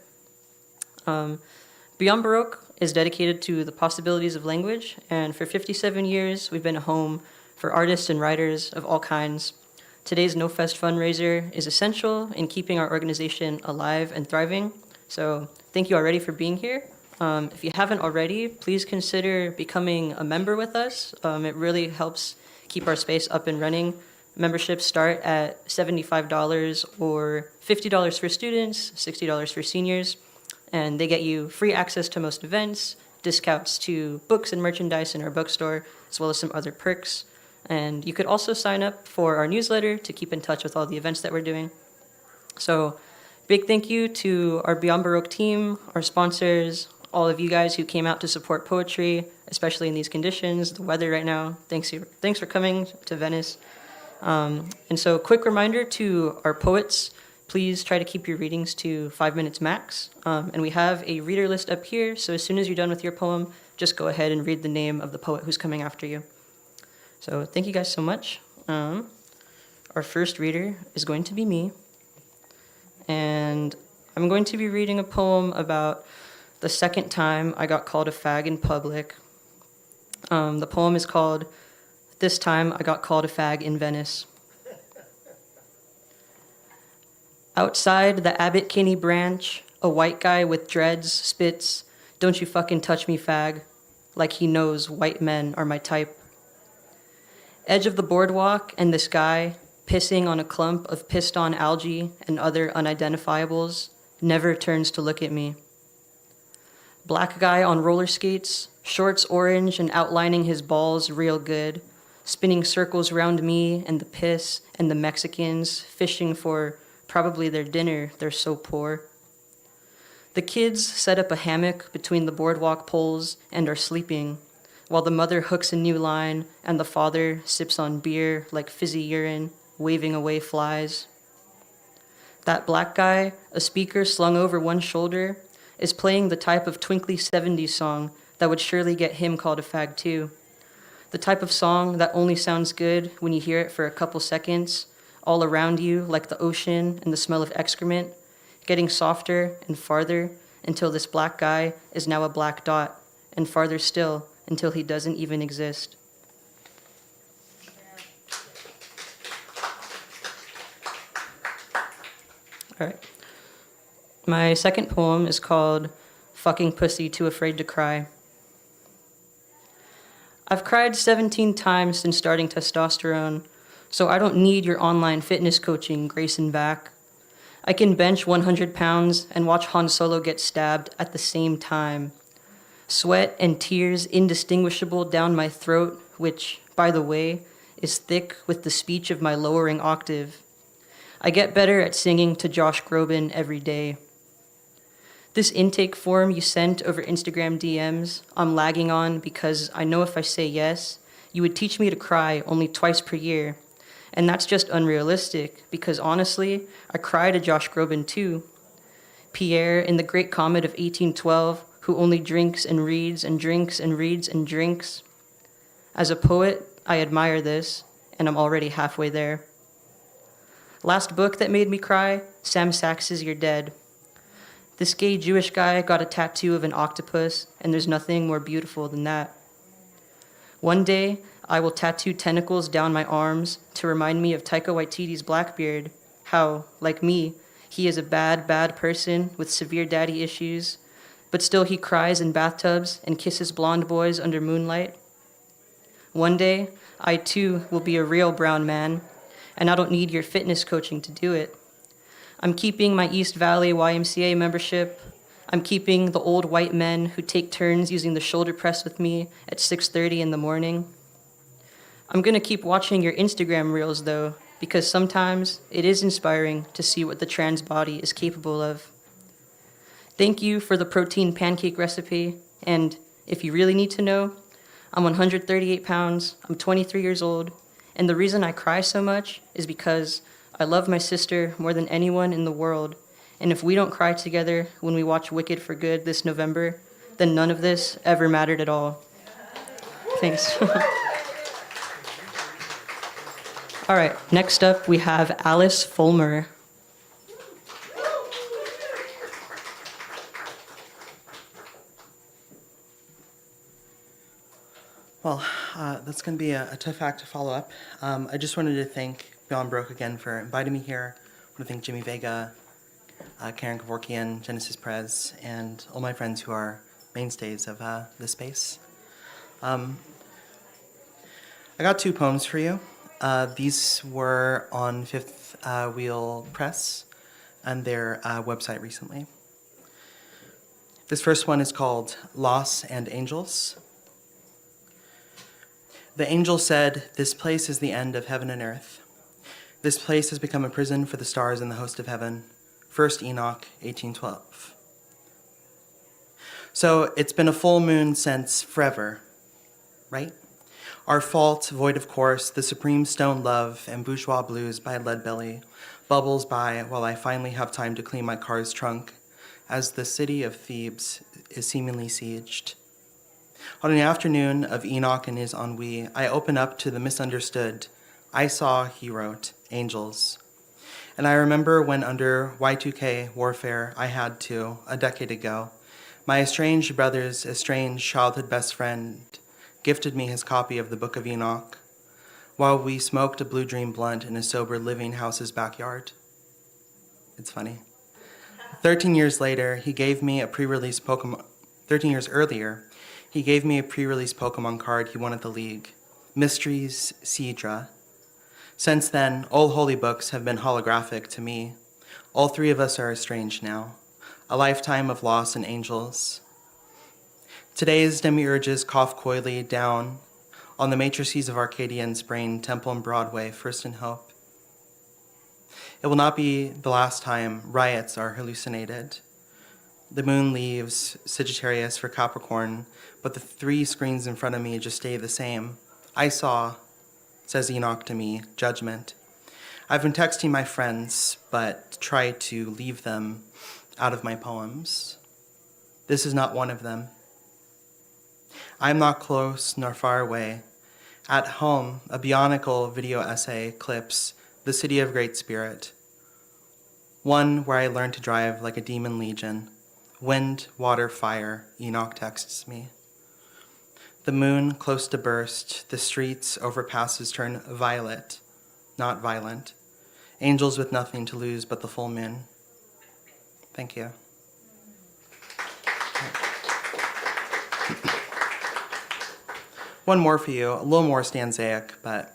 Beyond Baroque is dedicated to the possibilities of language, and for 57 years we've been a home for artists and writers of all kinds. Today's No Fest fundraiser is essential in keeping our organization alive and thriving, so thank you already for being here. If you haven't already, please consider becoming a member with us. It really helps keep our space up and running. Memberships start at $75 or $50 for students, $60 for seniors, and they get you free access to most events, discounts to books and merchandise in our bookstore, as well as some other perks. And you could also sign up for our newsletter to keep in touch with all the events that we're doing. So big thank you to our Beyond Baroque team, our sponsors, all of you guys who came out to support poetry, especially in these conditions, the weather right now. Thanks for coming to Venice. And so quick reminder to our poets, please try to keep your readings to 5 minutes max. And we have a reader list up here, so as soon as you're done with your poem, just go ahead and read the name of the poet who's coming after you. So thank you guys so much. Our first reader is going to be me. And I'm going to be reading a poem about the second time I got called a fag in public. The poem is called "This Time I Got Called a Fag in Venice." Outside the Abbot Kinney branch, A white guy with dreads spits, "Don't you fucking touch me, fag," like he knows white men are my type. Edge of the boardwalk and this guy, pissing on a clump of pissed-on algae and other unidentifiables, never turns to look at me. Black guy on roller skates, shorts orange and outlining his balls real good, spinning circles around me and the piss and the Mexicans, fishing for probably their dinner, they're so poor. The kids set up a hammock between the boardwalk poles and are sleeping, while the mother hooks a new line and the father sips on beer like fizzy urine, waving away flies. That black guy, a speaker slung over one shoulder, is playing the type of twinkly 70s song that would surely get him called a fag too. The type of song that only sounds good when you hear it for a couple seconds, all around you like the ocean and the smell of excrement, getting softer and farther until this black guy is now a black dot, and farther still until he doesn't even exist. All right. My second poem is called Fucking Pussy Too Afraid to Cry. I've cried 17 times since starting testosterone, so I don't need your online fitness coaching, Grayson back. I can bench 100 pounds and watch Han Solo get stabbed at the same time. Sweat and tears indistinguishable down my throat, which, by the way, is thick with the speech of my lowering octave. I get better at singing to Josh Groban every day. This intake form you sent over Instagram DMs, I'm lagging on because I know if I say yes, you would teach me to cry only twice per year. And that's just unrealistic because honestly, I cry to Josh Groban too. Pierre in The Great Comet of 1812, who only drinks and reads and drinks and reads and drinks. As a poet, I admire this, and I'm already halfway there. Last book that made me cry, Sam Sachs's You're Dead. This gay Jewish guy got a tattoo of an octopus, and there's nothing more beautiful than that. One day, I will tattoo tentacles down my arms to remind me of Taika Waititi's Blackbeard, how, like me, he is a bad, bad person with severe daddy issues, but still he cries in bathtubs and kisses blonde boys under moonlight. One day, I too will be a real brown man, and I don't need your fitness coaching to do it. I'm keeping my East Valley YMCA membership. I'm keeping the old white men who take turns using the shoulder press with me at 6:30 in the morning. I'm gonna keep watching your Instagram reels though, because sometimes it is inspiring to see what the trans body is capable of. Thank you for the protein pancake recipe, and if you really need to know, I'm 138 pounds, I'm 23 years old, and the reason I cry so much is because I love my sister more than anyone in the world, and if we don't cry together when we watch Wicked for Good this November, then none of this ever mattered at all. Thanks. All right, next up we have Alice Fulmer. Well, that's going to be a tough act to follow up. I just wanted to thank Beyond Baroque again for inviting me here. I want to thank Jimmy Vega, Karen Kevorkian, Genesis Perez, and all my friends who are mainstays of this space. I got 2 poems for you. These were on Fifth Wheel Press and their website recently. This first one is called Loss and Angels. The angel said, "This place is the end of heaven and earth. This place has become a prison for the stars in the host of heaven." 1 Enoch, 1812. So it's been a full moon since forever, right? Our fault, void of course, the supreme stone love and bourgeois blues by Leadbelly bubbles by while I finally have time to clean my car's trunk as the city of Thebes is seemingly sieged. On an afternoon of Enoch and his ennui, I open up to the misunderstood. I saw, he wrote, angels. And I remember when under Y2K warfare I had to, a decade ago, my estranged brother's estranged childhood best friend gifted me his copy of the Book of Enoch while we smoked a Blue Dream blunt in a sober living house's backyard. It's funny. 13 years later, he gave me a pre-release Pokemon. 13 years earlier, he gave me a pre-release Pokemon card he won at the League. Mysteries Seadra. Since then, all holy books have been holographic to me. All three of us are estranged now. A lifetime of loss and angels. Today's demiurges cough coyly down on the matrices of Arcadian's brain, Temple and Broadway, First and Hope. It will not be the last time riots are hallucinated. The moon leaves Sagittarius for Capricorn, but the three screens in front of me just stay the same. I saw, says Enoch to me, judgment. I've been texting my friends, but try to leave them out of my poems. This is not one of them. I am not close nor far away. At home, a bionicle video essay clips The City of Great Spirit, one where I learned to drive like a demon legion. Wind, water, fire, Enoch texts me. The moon close to burst, the streets overpasses turn violet, not violent. Angels with nothing to lose but the full moon. Thank you. One more for you, a little more stanzaic, but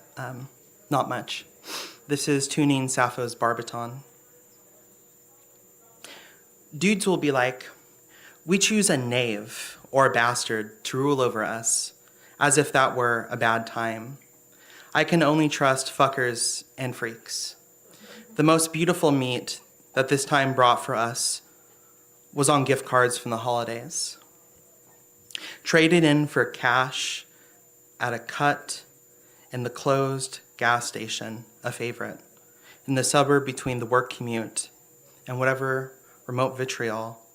not much. This is tuning Sappho's Barbiton. Dudes will be like, we choose a knave or a bastard to rule over us, as if that were a bad time. I can only trust fuckers and freaks. The most beautiful meat that this time brought for us was on gift cards from the holidays. Traded in for cash at a cut in the closed gas station, a favorite, in the suburb between the work commute and whatever remote vitriol.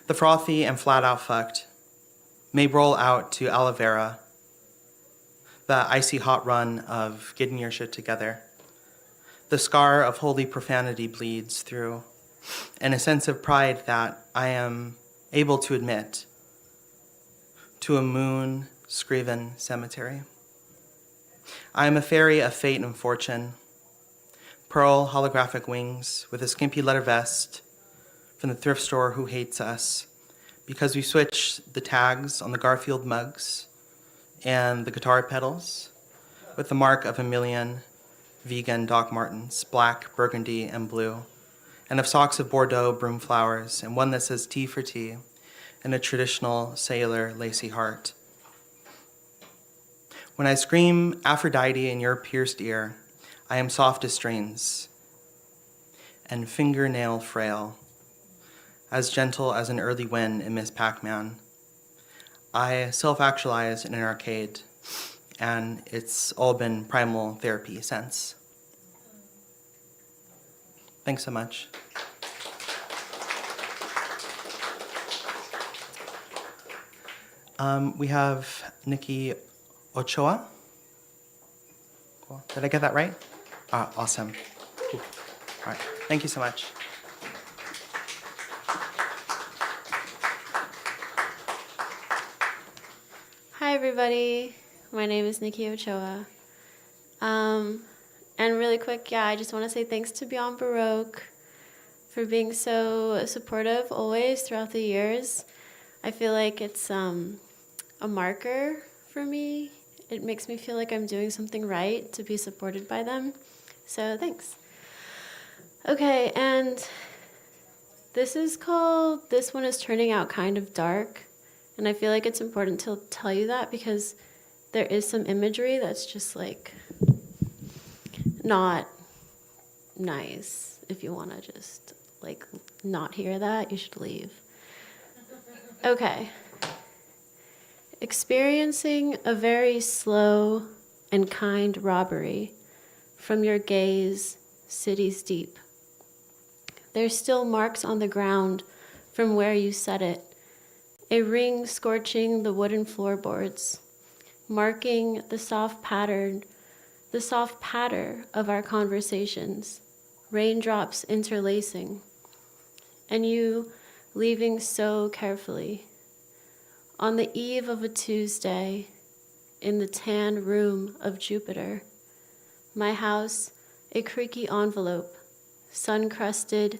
The frothy and flat out fucked may roll out to aloe vera, the icy hot run of getting your shit together. The scar of holy profanity bleeds through, and a sense of pride that I am able to admit to a moon-scriven cemetery. I am a fairy of fate and fortune, pearl holographic wings with a skimpy leather vest from the thrift store who hates us because we switch the tags on the Garfield mugs and the guitar pedals with the mark of a million vegan Doc Martens, black, burgundy, and blue, and of socks of Bordeaux broom flowers, and one that says tea for tea, and a traditional sailor lacy heart. When I scream Aphrodite in your pierced ear, I am soft as strings and fingernail frail, as gentle as an early wind in Miss Pac-Man. I self-actualize in an arcade, and it's all been primal therapy since. Thanks so much. We have Nikki Ochoa. Cool. Did I get that right? Awesome. Cool. All right. Thank you so much. Hi, everybody. My name is Nikki Ochoa. And really quick, I just want to say thanks to Beyond Baroque for being so supportive always throughout the years. I feel like it's a marker for me. It makes me feel like I'm doing something right to be supported by them. So thanks. Okay, and this one is turning out kind of dark. And I feel like it's important to tell you that because there is some imagery that's just like not nice. If you want to just like not hear that, you should leave. Okay. Experiencing a very slow and kind robbery from your gaze, cities deep. There's still marks on the ground from where you set it. A ring scorching the wooden floorboards, marking the soft patter of our conversations, raindrops interlacing, and you leaving so carefully. On the eve of a Tuesday, in the tan room of Jupiter, my house, a creaky envelope, sun-crusted,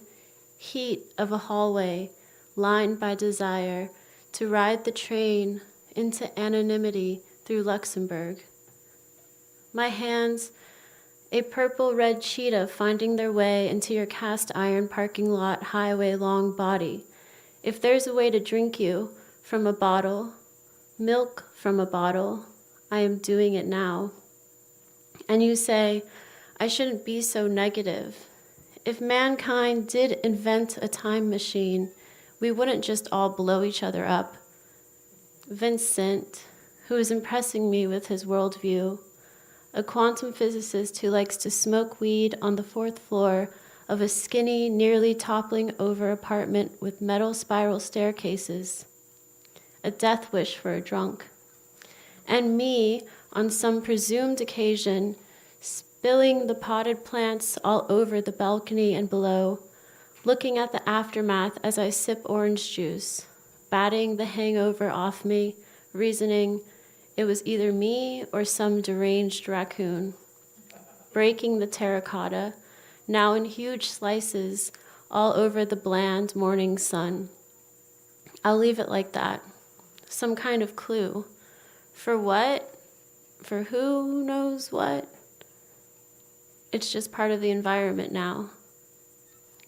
heat of a hallway lined by desire to ride the train into anonymity through Luxembourg. My hands, a purple-red cheetah finding their way into your cast iron parking lot highway long body. If there's a way to drink you from a bottle, milk from a bottle, I am doing it now. And you say, I shouldn't be so negative. If mankind did invent a time machine, we wouldn't just all blow each other up. Vincent, who is impressing me with his worldview, a quantum physicist who likes to smoke weed on the 4th floor of a skinny, nearly toppling over apartment with metal spiral staircases, a death wish for a drunk. And me, on some presumed occasion, spilling the potted plants all over the balcony and below, looking at the aftermath as I sip orange juice, batting the hangover off me, reasoning it was either me or some deranged raccoon, breaking the terracotta, now in huge slices, all over the bland morning sun. I'll leave it like that. Some kind of clue. For what? For who knows what? It's just part of the environment now.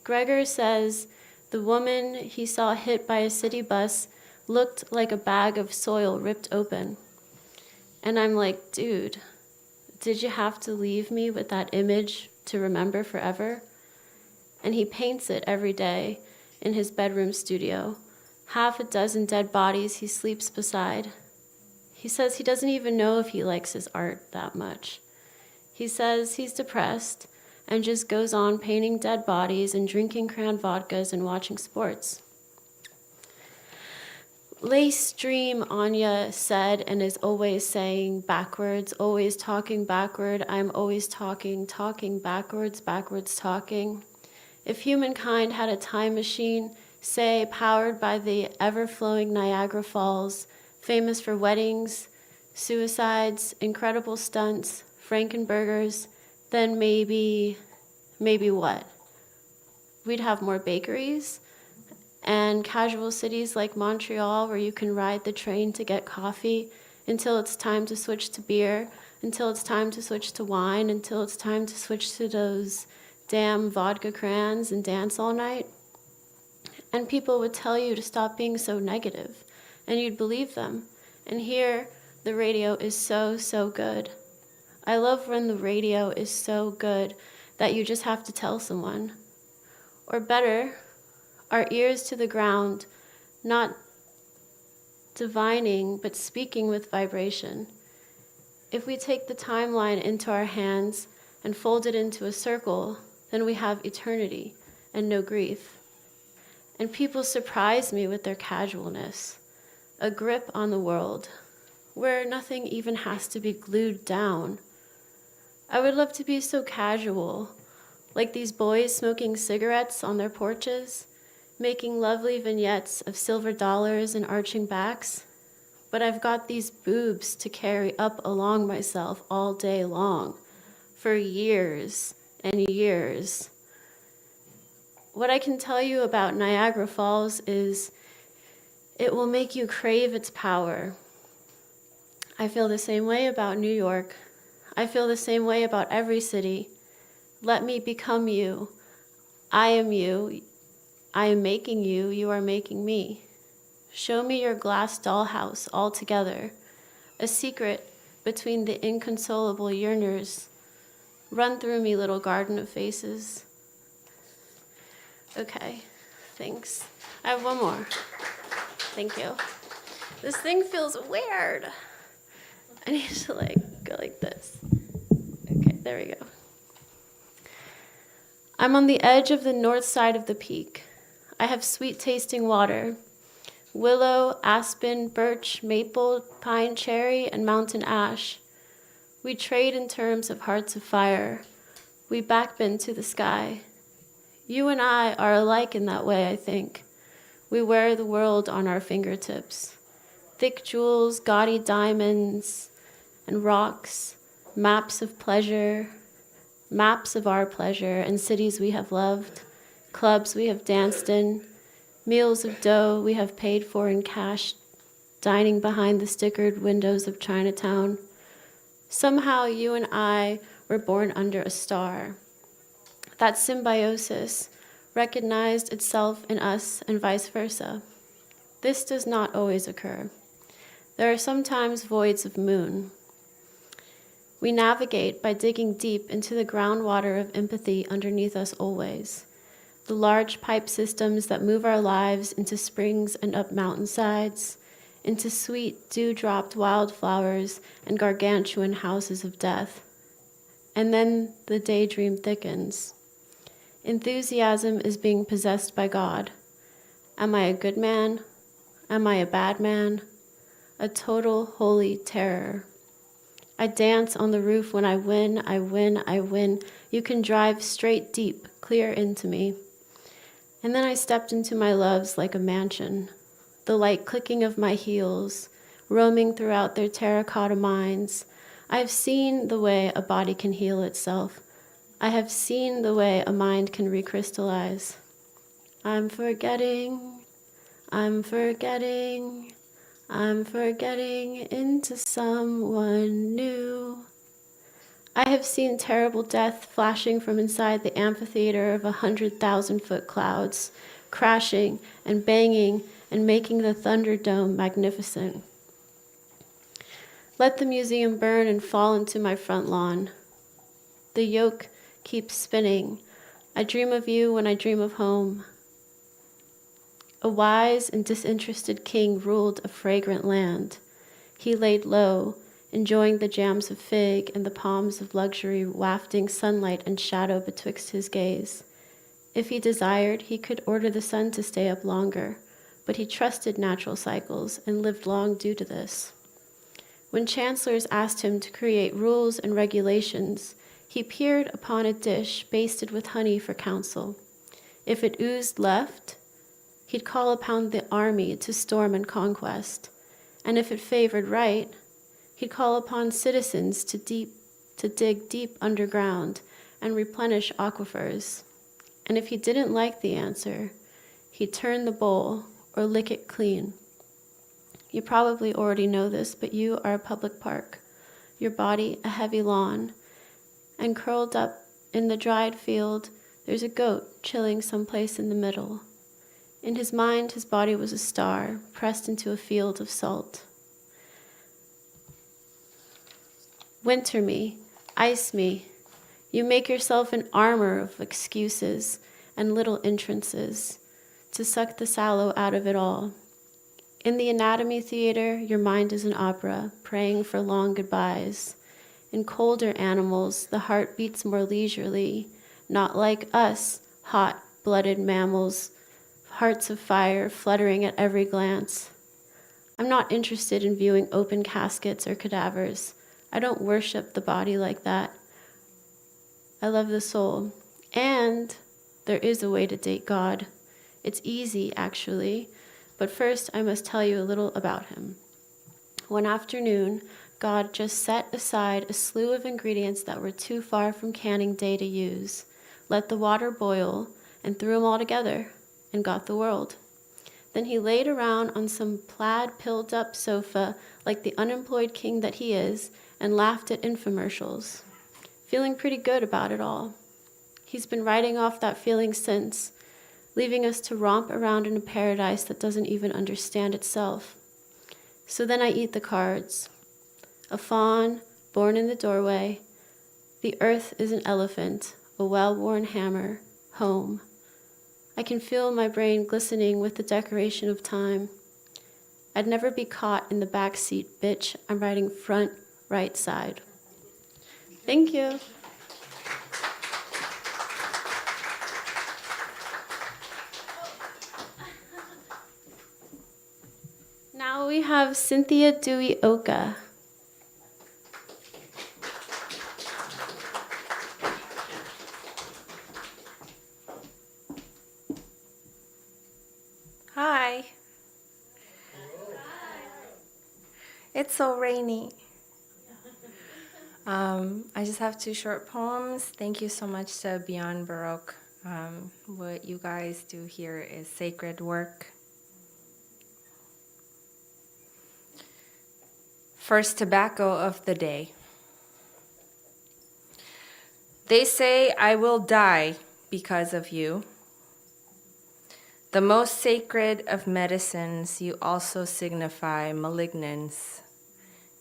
Gregor says the woman he saw hit by a city bus looked like a bag of soil ripped open. And I'm like, dude, did you have to leave me with that image to remember forever? And he paints it every day in his bedroom studio. Half a dozen dead bodies he sleeps beside. He says he doesn't even know if he likes his art that much. He says he's depressed and just goes on painting dead bodies and drinking cran vodkas and watching sports. Lace Dream, Anya said, and is always saying backwards, always talking backward. I'm always talking backwards, backwards talking. If humankind had a time machine, say powered by the ever-flowing Niagara Falls, famous for weddings, suicides, incredible stunts, Frankenburgers, then maybe what? We'd have more bakeries and casual cities like Montreal where you can ride the train to get coffee until it's time to switch to beer, until it's time to switch to wine, until it's time to switch to those damn vodka crans and dance all night. And people would tell you to stop being so negative, and you'd believe them. And here, the radio is so good. I love when the radio is so good that you just have to tell someone. Or better, our ears to the ground, not divining, but speaking with vibration. If we take the timeline into our hands and fold it into a circle, then we have eternity and no grief. And people surprise me with their casualness, a grip on the world, where nothing even has to be glued down. I would love to be so casual, like these boys smoking cigarettes on their porches, making lovely vignettes of silver dollars and arching backs. But I've got these boobs to carry up along myself all day long, for years and years. What I can tell you about Niagara Falls is it will make you crave its power. I feel the same way about New York. I feel the same way about every city. Let me become you. I am you. I am making you. You are making me. Show me your glass dollhouse all together, a secret between the inconsolable yearners. Run through me, little garden of faces. Okay, thanks. I have one more. Thank you. This thing feels weird. I need to go like this. Okay, there we go. I'm on the edge of the north side of the peak. I have sweet tasting water. Willow, aspen, birch, maple, pine, cherry, and mountain ash. We trade in terms of hearts of fire. We backbend to the sky. You and I are alike in that way, I think. We wear the world on our fingertips. Thick jewels, gaudy diamonds, and rocks, maps of pleasure, maps of our pleasure, and cities we have loved, clubs we have danced in, meals of dough we have paid for in cash, dining behind the stickered windows of Chinatown. Somehow you and I were born under a star. That symbiosis recognized itself in us and vice versa. This does not always occur. There are sometimes voids of moon. We navigate by digging deep into the groundwater of empathy underneath us always. The large pipe systems that move our lives into springs and up mountainsides, into sweet, dew-dropped wildflowers and gargantuan houses of death. And then the daydream thickens. Enthusiasm is being possessed by God. Am I a good man? Am I a bad man? A total holy terror. I dance on the roof when I win, I win, I win. You can drive straight deep, clear into me. And then I stepped into my loves like a mansion, the light clicking of my heels, roaming throughout their terracotta minds. I have seen the way a body can heal itself. I have seen the way a mind can recrystallize. I'm forgetting, I'm forgetting, I'm forgetting into someone new. I have seen terrible death flashing from inside the amphitheater of 100,000-foot clouds, crashing and banging and making the Thunderdome magnificent. Let the museum burn and fall into my front lawn. The yoke keeps spinning. I dream of you when I dream of home. A wise and disinterested king ruled a fragrant land. He laid low, enjoying the jams of fig and the palms of luxury wafting sunlight and shadow betwixt his gaze. If he desired, he could order the sun to stay up longer, but he trusted natural cycles and lived long due to this. When chancellors asked him to create rules and regulations, he peered upon a dish basted with honey for counsel. If it oozed left, he'd call upon the army to storm and conquest, and if it favored right, he'd call upon citizens to dig deep underground and replenish aquifers. And if he didn't like the answer, he'd turn the bowl or lick it clean. You probably already know this, but you are a public park, your body a heavy lawn, and curled up in the dried field, there's a goat chilling someplace in the middle. In his mind, his body was a star pressed into a field of salt. Winter me, ice me. You make yourself an armor of excuses and little entrances to suck the sallow out of it all. In the anatomy theater, your mind is an opera, praying for long goodbyes. In colder animals, the heart beats more leisurely, not like us, hot-blooded mammals, hearts of fire fluttering at every glance. I'm not interested in viewing open caskets or cadavers. I don't worship the body like that. I love the soul. And there is a way to date God. It's easy, actually. But first, I must tell you a little about him. One afternoon, God just set aside a slew of ingredients that were too far from canning day to use, let the water boil, and threw them all together, and got the world. Then he laid around on some plaid pilled-up sofa like the unemployed king that he is, and laughed at infomercials, feeling pretty good about it all. He's been writing off that feeling since, leaving us to romp around in a paradise that doesn't even understand itself. So then I eat the cards. A fawn, born in the doorway. The earth is an elephant, a well-worn hammer, home. I can feel my brain glistening with the decoration of time. I'd never be caught in the back seat, bitch. I'm writing front, right side. Thank you. Now we have Cynthia Dewey Oka. Hi. It's so rainy. I just have two short poems. Thank you so much to Beyond Baroque What you guys do here is sacred work. First tobacco of the day. They say I will die because of you. The most sacred of medicines, you also signify malignance,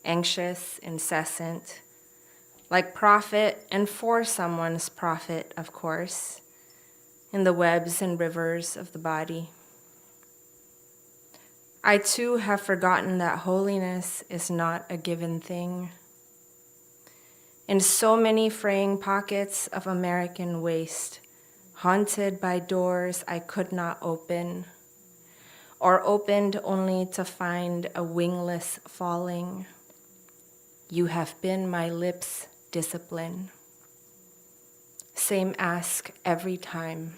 anxious, incessant, like profit and for someone's profit, of course, in the webs and rivers of the body. I too have forgotten that holiness is not a given thing. In so many fraying pockets of American waste, haunted by doors I could not open, or opened only to find a wingless falling, you have been my lips' discipline. Same ask every time.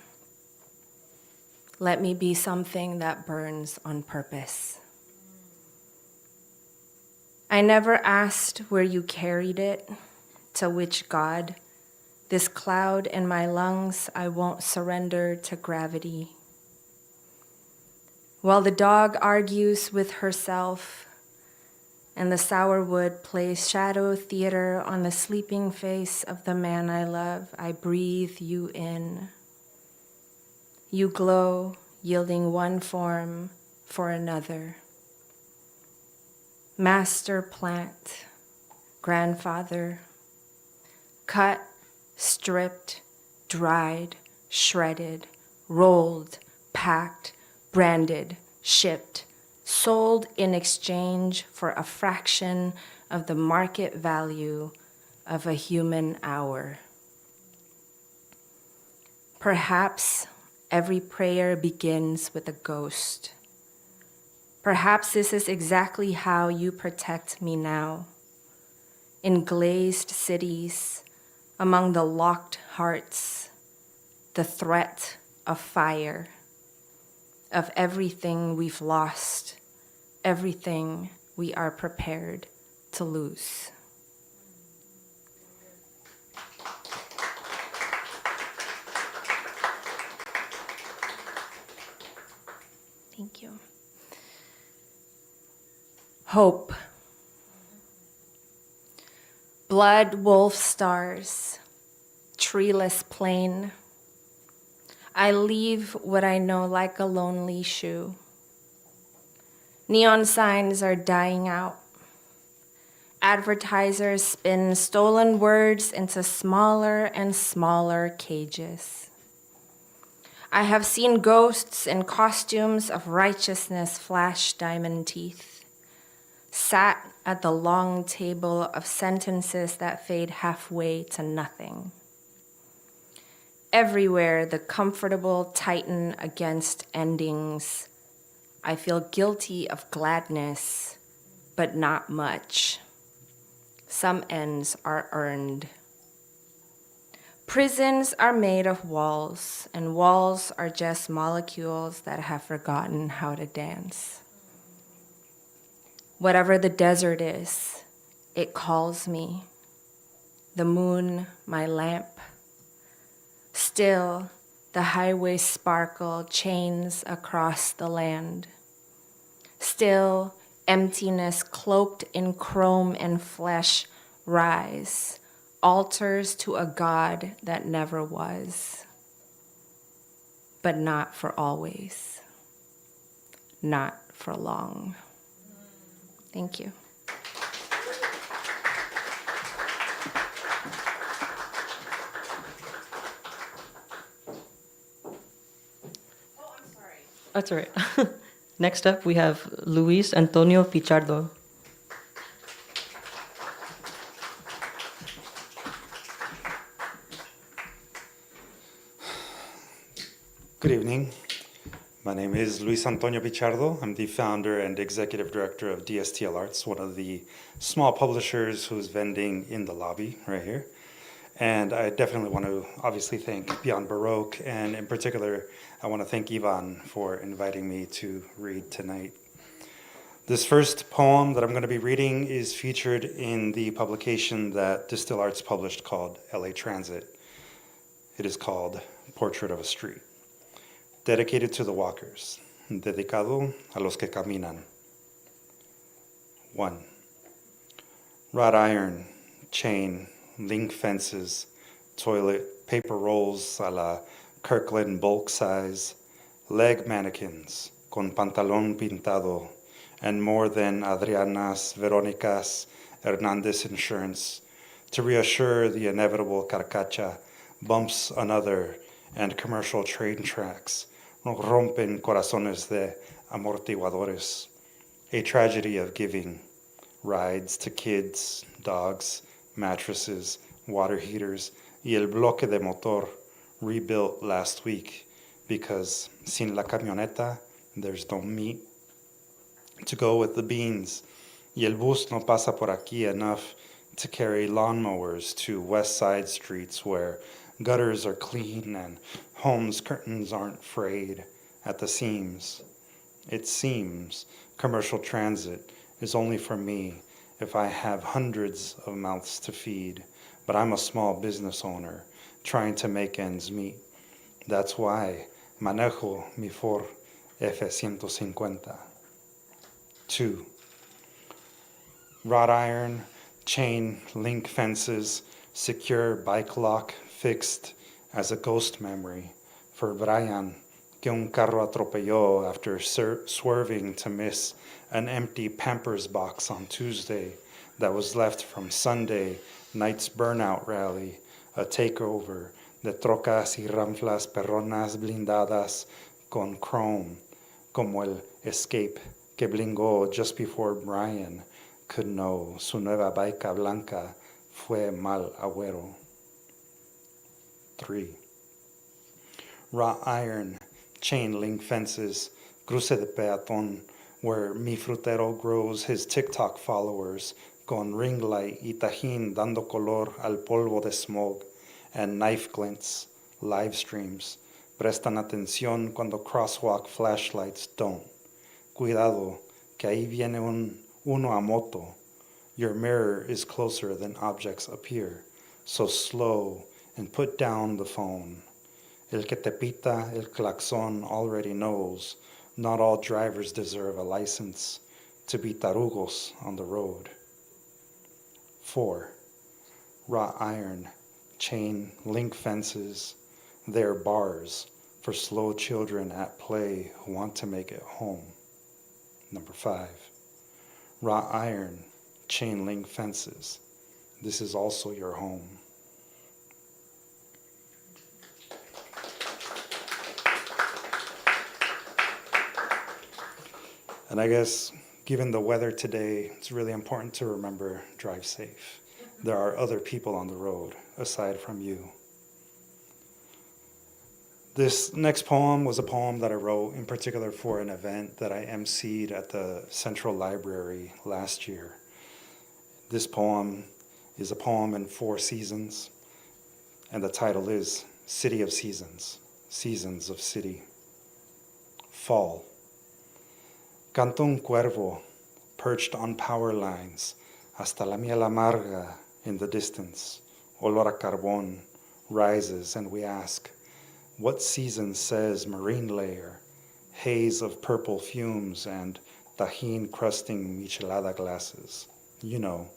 Let me be something that burns on purpose. I never asked where you carried it, to which God. This cloud in my lungs, I won't surrender to gravity. While the dog argues with herself and the sour wood plays shadow theater on the sleeping face of the man I love, I breathe you in. You glow, yielding one form for another. Master plant, grandfather, cut, stripped, dried, shredded, rolled, packed, branded, shipped, sold in exchange for a fraction of the market value of a human hour. Perhaps every prayer begins with a ghost. Perhaps this is exactly how you protect me now. In glazed cities, among the locked hearts, the threat of fire, of everything we've lost, everything we are prepared to lose. Thank you. Hope. Blood wolf stars, treeless plain. I leave what I know like a lonely shoe. Neon signs are dying out. Advertisers spin stolen words into smaller and smaller cages. I have seen ghosts in costumes of righteousness flash diamond teeth. Sat at the long table of sentences that fade halfway to nothing. Everywhere the comfortable tighten against endings. I feel guilty of gladness, but not much. Some ends are earned. Prisons are made of walls, and walls are just molecules that have forgotten how to dance. Whatever the desert is, it calls me. The moon, my lamp. Still, the highways sparkle chains across the land. Still, emptiness cloaked in chrome and flesh rise, altars to a God that never was. But not for always. Not for long. Thank you. That's all right. Next up, we have Luis Antonio Pichardo. Good evening. My name is Luis Antonio Pichardo. I'm the founder and executive director of DSTL Arts, one of the small publishers who's vending in the lobby right here. And I definitely want to obviously thank Beyond Baroque, and in particular, I want to thank Ivan for inviting me to read tonight. This first poem that I'm going to be reading is featured in the publication that Distill Arts published called LA Transit. It is called Portrait of a Street. Dedicated to the walkers. Dedicado a los que caminan. 1. Wrought iron, chain, link fences, toilet paper rolls a la Kirkland bulk size, leg mannequins con pantalón pintado, and more than Adriana's, Veronica's, Hernandez insurance to reassure the inevitable carcacha, bumps another, and commercial train tracks no rompen corazones de amortiguadores. A tragedy of giving. Rides to kids, dogs, mattresses, water heaters, y el bloque de motor rebuilt last week because sin la camioneta, there's no meat to go with the beans. Y el bus no pasa por aquí enough to carry lawnmowers to west side streets where gutters are clean and homes' curtains aren't frayed at the seams. It seems commercial transit is only for me if I have hundreds of mouths to feed, but I'm a small business owner trying to make ends meet. That's why manejo mi Ford F-150. 2. Wrought iron, chain, link fences, secure bike lock fixed as a ghost memory for Brian, que un carro atropelló after swerving to miss an empty Pampers box on Tuesday that was left from Sunday night's burnout rally, a takeover de trocas y ramflas perronas blindadas con chrome, como el escape que blingó just before Brian could know su nueva baica blanca fue mal agüero. 3. Wrought iron, chain link fences, cruce de peatón, where mi frutero grows his TikTok followers con ring light y tajín dando color al polvo de smog, and knife glints, live streams. Prestan atención cuando crosswalk flashlights don't. Cuidado, que ahí viene uno a moto. Your mirror is closer than objects appear, so slow and put down the phone. El que te pita el claxon already knows not all drivers deserve a license to be tarugos on the road. 4. Wrought iron, chain, link fences, they're bars for slow children at play who want to make it home. 5. Wrought iron, chain link fences, this is also your home. And I guess, given the weather today, it's really important to remember, drive safe. There are other people on the road, aside from you. This next poem was a poem that I wrote in particular for an event that I emceed at the Central Library last year. This poem is a poem in 4 seasons, and the title is City of Seasons, Seasons of City. Fall. Canta un cuervo perched on power lines, hasta la miel amarga in the distance. Olor a carbón rises, and we ask, what season says marine layer, haze of purple fumes and tajin crusting michelada glasses? You know,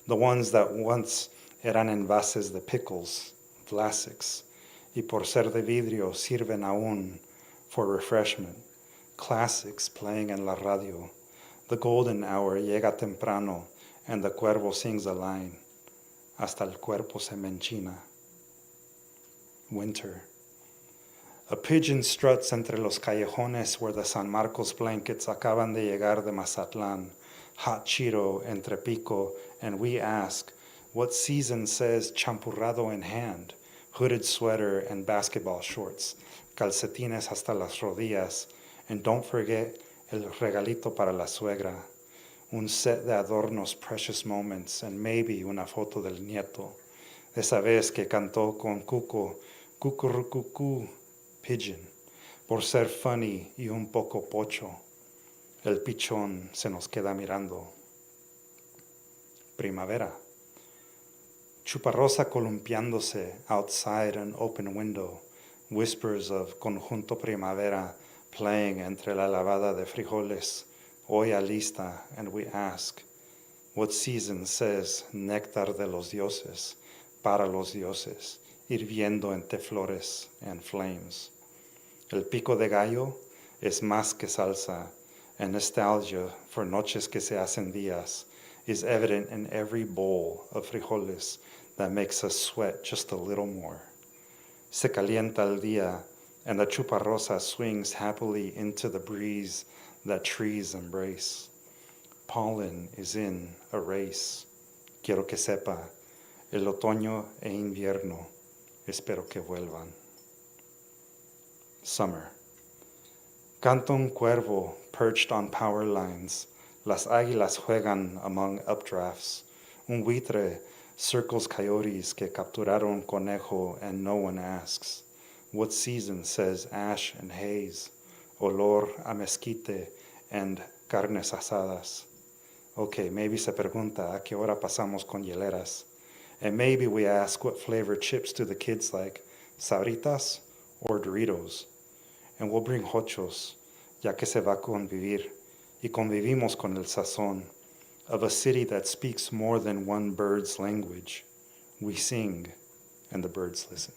the ones that once eran envases de pickles, Vlasics, y por ser de vidrio sirven aún for refreshment. Classics playing en la radio. The golden hour llega temprano, and the cuervo sings a line. Hasta el cuerpo se me enchina. Winter. A pigeon struts entre los callejones where the San Marcos blankets acaban de llegar de Mazatlán. Hot Cheeto entre pico, and we ask, what season says champurrado in hand? Hooded sweater and basketball shorts. Calcetines hasta las rodillas. And don't forget el regalito para la suegra. Un set de adornos, precious moments, and maybe una foto del nieto. Esa vez que cantó con Cuco, cucurucucú, pigeon, por ser funny y un poco pocho. El pichón se nos queda mirando. Primavera. Chuparrosa columpiándose outside an open window, whispers of conjunto primavera playing entre la lavada de frijoles, olla lista, and we ask, what season says néctar de los dioses, para los dioses, hirviendo entre flores and flames? El pico de gallo es más que salsa, and nostalgia for noches que se hacen días is evident in every bowl of frijoles that makes us sweat just a little more. Se calienta el día, and the chuparrosa swings happily into the breeze that trees embrace. Pollen is in a race. Quiero que sepa, el otoño e invierno, espero que vuelvan. Summer. Canta un cuervo perched on power lines. Las águilas juegan among updrafts. Un buitre circles coyotes que capturaron conejo, and no one asks. What season says ash and haze, olor a mezquite and carnes asadas? Okay, maybe se pregunta a qué hora pasamos con hieleras. And maybe we ask what flavor chips do the kids like, Sabritas or Doritos? And we'll bring hochos, ya que se va a convivir, y convivimos con el sazón of a city that speaks more than one bird's language. We sing, and the birds listen.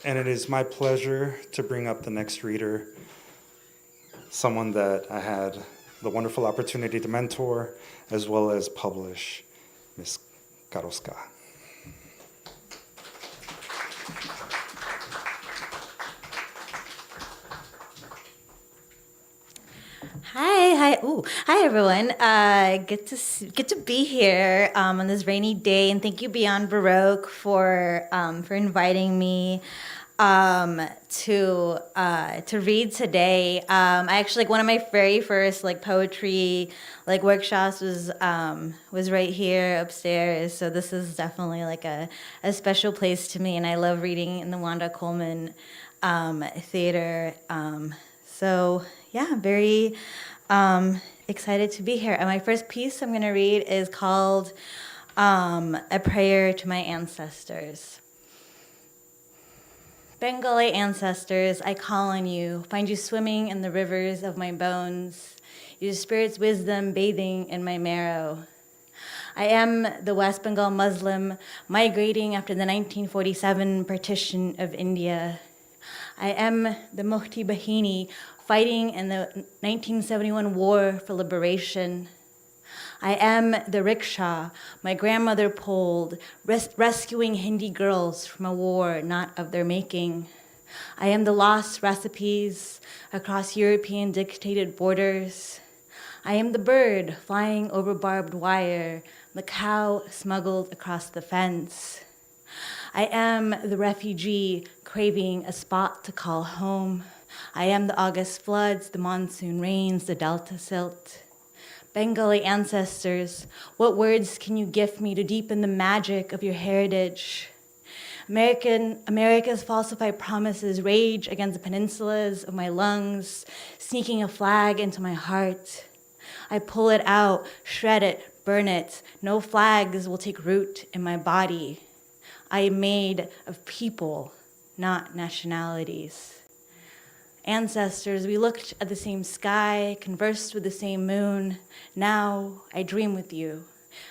And it is my pleasure to bring up the next reader, someone that I had the wonderful opportunity to mentor as well as publish, Ms. Karoska. Hi everyone. Good to be here on this rainy day, and thank you Beyond Baroque for inviting me to read today. I actually one of my very first poetry workshops was right here upstairs, so this is definitely a special place to me, and I love reading in the Wanda Coleman theater. So yeah, very excited to be here. And my first piece I'm going to read is called A Prayer to My Ancestors. Bengali ancestors, I call on you, find you swimming in the rivers of my bones, your spirit's wisdom bathing in my marrow. I am the West Bengal Muslim migrating after the 1947 partition of India. I am the Muhti Bahini fighting in the 1971 war for liberation. I am the rickshaw my grandmother pulled, rescuing Hindi girls from a war not of their making. I am the lost recipes across European dictated borders. I am the bird flying over barbed wire, the cow smuggled across the fence. I am the refugee craving a spot to call home. I am the August floods, the monsoon rains, the delta silt. Bengali ancestors, what words can you gift me to deepen the magic of your heritage? America's falsified promises rage against the peninsulas of my lungs, sneaking a flag into my heart. I pull it out, shred it, burn it. No flags will take root in my body. I am made of people, not nationalities. Ancestors, we looked at the same sky, conversed with the same moon. Now I dream with you.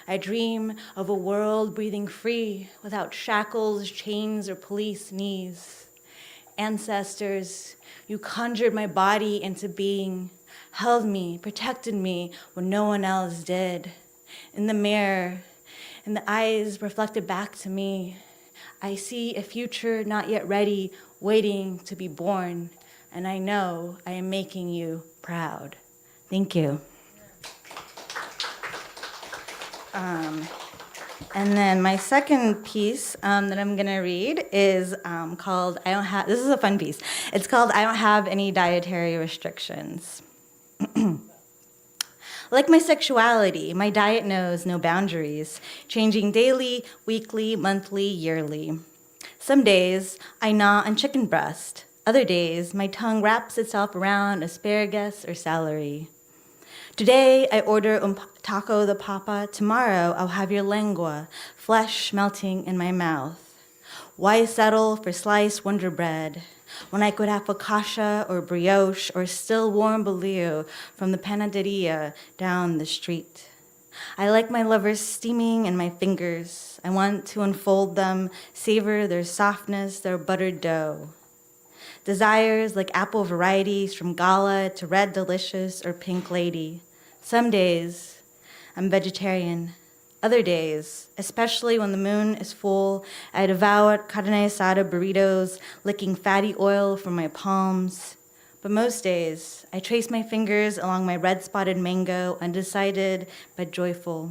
I dream of a world breathing free, without shackles, chains, or police knees. Ancestors, you conjured my body into being, held me, protected me when no one else did. In the mirror, in the eyes reflected back to me, I see a future not yet ready, waiting to be born. And I know I am making you proud. Thank you. And then my second piece that I'm gonna read is called this is a fun piece. It's called I Don't Have Any Dietary Restrictions. Like my sexuality, my diet knows no boundaries, changing daily, weekly, monthly, yearly. Some days I gnaw on chicken breast. Other days, my tongue wraps itself around asparagus or celery. Today, I order un taco de papa. Tomorrow, I'll have your lengua, flesh melting in my mouth. Why settle for sliced Wonder Bread when I could have focaccia or brioche or still warm bolillo from the panaderia down the street? I like my lovers steaming in my fingers. I want to unfold them, savor their softness, their buttered dough. Desires like apple varieties from Gala to Red Delicious or Pink Lady. Some days, I'm vegetarian. Other days, especially when the moon is full, I devour carne asada burritos, licking fatty oil from my palms. But most days, I trace my fingers along my red-spotted mango, undecided but joyful.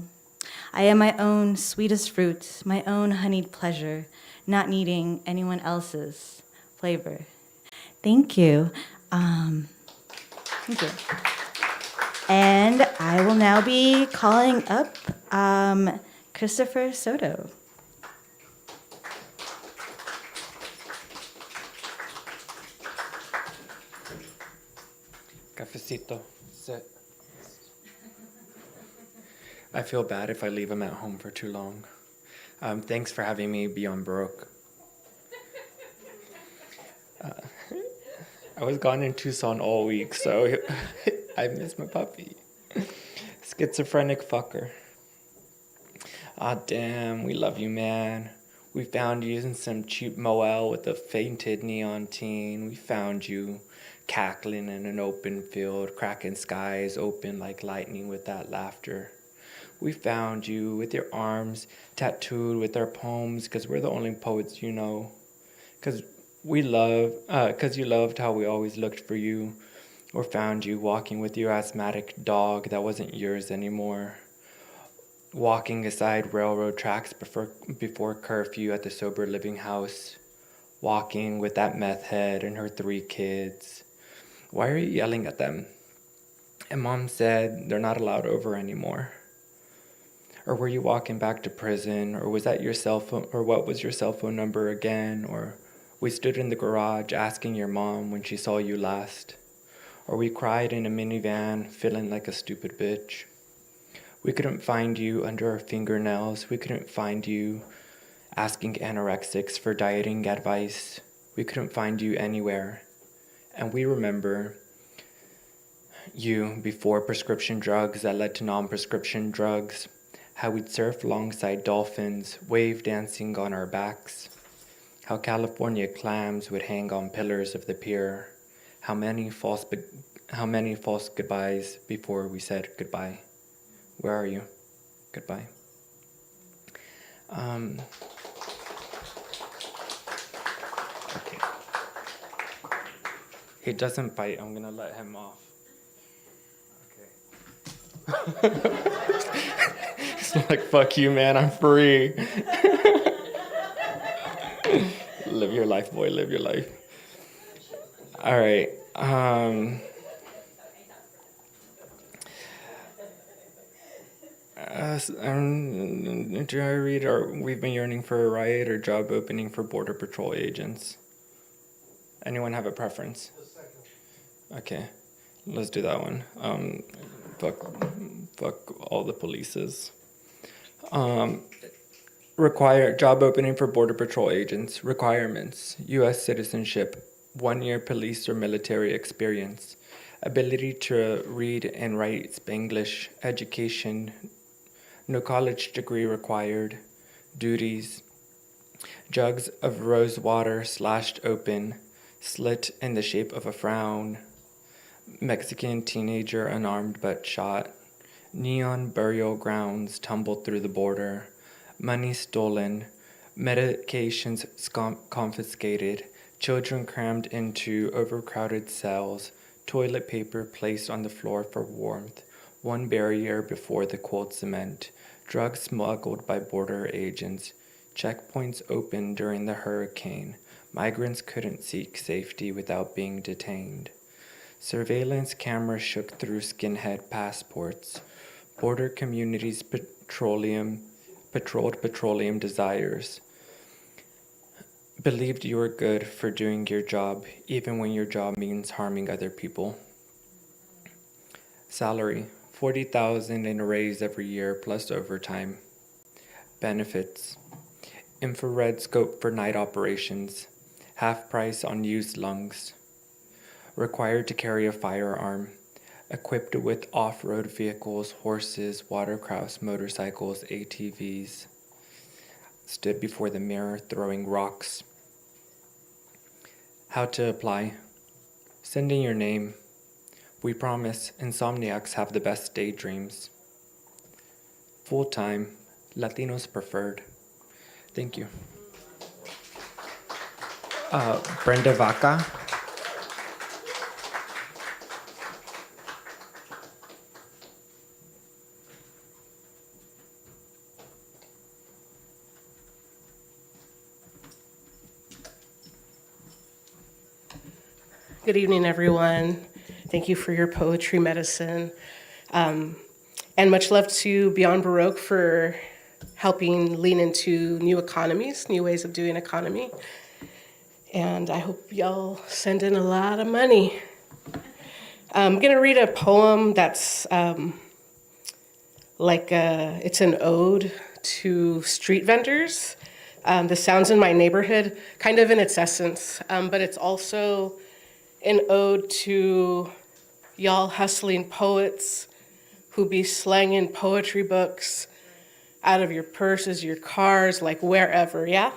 I am my own sweetest fruit, my own honeyed pleasure, not needing anyone else's flavor. Thank you. Thank you. And I will now be calling up Christopher Soto. Cafecito, sit. I feel bad if I leave him at home for too long. Thanks for having me Beyond Baroque. I was gone in Tucson all week, so I miss my puppy. Schizophrenic fucker. Ah, damn, we love you, man. We found you in some cheap Moel with a fainted neon teen. We found you cackling in an open field, cracking skies open like lightning with that laughter. We found you with your arms tattooed with our poems, 'cause we're the only poets you know. 'Cause you loved how we always looked for you, or found you walking with your asthmatic dog that wasn't yours anymore. Walking aside railroad tracks before curfew at the sober living house. Walking with that meth head and her 3 kids. Why are you yelling at them? And Mom said they're not allowed over anymore. Or were you walking back to prison? Or was that your cell phone? Or what was your cell phone number again? Or we stood in the garage asking your mom when she saw you last. Or we cried in a minivan feeling like a stupid bitch. We couldn't find you under our fingernails. We couldn't find you asking anorexics for dieting advice. We couldn't find you anywhere. And we remember you before prescription drugs that led to non-prescription drugs. How we'd surf alongside dolphins, wave dancing on our backs. How California clams would hang on pillars of the pier. How many false goodbyes before we said goodbye. Where are you? Goodbye. Okay. He doesn't bite. I'm gonna let him off. Okay. It's like, fuck you, man. I'm free. Live your life, boy. Live your life. All right. Do I read We've Been Yearning for a Riot or Job Opening for Border Patrol Agents? Anyone have a preference? Okay, let's do that one. Fuck all the polices. Job opening for Border Patrol agents. Requirements: U.S. citizenship, 1-year police or military experience, ability to read and write Spanglish, education, no college degree required, duties: jugs of rose water slashed open, slit in the shape of a frown, Mexican teenager unarmed but shot, neon burial grounds tumbled through the border, money stolen, medications confiscated, children crammed into overcrowded cells, toilet paper placed on the floor for warmth, one barrier before the cold cement, drugs smuggled by border agents, checkpoints opened during the hurricane, migrants couldn't seek safety without being detained. Surveillance cameras shook through skinhead passports. Border communities patrolled petroleum desires. Believed you were good for doing your job, even when your job means harming other people. Salary, $40,000 in a raise every year plus overtime. Benefits: infrared scope for night operations, half price on used lungs. Required to carry a firearm, equipped with off-road vehicles, horses, watercrafts, motorcycles, ATVs. Stood before the mirror throwing rocks. How to apply: send in your name. We promise insomniacs have the best daydreams. Full-time, Latinos preferred. Thank you. Brenda Vaca. Good evening, everyone. Thank you for your poetry medicine. And much love to Beyond Baroque for helping lean into new economies, new ways of doing economy. And I hope y'all send in a lot of money. I'm gonna read a poem that's it's an ode to street vendors. The sounds in my neighborhood, kind of in its essence, but it's also an ode to y'all hustling poets who be slanging poetry books out of your purses, your cars, like wherever, yeah?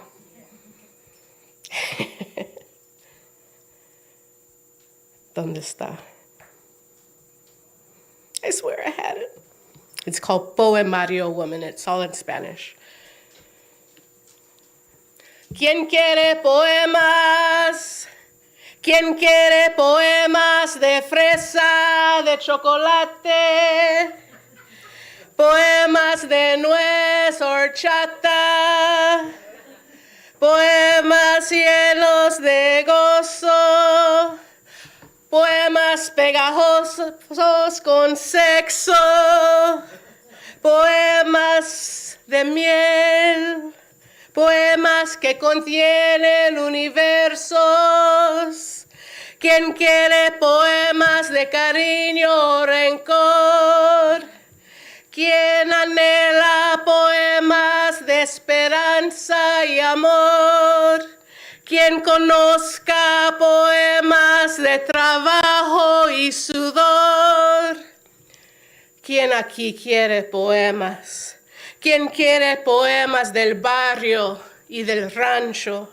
¿Dónde está? I swear I had it. It's called Poemario Woman. It's all in Spanish. ¿Quién quiere poemas? ¿Quién quiere poemas de fresa, de chocolate? Poemas de nuez, horchata. Poemas llenos de gozo. Poemas pegajosos con sexo. Poemas de miel. Poemas que contienen universos. ¿Quién quiere poemas de cariño o rencor? ¿Quién anhela poemas de esperanza y amor? ¿Quién conozca poemas de trabajo y sudor? ¿Quién aquí quiere poemas? ¿Quién quiere poemas del barrio y del rancho?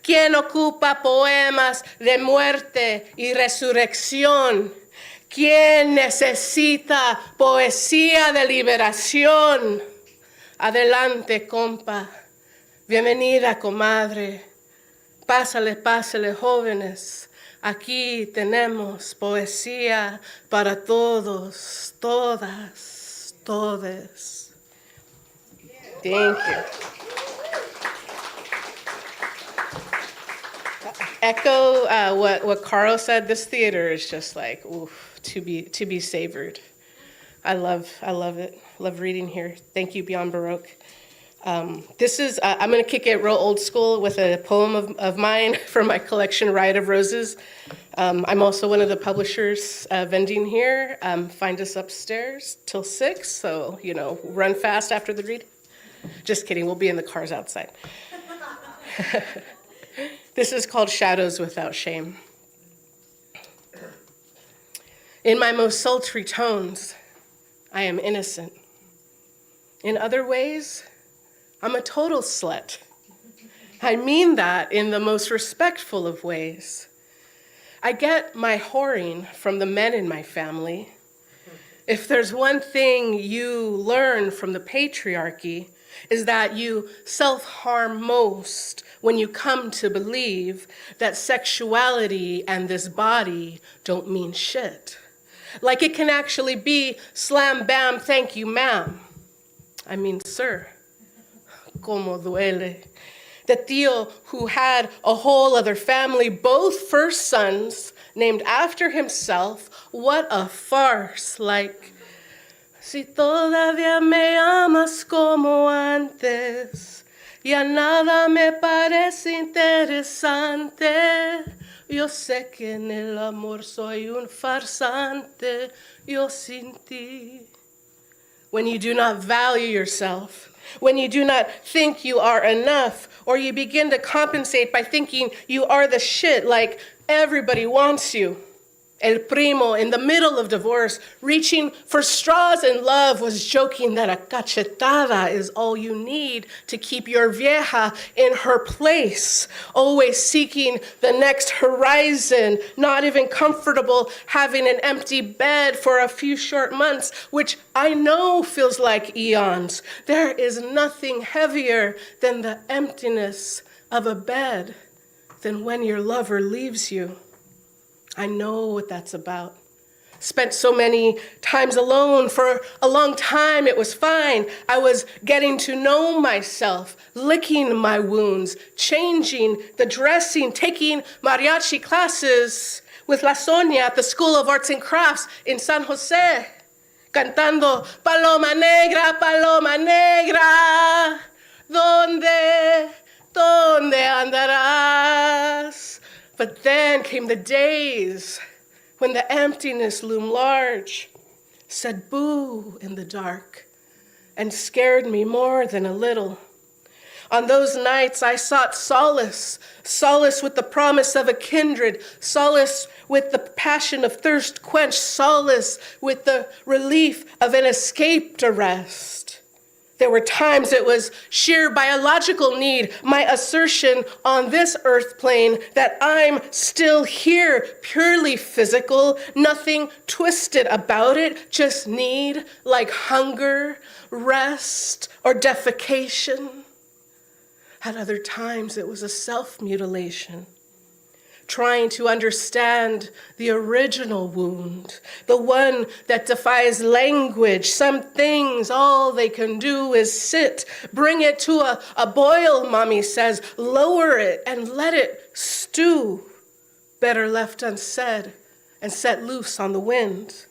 ¿Quién ocupa poemas de muerte y resurrección? ¿Quién necesita poesía de liberación? Adelante, compa. Bienvenida, comadre. Pásale, pásale, jóvenes. Aquí tenemos poesía para todos, todas, todes. Thank you. Echo what Carl said. This theater is just like oof, to be savored. I love it. Love reading here. Thank you, Beyond Baroque. This is I'm gonna kick it real old school with a poem of mine from my collection, Riot of Roses. I'm also one of the publishers vending here. Find us upstairs till 6, so run fast after the read. Just kidding, we'll be in the cars outside. This is called Shadows Without Shame. In my most sultry tones, I am innocent. In other ways, I'm a total slut. I mean that in the most respectful of ways. I get my whoring from the men in my family. If there's one thing you learn from the patriarchy, is that you self-harm most when you come to believe that sexuality and this body don't mean shit. Like it can actually be slam bam, thank you ma'am. I mean, sir, como duele. The tío who had a whole other family, both first sons, named after himself, what a farce, like, si todavía me amas como antes, ya nada me parece interesante, Yo sé que en el amor soy un farsante, yo sin ti. When you do not value yourself, when you do not think you are enough, or you begin to compensate by thinking you are the shit, like everybody wants you. El primo, in the middle of divorce, reaching for straws in love, was joking that a cachetada is all you need to keep your vieja in her place, always seeking the next horizon, not even comfortable having an empty bed for a few short months, which I know feels like eons. There is nothing heavier than the emptiness of a bed than when your lover leaves you. I know what that's about. Spent so many times alone. For a long time, it was fine. I was getting to know myself, licking my wounds, changing the dressing, taking mariachi classes with La Sonia at the School of Arts and Crafts in San Jose, cantando Paloma Negra, ¿dónde andarás? But then came the days when the emptiness loomed large, said boo in the dark, and scared me more than a little. On those nights I sought solace, solace with the promise of a kindred, solace with the passion of thirst quenched, solace with the relief of an escaped arrest. There were times it was sheer biological need, my assertion on this earth plane that I'm still here, purely physical, nothing twisted about it, just need like hunger, rest, or defecation. At other times it was a self-mutilation, trying to understand the original wound, the one that defies language. Some things, all they can do is sit, bring it to a boil, mommy says, lower it and let it stew. Better left unsaid and set loose on the wind.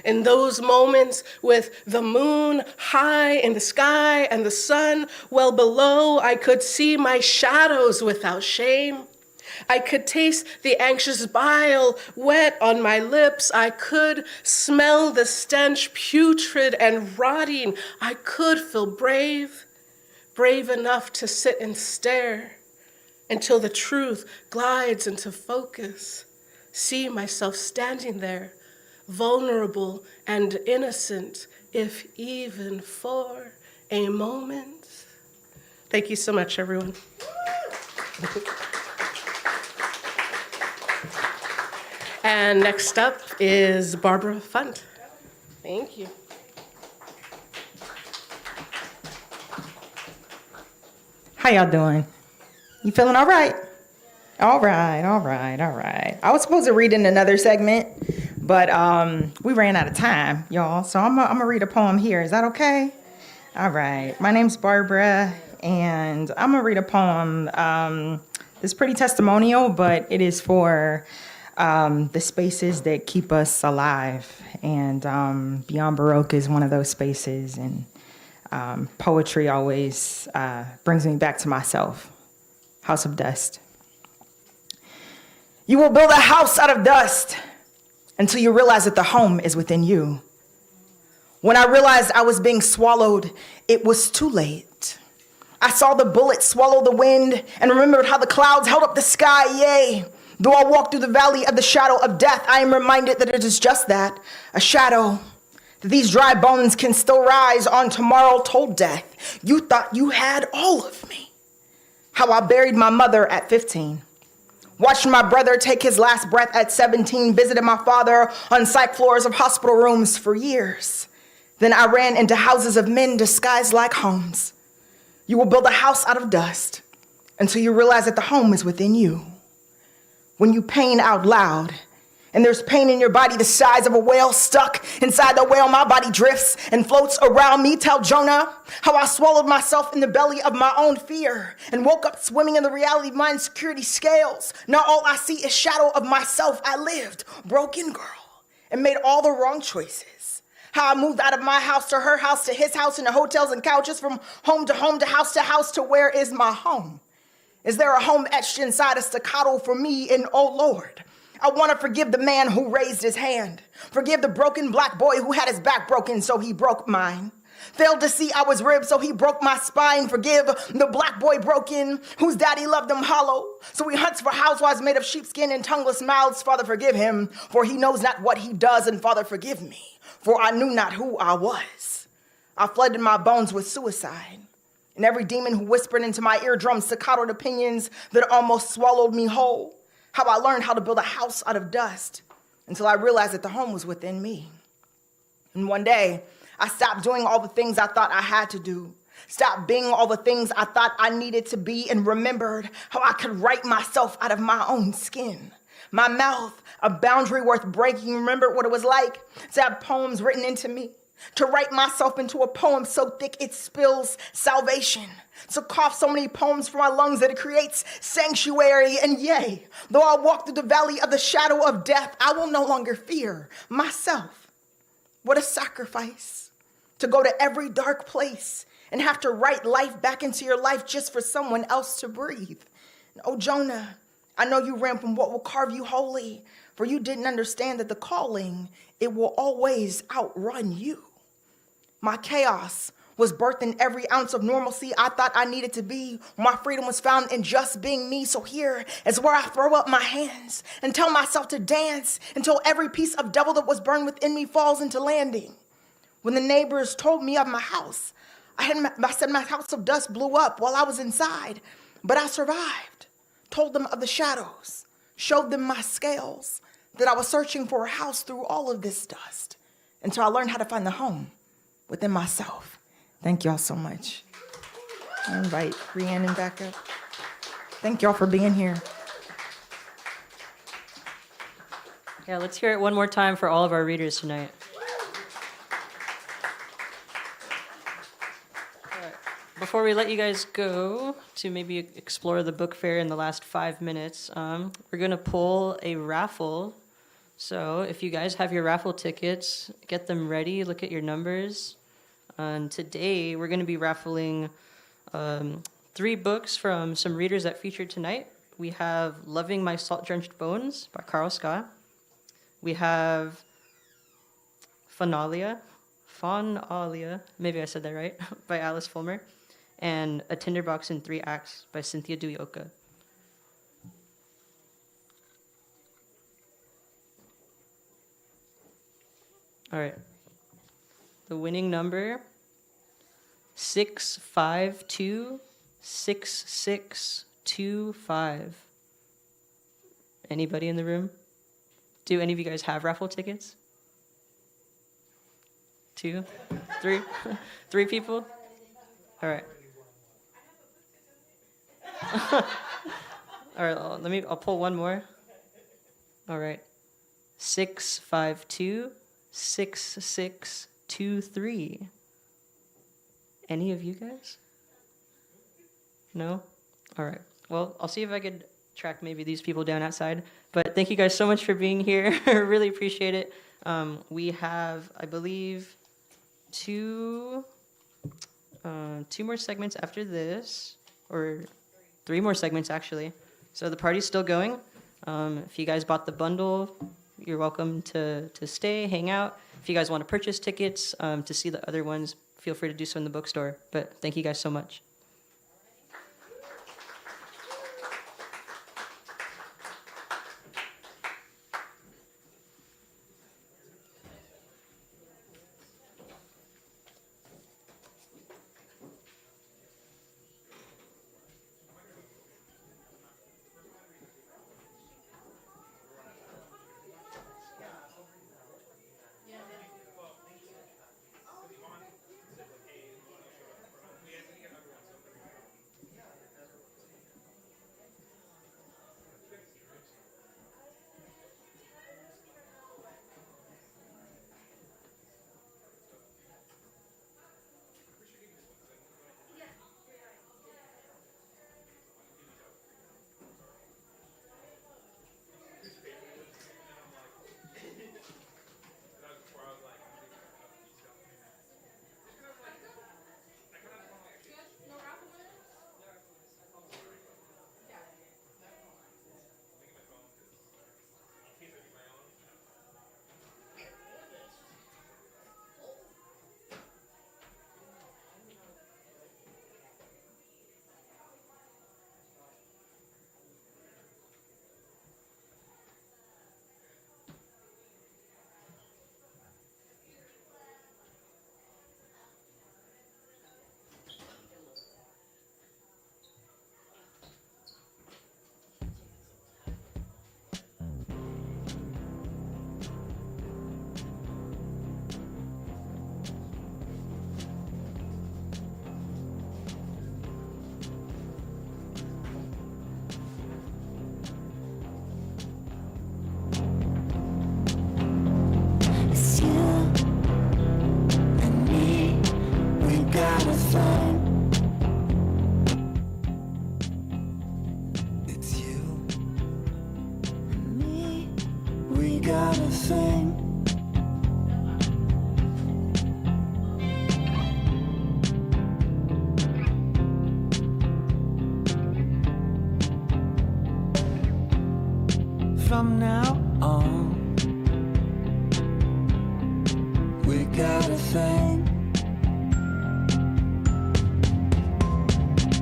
In those moments with the moon high in the sky and the sun well below, I could see my shadows without shame. I could taste the anxious bile wet on my lips. I could smell the stench putrid and rotting. I could feel brave, brave enough to sit and stare until the truth glides into focus. See myself standing there, vulnerable and innocent, if even for a moment. Thank you so much, everyone. And next up is Barbara Fund. Thank you. How y'all doing? You feeling all right? All right. I was supposed to read in another segment, but we ran out of time, y'all. So I'm gonna read a poem here. Is that okay? All right. My name's Barbara, and I'm gonna read a poem. It's pretty testimonial, but it is for the spaces that keep us alive. And Beyond Baroque is one of those spaces. And poetry always brings me back to myself. House of Dust. You will build a house out of dust until you realize that the home is within you. When I realized I was being swallowed, it was too late. I saw the bullet swallow the wind and remembered how the clouds held up the sky, yea. Though I walk through the valley of the shadow of death, I am reminded that it is just that, a shadow. That these dry bones can still rise on tomorrow told death. You thought you had all of me. How I buried my mother at 15. Watched my brother take his last breath at 17. Visited my father on psych floors of hospital rooms for years. Then I ran into houses of men disguised like homes. You will build a house out of dust until you realize that the home is within you. When you pain out loud, and there's pain in your body the size of a whale, stuck inside the whale, my body drifts and floats around me. Tell Jonah how I swallowed myself in the belly of my own fear and woke up swimming in the reality of my insecurity scales. Now all I see is shadow of myself. I lived, broken girl, and made all the wrong choices. How I moved out of my house to her house to his house, into hotels and couches, from home to house to where is my home. Is there a home etched inside a staccato for me? And oh Lord, I want to forgive the man who raised his hand. Forgive the broken black boy who had his back broken, so he broke mine. Failed to see I was ribbed, so he broke my spine. Forgive the black boy broken, whose daddy loved him hollow. So he hunts for housewives made of sheepskin and tongueless mouths. Father, forgive him, for he knows not what he does. And Father, forgive me, for I knew not who I was. I flooded my bones with suicide. And every demon who whispered into my eardrum staccatoed opinions that almost swallowed me whole. How I learned how to build a house out of dust until I realized that the home was within me. And one day, I stopped doing all the things I thought I had to do. Stopped being all the things I thought I needed to be, and remembered how I could write myself out of my own skin. My mouth, a boundary worth breaking. Remembered what it was like to have poems written into me. To write myself into a poem so thick it spills salvation. To cough so many poems from my lungs that it creates sanctuary. And yea, though I walk through the valley of the shadow of death, I will no longer fear myself. What a sacrifice to go to every dark place and have to write life back into your life just for someone else to breathe. And oh, Jonah, I know you ran from what will carve you holy, for you didn't understand that the calling, it will always outrun you. My chaos was birthed in every ounce of normalcy I thought I needed to be. My freedom was found in just being me. So here is where I throw up my hands and tell myself to dance until every piece of devil that was burned within me falls into landing. When the neighbors told me of my house, I said my house of dust blew up while I was inside, but I survived. Told them of the shadows, showed them my scales, that I was searching for a house through all of this dust until I learned how to find the home within myself. Thank y'all so much. I invite Rhiannon back up. Thank y'all for being here. Yeah, let's hear it one more time for all of our readers tonight. Before we let you guys go to maybe explore the book fair in the last 5 minutes, we're going to pull a raffle. So if you guys have your raffle tickets, get them ready, look at your numbers. And today we're going to be raffling 3 books from some readers that featured tonight. We have Loving My Salt-Drenched Bones by Carl Scott. We have Faunalia, maybe I said that right, by Alice Fulmer. And A Tinderbox in 3 Acts by Cynthia Duyoka. All right. The winning number, 6526625. Anybody in the room? Do any of you guys have raffle tickets? 2, 3, 3 people? All right. All right, I'll pull one more. All right. 6526623. Any of you guys? No? All right. Well, I'll see if I could track maybe these people down outside. But thank you guys so much for being here. Really appreciate it. We have, I believe, two more segments after this, or 3 more segments actually. So the party's still going. If you guys bought the bundle, you're welcome to stay, hang out. If you guys want to purchase tickets to see the other ones, feel free to do so in the bookstore. But thank you guys so much. got a thing. From now on, we got a thing.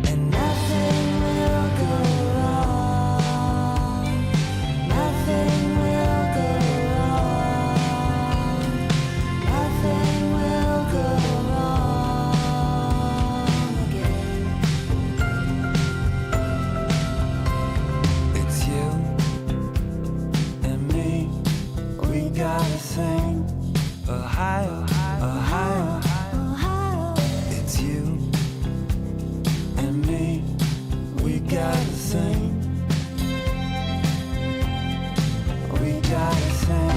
And nothing will go wrong. Nothing will go wrong. Nothing will go wrong again. It's you and me. We got a thing. Ohio, Ohio, Ohio. It's you and me. We got a thing. We got a thing.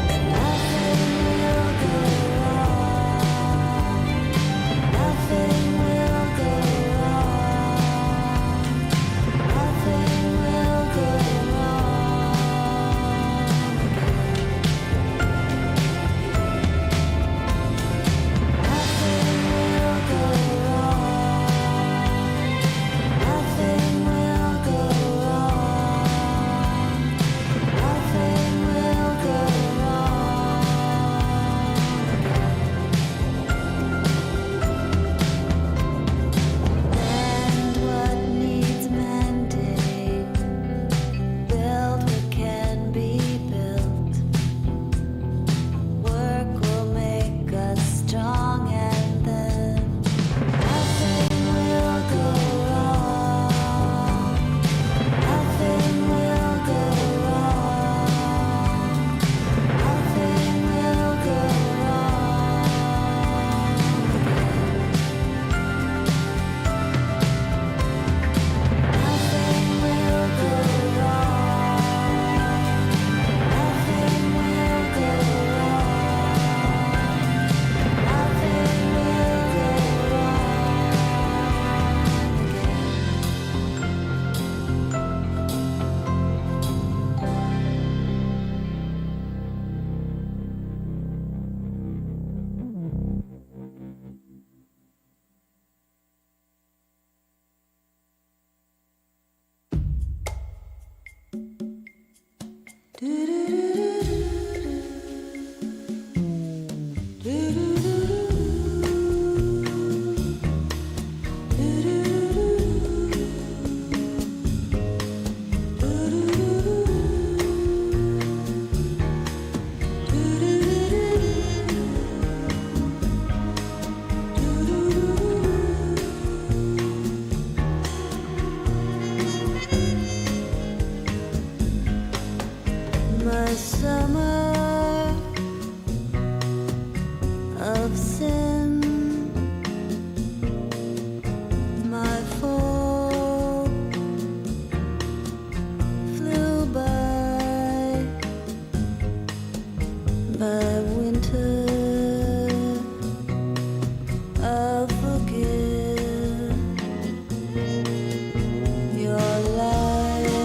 And nothing will go wrong. Nothing will go wrong. Nothing will go wrong again. Nothing will go wrong. Nothing will go wrong. Nothing will go wrong and what needs mending, build what can be built. Work will make us strong, and then nothing will go wrong. Nothing will go wrong. Nothing will go wrong again. Nothing will go wrong. Nothing will go wrong. Nothing will go my summer of sin, my fall flew by, my winter I'll forgive your life.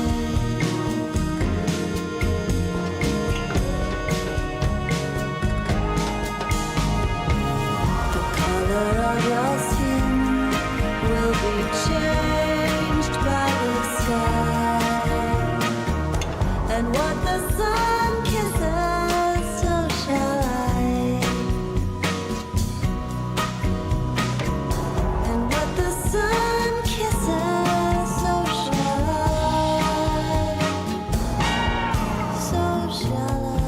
Color of your skin will be changed by the sky, and what the sun kisses, so shall I. And what the sun kisses, so shall I. So shall I.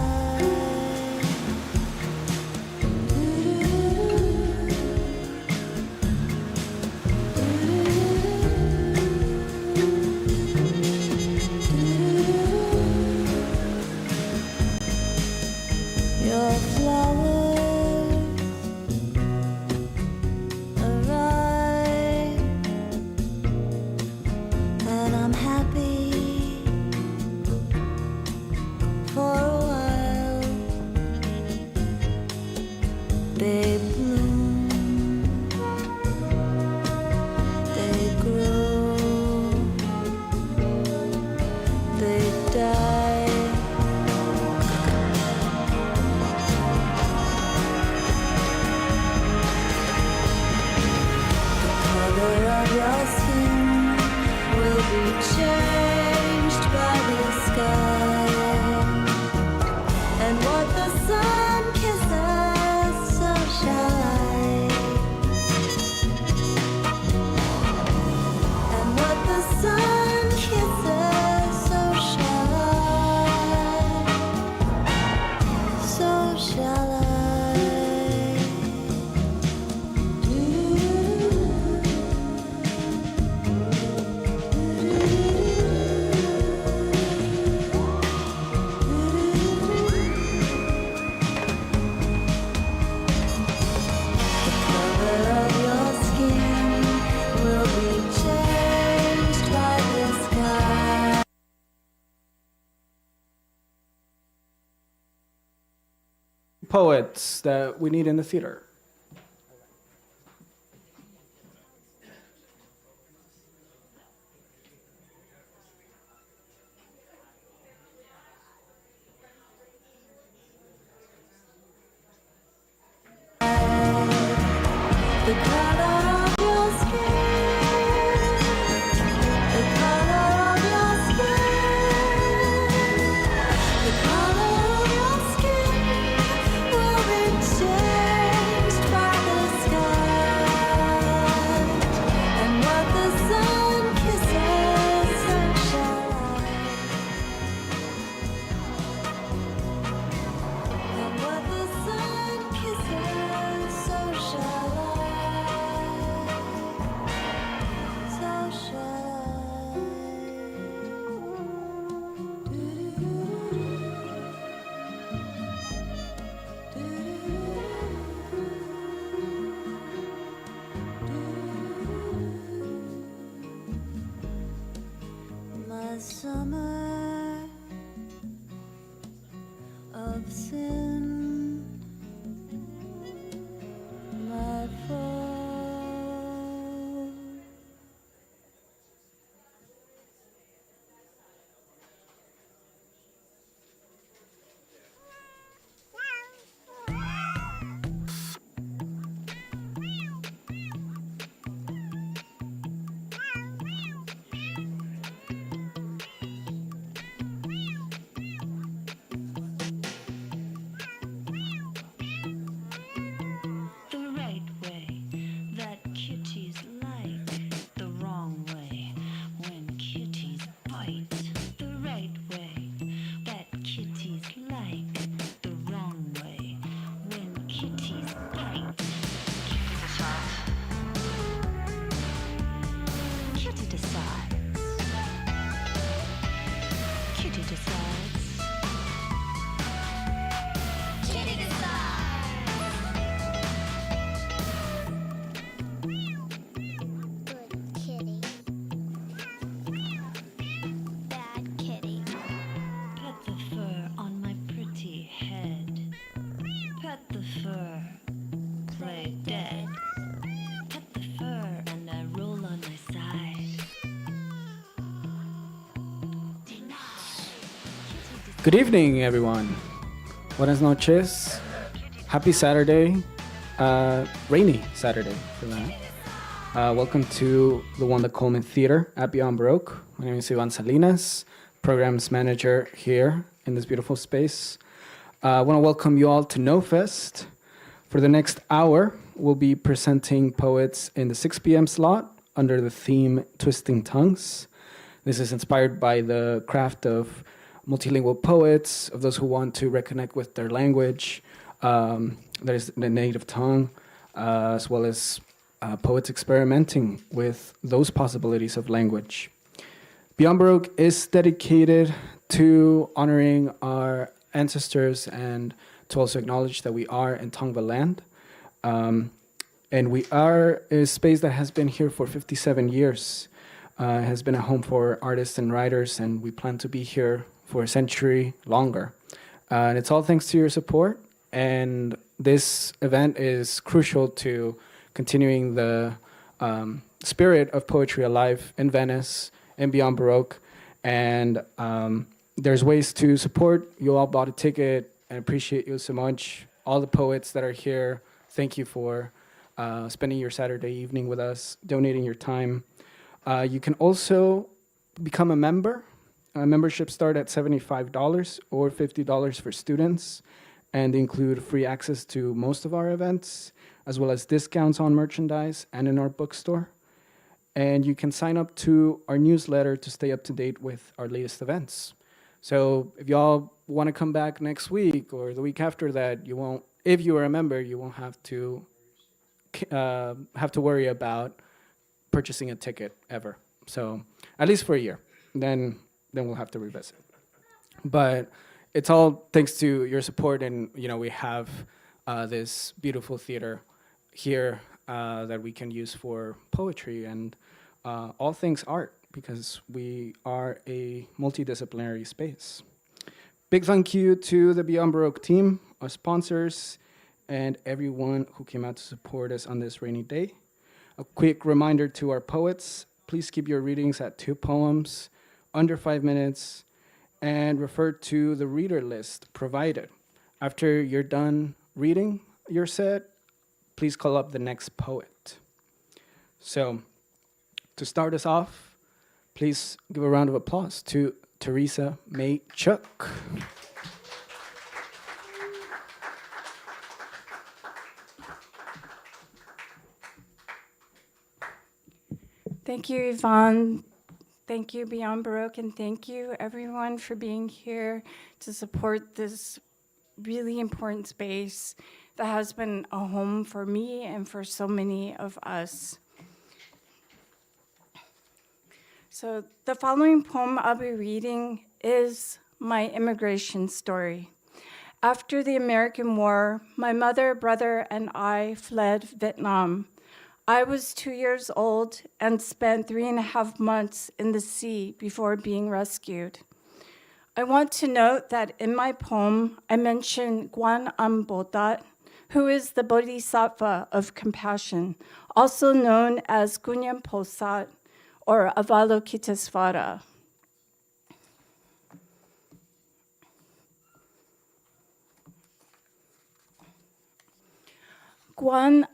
Your flowers arrive, and I'm happy for a while. They bloom poets that we need in the theater. The color of your skin, the color of your skin, the color of your skin will be changed by the sky, and what the sun kisses, so shall I. And what the sun kisses, so shall I. So shall my summer of sin, my fall. The right way that kitties like, the wrong way when kitties bite. The right way that kitties like, the wrong way when kitties bite. Kitty decides. Kitty decides. Kitty decides. Kitty. Bad kitty. Pet the fur on my pretty head. Pet the fur. Play dead. Pet the fur and I roll on my side. Good evening, everyone. Buenas noches. Happy Saturday. Rainy Saturday for that. Welcome to the Wanda Coleman Theater at Beyond Baroque. My name is Ivan Salinas, Programs Manager here in this beautiful space. I want to welcome you all to NoFest. For the next hour, we'll be presenting poets in the 6 p.m. slot under the theme Twisting Tongues. This is inspired by the craft of multilingual poets, of those who want to reconnect with their language, that is the native tongue, as well as poets experimenting with those possibilities of language. Beyond Baroque is dedicated to honoring our ancestors and to also acknowledge that we are in Tongva land. And we are a space that has been here for 57 years. It has been a home for artists and writers, and we plan to be here for a century longer. And it's all thanks to your support. And this event is crucial to continuing the spirit of poetry alive in Venice and Beyond Baroque. And there's ways to support. You all bought a ticket. I appreciate you so much. All the poets that are here, thank you for spending your Saturday evening with us, donating your time. You can also become a member. Memberships start at $75 or $50 for students, and include free access to most of our events, as well as discounts on merchandise and in our bookstore. And you can sign up to our newsletter to stay up to date with our latest events. So if y'all want to come back next week or the week after that, you won't. If you are a member, you won't have to worry about purchasing a ticket ever. So at least for a year. Then we'll have to revisit. But it's all thanks to your support, and we have this beautiful theater here that we can use for poetry and all things art, because we are a multidisciplinary space. Big thank you to the Beyond Baroque team, our sponsors, and everyone who came out to support us on this rainy day. A quick reminder to our poets, please keep your readings at 2 poems, under 5 minutes, and refer to the reader list provided. After you're done reading your set, please call up the next poet. So, to start us off, please give a round of applause to Teresa May Chuck. Thank you, Yvonne. Thank you, Beyond Baroque, and thank you, everyone, for being here to support this really important space that has been a home for me and for so many of us. So the following poem I'll be reading is my immigration story. After the American War, my mother, brother, and I fled Vietnam. I was 2 years old and spent 3.5 months in the sea before being rescued. I want to note that in my poem, I mention Quan Am Bodat, who is the Bodhisattva of compassion, also known as Gunyam Posat or Avalokitesvara. Guan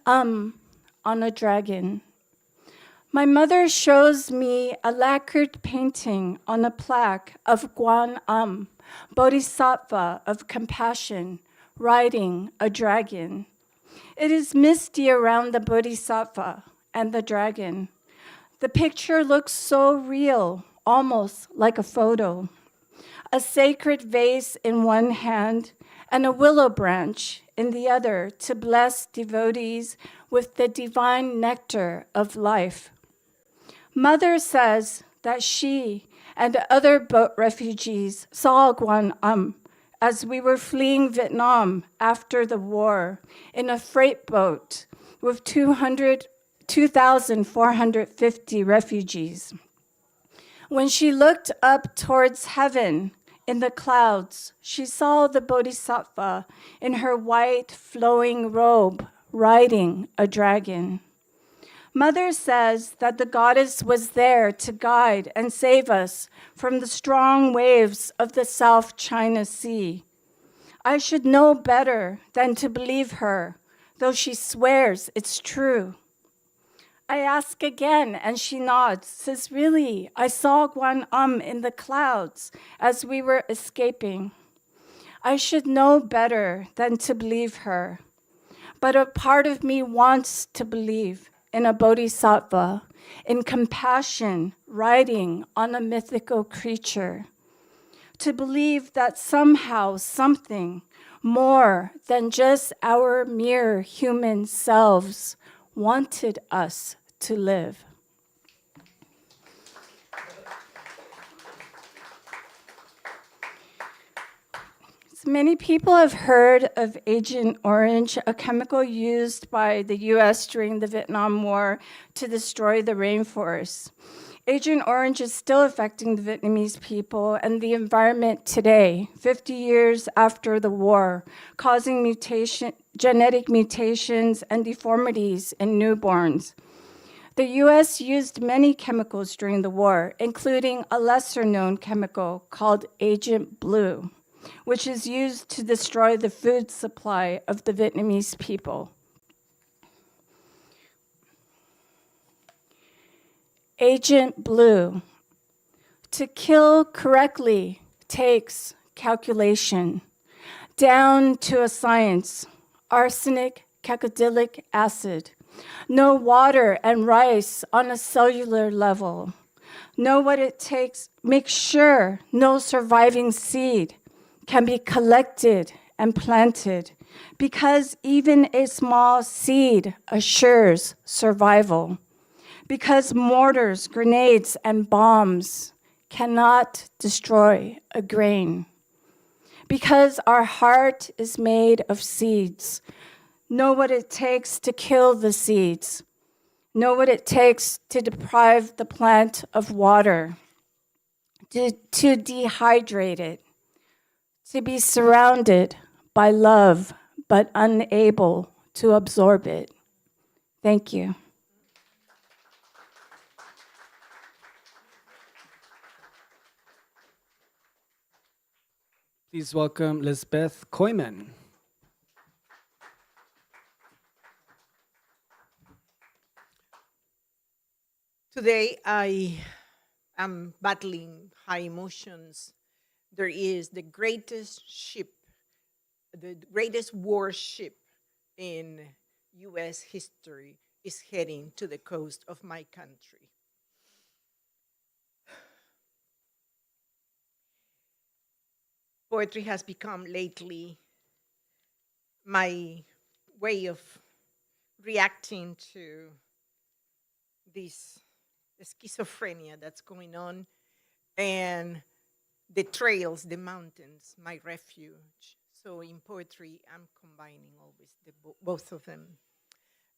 on a dragon. My mother shows me a lacquered painting on a plaque of Guan Bodhisattva of compassion, riding a dragon. It is misty around the Bodhisattva and the dragon. The picture looks so real, almost like a photo. A sacred vase in one hand and a willow branch in the other to bless devotees with the divine nectar of life. Mother says that she and other boat refugees saw Guan as we were fleeing Vietnam after the war in a freight boat with 2,450 refugees. When she looked up towards heaven in the clouds, she saw the Bodhisattva in her white flowing robe riding a dragon. Mother says that the goddess was there to guide and save us from the strong waves of the South China Sea. I should know better than to believe her, though she swears it's true. I ask again, and she nods, says, really, I saw Guan in the clouds as we were escaping. I should know better than to believe her, but a part of me wants to believe in a bodhisattva, in compassion, riding on a mythical creature, to believe that somehow something more than just our mere human selves wanted us to live. So many people have heard of Agent Orange, a chemical used by the US during the Vietnam War to destroy the rainforests. Agent Orange is still affecting the Vietnamese people and the environment today, 50 years after the war, causing genetic mutations and deformities in newborns. The US used many chemicals during the war, including a lesser-known chemical called Agent Blue, which is used to destroy the food supply of the Vietnamese people. Agent Blue. To kill correctly takes calculation, down to a science. Arsenic, cacodyllic acid. Know water and rice on a cellular level. Know what it takes. Make sure no surviving seed can be collected and planted, because even a small seed assures survival. Because mortars, grenades, and bombs cannot destroy a grain. Because our heart is made of seeds. Know what it takes to kill the seeds. Know what it takes to deprive the plant of water, to dehydrate it, to be surrounded by love, but unable to absorb it. Thank you. Please welcome Lisbeth Koyman. Today, I am battling high emotions. There is the greatest ship, the greatest warship in US history is heading to the coast of my country. Poetry has become lately my way of reacting to this schizophrenia that's going on, and the trails, the mountains, my refuge. So in poetry, I'm combining always both of them.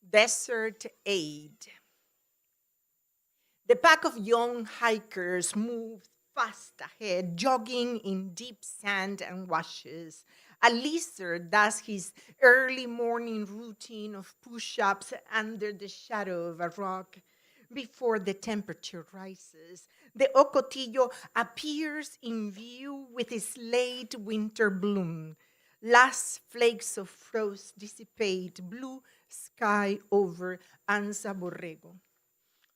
Desert Aid. The pack of young hikers moved fast ahead, jogging in deep sand and washes. A lizard does his early morning routine of push-ups under the shadow of a rock before the temperature rises. The ocotillo appears in view with its late winter bloom. Last flakes of frost dissipate, blue sky over Anza Borrego.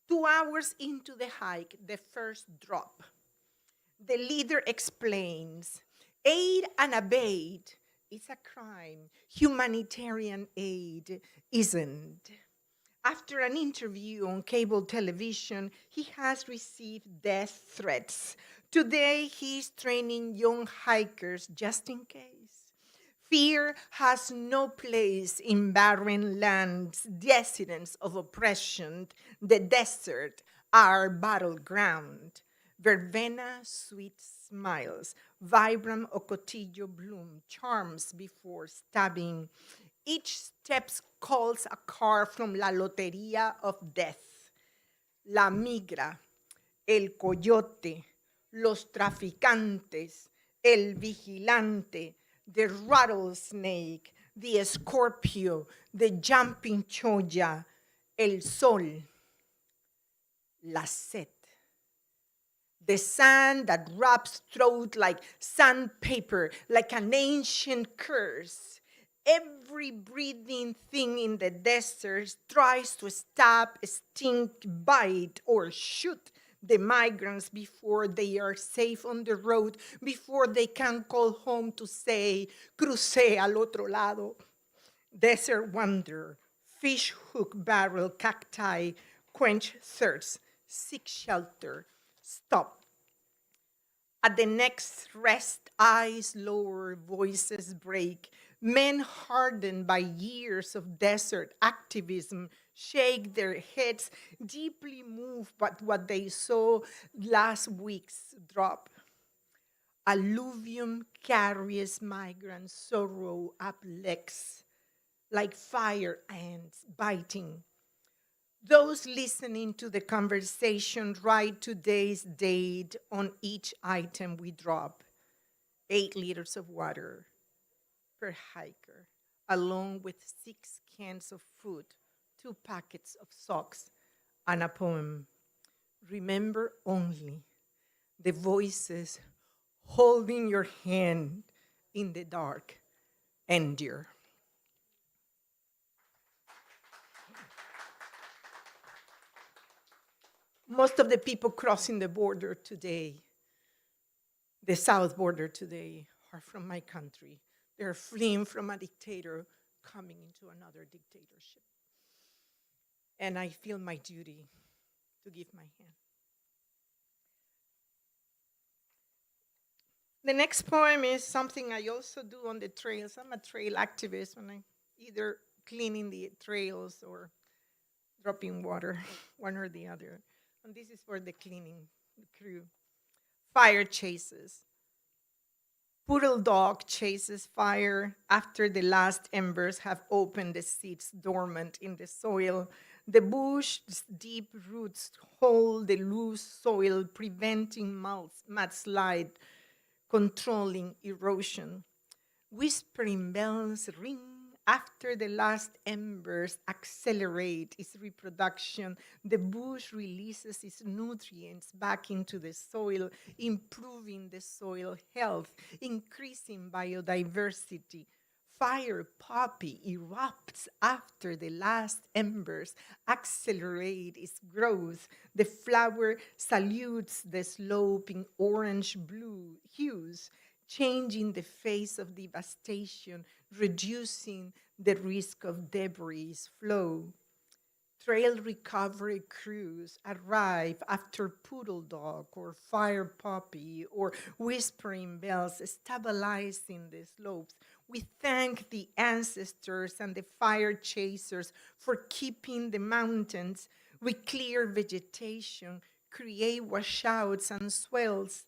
2 hours into the hike, the first drop. The leader explains, aid and abate is a crime. Humanitarian aid isn't. After an interview on cable television, he has received death threats. Today, he's training young hikers just in case. Fear has no place in barren lands, descendants of oppression. The desert, our battleground. Verbena, sweet smiles. Vibram ocotillo bloom, charms before stabbing. Each step calls a car from La Lotería of Death. La migra, el coyote, los traficantes, el vigilante, the rattlesnake, the scorpio, the jumping cholla, el sol, la sed. The sand that wraps throat like sandpaper, like an ancient curse. Every breathing thing in the desert tries to stab, stink, bite, or shoot the migrants before they are safe on the road, before they can call home to say, crucé al otro lado. Desert wonder, fish hook barrel cacti, quench thirst, seek shelter, stop. At the next rest, eyes lower, voices break. Men hardened by years of desert activism shake their heads, deeply moved by what they saw last week's drop. Alluvium carries migrant sorrow up legs, like fire ants biting. Those listening to the conversation write today's date on each item we drop. 8 liters of water per hiker, along with 6 cans of food, 2 packets of socks, and a poem. Remember only the voices holding your hand in the dark. Endure. Most of the people crossing the border today, the south border today, are from my country. They're fleeing from a dictator coming into another dictatorship. And I feel my duty to give my hand. The next poem is something I also do on the trails. I'm a trail activist when I'm either cleaning the trails or dropping water, one or the other. And this is for the cleaning crew. Fire chases. Poodle dog chases fire after the last embers have opened the seeds dormant in the soil. The bush's deep roots hold the loose soil, preventing mudslide, controlling erosion. Whispering bells ring after the last embers accelerate its reproduction. The bush releases its nutrients back into the soil, improving the soil health, increasing biodiversity. Fire poppy erupts after the last embers accelerate its growth. The flower salutes the sloping orange-blue hues, changing the face of devastation, reducing the risk of debris flow. Trail recovery crews arrive after poodle dog or fire poppy or whispering bells stabilizing the slopes. We thank the ancestors and the fire chasers for keeping the mountains. We clear vegetation, create washouts and swells.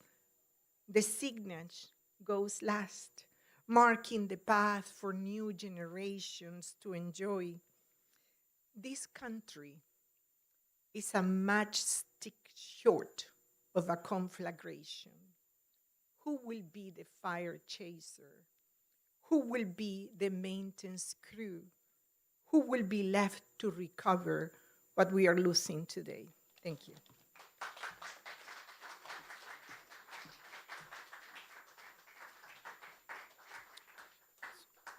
The signage goes last, marking the path for new generations to enjoy. This country is a matchstick short of a conflagration. Who will be the fire chaser? Who will be the maintenance crew? Who will be left to recover what we are losing today? Thank you.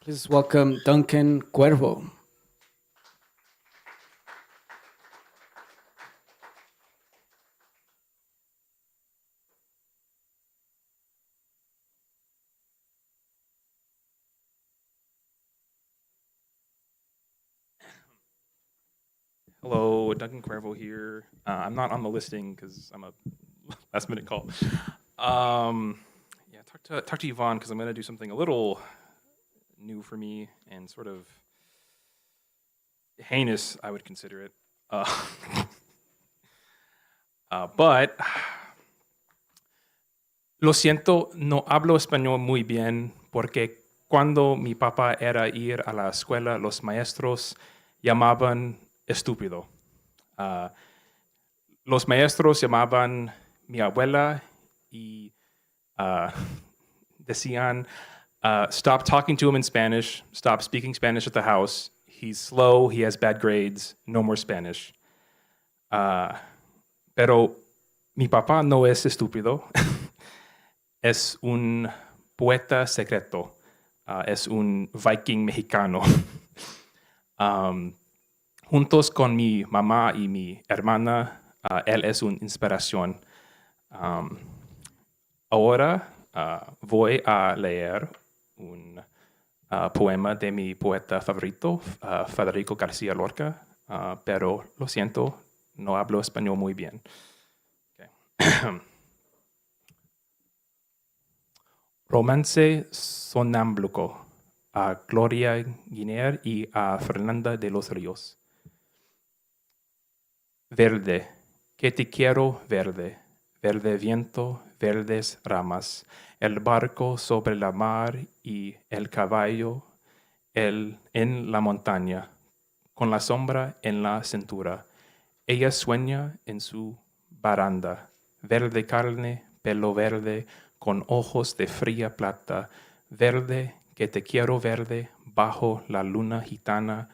Please welcome Duncan Cuervo. Hello, Duncan Cuervo here. I'm not on the listing because I'm a last-minute call. Yeah, talk to Yvonne because I'm going to do something a little new for me and sort of heinous, I would consider it. But lo siento, no hablo español muy bien porque cuando mi papá era ir a la escuela, los maestros llamaban estúpido. Los maestros llamaban mi abuela y decían, stop talking to him in Spanish, stop speaking Spanish at the house. He's slow, he has bad grades, no more Spanish. Pero mi papá no es estúpido. Es un poeta secreto. Es un viking mexicano. Juntos con mi mamá y mi hermana, él es una inspiración. Ahora voy a leer un poema de mi poeta favorito, Federico García Lorca, pero lo siento, no hablo español muy bien. Okay. Romance sonámbulo a Gloria Guiner y a Fernanda de los Ríos. Verde, que te quiero verde, verde viento, verdes ramas, el barco sobre la mar y el caballo en la montaña, con la sombra en la cintura. Ella sueña en su baranda, verde carne, pelo verde, con ojos de fría plata, verde, que te quiero verde, bajo la luna gitana,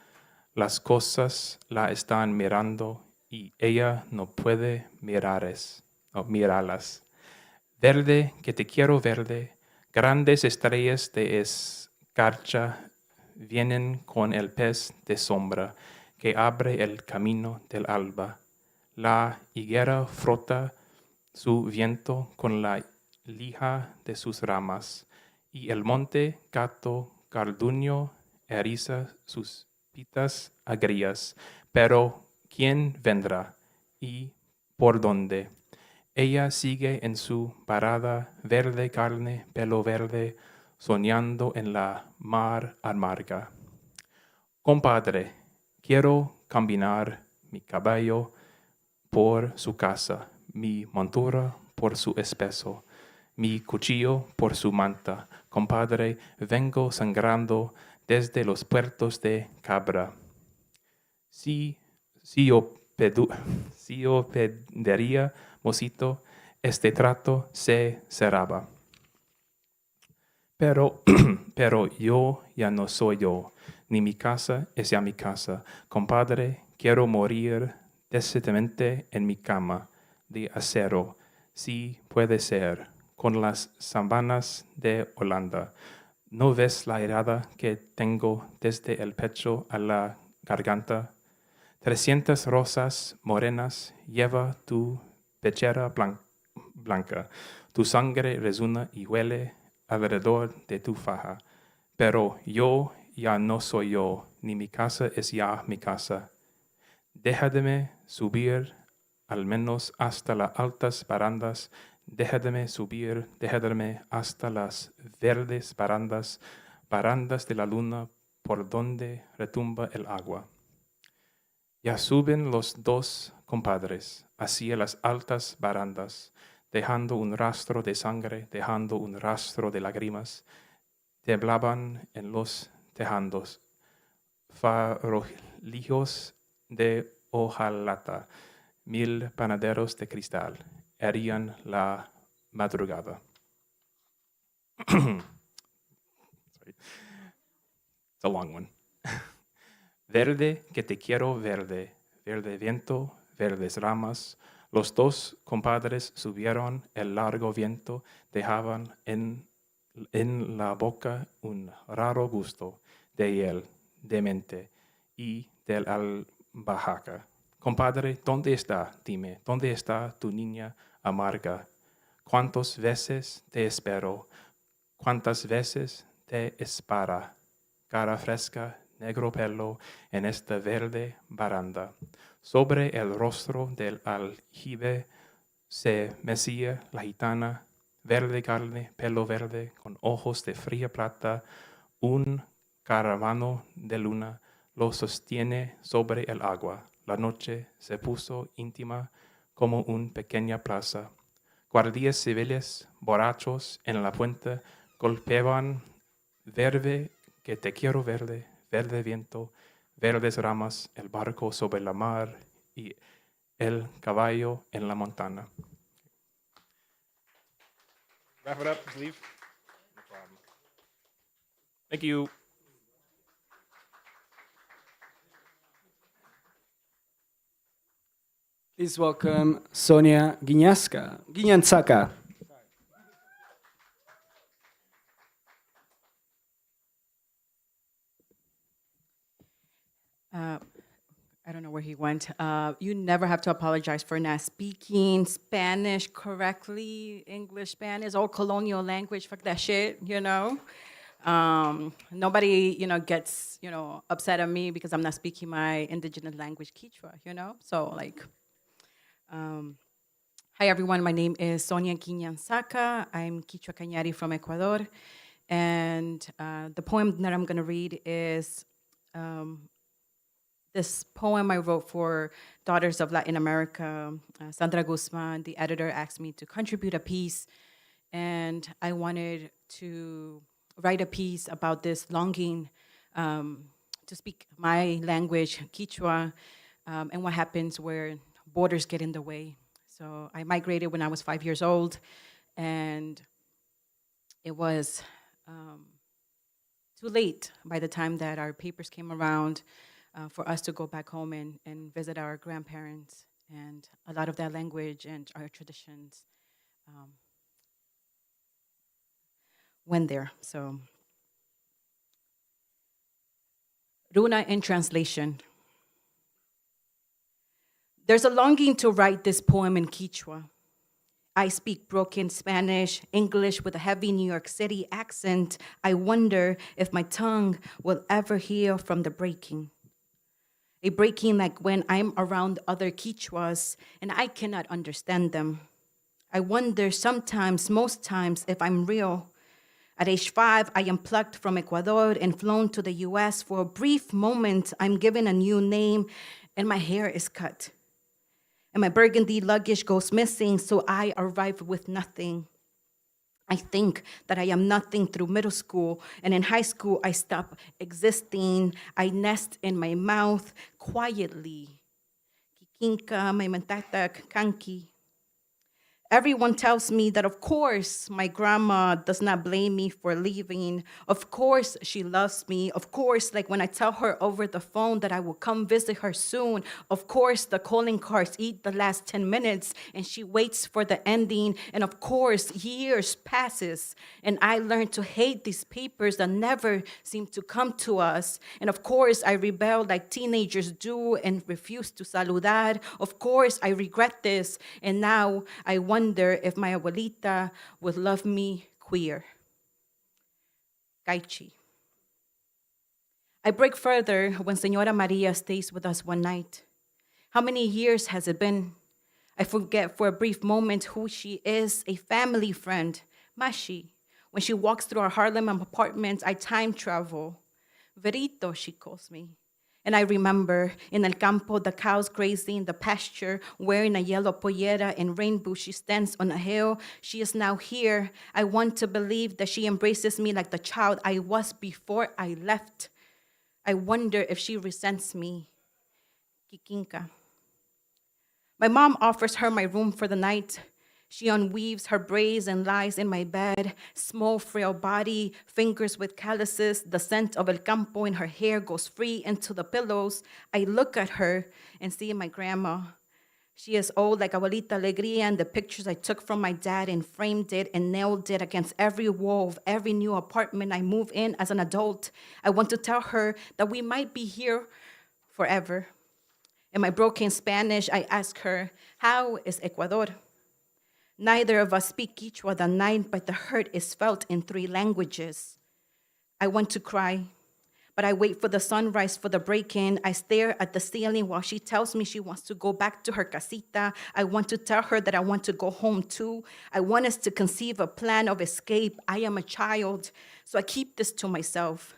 las cosas la están mirando y ella no puede mirarlas. Verde, que te quiero verde, grandes estrellas de escarcha vienen con el pez de sombra que abre el camino del alba. La higuera frota su viento con la lija de sus ramas, y el monte gato carduño eriza sus pitas agrias. Pero ¿quién vendrá? ¿Y por dónde? Ella sigue en su parada, verde carne, pelo verde, soñando en la mar amarga. Compadre, quiero caminar mi caballo por su casa, mi montura por su espeso, mi cuchillo por su manta. Compadre, vengo sangrando desde los puertos de Cabra. Si yo pediría, mocito, este trato se cerraba. Pero, pero yo ya no soy yo, ni mi casa es ya mi casa. Compadre, quiero morir decentemente en mi cama de acero, si puede ser, con las sábanas de Holanda. ¿No ves la herida que tengo desde el pecho a la garganta? 300 rosas morenas lleva tu pechera blanca. Tu sangre resuena y huele alrededor de tu faja. Pero yo ya no soy yo, ni mi casa es ya mi casa. Déjame subir al menos hasta las altas barandas. Déjame subir, déjame hasta las verdes barandas, barandas de la luna por donde retumba el agua. Ya suben los dos compadres hacia las altas barandas, dejando un rastro de sangre, dejando un rastro de lágrimas. Temblaban en los tejados, farolillos de hojalata, 1000 panaderos de cristal, herían la madrugada. Sorry. It's a long one. Verde, que te quiero verde, verde viento, verdes ramas. Los dos compadres subieron el largo viento, dejaban en la boca un raro gusto de hiel, de mente y del albahaca. Compadre, ¿dónde está? Dime, ¿dónde está tu niña amarga? ¿Cuántas veces te espero? ¿Cuántas veces te espera? Cara fresca, negro pelo en esta verde baranda. Sobre el rostro del aljibe se mecía la gitana, verde carne, pelo verde, con ojos de fría plata. Un caravano de luna lo sostiene sobre el agua. La noche se puso íntima como una pequeña plaza. Guardias civiles, borrachos en la puente, golpeaban verde, que te quiero verde, verde viento, verdes ramas, el barco sobre la mar y el caballo en la montaña. Wrap it up, leave. No problem. Thank you. Please welcome Sonia Ginyansaka. I don't know where he went. You never have to apologize for not speaking Spanish correctly, English, Spanish, or colonial language. Fuck that shit, you know? Nobody, gets, upset at me because I'm not speaking my indigenous language, Quechua, So, hi, everyone. My name is Sonia Ginyansaka. I'm Quechua Cañari from Ecuador. And the poem that I'm going to read is this poem I wrote for Daughters of Latin America. Sandra Guzman, the editor, asked me to contribute a piece, and I wanted to write a piece about this longing to speak my language, Quechua, and what happens where borders get in the way. So I migrated when I was 5 years old, and it was too late by the time that our papers came around for us to go back home and visit our grandparents, and a lot of that language and our traditions went there. So, Runa in translation. There's a longing to write this poem in Quechua. I speak broken Spanish, English with a heavy New York City accent. I wonder if my tongue will ever heal from the breaking. A breaking like when I'm around other Quechuas and I cannot understand them. I wonder sometimes, most times, if I'm real. At age 5, I am plucked from Ecuador and flown to the US. For a brief moment, I'm given a new name and my hair is cut. And my burgundy luggage goes missing, so I arrive with nothing. I think that I am nothing through middle school, and in high school, I stop existing. I nest in my mouth quietly. Kikinka, may mantatak, kanki. Everyone tells me that, of course, my grandma does not blame me for leaving. Of course, she loves me. Of course, like when I tell her over the phone that I will come visit her soon. Of course, the calling cards eat the last 10 minutes and she waits for the ending. And of course, years passes and I learn to hate these papers that never seem to come to us. And of course, I rebel like teenagers do and refuse to saludar. Of course, I regret this. And now I wonder if my abuelita would love me queer. Gaichi. I break further when Senora Maria stays with us one night. How many years has it been? I forget for a brief moment who she is, a family friend, Mashi. When she walks through our Harlem apartments, I time travel. Verito, she calls me. And I remember in El Campo, the cows grazing the pasture, wearing a yellow pollera and rainbow. She stands on a hill. She is now here. I want to believe that she embraces me like the child I was before I left. I wonder if she resents me. Kikinka. My mom offers her my room for the night. She unweaves her braids and lies in my bed, small, frail body, fingers with calluses, the scent of El Campo in her hair goes free into the pillows. I look at her and see my grandma. She is old like Abuelita Alegría, and the pictures I took from my dad and framed it and nailed it against every wall of every new apartment I move in as an adult. I want to tell her that we might be here forever. In my broken Spanish, I ask her, how is Ecuador? Neither of us speak Quechua that night, but the hurt is felt in 3 languages. I want to cry, but I wait for the sunrise for the break-in. I stare at the ceiling while she tells me she wants to go back to her casita. I want to tell her that I want to go home too. I want us to conceive a plan of escape. I am a child, so I keep this to myself.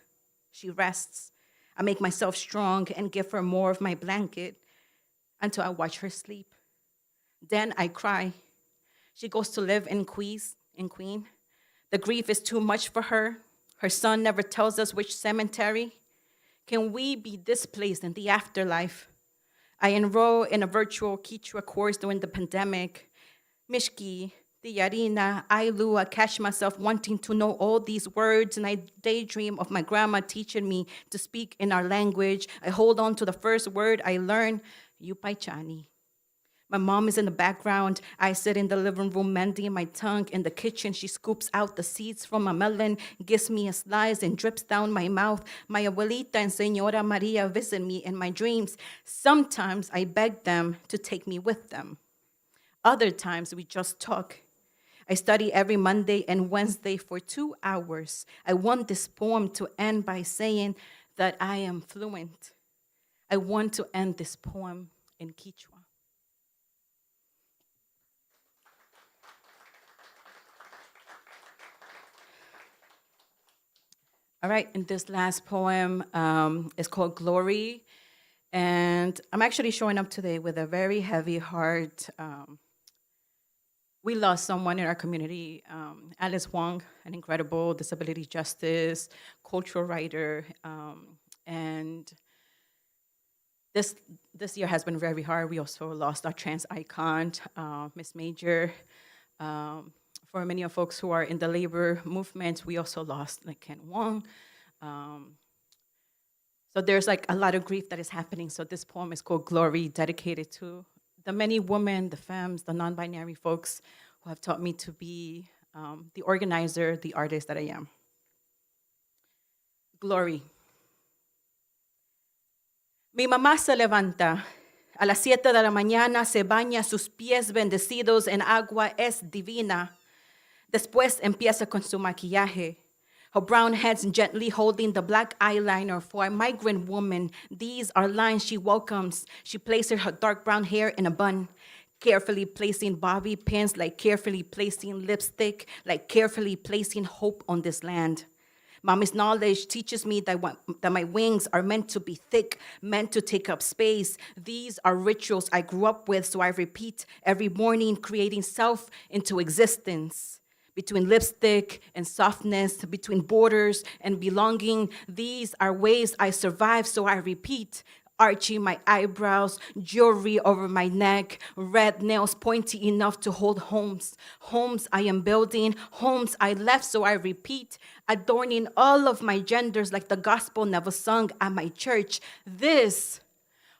She rests. I make myself strong and give her more of my blanket until I watch her sleep. Then I cry. She goes to live in Queen. The grief is too much for her. Her son never tells us which cemetery. Can we be displaced in the afterlife? I enroll in a virtual Quechua course during the pandemic. Mishki, Tiyarina, Ailu, I catch myself wanting to know all these words, and I daydream of my grandma teaching me to speak in our language. I hold on to the first word I learn, Yupaichani. My mom is in the background. I sit in the living room mending my tongue. In the kitchen, she scoops out the seeds from a melon, gives me a slice, and drips down my mouth. My abuelita and Senora Maria visit me in my dreams. Sometimes I beg them to take me with them. Other times we just talk. I study every Monday and Wednesday for 2 hours. I want this poem to end by saying that I am fluent. I want to end this poem in Quechua. All right, and this last poem is called Glory. And I'm actually showing up today with a very heavy heart. We lost someone in our community, Alice Huang, an incredible disability justice, cultural writer. And this year has been very hard. We also lost our trans icon, Miss Major. For many of folks who are in the labor movement, we also lost like Ken Wong. So there's like a lot of grief that is happening. So this poem is called Glory, dedicated to the many women, the femmes, the non-binary folks who have taught me to be the organizer, the artist that I am. Glory. Mi mamá se levanta. A las 7 de la mañana se baña, sus pies bendecidos en agua es divina. Después empieza con su maquillaje. Her brown hands gently holding the black eyeliner for a migrant woman. These are lines she welcomes. She places her dark brown hair in a bun, carefully placing bobby pins, like carefully placing lipstick, like carefully placing hope on this land. Mommy's knowledge teaches me that my wings are meant to be thick, meant to take up space. These are rituals I grew up with, so I repeat every morning, creating self into existence. Between lipstick and softness, between borders and belonging, these are ways I survive, so I repeat arching my eyebrows, jewelry over my neck, red nails pointy enough to hold homes. Homes I am building, homes I left, so I repeat, adorning all of my genders like the gospel never sung at my church.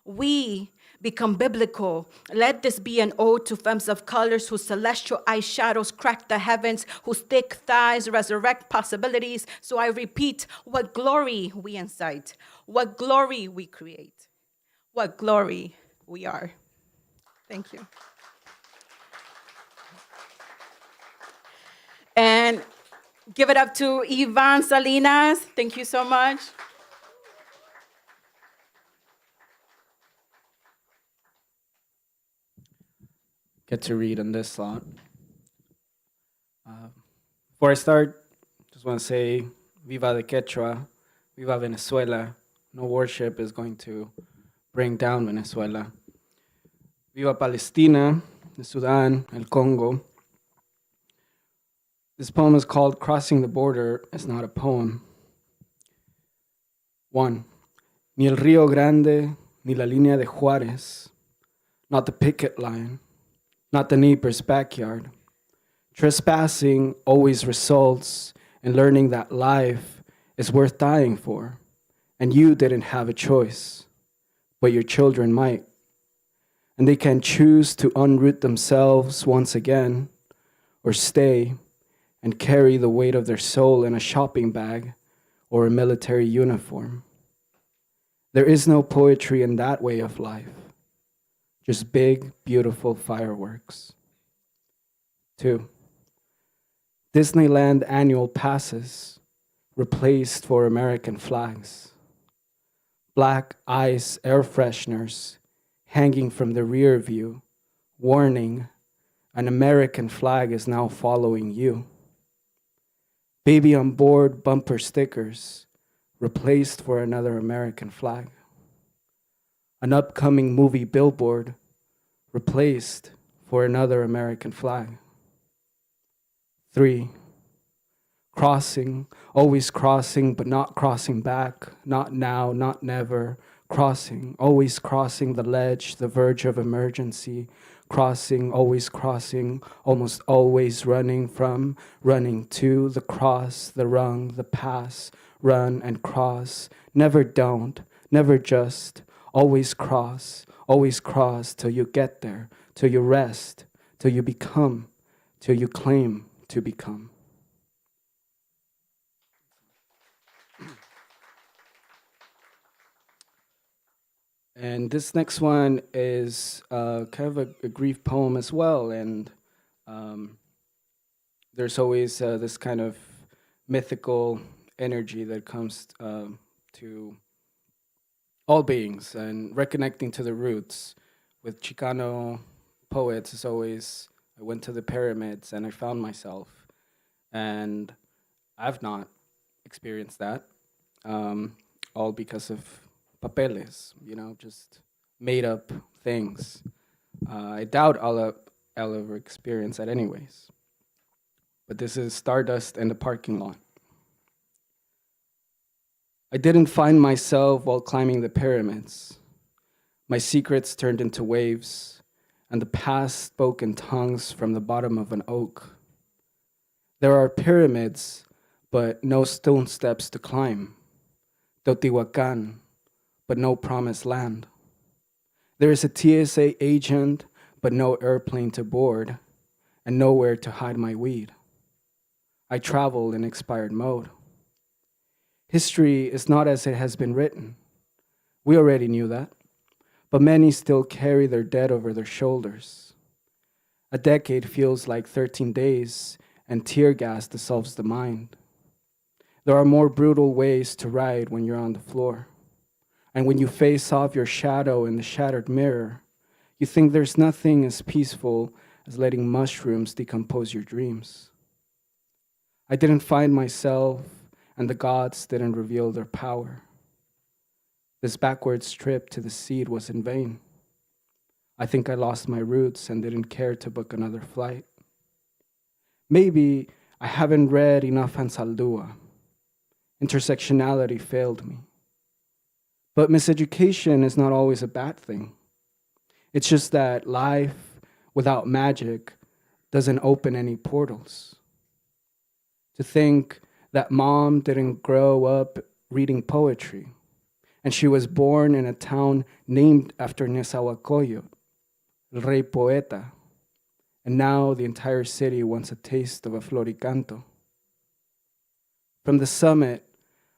We become biblical. Let this be an ode to femmes of colors whose celestial eyeshadows crack the heavens, whose thick thighs resurrect possibilities. So I repeat, what glory we incite, what glory we create, what glory we are. Thank you. And give it up to Ivan Salinas. Thank you so much. Get to read on this lot. Before I start, just want to say, Viva the Quechua, Viva Venezuela. No worship is going to bring down Venezuela. Viva Palestina, the Sudan, El Congo. This poem is called Crossing the Border. It's not a poem. 1. Ni el Río Grande, ni la línea de Juárez, not the picket line, not the neighbor's backyard. Trespassing always results in learning that life is worth dying for, and you didn't have a choice, but your children might. And they can choose to unroot themselves once again, or stay and carry the weight of their soul in a shopping bag or a military uniform. There is no poetry in that way of life. Just big, beautiful fireworks. 2. Disneyland annual passes replaced for American flags. Black ice air fresheners hanging from the rear view, warning an American flag is now following you. Baby on board bumper stickers replaced for another American flag. An upcoming movie billboard replaced for another American flag. 3. Crossing, always crossing, but not crossing back, not now, not never. Crossing, always crossing the ledge, the verge of emergency. Crossing, always crossing, almost always running from, running to, the cross, the rung, the pass, run and cross. Never don't, never just. Always cross till you get there, till you rest, till you become, till you claim to become. And this next one is kind of a grief poem as well, and there's always this kind of mythical energy that comes to all beings, and reconnecting to the roots. With Chicano poets, it's always, I went to the pyramids and I found myself. And I've not experienced that, all because of papeles, just made up things. I doubt I'll ever experience that anyways. But this is Stardust in the Parking Lot. I didn't find myself while climbing the pyramids. My secrets turned into waves, and the past spoke in tongues from the bottom of an oak. There are pyramids, but no stone steps to climb. Teotihuacan, but no promised land. There is a TSA agent, but no airplane to board, and nowhere to hide my weed. I travel in expired mode. History is not as it has been written. We already knew that, but many still carry their dead over their shoulders. A decade feels like 13 days, and tear gas dissolves the mind. There are more brutal ways to ride when you're on the floor. And when you face off your shadow in the shattered mirror, you think there's nothing as peaceful as letting mushrooms decompose your dreams. I didn't find myself, and the gods didn't reveal their power. This backwards trip to the seed was in vain. I think I lost my roots and didn't care to book another flight. Maybe I haven't read enough Ansaldúa. Intersectionality failed me. But miseducation is not always a bad thing. It's just that life without magic doesn't open any portals. To think that mom didn't grow up reading poetry, and she was born in a town named after Nezahualcóyotl, el rey poeta, and now the entire city wants a taste of a floricanto. From the summit,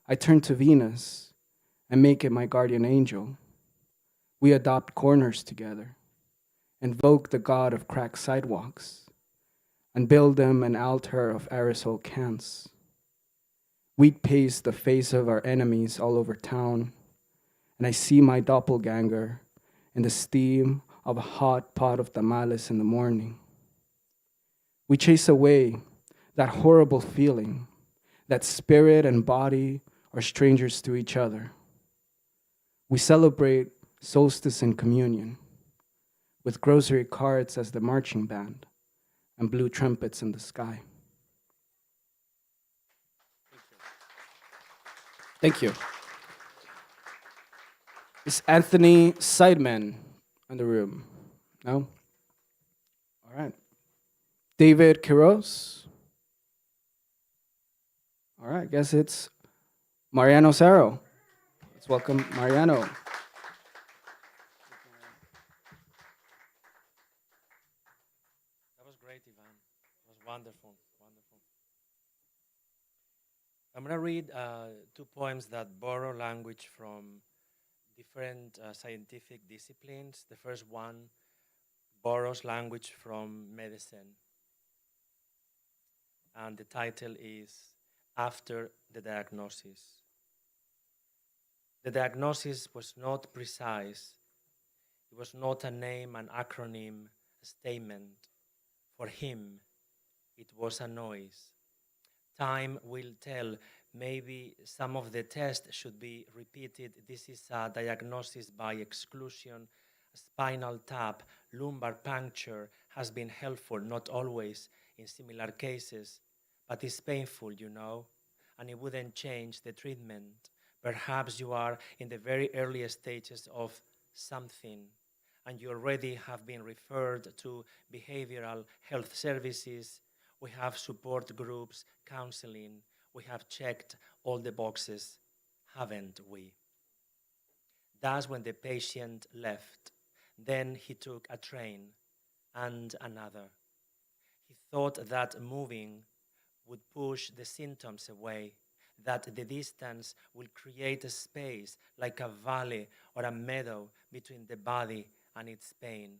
I turn to Venus and make it my guardian angel. We adopt corners together, invoke the god of cracked sidewalks, and build them an altar of aerosol cans. We paste the face of our enemies all over town, and I see my doppelganger in the steam of a hot pot of tamales in the morning. We chase away that horrible feeling that spirit and body are strangers to each other. We celebrate solstice and communion with grocery carts as the marching band and blue trumpets in the sky. Thank you. Is Anthony Seidman in the room? No? All right. David Quiroz? All right, I guess it's Mariano Cerro. Let's welcome Mariano. That was great, Ivan. It was wonderful, wonderful. I'm going to read two poems that borrow language from different scientific disciplines. The first one borrows language from medicine. And the title is After the Diagnosis. The diagnosis was not precise. It was not a name, an acronym, a statement. For him, it was a noise. Time will tell. Maybe some of the tests should be repeated. This is a diagnosis by exclusion. A spinal tap, lumbar puncture has been helpful, not always in similar cases, but it's painful, you know, and it wouldn't change the treatment. Perhaps you are in the very earliest stages of something, and you already have been referred to behavioral health services. We have support groups, counseling. We have checked all the boxes, haven't we? That's when the patient left. Then he took a train and another. He thought that moving would push the symptoms away, that the distance will create a space like a valley or a meadow between the body and its pain.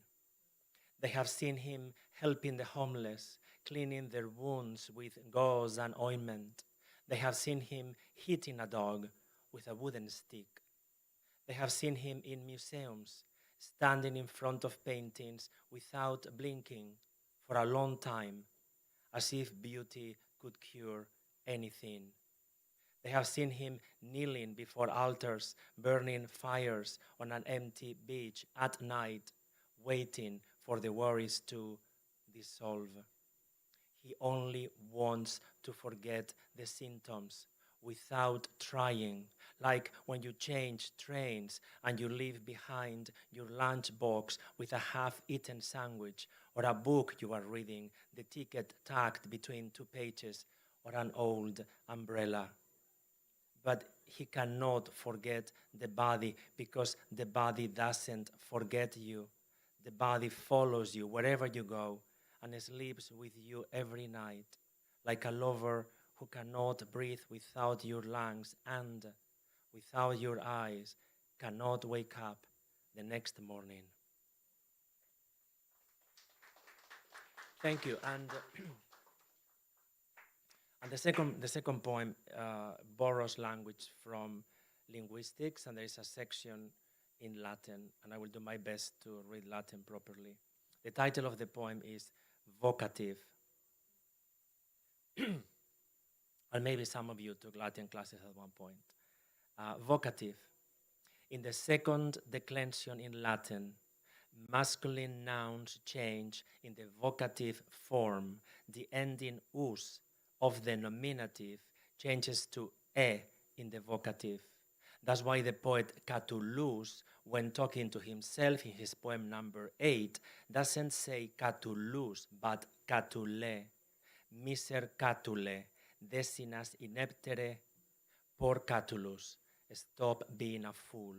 They have seen him helping the homeless, cleaning their wounds with gauze and ointment. They have seen him hitting a dog with a wooden stick. They have seen him in museums, standing in front of paintings without blinking for a long time, as if beauty could cure anything. They have seen him kneeling before altars, burning fires on an empty beach at night, waiting for the worries to dissolve. He only wants to forget the symptoms without trying, like when you change trains and you leave behind your lunchbox with a half-eaten sandwich or a book you are reading, the ticket tucked between two pages, or an old umbrella. But he cannot forget the body because the body doesn't forget you. The body follows you wherever you go and sleeps with you every night, like a lover who cannot breathe without your lungs and, without your eyes, cannot wake up the next morning. Thank you. And the second poem borrows language from linguistics, and there is a section in Latin, and I will do my best to read Latin properly. The title of the poem is Vocative. And maybe some of you took Latin classes at one point. Vocative. In the second declension in Latin, masculine nouns change in the vocative form. The ending us of the nominative changes to e in the vocative. That's why the poet Catullus, when talking to himself in his poem number 8, doesn't say Catullus, but Catulle. Miser Catule, desinas ineptere, por Catullus, stop being a fool.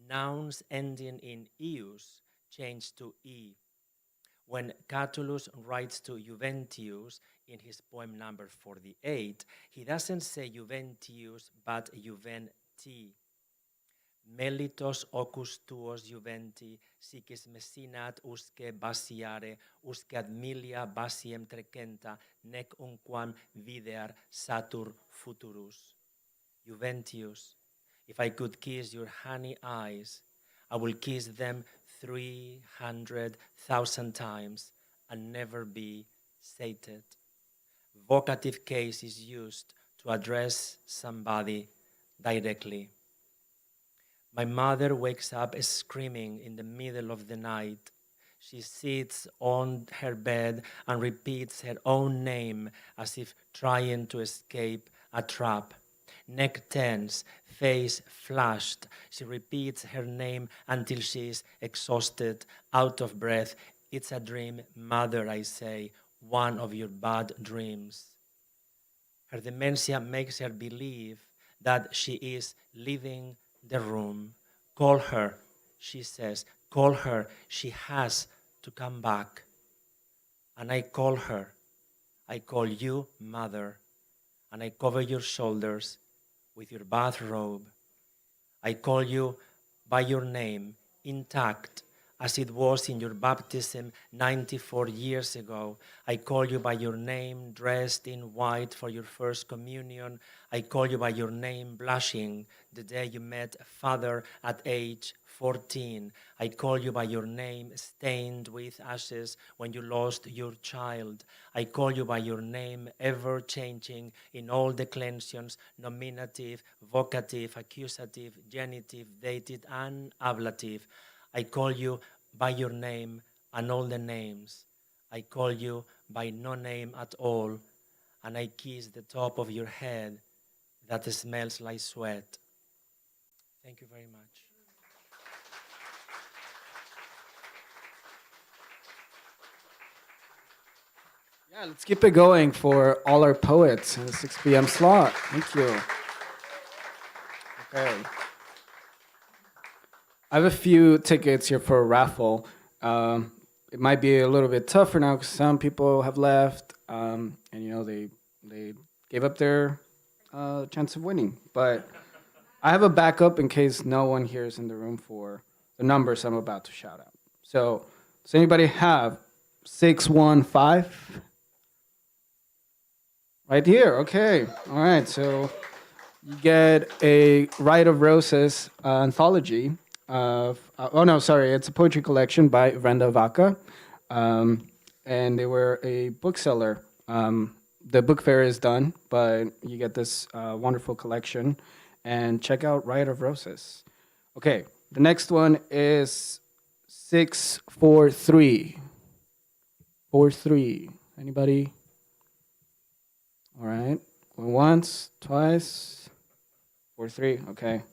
Nouns ending in "ius" change to "e". When Catullus writes to Juventius in his poem number 48, he doesn't say Juventius, but Juventi. Melitos ocus tuos Juventi, sicis messinat usque basiare, usque ad milia basiem trecenta, nec unquam videar satur futurus. Juventius, if I could kiss your honey eyes, I will kiss them 300,000 times and never be sated. Vocative case is used to address somebody directly. My mother wakes up screaming in the middle of the night. She sits on her bed and repeats her own name as if trying to escape a trap. Neck tense, face flushed, she repeats her name until she is exhausted, out of breath. It's a dream, mother, I say, one of your bad dreams. Her dementia makes her believe that she is leaving the room. Call her, she says, call her, she has to come back. And I call her, I call you, mother, and I cover your shoulders with your bathrobe. I call you by your name, intact, as it was in your baptism 94 years ago. I call you by your name, dressed in white for your first communion. I call you by your name, blushing, the day you met Father at age 14. I call you by your name, stained with ashes when you lost your child. I call you by your name, ever changing in all declensions, nominative, vocative, accusative, genitive, dative, and ablative. I call you by your name and all the names. I call you by no name at all, and I kiss the top of your head that smells like sweat. Thank you very much. Yeah, let's keep it going for all our poets in the 6 p.m. slot. Thank you. Okay. I have a few tickets here for a raffle. It might be a little bit tougher now because some people have left, and they gave up their chance of winning. But I have a backup in case no one here is in the room for the numbers I'm about to shout out. So, does anybody have 615? Right here. Okay. All right. So you get a Rite of Roses anthology of, it's a poetry collection by Brenda Vaca. And they were a bookseller. The book fair is done, but you get this wonderful collection. And check out Rite of Roses. Okay. The next one is 643. 43. Anybody? All right. Going once, twice, 43. Okay.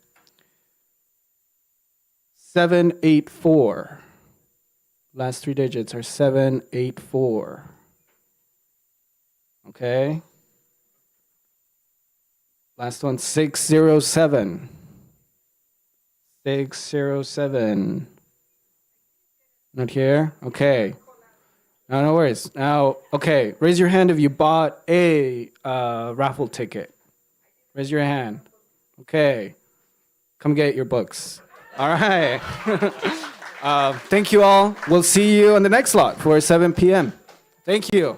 784. Last three digits are 784. Okay. Last one, 607. 607. Not here? Okay. No worries. Now, okay, raise your hand if you bought a raffle ticket. Raise your hand. Okay. Come get your books. All right. Thank you all. We'll see you on the next slot for 7 p.m. Thank you.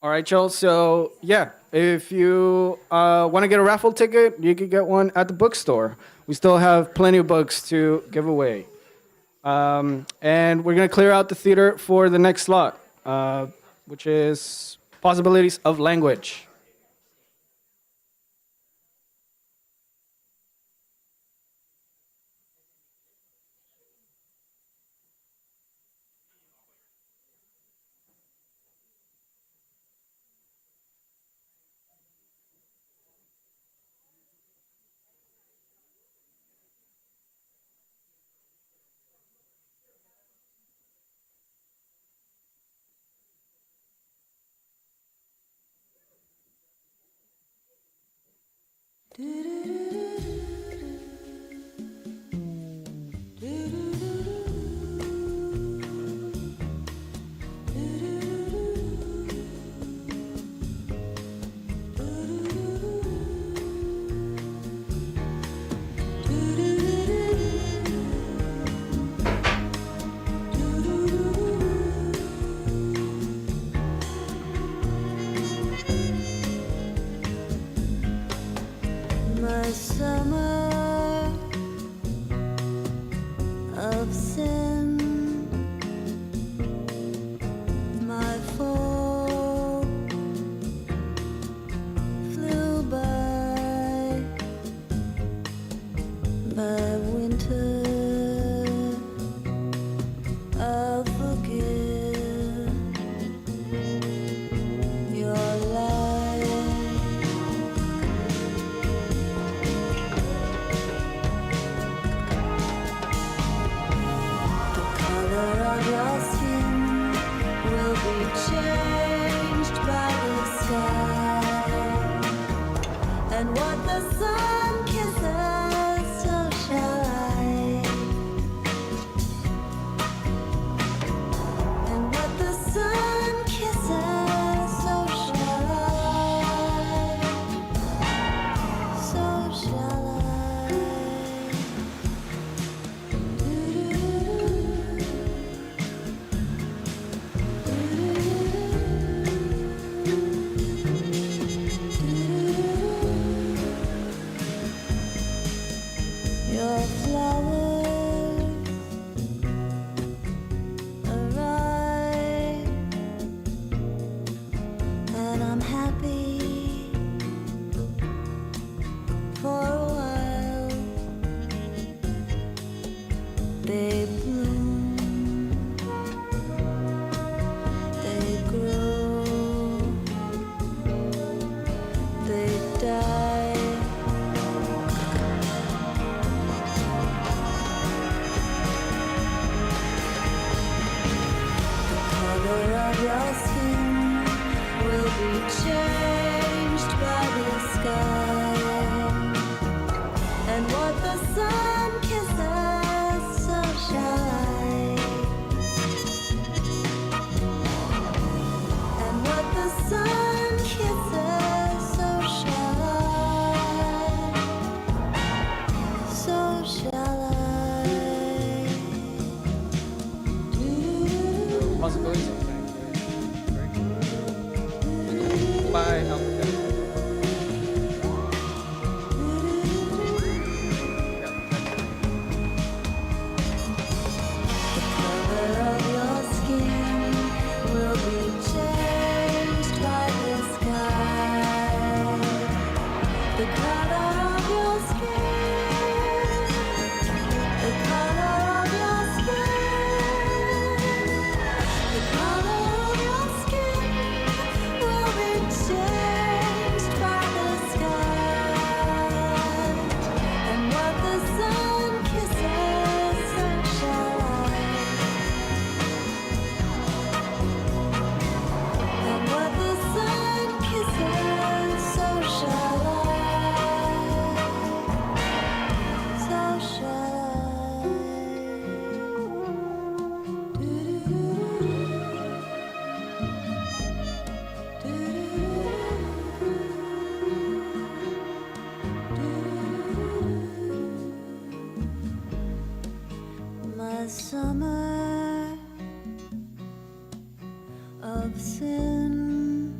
All right, y'all. So, yeah, if you want to get a raffle ticket, you can get one at the bookstore. We still have plenty of books to give away. And we're going to clear out the theater for the next slot, which is possibilities of language. My summer of sin, my fall flew by winter. I'll forgive your life. Your skin will be changed by the sky, and what the sun kisses, so shall I. And what the sun kisses, so shall I. So shall I. Your flowers arrive, and I'm happy for a while. They bloom, they grow, they die. Color of your skin will be changed by the sky, and what the sun kisses, so shall I. And what the sun kisses, so shall I. So shall I. Possibilities of language. By alphabet. The color of your skin will be changed by the sky. The color of your skin. The color of your skin. The color of your skin will be changed by the sky. And what the sun kisses, so shall I. And what the sun kisses, so shall I. So shall my summer of sin,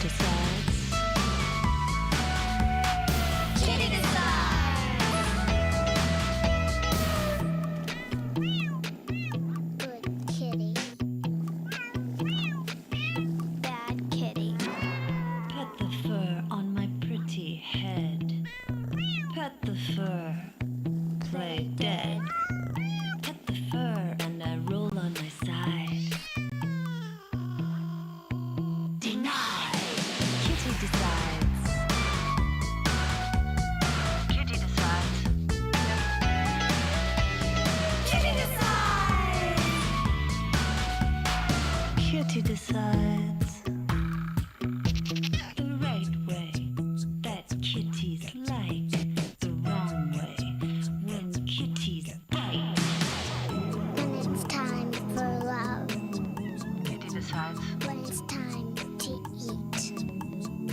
decides. Kitty decides. Good kitty. Bad kitty. Pet the fur on my pretty head. Pet the fur, play dead. Pet the fur and I roll on my side. Denied. Kitty decides. Kitty decides. Kitty decides. Kitty decides. The right way that kitties like. The wrong way when kitties bite. When it's time for love. Kitty decides. When it's time to eat.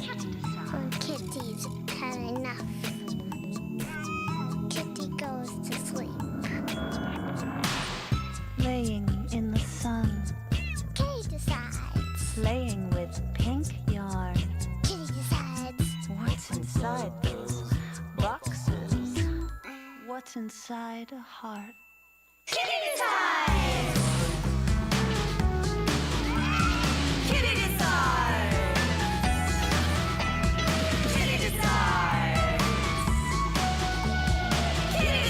Kitty decides. When kitty's had enough. Kitty goes to sleep. Laying in the sun. Kitty decides. Playing with pink yarn. Kitty decides. What's inside those boxes? What's inside a heart? Kitty decides. Kitty decides. Kitty decides. Kitty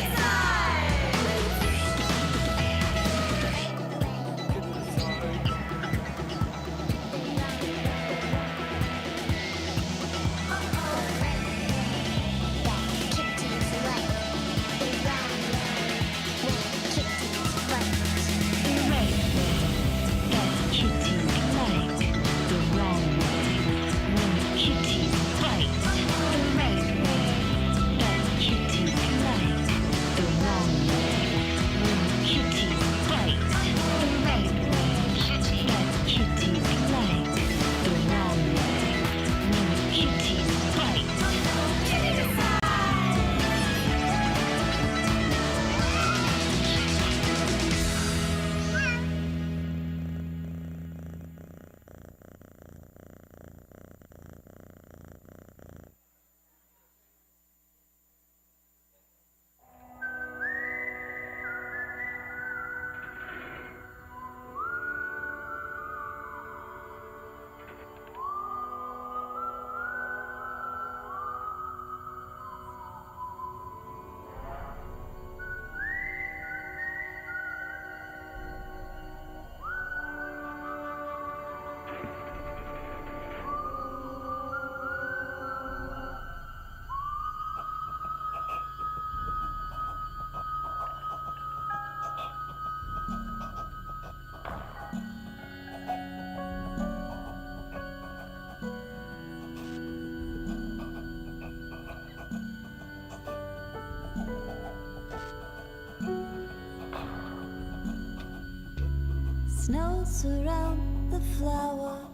Snow surround the flower,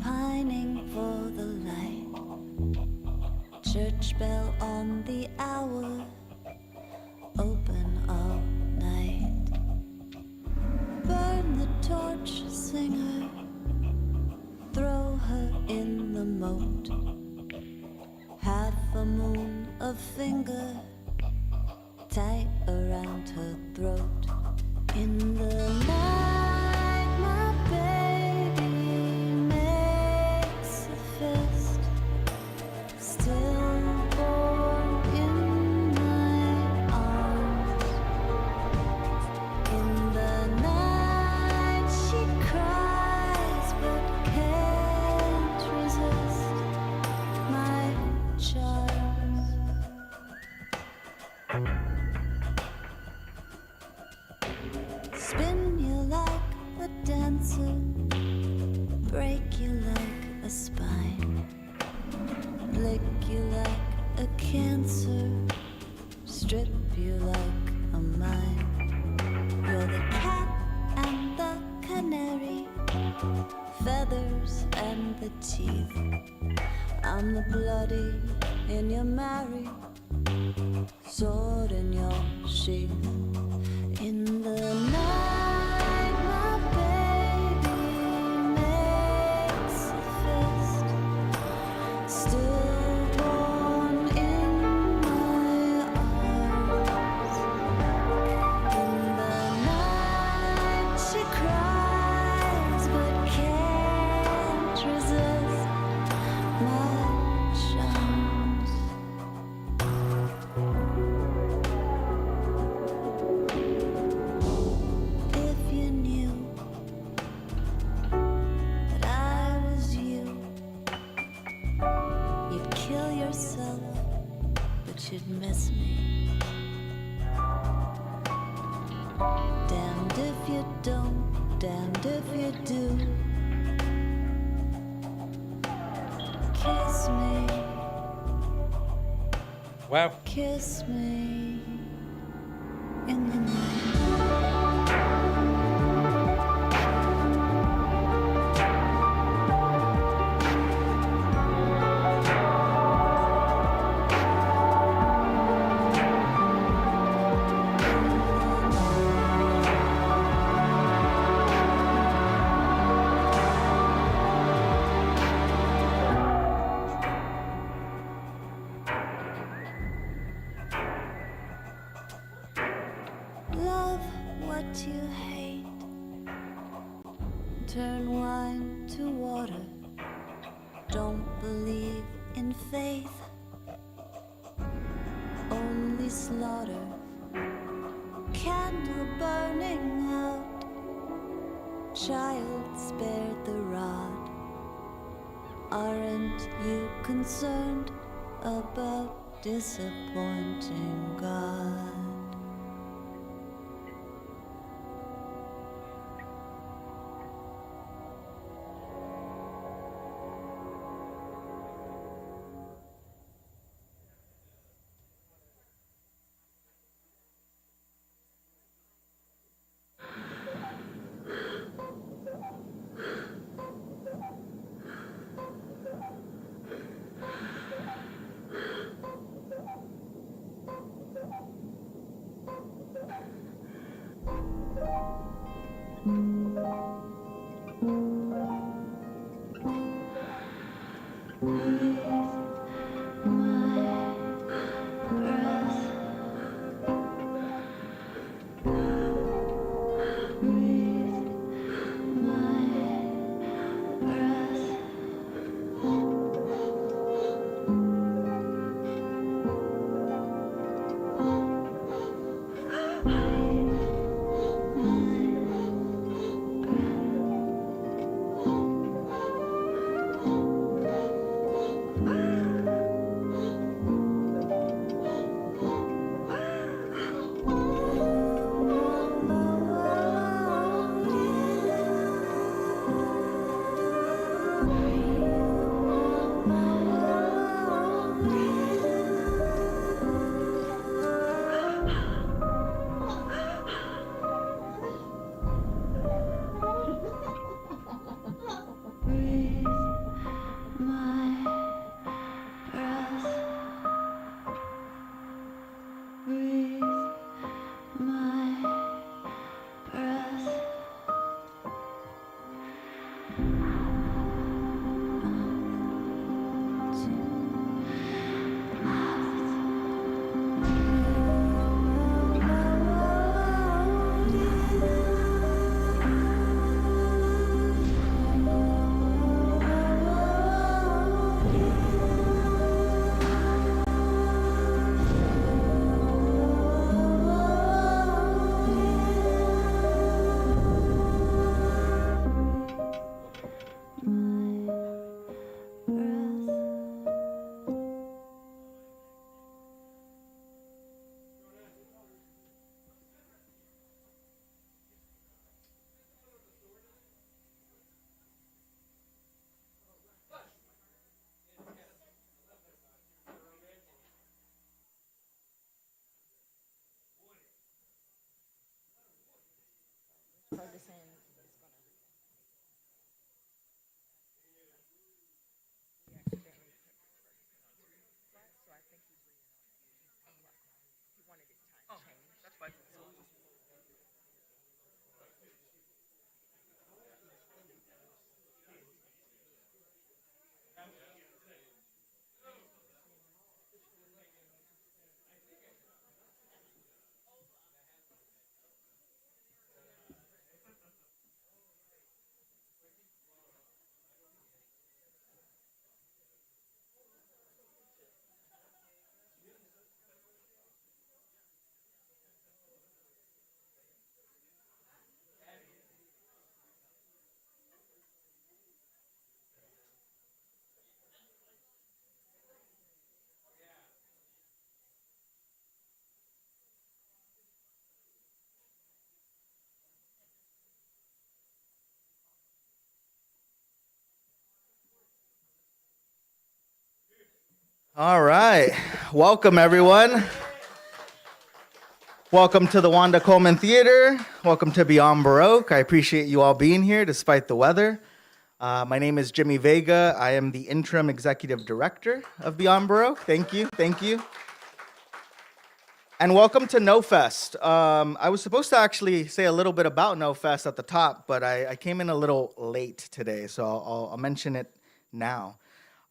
pining for the light. Church bell on the hour, open all night. Burn the torch, singer, throw her in the moat. Half a moon, a finger, tight around her throat. In the night, my baby makes a fist, stillborn in my arms. In the night, she cries but can't resist my charms. Spin you like a dancer, break you like a spine, lick you like a cancer, strip you like a mine. You're the cat and the canary, feathers and the teeth. I'm the bloody in your marry, sword in your sheath. In the night, my baby makes a fist. should miss me. Damned if you don't, damned if you do. Kiss me, Wow. kiss me in the night. Love what you hate. Turn wine to water. Don't believe in faith. Only slaughter. Candle burning out. Child spared the rod. Aren't you concerned about disappointing God? All right. Welcome, everyone. Welcome to the Wanda Coleman Theater. Welcome to Beyond Baroque. I appreciate you all being here despite the weather. My name is Jimmy Vega. I am the interim executive director of Beyond Baroque. Thank you. Thank you. And welcome to No Fest. I was supposed to actually say a little bit about No Fest at the top, but I came in a little late today, so I'll mention it now.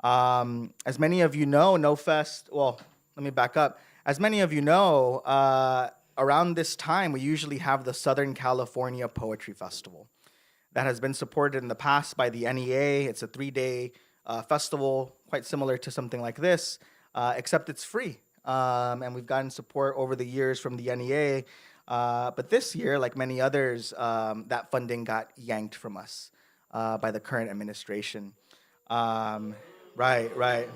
As many of you know, No Fest, well, let me back up. As many of you know, around this time, we usually have the Southern California Poetry Festival that has been supported in the past by the NEA. It's a 3-day festival, quite similar to something like this, except it's free. And we've gotten support over the years from the NEA. But this year, like many others, that funding got yanked from us by the current administration. Right.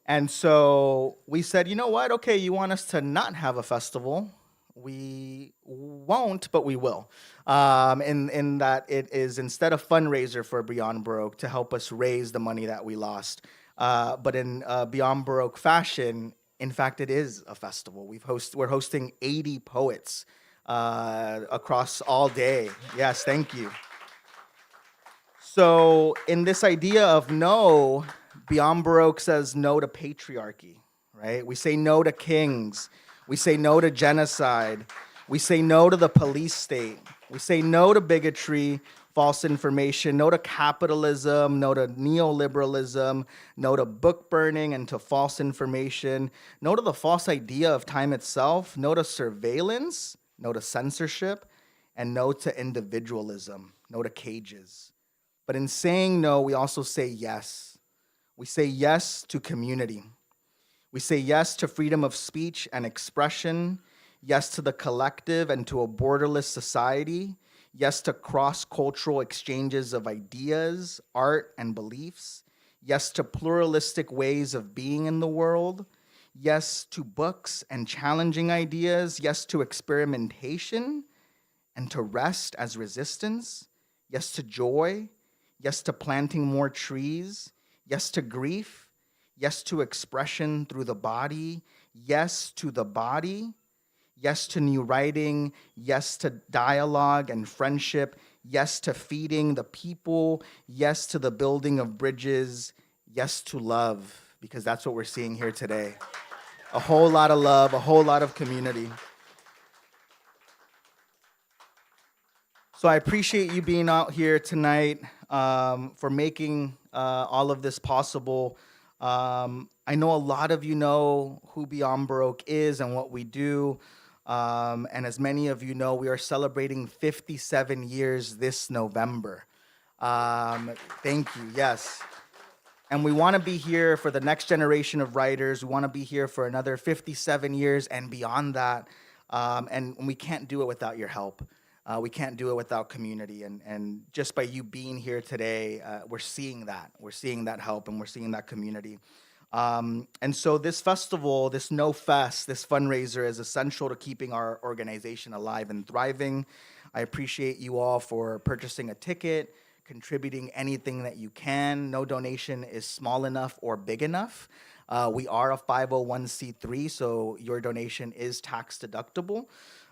And so we said, you know what? Okay, you want us to not have a festival? We won't, but we will. In that it is instead a fundraiser for Beyond Baroque to help us raise the money that we lost. But in Beyond Baroque fashion, in fact, it is a festival. We're hosting 80 poets across all day. Yes, thank you. So in this idea of no, Beyond Baroque says no to patriarchy, right? We say no to kings. We say no to genocide. We say no to the police state. We say no to bigotry, false information, no to capitalism, no to neoliberalism, no to book burning and to false information, no to the false idea of time itself, no to surveillance, no to censorship, and no to individualism, no to cages. But in saying no, we also say yes. We say yes to community. We say yes to freedom of speech and expression, yes to the collective and to a borderless society, yes to cross-cultural exchanges of ideas, art, and beliefs, yes to pluralistic ways of being in the world, yes to books and challenging ideas, yes to experimentation and to rest as resistance, yes to joy, yes to planting more trees, yes to grief, yes to expression through the body, yes to the body, yes to new writing, yes to dialogue and friendship, yes to feeding the people, yes to the building of bridges, yes to love, because that's what we're seeing here today. A whole lot of love, a whole lot of community. So I appreciate you being out here tonight, for making all of this possible. I know a lot of you know who Beyond Baroque is and what we do. And as many of you know, we are celebrating 57 years this November. Thank you, yes. And we want to be here for the next generation of writers. We want to be here for another 57 years and beyond that. And we can't do it without your help. We can't do it without community. And just by you being here today, we're seeing that. We're seeing that help and we're seeing that community. And so this festival, this No Fest, this fundraiser is essential to keeping our organization alive and thriving. I appreciate you all for purchasing a ticket, contributing anything that you can. No donation is small enough or big enough. We are a 501c3, so your donation is tax deductible.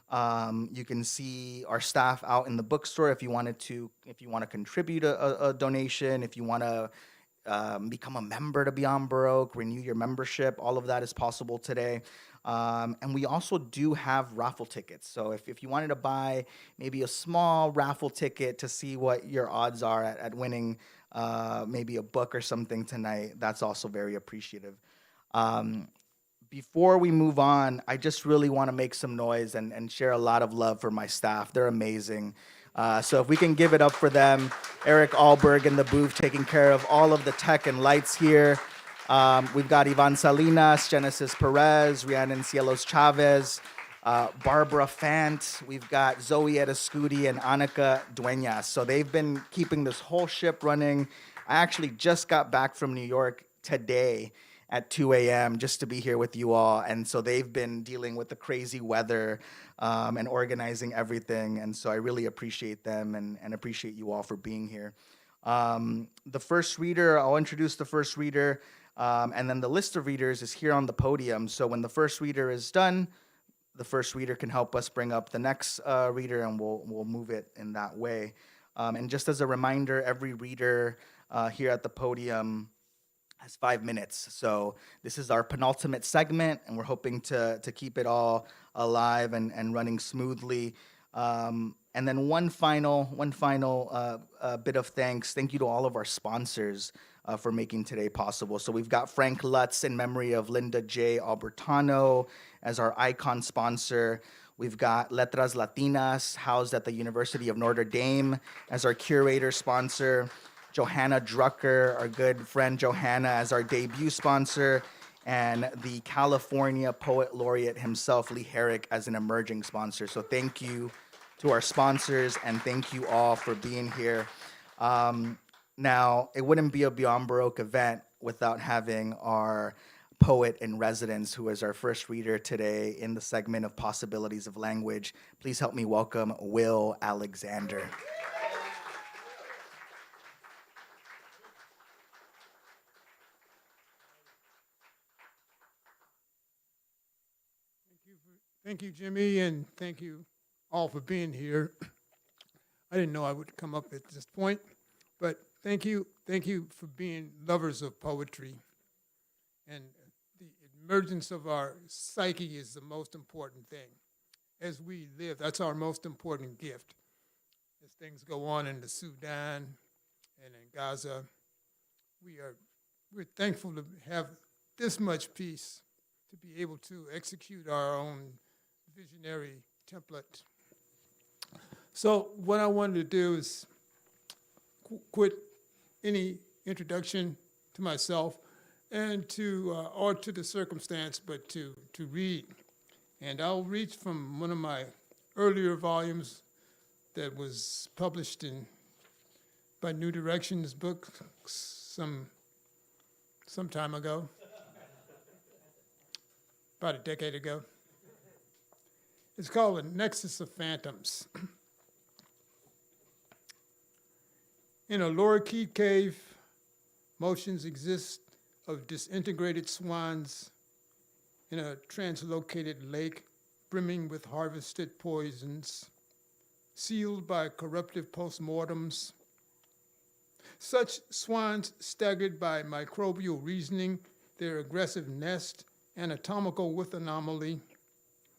You can see our staff out in the bookstore if you want to contribute a donation, if you want to become a member to Beyond Baroque, renew your membership. All of that is possible today. And we also do have raffle tickets. So if you wanted to buy maybe a small raffle ticket to see what your odds are at winning maybe a book or something tonight, that's also very appreciative. Before we move on, I just really want to make some noise and share a lot of love for my staff. They're amazing. So if we can give it up for them, Eric Alberg in the booth taking care of all of the tech and lights here. We've got Ivan Salinas, Genesis Perez, Rhiannon Cielos Chavez, Barbara Fant. We've got Zoe Edescudi and Annika Dueñas. So they've been keeping this whole ship running. I actually just got back from New York today at 2 a.m. just to be here with you all. And so they've been dealing with the crazy weather and organizing everything. And so I really appreciate them and appreciate you all for being here. The first reader, I'll introduce the first reader, and then the list of readers is here on the podium. So when the first reader is done, the first reader can help us bring up the next reader, and we'll move it in that way. And just as a reminder, every reader here at the podium has 5 minutes. So this is our penultimate segment, and we're hoping to keep it all alive and running smoothly. And then one final bit of thanks. Thank you to all of our sponsors for making today possible. So we've got Frank Lutz in memory of Linda J. Albertano as our icon sponsor. We've got Letras Latinas, housed at the University of Notre Dame, as our curator sponsor. Johanna Drucker, our good friend Johanna, as our debut sponsor. And the California Poet Laureate himself, Lee Herrick, as an emerging sponsor. So thank you to our sponsors, and thank you all for being here. Now, it wouldn't be a Beyond Baroque event without having our poet in residence, who is our first reader today in the segment of Possibilities of Language. Please help me welcome Will Alexander. Thank you, Jimmy, and thank you all for being here. I didn't know I would come up at this point, but thank you for being lovers of poetry. And the emergence of our psyche is the most important thing. As we live, that's our most important gift. As things go on in the Sudan and in Gaza, we're thankful to have this much peace, to be able to execute our own visionary template. So what I wanted to do is quit any introduction to myself and or to the circumstance, but to read. And I'll read from one of my earlier volumes that was published by New Directions Books some time ago, about a decade ago. It's called A Nexus of Phantoms. In a lorikeet cave, motions exist of disintegrated swans in a translocated lake brimming with harvested poisons, sealed by corruptive postmortems. Such swans, staggered by microbial reasoning, their aggressive nest anatomical with anomaly,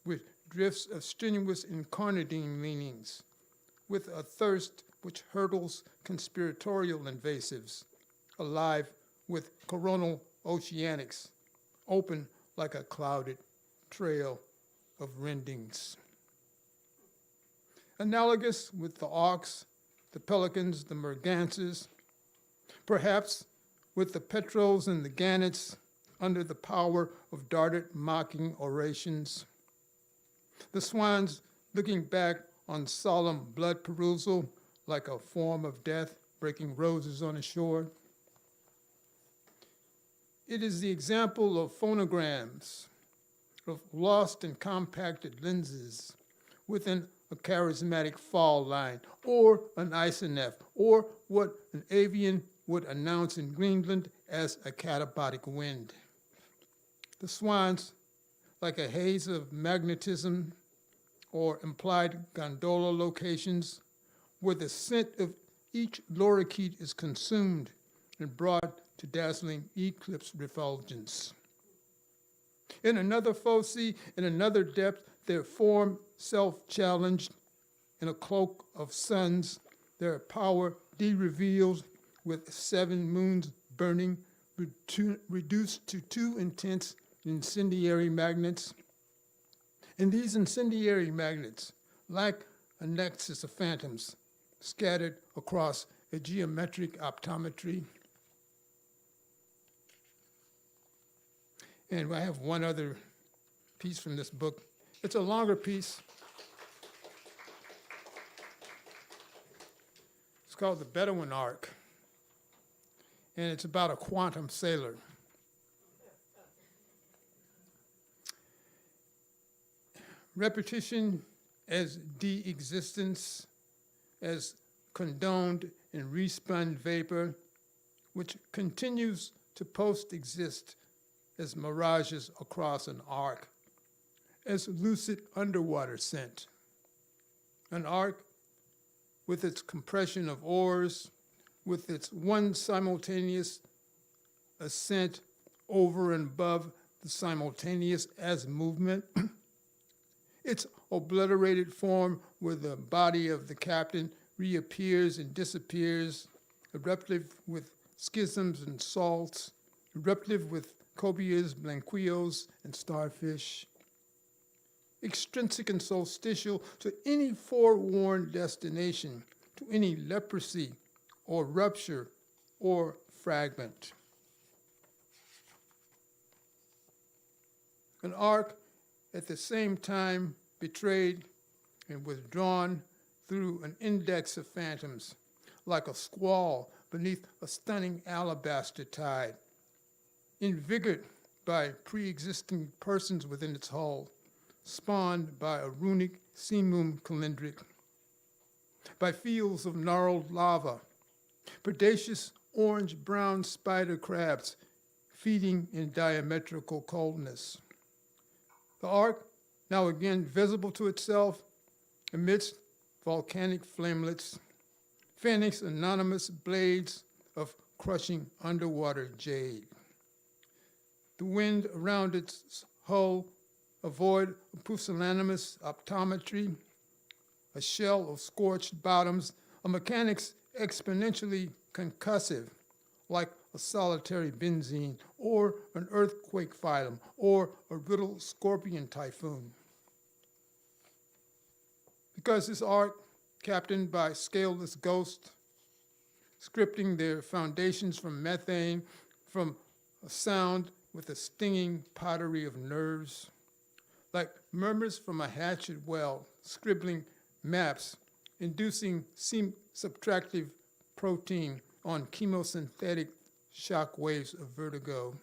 with drifts of strenuous incarnadine leanings, with a thirst which hurdles conspiratorial invasives, alive with coronal oceanics, open like a clouded trail of rendings. Analogous with the auks, the pelicans, the mergansers, perhaps with the petrels and the gannets under the power of darted mocking orations. The swans looking back on solemn blood perusal like a form of death breaking roses on a shore. It is the example of phonograms, of lost and compacted lenses within a charismatic fall line, or an isoneph, or what an avian would announce in Greenland as a catabolic wind. The swans, like a haze of magnetism or implied gondola locations, where the scent of each lorikeet is consumed and brought to dazzling eclipse refulgence. In another foci, in another depth, their form self-challenged, in a cloak of suns, their power de-revealed with 7 moons burning, reduced to 2 intense incendiary magnets. And these incendiary magnets, like a nexus of phantoms, scattered across a geometric optometry. And I have one other piece from this book. It's a longer piece. It's called The Bedouin Arc. And it's about a quantum sailor. Repetition as de-existence, as condoned in respun vapor, which continues to post-exist as mirages across an arc, as lucid underwater scent. An arc with its compression of oars, with its one simultaneous ascent over and above the simultaneous as movement, its obliterated form where the body of the captain reappears and disappears, eruptive with schisms and salts, eruptive with cobias, blanquillos, and starfish, extrinsic and solstitial to any forewarned destination, to any leprosy or rupture or fragment. An arc at the same time betrayed and withdrawn through an index of phantoms, like a squall beneath a stunning alabaster tide, invigorated by pre-existing persons within its hull, spawned by a runic simum calendric, by fields of gnarled lava, predaceous orange-brown spider crabs feeding in diametrical coldness. The arc, now again visible to itself amidst volcanic flamelets, Phoenix anonymous blades of crushing underwater jade. The wind around its hull, a void of pusillanimous optometry, a shell of scorched bottoms, a mechanics exponentially concussive, like a solitary benzene, or an earthquake phylum, or a riddled scorpion typhoon. Because this arc, captained by scaleless ghosts, scripting their foundations from methane, from a sound with a stinging pottery of nerves, like murmurs from a hatchet well, scribbling maps, inducing subtractive protein on chemosynthetic shock waves of vertigo.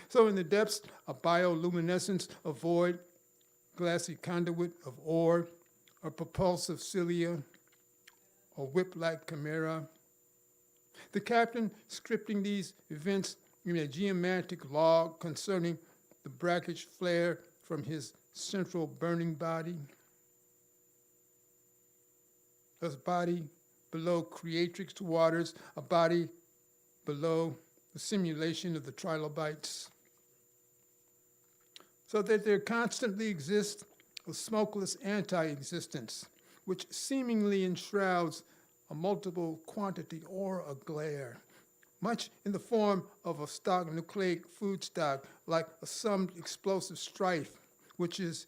So in the depths, a bioluminescence, a void, glassy conduit of ore, a propulsive cilia, a whip-like chimera. The captain scripting these events in a geomantic log concerning the brackish flare from his central burning body. His body below creatrix waters, a body below the simulation of the trilobites. So that there constantly exists a smokeless anti-existence, which seemingly enshrouds a multiple quantity or a glare, much in the form of a stock nucleic food stock, like a summed explosive strife, which is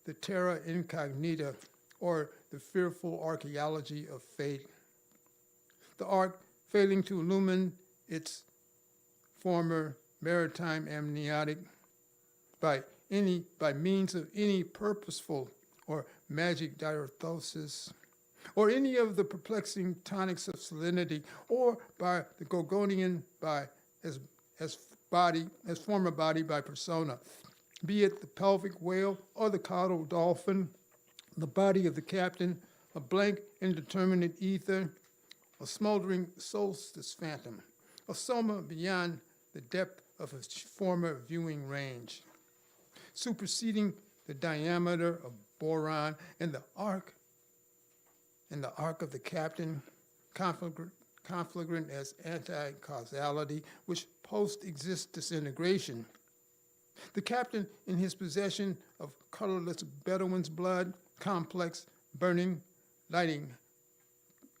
the terra incognita, or the fearful archaeology of fate. The arc failing to illumine its former maritime amniotic by means of any purposeful or magic diorthosis, or any of the perplexing tonics of salinity, or by the Gorgonian as former body by persona, be it the pelvic whale or the caudal dolphin, the body of the captain, a blank indeterminate ether, a smoldering solstice phantom, a soma beyond the depth of its former viewing range, superseding the diameter of boron, and the arc of the captain, conflagrant as anti-causality, which post-exists disintegration. The captain, in his possession of colorless Bedouin's blood, complex, burning,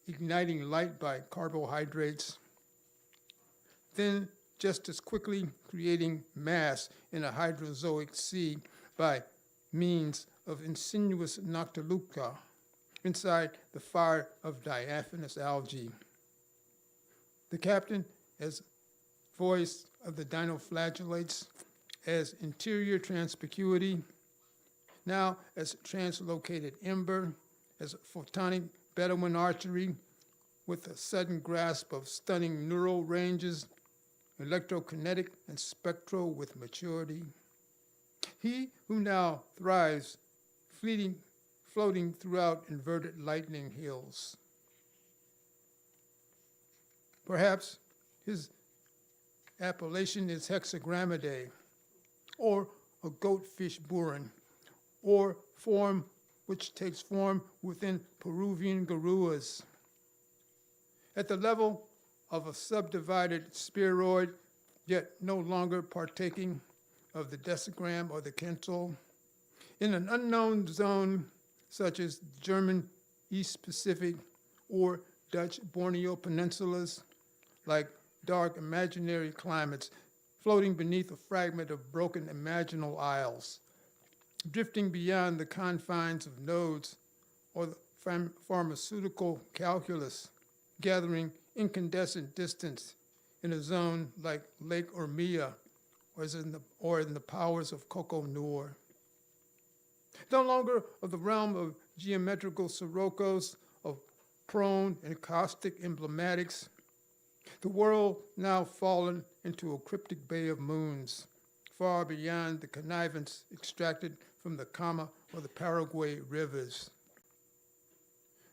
igniting light by carbohydrates, then just as quickly creating mass in a hydrozoic sea by means of insinuous noctiluca inside the fire of diaphanous algae. The captain, as voice of the dinoflagellates, as interior transpicuity, now as translocated ember, as photonic Bedouin archery, with a sudden grasp of stunning neural ranges, electrokinetic and spectral with maturity. He who now thrives, floating throughout inverted lightning hills. Perhaps his appellation is hexagrammadae, or a goatfish burin, or form which takes form within Peruvian garuas. At the level of a subdivided spheroid, yet no longer partaking of the decigram or the quintal, in an unknown zone such as German East Pacific or Dutch Borneo peninsulas, like dark imaginary climates floating beneath a fragment of broken imaginal isles, drifting beyond the confines of nodes or the pharmaceutical calculus, gathering incandescent distance in a zone like Lake Ormia or in the powers of Coco Noor. No longer of the realm of geometrical sirocco's, of prone and caustic emblematics, the world now fallen into a cryptic bay of moons, far beyond the connivance extracted from the Kama or the Paraguay rivers.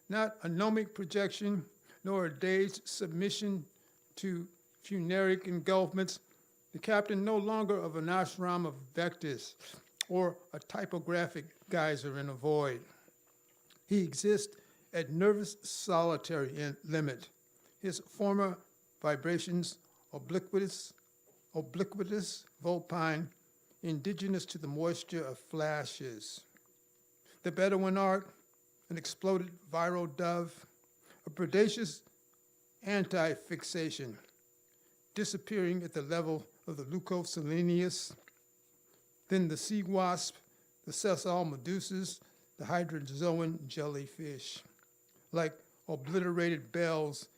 Not a gnomic projection, nor a dazed submission to funeric engulfments, the captain no longer of an ashram of vectors or a typographic geyser in a void. He exists at nervous solitary limit, his former vibrations obliquitous, vulpine, indigenous to the moisture of flashes. The Bedouin art, an exploded viral dove, a predacious anti-fixation, disappearing at the level of the leucoselenius, then the sea wasp, the sessile medusas, the hydrozoan jellyfish, like obliterated bells,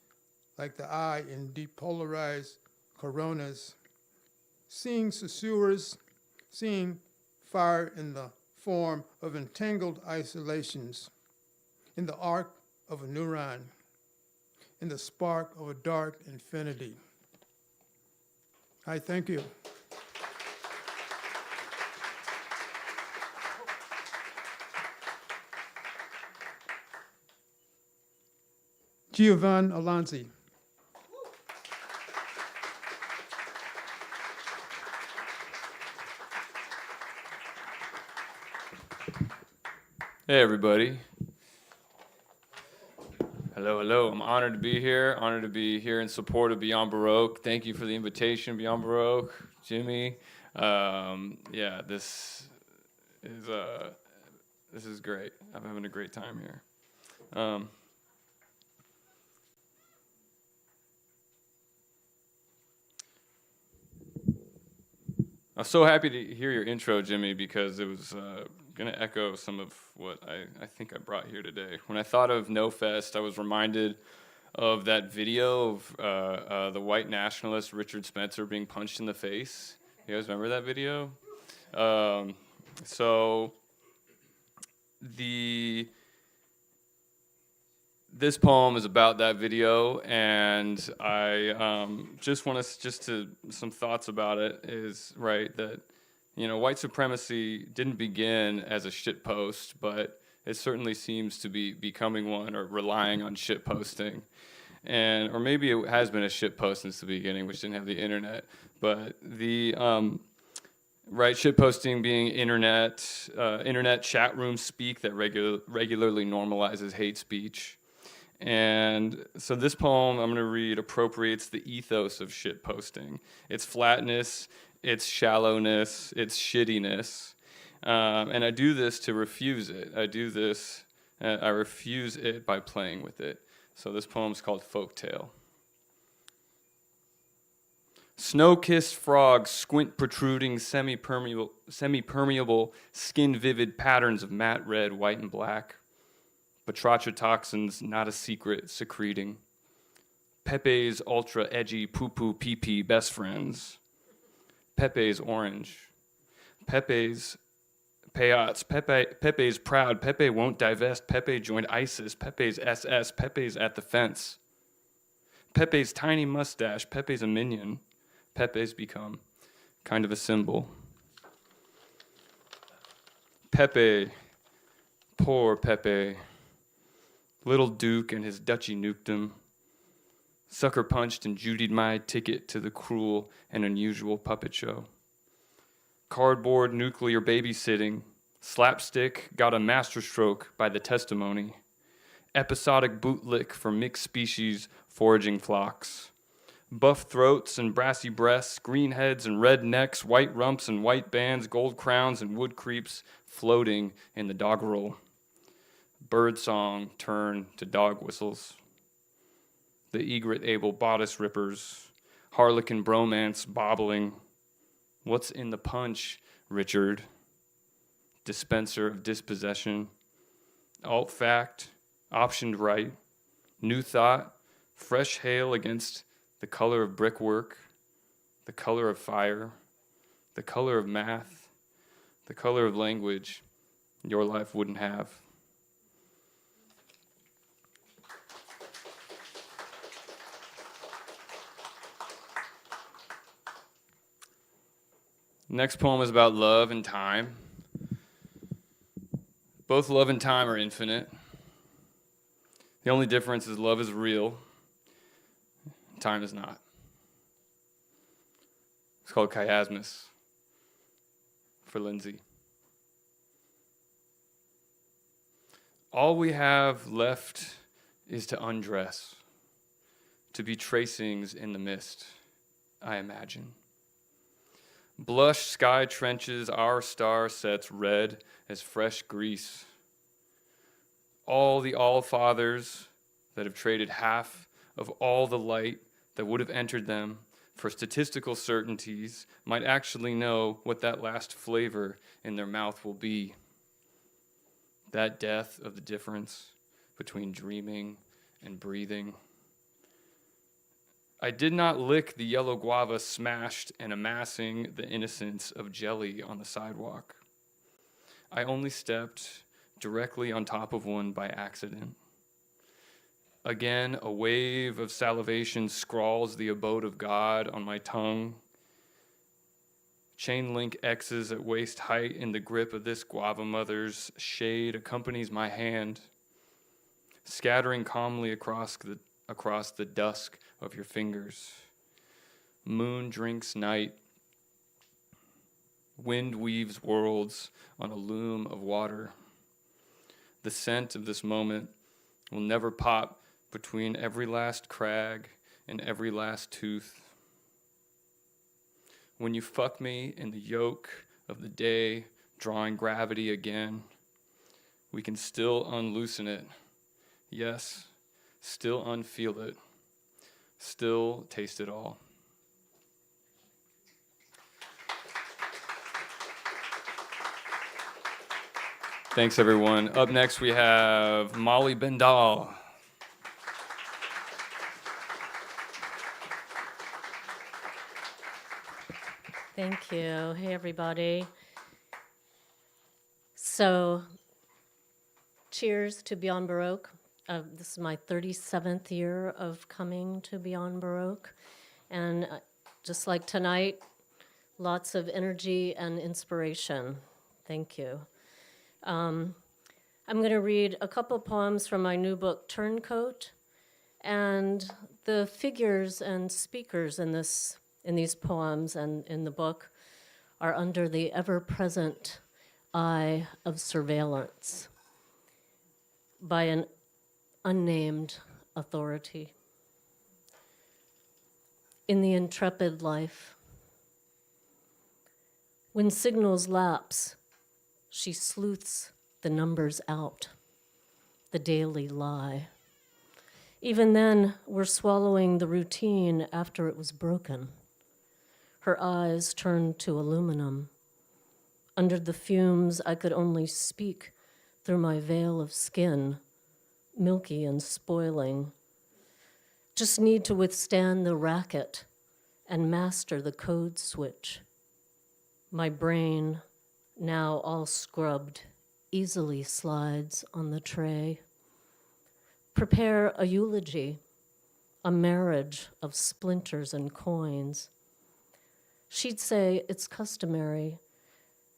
like the eye in depolarized coronas, seeing susurrus, seeing fire in the form of entangled isolations, in the arc of a neuron, in the spark of a dark infinity. I thank you. Giovanni Alonzi. Hey, everybody. Hello, hello. I'm honored to be here in support of Beyond Baroque. Thank you for the invitation, Beyond Baroque, Jimmy. Yeah, this is great. I'm having a great time here. I was so happy to hear your intro, Jimmy, because it was going to echo some of what I think I brought here today. When I thought of No Fest, I was reminded of that video of the white nationalist Richard Spencer being punched in the face. You guys remember that video? This poem is about that video, and I just want to some thoughts about it is, right, that, you know, white supremacy didn't begin as a shit post, but it certainly seems to be becoming one, or relying on shit posting. Or maybe it has been a shit post since the beginning, which didn't have the internet, but right, shit posting being internet chat room speak that regularly normalizes hate speech. And so this poem I'm going to read appropriates the ethos of shit posting, its flatness, its shallowness, its shittiness. And I do this to refuse it. I refuse it by playing with it. So this poem's called Folktale. Snow-kissed frogs squint protruding semi-permeable, skin-vivid patterns of matte red, white, and black. Batracha toxins, not a secret, secreting. Pepe's ultra-edgy poo-poo pee-pee best friends. Pepe's orange. Pepe's peyots. Pepe's proud. Pepe won't divest. Pepe joined ISIS. Pepe's SS. Pepe's at the fence. Pepe's tiny mustache. Pepe's a minion. Pepe's become kind of a symbol. Pepe, poor Pepe. Little Duke and his duchy nuked him. Sucker punched and Judied my ticket to the cruel and unusual puppet show. Cardboard nuclear babysitting. Slapstick got a masterstroke by the testimony. Episodic bootlick for mixed species foraging flocks. Buff throats and brassy breasts, green heads and red necks, white rumps and white bands, gold crowns and wood creeps floating in the doggerel. Bird song turned to dog whistles. The egret able bodice rippers, harlequin bromance bobbling. What's in the punch, Richard? Dispenser of dispossession. Alt fact, optioned right. New thought, fresh hail against the color of brickwork, the color of fire, the color of math, the color of language your life wouldn't have. Next poem is about love and time. Both love and time are infinite. The only difference is love is real, time is not. It's called chiasmus for Lindsay. All we have left is to undress, to be tracings in the mist, I imagine. Blush sky trenches, our star sets red as fresh grease. All the all-fathers that have traded half of all the light that would have entered them for statistical certainties might actually know what that last flavor in their mouth will be. That death of the difference between dreaming and breathing. I did not lick the yellow guava smashed and amassing the innocence of jelly on the sidewalk. I only stepped directly on top of one by accident. Again, a wave of salivation scrawls the abode of God on my tongue. Chain link X's at waist height in the grip of this guava mother's shade accompanies my hand, scattering calmly across the dusk of your fingers. Moon drinks night. Wind weaves worlds on a loom of water. The scent of this moment will never pop between every last crag and every last tooth. When you fuck me in the yoke of the day, drawing gravity again, we can still unloosen it. Yes, still unfeel it. Still taste it all. Thanks, everyone. Up next, we have Molly Bendal. Thank you. Hey, everybody. So, cheers to Beyond Baroque. This is my 37th year of coming to Beyond Baroque. And just like tonight, lots of energy and inspiration. Thank you. I'm going to read a couple poems from my new book, Turncoat. And the figures and speakers in these poems and in the book are under the ever-present eye of surveillance by an unnamed authority. In the intrepid life, when signals lapse, she sleuths the numbers out, the daily lie. Even then, we're swallowing the routine after it was broken. Her eyes turned to aluminum. Under the fumes, I could only speak through my veil of skin, milky and spoiling. Just need to withstand the racket and master the code switch. My brain, now all scrubbed, easily slides on the tray. Prepare a eulogy, a marriage of splinters and coins. She'd say it's customary.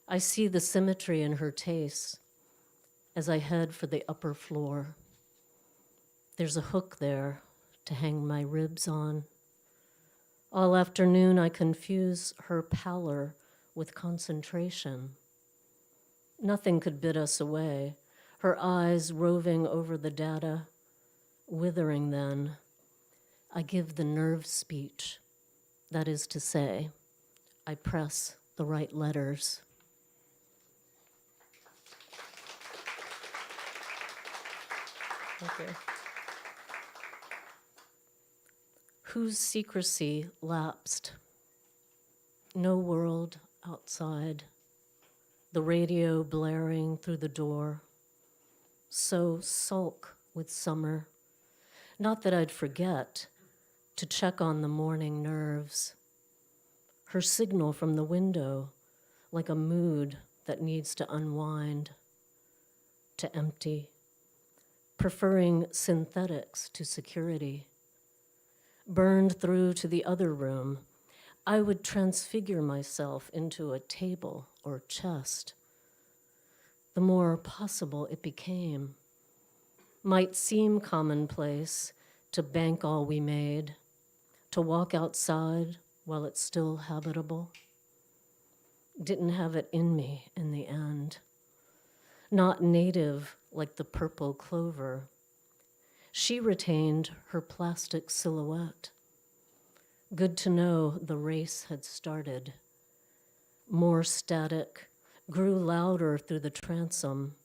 I see the symmetry in her taste as I head for the upper floor. There's a hook there to hang my ribs on. All afternoon, I confuse her pallor with concentration. Nothing could bid us away, her eyes roving over the data, withering then. I give the nerve speech, that is to say, I press the right letters. Okay. Whose secrecy lapsed? No world outside. The radio blaring through the door. So sulk with summer. Not that I'd forget to check on the morning nerves. Her signal from the window, like a mood that needs to unwind, to empty, preferring synthetics to security. Burned through to the other room, I would transfigure myself into a table or chest. The more possible it became, might seem commonplace to bank all we made, to walk outside while it's still habitable. Didn't have it in me in the end. Not native like the purple clover. She retained her plastic silhouette. Good to know the race had started. More static, grew louder through the transom.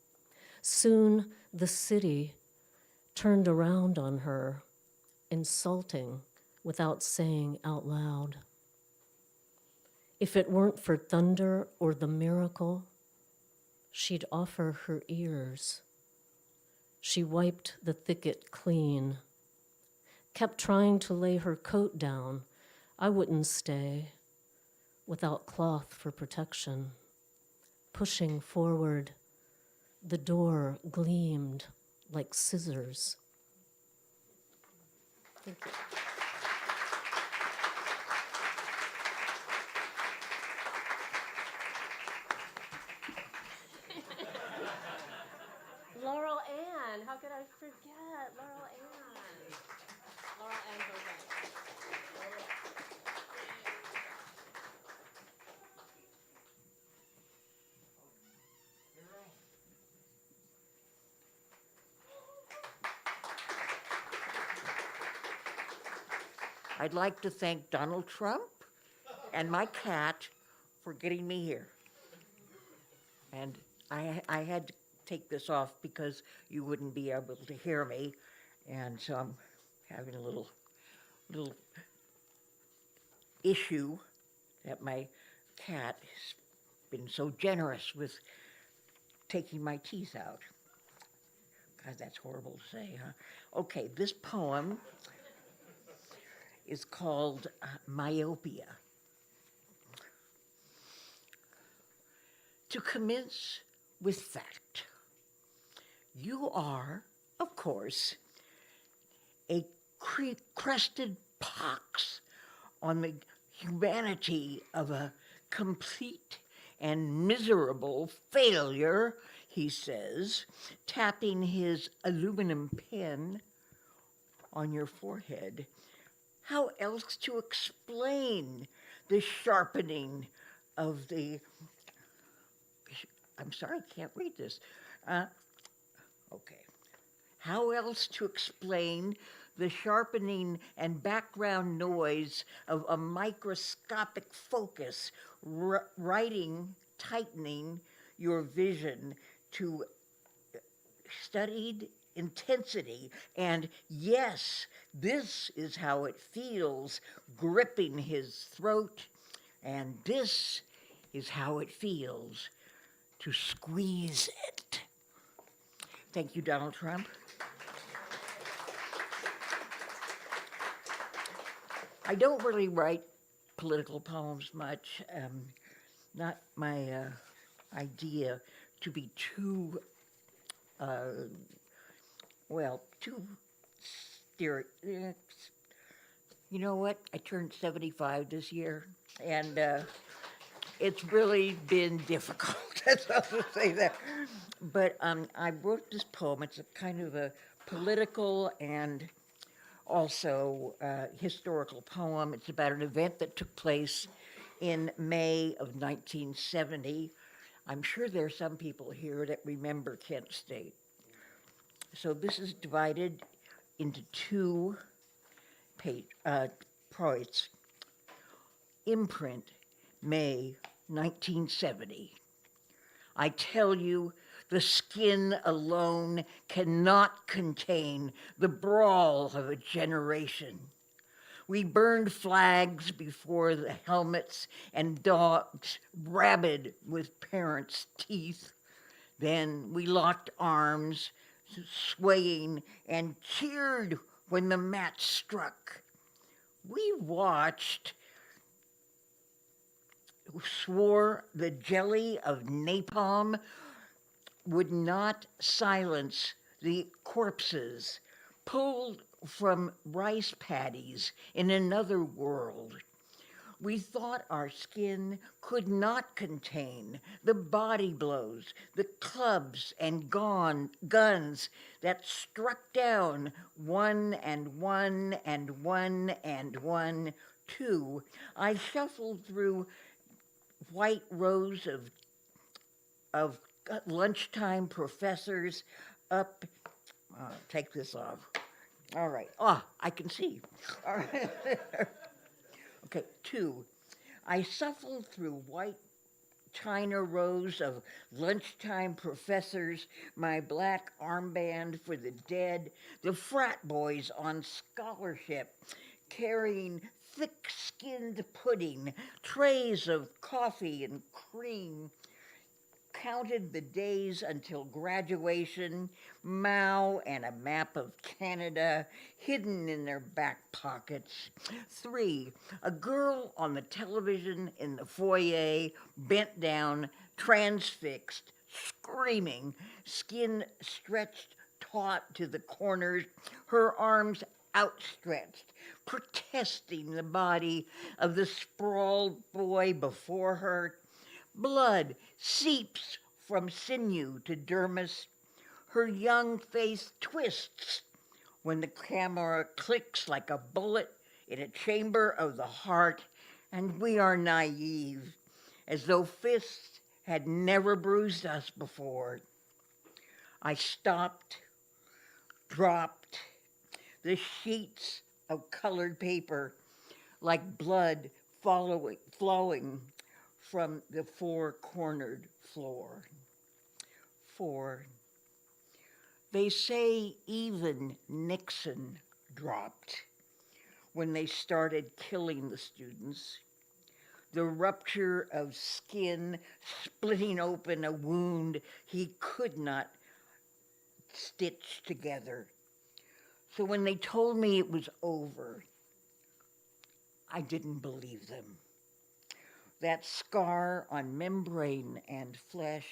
Soon the city turned around on her, insulting without saying out loud. If it weren't for thunder or the miracle, she'd offer her ears. She wiped the thicket clean, kept trying to lay her coat down. I wouldn't stay without cloth for protection. Pushing forward, the door gleamed like scissors. Thank you. Laurel Ann, how could I forget Laurel Ann? Laurel Ann Bogart. I'd like to thank Donald Trump and my cat for getting me here. And I had to take this off because you wouldn't be able to hear me, and so I'm having a little issue that my cat has been so generous with taking my teeth out. God, that's horrible to say, huh? Okay, this poem is called Myopia. To commence with fact, you are, of course, a crested pox on the humanity of a complete and miserable failure, he says, tapping his aluminum pen on your forehead. How else to explain the sharpening of the, I'm sorry, I can't read this. Okay. How else to explain the sharpening and background noise of a microscopic focus, tightening your vision to studied intensity, and yes, this is how it feels, gripping his throat, and this is how it feels to squeeze it. Thank you, Donald Trump. I don't really write political poems much. Not my idea to be too, too you know what? I turned 75 this year, and it's really been difficult. That's all to say that. But I wrote this poem. It's a kind of a political and also a historical poem. It's about an event that took place in May of 1970. I'm sure there are some people here that remember Kent State. So this is divided into two points. Imprint, May 1970. I tell you, the skin alone cannot contain the brawl of a generation. We burned flags before the helmets and dogs, rabid with parents' teeth. Then we locked arms, swaying, and cheered when the match struck. We watched, swore the jelly of napalm would not silence the corpses pulled from rice paddies in another world. We thought our skin could not contain the body blows, the clubs and guns that struck down one and one and one and one, two. I shuffled through white rows of lunchtime professors up, take this off. All right. I can see. All right. Okay, two. I shuffled through white china rows of lunchtime professors, my black armband for the dead, the frat boys on scholarship, carrying thick-skinned pudding, trays of coffee and cream, counted the days until graduation, Mao and a map of Canada hidden in their back pockets. 3, a girl on the television in the foyer, bent down, transfixed, screaming, skin stretched taut to the corners, her arms outstretched, protesting the body of the sprawled boy before her. Blood seeps from sinew to dermis. Her young face twists when the camera clicks like a bullet in a chamber of the heart, and we are naive, as though fists had never bruised us before. I stopped, dropped, the sheets of colored paper like blood flowing from the four-cornered floor. 4, they say even Nixon dropped when they started killing the students. The rupture of skin, splitting open a wound he could not stitch together. So when they told me it was over, I didn't believe them. That scar on membrane and flesh,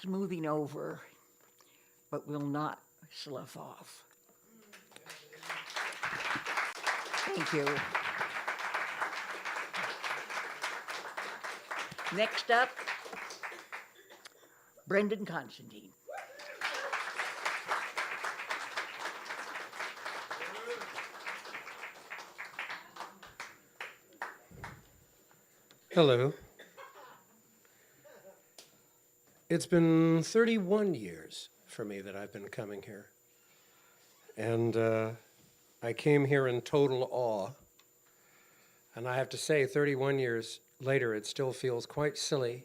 smoothing over, but will not slough off. Thank you. Next up, Brendan Constantine. Hello. It's been 31 years for me that I've been coming here. And I came here in total awe. And I have to say, 31 years later, it still feels quite silly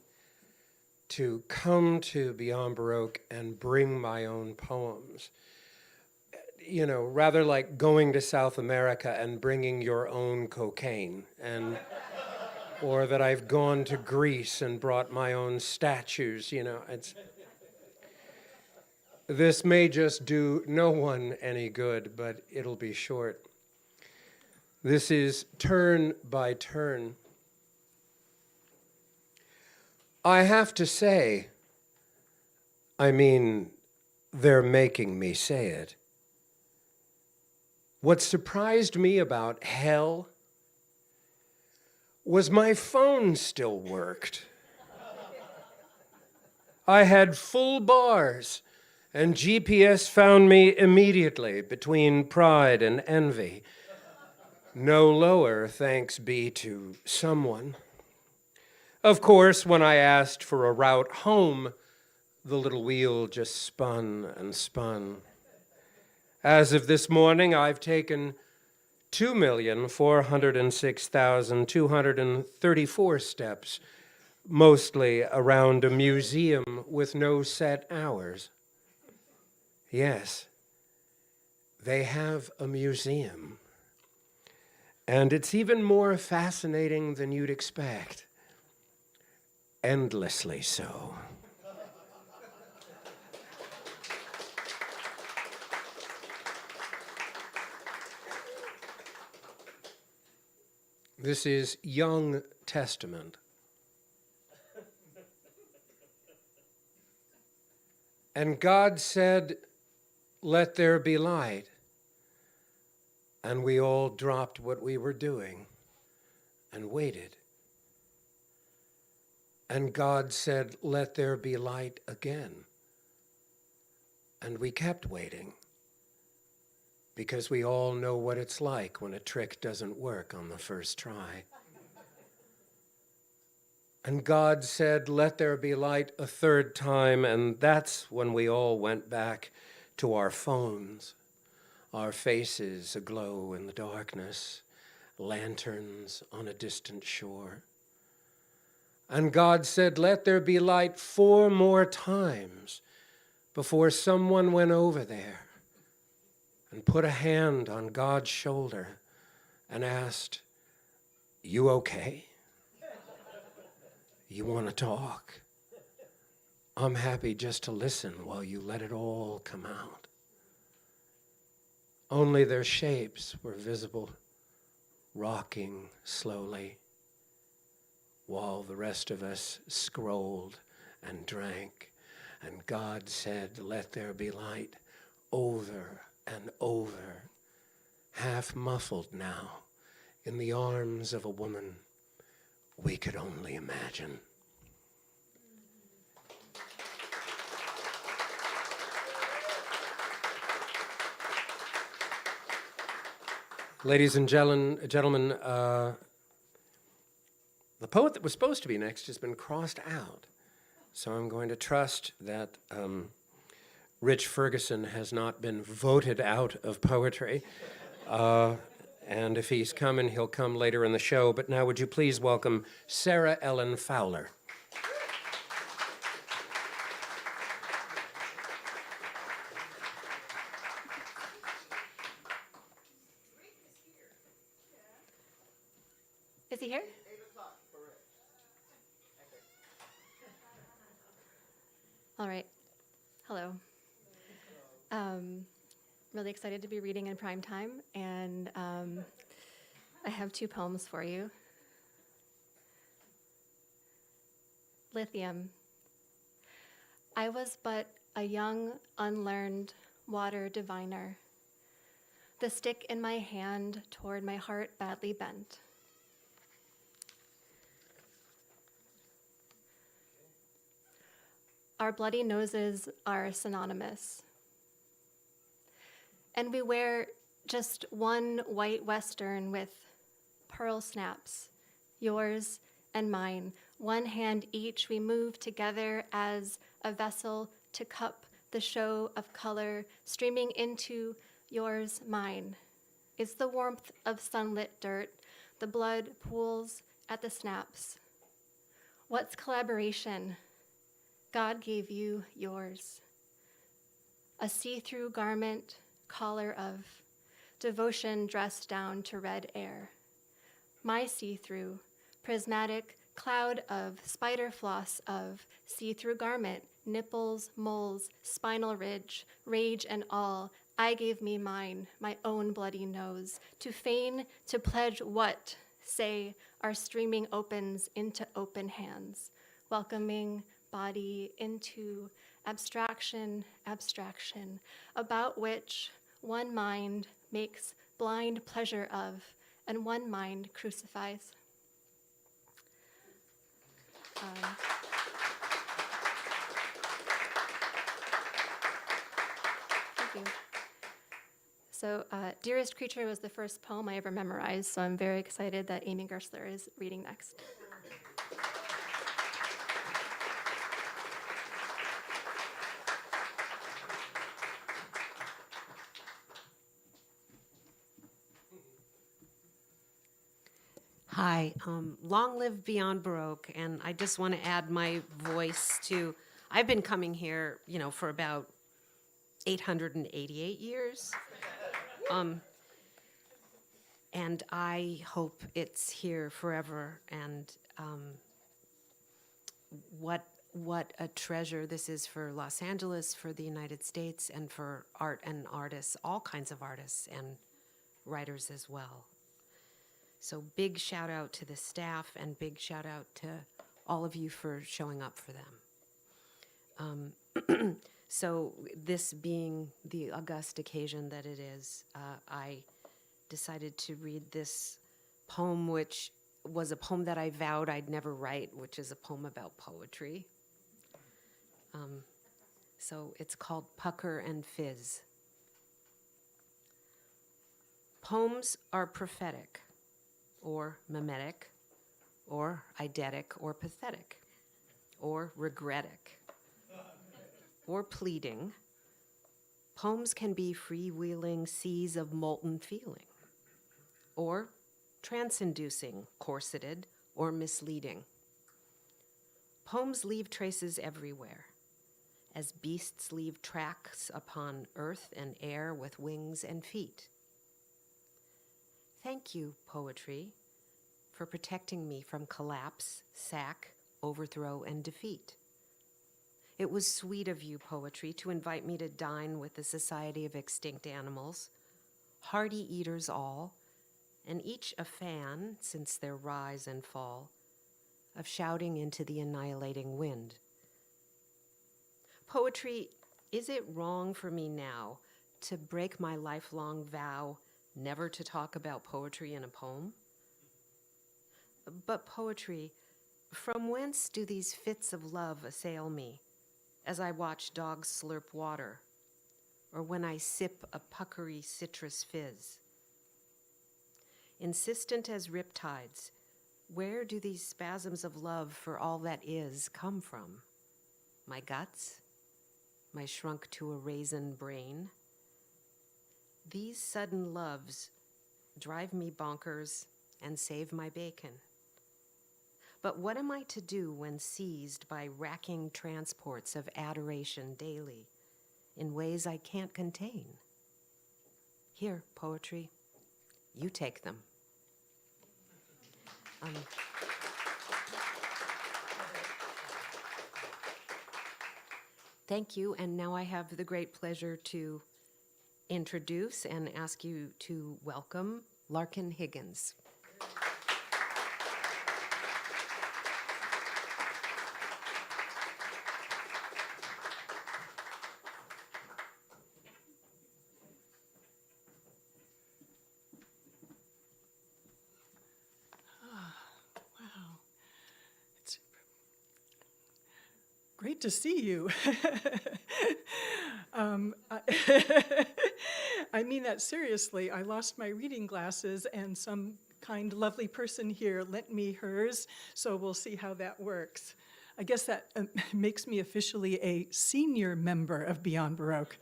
to come to Beyond Baroque and bring my own poems. You know, rather like going to South America and bringing your own cocaine, and or that I've gone to Greece and brought my own statues, you know. This may just do no one any good, but it'll be short. This is turn by turn. I have to say, I mean, they're making me say it. What surprised me about hell was my phone still worked. I had full bars, And GPS found me immediately between pride and envy. No lower, thanks be to someone. Of course, when I asked for a route home, the little wheel just spun and spun. As of this morning, I've taken 2,406,234 steps, mostly around a museum with no set hours. Yes, they have a museum. And it's even more fascinating than you'd expect. Endlessly so. This is Young Testament. And God said, "Let there be light." And we all dropped what we were doing and waited. And God said, "Let there be light" again. And we kept waiting, because we all know what it's like when a trick doesn't work on the first try. And God said, "Let there be light" a third time, and that's when we all went back to our phones, our faces aglow in the darkness, lanterns on a distant shore. And God said, "Let there be light" 4 more times before someone went over there and put a hand on God's shoulder and asked, "You okay? You want to talk? I'm happy just to listen while you let it all come out." Only their shapes were visible, rocking slowly, while the rest of us scrolled and drank. And God said, "Let there be light," over and over, half muffled now in the arms of a woman we could only imagine. Ladies and gentlemen, the poet that was supposed to be next has been crossed out. So I'm going to trust that Rich Ferguson has not been voted out of poetry. And if he's coming, he'll come later in the show. But now would you please welcome Sarah Ellen Fowler. Is he here? All right. Hello. Really excited to be reading in prime time, and I have 2 poems for you. Lithium. I was but a young, unlearned water diviner, the stick in my hand toward my heart badly bent. Our bloody noses are synonymous. And we wear just one white Western with pearl snaps, yours and mine. One hand each, we move together as a vessel to cup the show of color streaming into yours, mine. It's the warmth of sunlit dirt. The blood pools at the snaps. What's collaboration? God gave you yours. A see-through garment, collar of devotion dressed down to red air. My see-through, prismatic cloud of spider floss of see-through garment, nipples, moles, spinal ridge, rage and all. I gave me mine, my own bloody nose, to feign, to pledge what, say, our streaming opens into open hands, welcoming body into abstraction, abstraction, about which one mind makes blind pleasure of, and one mind crucifies. So, Dearest Creature was the first poem I ever memorized, so I'm very excited that Amy Gersler is reading next. Hi, long live Beyond Baroque, and I just want to add my voice to, I've been coming here, for about 888 years. And I hope it's here forever, and what a treasure this is for Los Angeles, for the United States, and for art and artists, all kinds of artists and writers as well. So big shout out to the staff and big shout out to all of you for showing up for them. So this being the august occasion that it is, I decided to read this poem, which was a poem that I vowed I'd never write, which is a poem about poetry. So it's called Pucker and Fizz. Poems are prophetic, or mimetic, or eidetic, or pathetic, or regretic, or pleading. Poems can be freewheeling seas of molten feeling, or trance-inducing, corseted, or misleading. Poems leave traces everywhere, as beasts leave tracks upon earth and air with wings and feet. Thank you, poetry, for protecting me from collapse, sack, overthrow, and defeat. It was sweet of you, poetry, to invite me to dine with the Society of Extinct Animals, hardy eaters all, and each a fan, since their rise and fall, of shouting into the annihilating wind. Poetry, is it wrong for me now to break my lifelong vow never to talk about poetry in a poem? But poetry, from whence do these fits of love assail me as I watch dogs slurp water, or when I sip a puckery citrus fizz? Insistent as riptides, where do these spasms of love for all that is come from? My guts? My shrunk to a raisin brain? These sudden loves drive me bonkers and save my bacon. But what am I to do when seized by racking transports of adoration daily in ways I can't contain? Here, poetry, you take them. Thank you, and now I have the great pleasure to introduce and ask you to welcome Larkin Higgins. Wow. It's great to see you. I mean that seriously. I lost my reading glasses, and some kind, lovely person here lent me hers, so we'll see how that works. I guess that makes me officially a senior member of Beyond Baroque.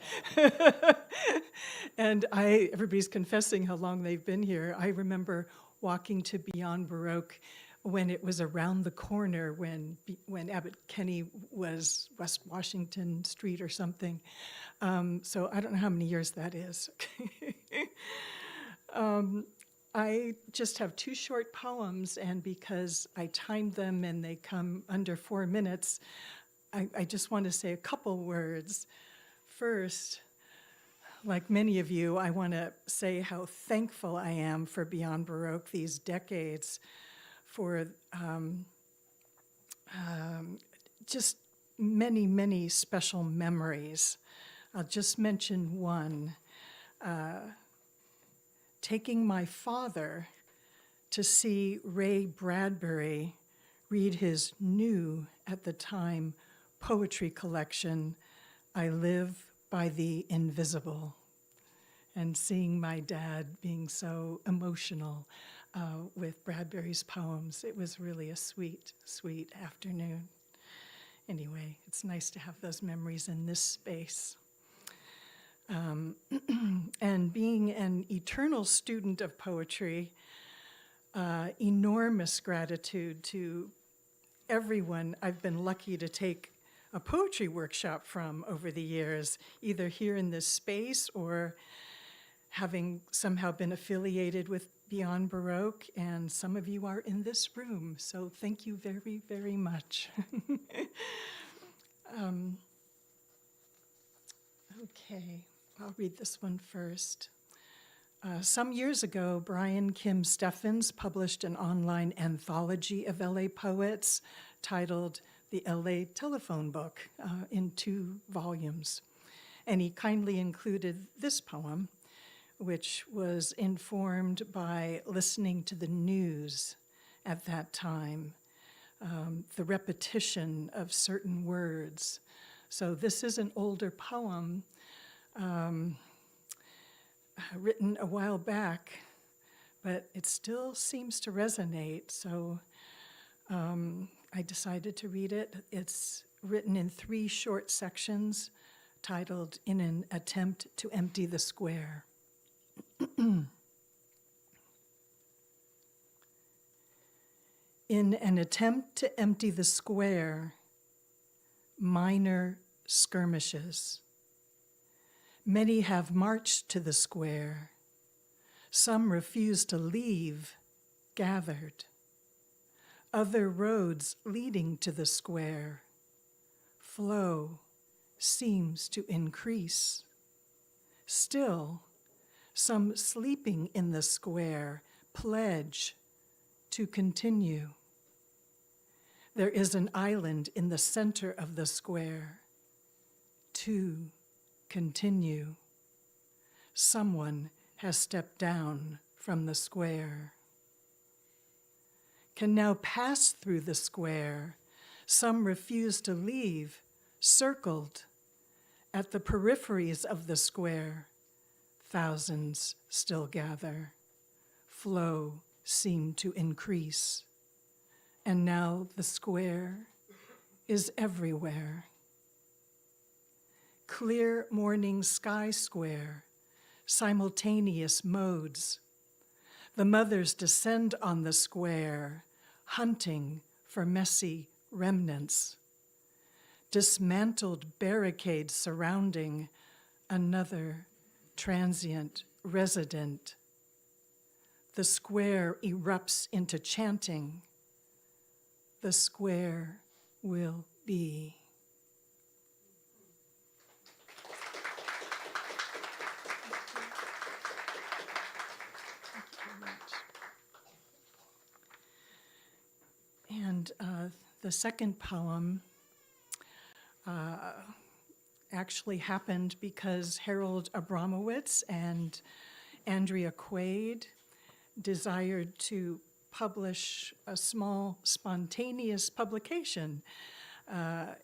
And everybody's confessing how long they've been here. I remember walking to Beyond Baroque when it was around the corner, when Abbot Kinney was West Washington Street or something. So I don't know how many years that is. I just have 2 short poems, and because I timed them and they come under 4 minutes, I just want to say a couple words. First, like many of you, I want to say how thankful I am for Beyond Baroque these decades, for just many, many special memories. I'll just mention one. Taking my father to see Ray Bradbury read his new, at the time, poetry collection, I Live by the Invisible. and seeing my dad being so emotional with Bradbury's poems. It was really a sweet, sweet afternoon. Anyway, it's nice to have those memories in this space. And being an eternal student of poetry, enormous gratitude to everyone I've been lucky to take a poetry workshop from over the years, either here in this space or having somehow been affiliated with Beyond Baroque, and some of you are in this room, so thank you very, very much. Okay, I'll read this one first. Some years ago, Brian Kim Steffens published an online anthology of LA poets titled The LA Telephone Book in 2 volumes. And he kindly included this poem, which was informed by listening to the news at that time, the repetition of certain words. So this is an older poem written a while back, but it still seems to resonate, so I decided to read it. It's written in 3 short sections titled In an Attempt to Empty the Square. In an attempt to empty the square, minor skirmishes. Many have marched to the square. Some refuse to leave, gathered. Other roads leading to the square. Flow seems to increase. Still, some sleeping in the square pledge to continue. There is an island in the center of the square. To continue. Someone has stepped down from the square. Can now pass through the square. Some refuse to leave, circled. At the peripheries of the square, thousands still gather. Flow seemed to increase. And now the square is everywhere. Clear morning sky square, simultaneous modes. The mothers descend on the square, hunting for messy remnants. Dismantled barricades surrounding another transient resident. The square erupts into chanting. The square will be. And the second poem actually happened because Harold Abramowitz and Andrea Quaid desired to publish a small, spontaneous publication of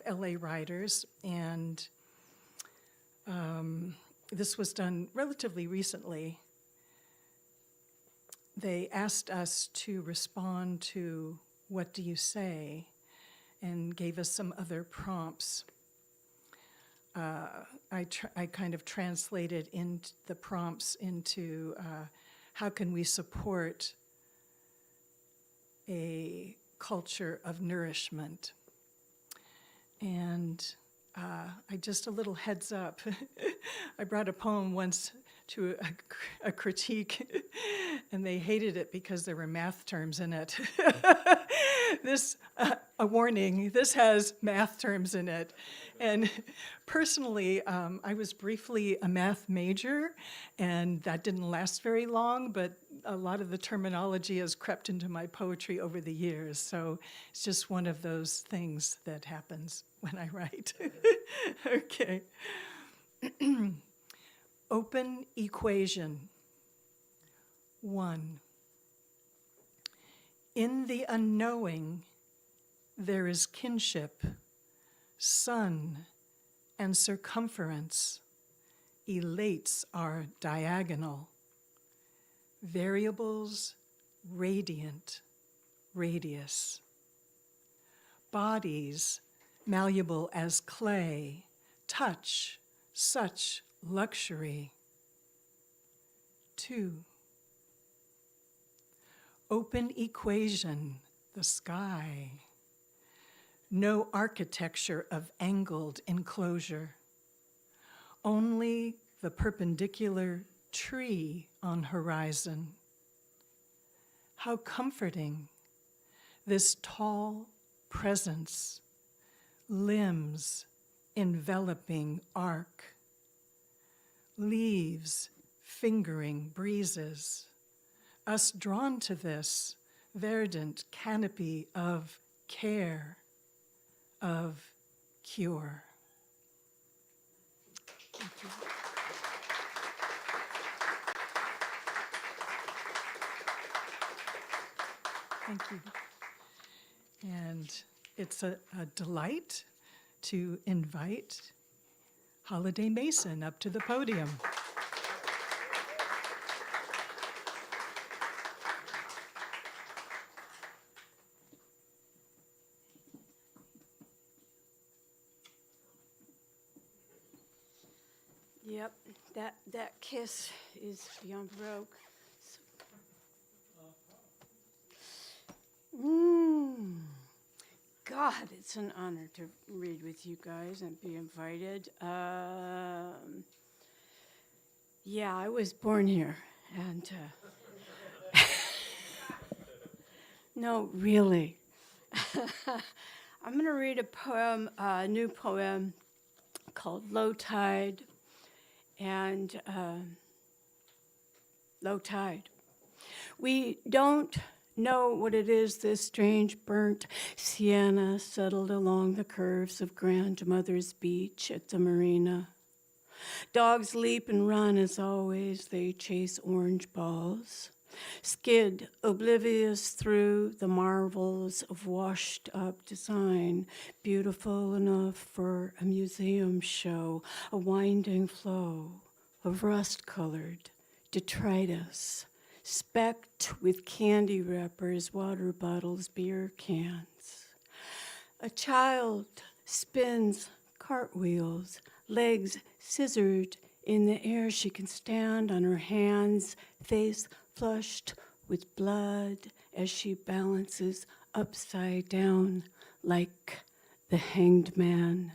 LA writers, and this was done relatively recently. They asked us to respond to "What do you say?" and gave us some other prompts. I kind of translated the prompts into how can we support a culture of nourishment. And just a little heads up, I brought a poem once to a critique, and they hated it because there were math terms in it. A warning, this has math terms in it. And personally, I was briefly a math major, and that didn't last very long, but a lot of the terminology has crept into my poetry over the years. So it's just one of those things that happens when I write. Okay. Open equation. 1. In the unknowing, there is kinship, sun and circumference, elates our diagonal. Variables, radiant, radius. Bodies, malleable as clay, touch, such luxury. 2. Open equation, the sky. No architecture of angled enclosure. Only the perpendicular tree on horizon. How comforting, this tall presence, limbs enveloping arc, leaves fingering breezes, us drawn to this verdant canopy of care, of cure. Thank you. Thank you. And it's a delight to invite Holiday Mason up to the podium. Yep, that kiss is Beyond Baroque. God, it's an honor to read with you guys and be invited. Yeah, I was born here, and no, really. I'm going to read a poem, a new poem called Low Tide, and low tide. We don't know what it is, this strange burnt sienna settled along the curves of Grandmother's Beach at the marina. Dogs leap and run as always, they chase orange balls, skid oblivious through the marvels of washed up design, beautiful enough for a museum show, a winding flow of rust-colored detritus, specked with candy wrappers, water bottles, beer cans. A child spins cartwheels, legs scissored in the air. She can stand on her hands, face flushed with blood as she balances upside down like the hanged man.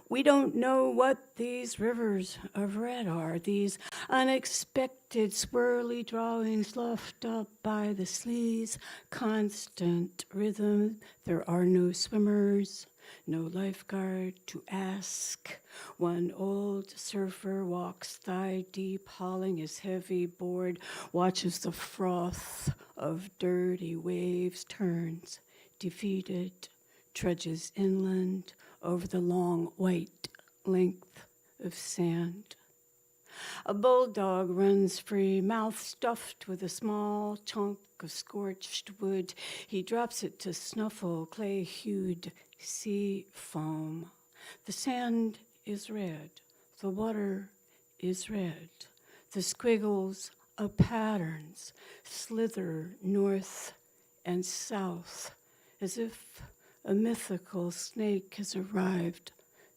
We don't know what these rivers of red are, these unexpected swirly drawings luffed up by the sleaze, constant rhythm. There are no swimmers, no lifeguard to ask. One old surfer walks thigh deep, hauling his heavy board, watches the froth of dirty waves, turns, defeated, trudges inland over the long white length of sand. A bulldog runs free, mouth stuffed with a small chunk of scorched wood. He drops it to snuffle clay-hued sea foam. The sand is red, the water is red. The squiggles of patterns slither north and south as if a mythical snake has arrived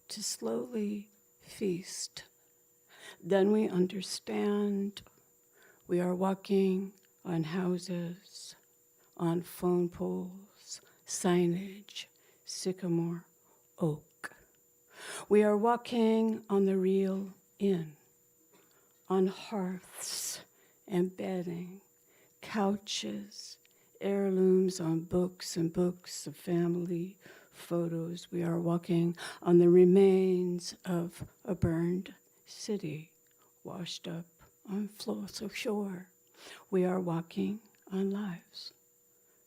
to slowly feast. Then we understand we are walking on houses, on phone poles, signage, sycamore, oak. We are walking on the real inn, on hearths and bedding, couches, heirlooms on books and books of family photos. We are walking on the remains of a burned city, washed up on floats of shore. We are walking on lives.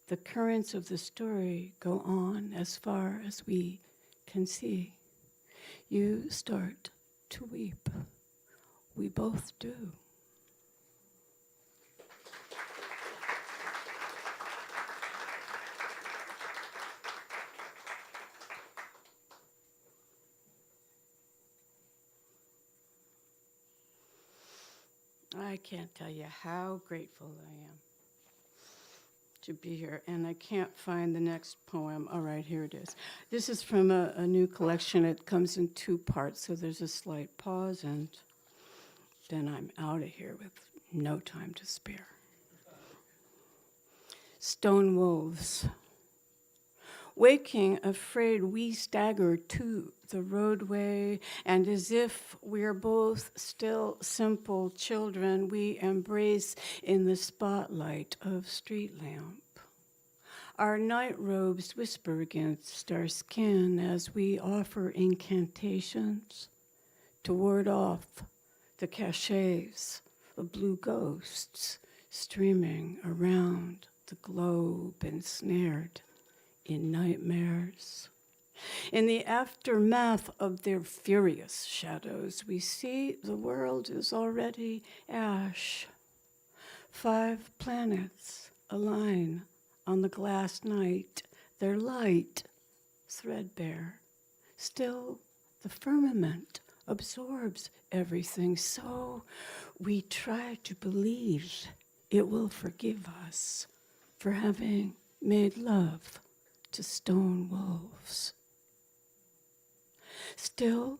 The currents of the story go on as far as we can see. You start to weep. We both do. I can't tell you how grateful I am to be here. And I can't find the next poem. All right, here it is. This is from a new collection. It comes in two parts, so there's a slight pause, and then I'm out of here with no time to spare. Stone wolves. Waking, afraid, we stagger to the roadway, and as if we're both still simple children, we embrace in the spotlight of street lamp. Our night robes whisper against our skin as we offer incantations to ward off the cachets of blue ghosts streaming around the globe ensnared in nightmares. In the aftermath of their furious shadows, we see the world is already ash. 5 planets align on the glass night, their light threadbare. Still, the firmament absorbs everything, so we try to believe it will forgive us for having made love to stone wolves. Still,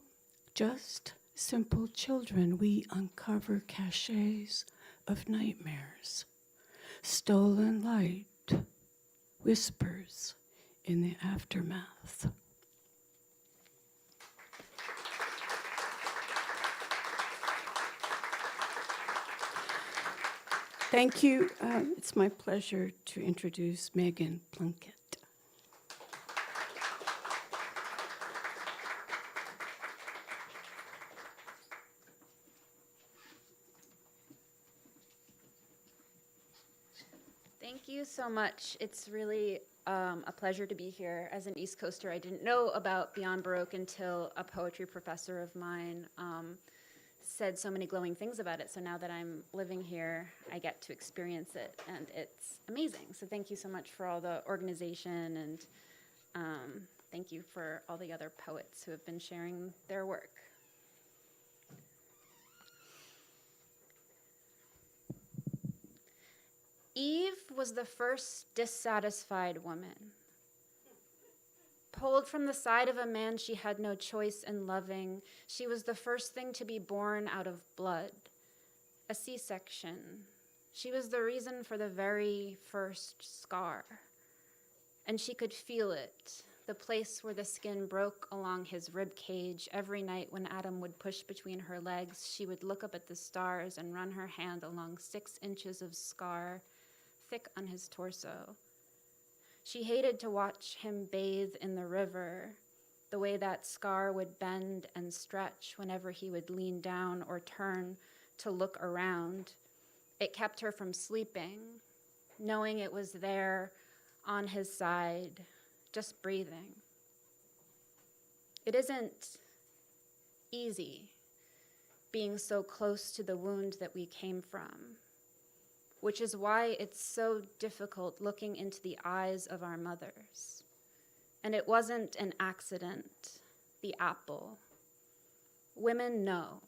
just simple children, we uncover cachets of nightmares. Stolen light whispers in the aftermath. Thank you. It's my pleasure to introduce Megan Plunkett. Thank you so much. It's really a pleasure to be here. As an East Coaster, I didn't know about Beyond Baroque until a poetry professor of mine said so many glowing things about it. So now that I'm living here, I get to experience it, and it's amazing. So thank you so much for all the organization, and thank you for all the other poets who have been sharing their work. Eve was the first dissatisfied woman. Pulled from the side of a man she had no choice in loving, she was the first thing to be born out of blood, a C-section. She was the reason for the very first scar. And she could feel it, the place where the skin broke along his rib cage. Every night when Adam would push between her legs, she would look up at the stars and run her hand along 6 inches of scar, thick on his torso. She hated to watch him bathe in the river, the way that scar would bend and stretch whenever he would lean down or turn to look around. It kept her from sleeping, knowing it was there on his side, just breathing. It isn't easy being so close to the wound that we came from, which is why it's so difficult looking into the eyes of our mothers. And it wasn't an accident, the apple. Women know.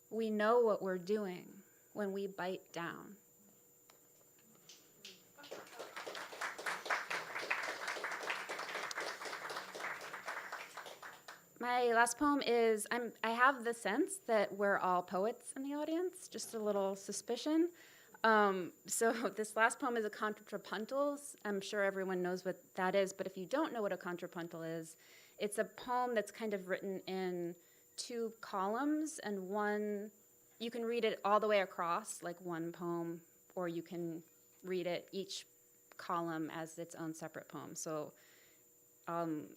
We know what we're doing when we bite down. My last poem is, I have the sense that we're all poets in the audience, just a little suspicion. So this last poem is a contrapuntal. I'm sure everyone knows what that is, but if you don't know what a contrapuntal is, it's a poem that's kind of written in 2 columns, and one, you can read it all the way across, like one poem, or you can read it each column as its own separate poem. So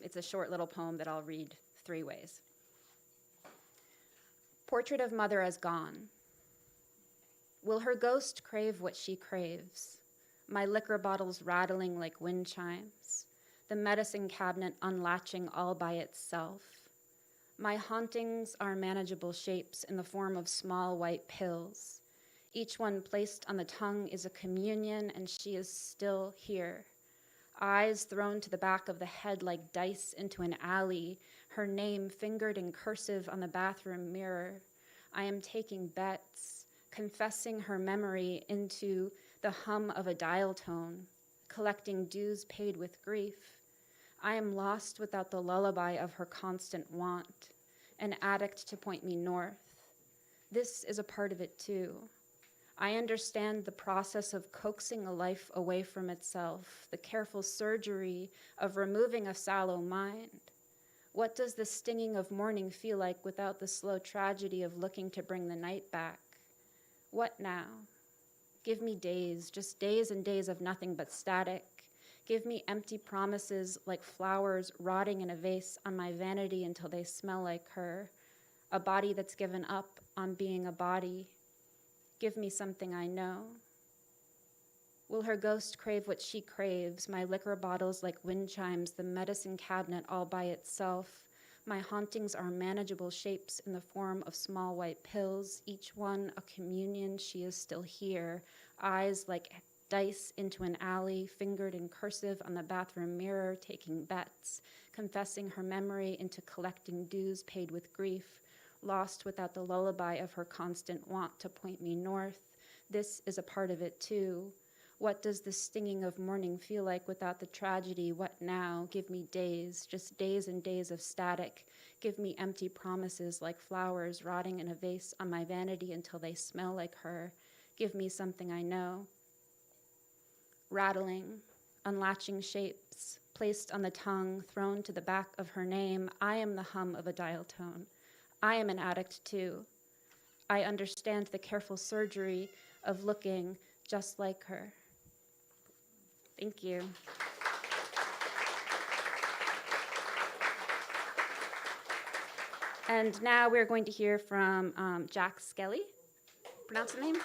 it's a short little poem that I'll read 3 ways. Portrait of mother as gone. Will her ghost crave what she craves? My liquor bottles rattling like wind chimes, the medicine cabinet unlatching all by itself. My hauntings are manageable shapes in the form of small white pills. Each one placed on the tongue is a communion, and she is still here. Eyes thrown to the back of the head like dice into an alley, her name fingered in cursive on the bathroom mirror. I am taking bets. confessing her memory into the hum of a dial tone, collecting dues paid with grief. I am lost without the lullaby of her constant want, an addict to point me north. This is a part of it too. I understand the process of coaxing a life away from itself, the careful surgery of removing a sallow mind. What does the stinging of morning feel like without the slow tragedy of looking to bring the night back? What now? Give me days, just days and days of nothing but static. Give me empty promises like flowers rotting in a vase on my vanity until they smell like her, a body that's given up on being a body. Give me something I know. Will her ghost crave what she craves, my liquor bottles like wind chimes, the medicine cabinet all by itself? My hauntings are manageable shapes in the form of small white pills, each one a communion. She is still here, eyes like dice into an alley, fingered in cursive on the bathroom mirror, taking bets, confessing her memory into collecting dues paid with grief, lost without the lullaby of her constant want to point me north. This is a part of it too. What does the stinging of morning feel like without the tragedy? What now? Give me days, just days and days of static. Give me empty promises like flowers rotting in a vase on my vanity until they smell like her. Give me something I know. Rattling, unlatching shapes, placed on the tongue, thrown to the back of her name. I am the hum of a dial tone. I am an addict too. I understand the careful surgery of looking just like her. Thank you. And now we're going to hear from Jack Skelly. Pronounce the name?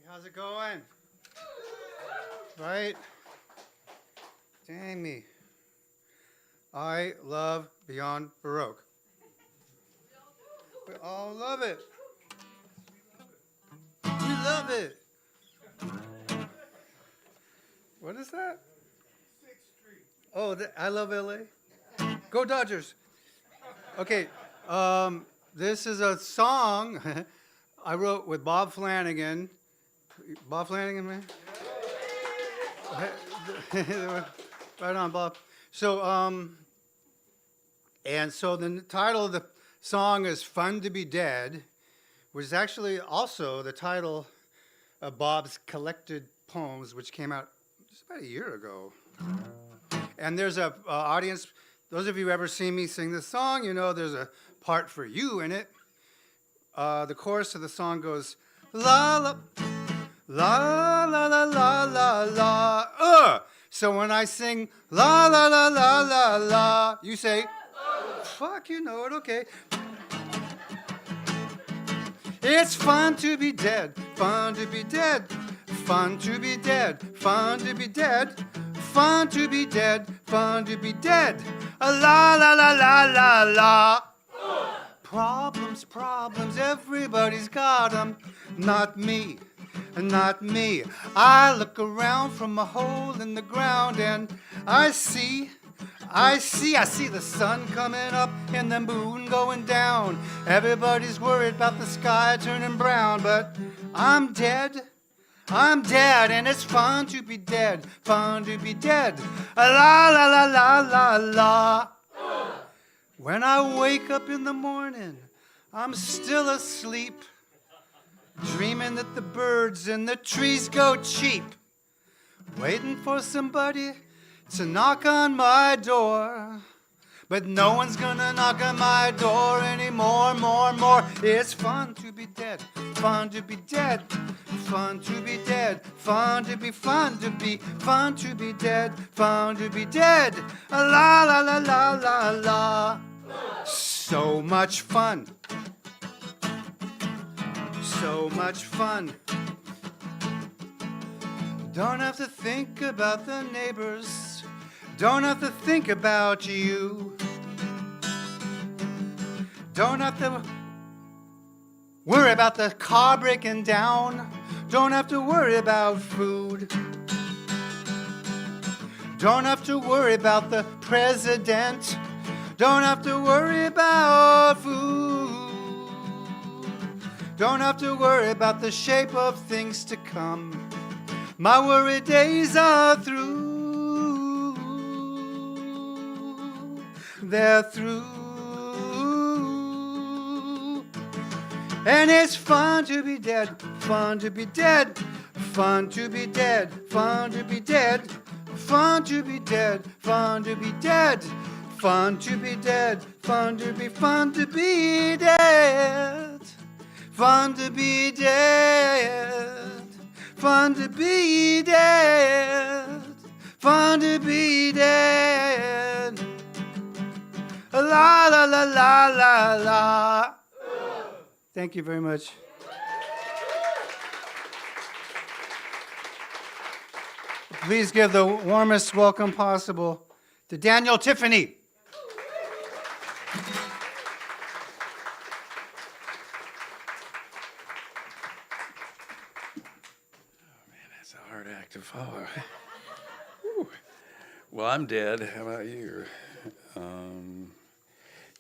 How's it going? Right? Dang me. I love Beyond Baroque. We all love it. We love it. What is that? 6th Street. Oh, I love LA. Go Dodgers. Okay, this is a song I wrote with Bob Flanagan. Bob Flanagan, man? Right on, Bob. So, and so the title of the song is Fun to Be Dead, which is actually also the title of Bob's collected poems, which came out just about a year ago. And there's a audience, those of you who ever seen me sing this song, you know there's a part for you in it. The chorus of the song goes, la la, la la la la la la. So when I sing la la la la la la, you say, fuck, you know it, okay. It's fun to be dead, fun to be dead, fun to be dead, fun to be dead, fun to be dead, fun to be dead. La la la la la la. Problems, problems, everybody's got them. Not me, not me. I look around from a hole in the ground and I see the sun coming up and the moon going down. Everybody's worried about the sky turning brown, but I'm dead, and it's fun to be dead, fun to be dead. La la la la la la. When I wake up in the morning, I'm still asleep, dreaming that the birds and the trees go cheap, waiting for somebody to knock on my door. But no one's gonna knock on my door anymore, more. It's fun to be dead, fun to be dead, fun to be dead, fun to be fun to be, fun to be dead, fun to be dead. La la la la la la. So much fun. So much fun. Don't have to think about the neighbors. Don't have to think about you. Don't have to worry about the car breaking down. Don't have to worry about food. Don't have to worry about the president. Don't have to worry about food. Don't have to worry about the shape of things to come. My worry days are through. They're through. And it's fun to be dead, fun to be dead, fun to be dead, fun to be dead, fun to be dead, fun to be dead, fun to be dead, fun to be dead, fun to be dead, fun to be dead, fun to be dead. La la la la la la. Thank you very much. Please give the warmest welcome possible to Daniel Tiffany. That's a hard act to follow. Whew. Well, I'm dead. How about you?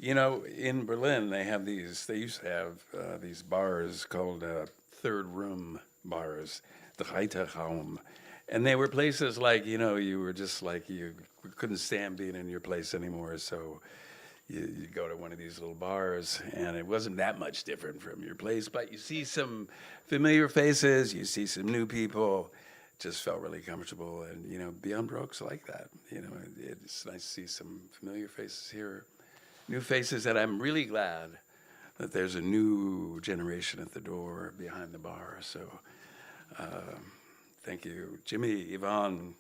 You know, in Berlin, they used to have these bars called third room bars, the Reiterraum. And they were places like, you know, you were just like, you couldn't stand being in your place anymore. So you go to one of these little bars, and it wasn't that much different from your place, but you see some familiar faces, you see some new people. Just felt really comfortable. And, you know, Beyond Baroque's like that. You know, it's nice to see some familiar faces here. New faces, and I'm really glad that there's a new generation at the door behind the bar. So thank you, Jimmy, Yvonne,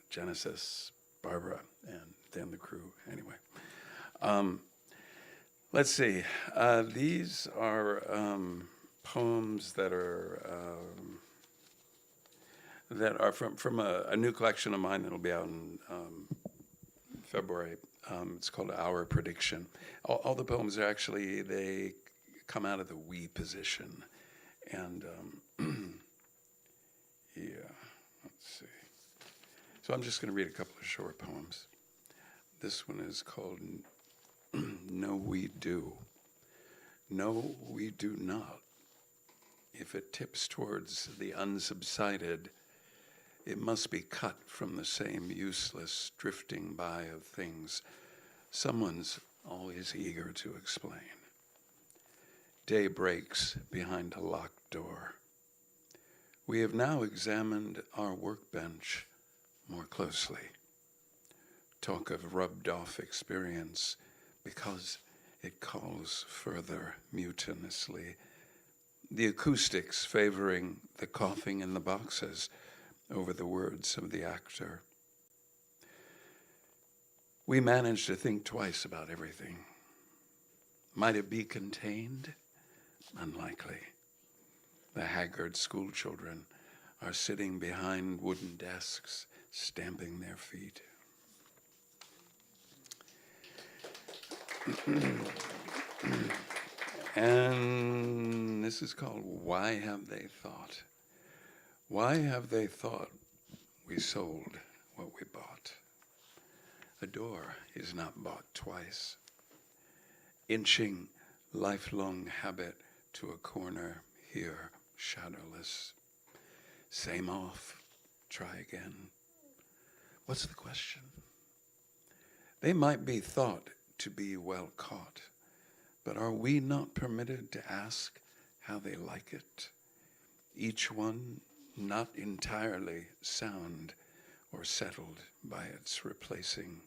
Genesis, Barbara, and then the crew. Anyway, let's see. These are poems that are from a new collection of mine that'll be out in February. It's called Our Prediction. All the poems are actually, they come out of the we position. And yeah, let's see. So I'm just going to read a couple of short poems. This one is called No We Do. No, we do not. If it tips towards the unsubsided, it must be cut from the same useless drifting by of things someone's always eager to explain. Day breaks behind a locked door. We have now examined our workbench more closely. Talk of rubbed off experience because it calls further mutinously. The acoustics favoring the coughing in the boxes over the words of the actor. We managed to think twice about everything. Might it be contained? Unlikely. The haggard school children are sitting behind wooden desks, stamping their feet. And this is called Why Have They Thought? Why have they thought we sold what we bought? A door is not bought twice. Inching lifelong habit to a corner here, shadowless. Same off, try again. What's the question? They might be thought to be well caught, but are we not permitted to ask how they like it? Each one not entirely sound or settled by its replacing.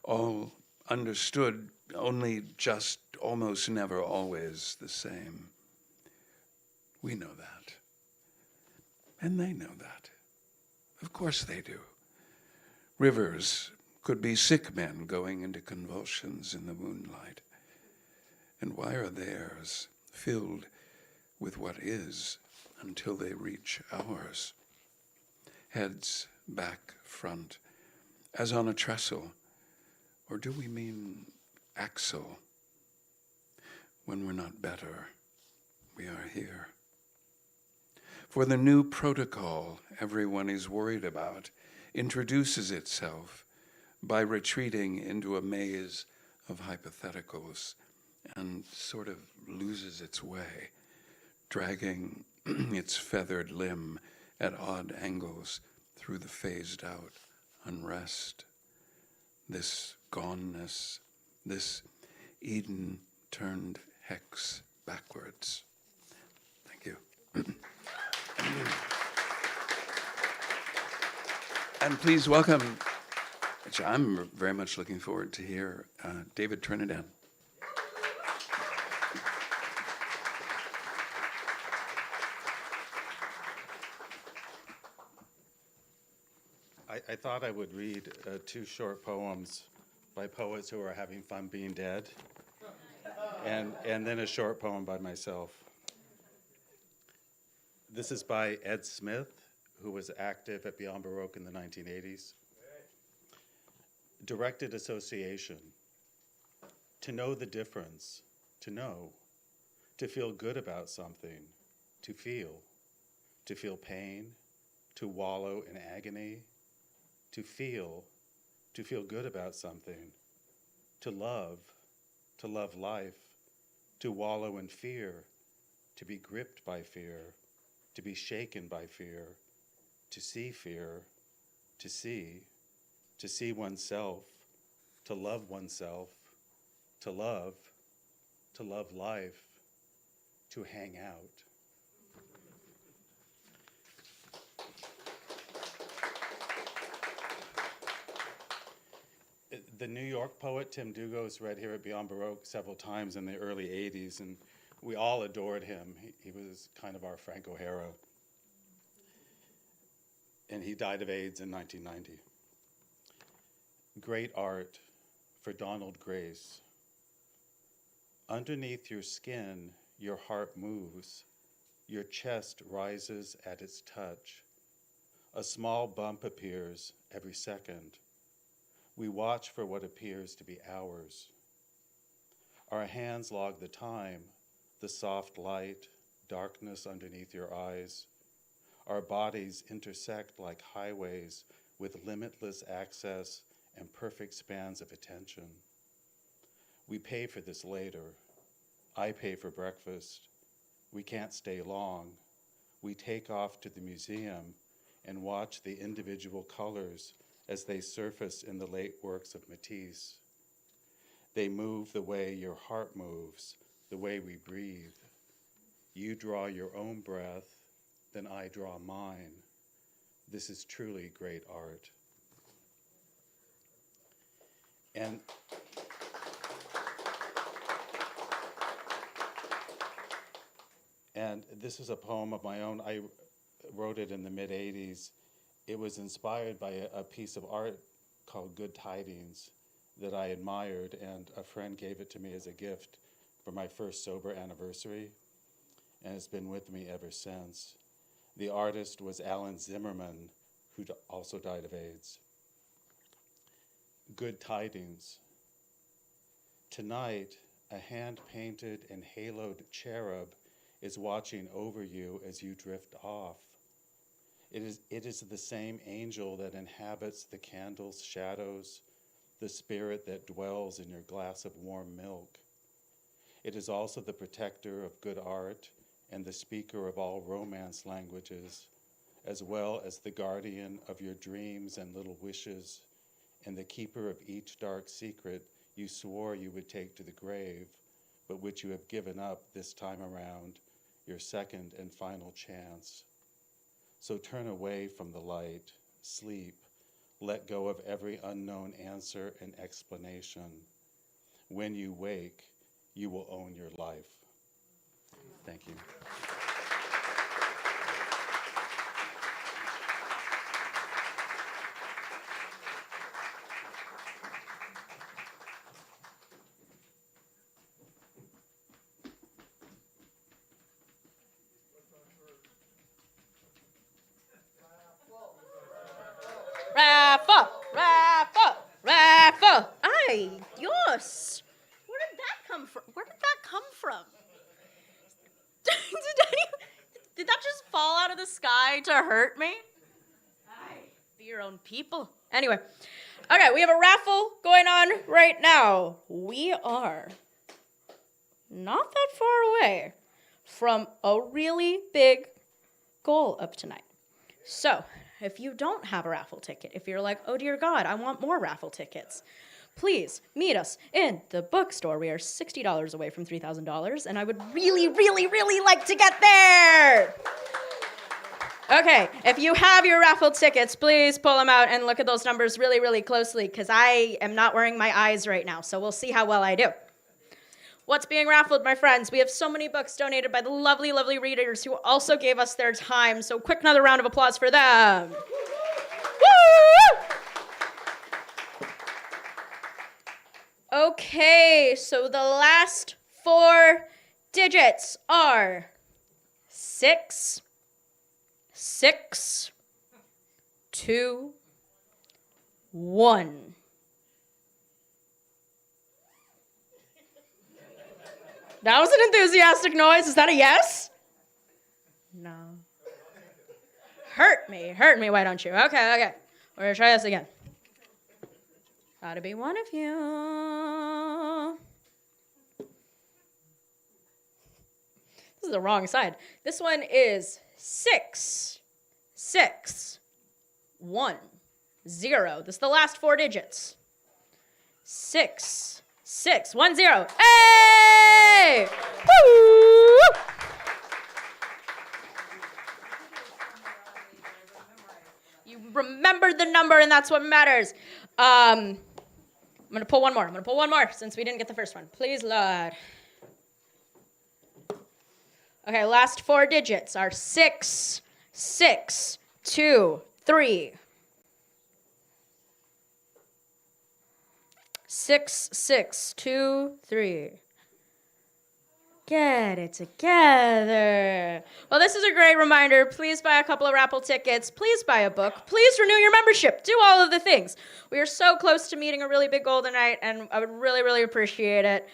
All understood, only just almost never always the same. We know that. And they know that. Of course they do. Rivers could be sick men going into convulsions in the moonlight. And why are theirs filled with what is until they reach ours? heads back, front, as on a trestle? Or do we mean axle? When we're not better, we are here. For the new protocol everyone is worried about introduces itself by retreating into a maze of hypotheticals and sort of loses its way, dragging its feathered limb at odd angles through the phased out unrest. This goneness, this Eden turned hex backwards. Thank you. And please welcome, which I'm very much looking forward to hear, David Trinidad. I thought I would read two short poems by poets who are having fun being dead, and then a short poem by myself. This is by Ed Smith, who was active at Beyond Baroque in the 1980s. Directed association. To know the difference, to know, to feel good about something, to feel pain, to wallow in agony, to feel good about something, to love life, to wallow in fear, to be gripped by fear, to be shaken by fear, to see fear, to see oneself, to love oneself, to love life, to hang out. The New York poet Tim Dugos read here at Beyond Baroque several times in the early 80s, and we all adored him. He was kind of our Frank O'Hara. And he died of AIDS in 1990. Great art for Donald Grace. Underneath your skin, your heart moves. Your chest rises at its touch. A small bump appears every second. We watch for what appears to be hours. Our hands log the time, the soft light, darkness underneath your eyes. Our bodies intersect like highways with limitless access and perfect spans of attention. We pay for this later. I pay for breakfast. We can't stay long. We take off to the museum and watch the individual colors as they surface in the late works of Matisse. They move the way your heart moves, the way we breathe. You draw your own breath, then I draw mine. This is truly great art. And this is a poem of my own. I wrote it in the mid-'80s. It was inspired by a piece of art called Good Tidings that I admired, and a friend gave it to me as a gift for my first sober anniversary, and it's been with me ever since. The artist was Alan Zimmerman, who also died of AIDS. Good Tidings. Tonight, a hand-painted and haloed cherub is watching over you as you drift off. It is the same angel that inhabits the candle's shadows, the spirit that dwells in your glass of warm milk. It is also the protector of good art and the speaker of all romance languages, as well as the guardian of your dreams and little wishes, and the keeper of each dark secret you swore you would take to the grave, but which you have given up this time around, your second and final chance. So turn away from the light, sleep, let go of every unknown answer and explanation. When you wake, you will own your life. Thank you. out of the sky to hurt me? Be your own people. Anyway, okay, we have a raffle going on right now. We are not that far away from a really big goal of tonight. So, if you don't have a raffle ticket, if you're like, oh dear God, I want more raffle tickets, please meet us in the bookstore. We are $60 away from $3,000, and I would really, really, really like to get there. Okay, if you have your raffle tickets, please pull them out and look at those numbers really, really closely, because I am not wearing my eyes right now, so we'll see how well I do. What's being raffled, my friends? We have so many books donated by the lovely, lovely readers who also gave us their time, so quick another round of applause for them. Woo! Okay, so the last 4 digits are 6, 6, 2, 1. That was an enthusiastic noise. Is that a yes? No. Hurt me, why don't you? Okay. We're gonna try this again. Gotta be one of you. This is the wrong side. This one is 6, 6, 1, 0. This is the last 4 digits. 6, 6, 1, 0. Hey! Woo! You remembered the number, and that's what matters. I'm going to pull one more since we didn't get the first one. Please, Lord. Okay, last 4 digits are 6, 6, 2, 3. 6, 6, 2, 3. Get it together. Well, this is a great reminder. Please buy a couple of raffle tickets. Please buy a book. Please renew your membership. Do all of the things. We are so close to meeting a really big goal tonight, and I would really, really appreciate it.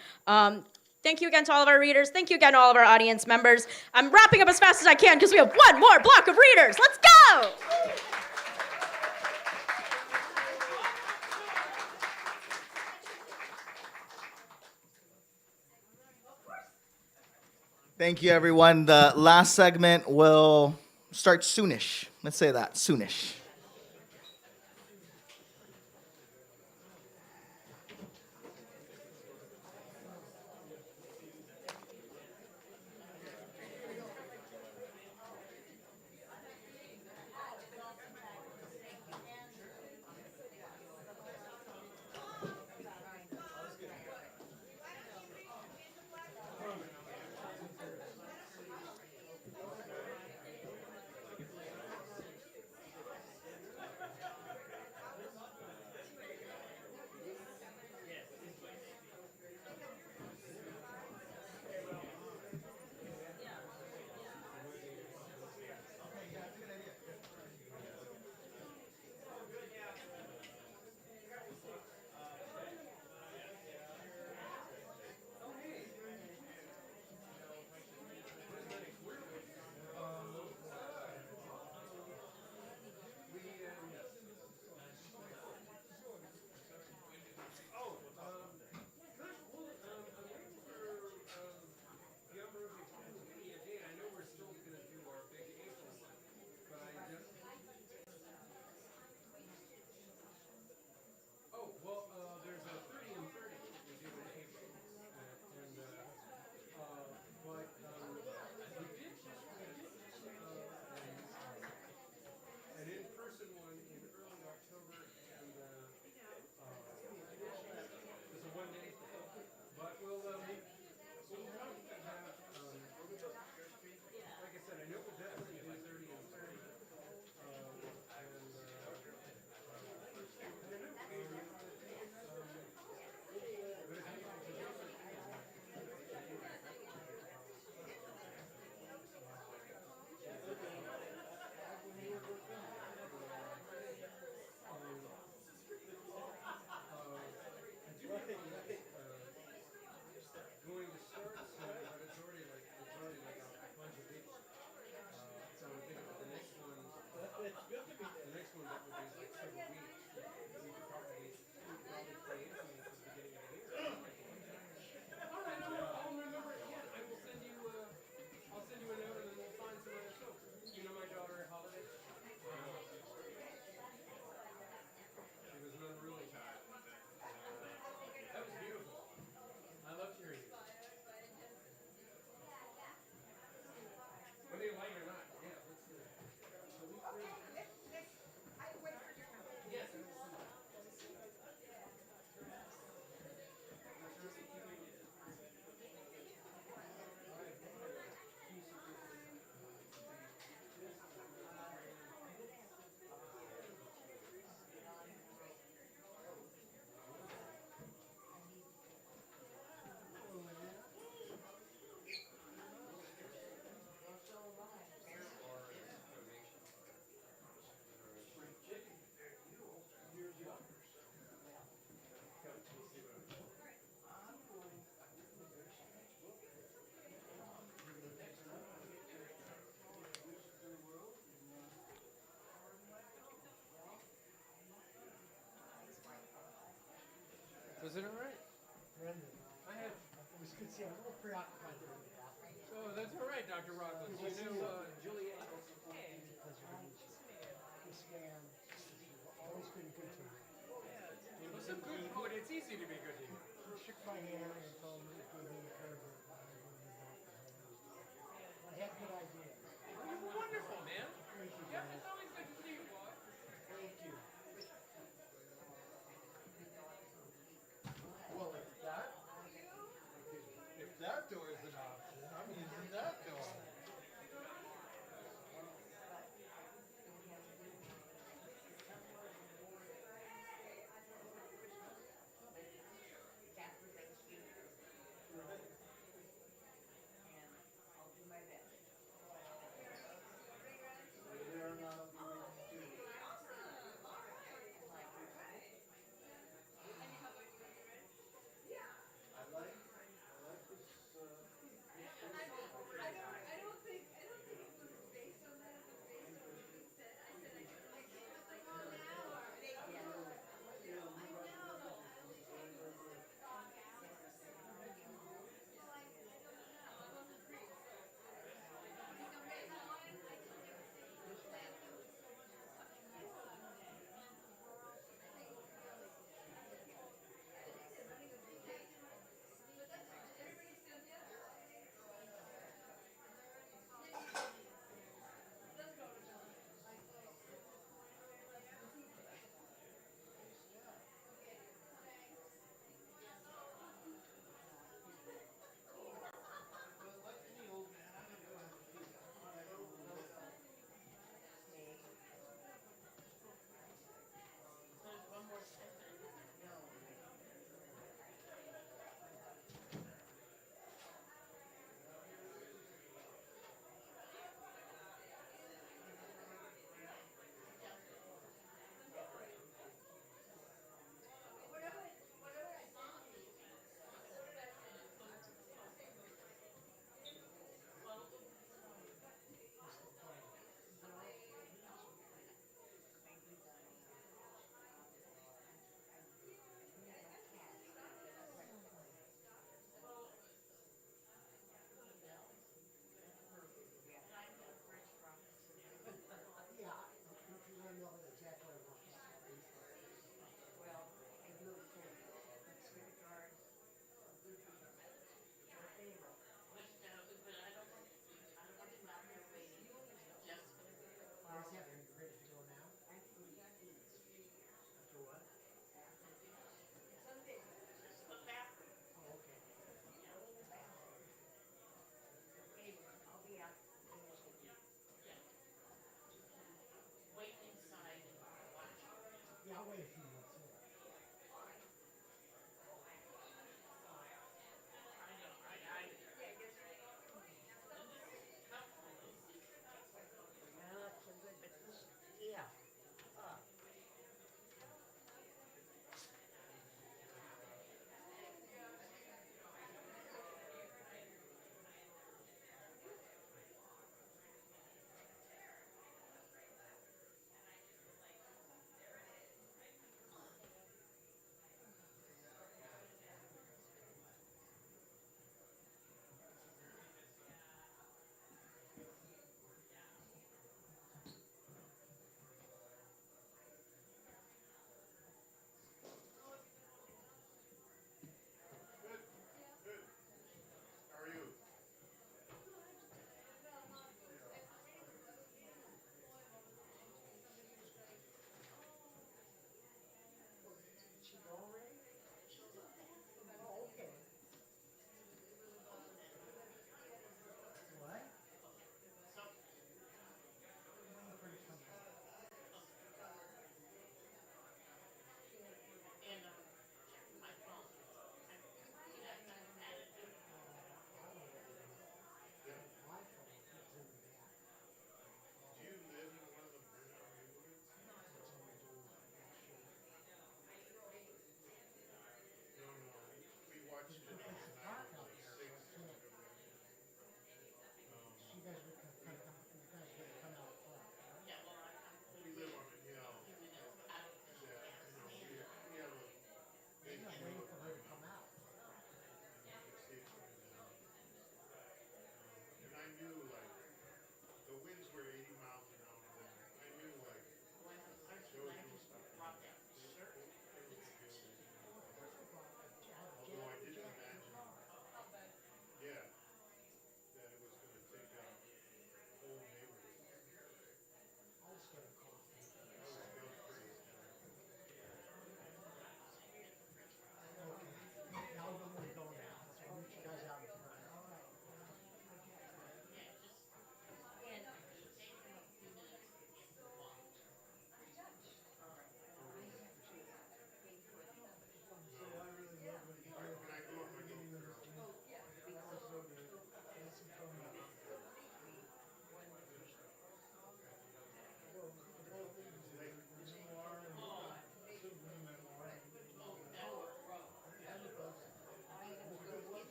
Thank you again to all of our readers. Thank you again to all of our audience members. I'm wrapping up as fast as I can because we have one more block of readers. Let's go! Thank you, everyone. The last segment will start soonish. Let's say that, soonish. could see I'm a little preoccupied there. So that's all right, Dr. Rockland. You knew Juliet. This man always been good to me. Well, some good food. It's easy to be good to you. He shook my hand and told me, gave me encouragement. I had good ideas. Well, you're wonderful, man. Thank you, Yeah, guys. it's always good to see you, boy. Thank you. Well, if that door is an option, I'm using that door.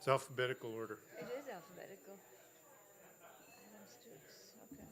It's alphabetical order. It is alphabetical. Adam Stooks, okay.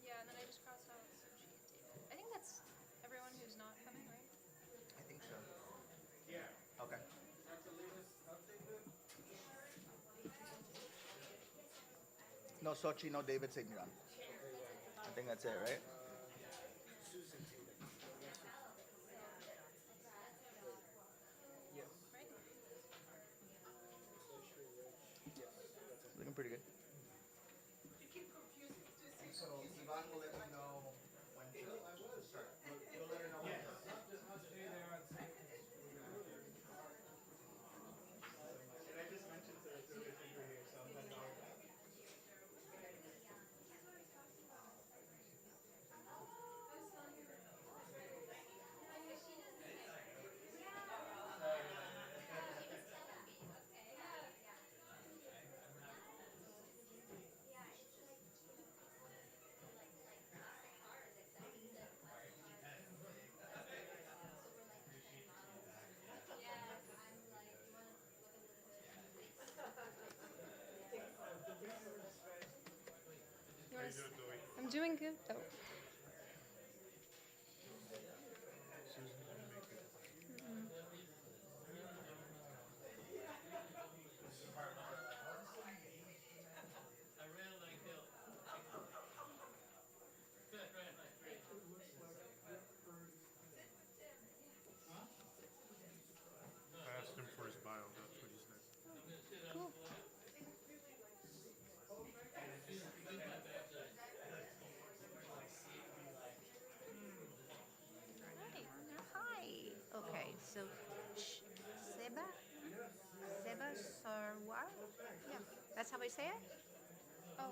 Yeah, and then I just crossed out Sochi and David. I think that's everyone who's not coming, right? I think so. Yeah. Okay. No Sochi, no David, St. John. I think that's it, right? Looking pretty good. So Yvonne will let me know when to start. You'll let her know when to start. And I just mentioned to the finger here, so I'm letting her know. I'm doing good. Oh. So, Seba? Seba Sarwar? Yeah, that's how I say it? Oh,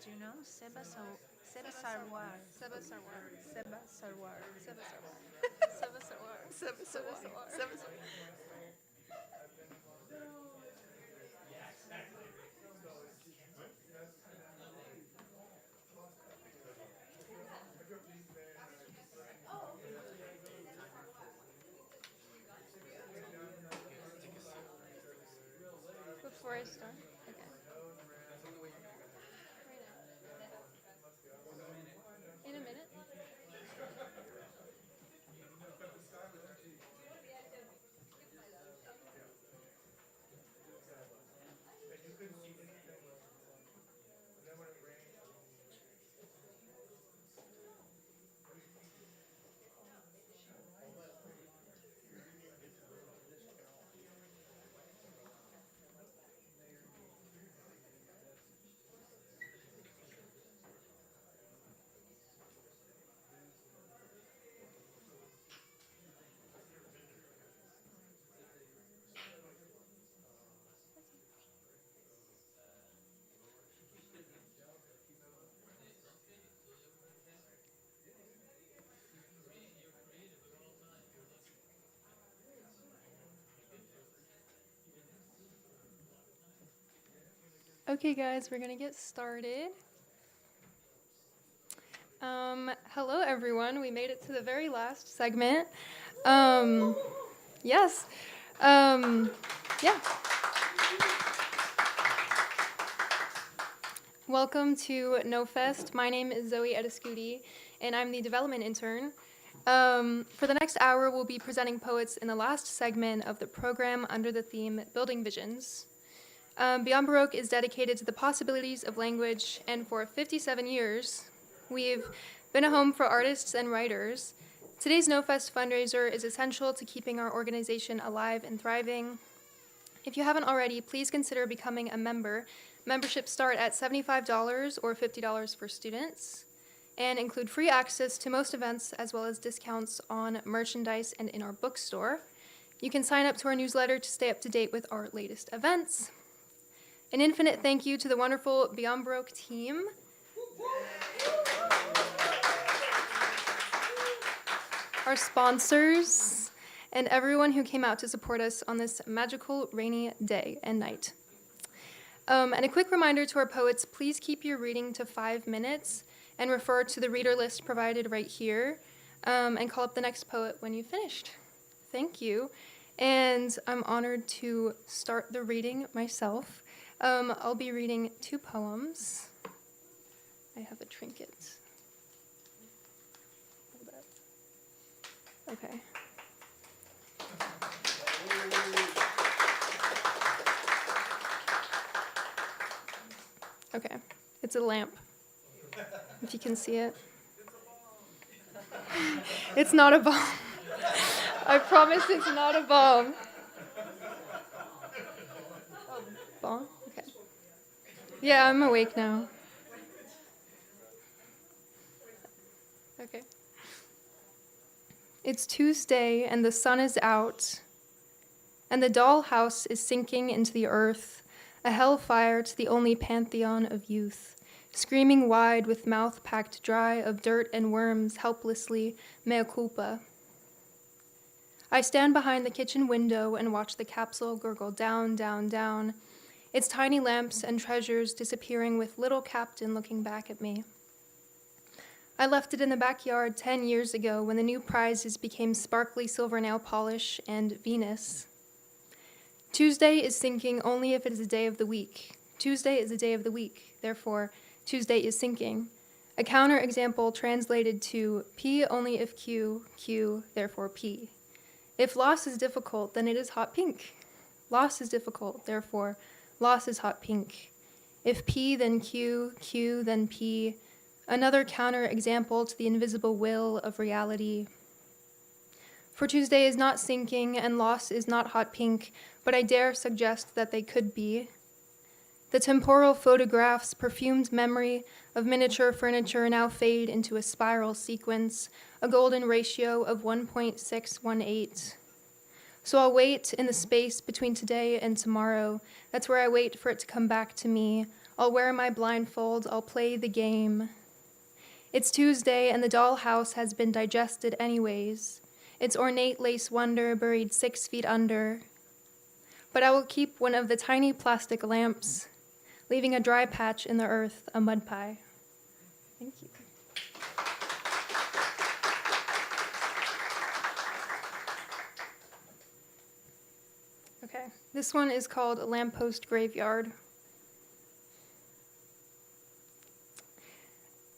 do you know? Seba Sarwar. Seba Sarwar. Seba Sarwar. Seba Sarwar. Seba Sarwar. Seba Sarwar. Seba Sarwar. Before I start? Okay. In a minute. Okay, guys, we're gonna get started. Hello, everyone. We made it to the very last segment. Yes. Yeah. Welcome to No Fest. My name is Zoe Ediscuti, and I'm the development intern. For the next hour, we'll be presenting poets in the last segment of the program under the theme Building Visions. Beyond Baroque is dedicated to the possibilities of language, and for 57 years, we've been a home for artists and writers. Today's No Fest fundraiser is essential to keeping our organization alive and thriving. If you haven't already, please consider becoming a member. Memberships start at $75 or $50 for students, and include free access to most events as well as discounts on merchandise and in our bookstore. You can sign up to our newsletter to stay up to date with our latest events. An infinite thank you to the wonderful Beyond Baroque team. Our sponsors, and everyone who came out to support us on this magical rainy day and night. And a quick reminder to our poets, please keep your reading to 5 minutes and refer to the reader list provided right here, and call up the next poet when you've finished. Thank you. And I'm honored to start the reading myself. I'll be reading 2 poems. I have a trinket. Hold up. Okay. Okay, it's a lamp, if you can see it. It's not a bomb. I promise it's not a bomb. Oh, bomb? Okay. Yeah, I'm awake now. Okay. It's Tuesday and the sun is out, and the dollhouse is sinking into the earth, a hellfire to the only pantheon of youth, screaming wide with mouth packed dry of dirt and worms, helplessly, mea culpa. I stand behind the kitchen window and watch the capsule gurgle down, down, down, its tiny lamps and treasures disappearing with little Captain looking back at me. I left it in the backyard 10 years ago when the new prizes became sparkly silver nail polish and Venus. Tuesday is sinking only if it is a day of the week. Tuesday is a day of the week, therefore, Tuesday is sinking. A counterexample translated to P only if Q, Q, therefore P. If loss is difficult, then it is hot pink. Loss is difficult, therefore, loss is hot pink. If P, then Q, Q, then P. Another counterexample to the invisible will of reality. For Tuesday is not sinking and loss is not hot pink, but I dare suggest that they could be. The temporal photographs, perfumed memory of miniature furniture now fade into a spiral sequence, a golden ratio of 1.618. So I'll wait in the space between today and tomorrow. That's where I wait for it to come back to me. I'll wear my blindfold, I'll play the game. It's Tuesday and the dollhouse has been digested anyways. Its ornate lace wonder buried 6 feet under. But I will keep one of the tiny plastic lamps, leaving a dry patch in the earth, a mud pie. Thank you. Okay, this one is called Lamppost Graveyard.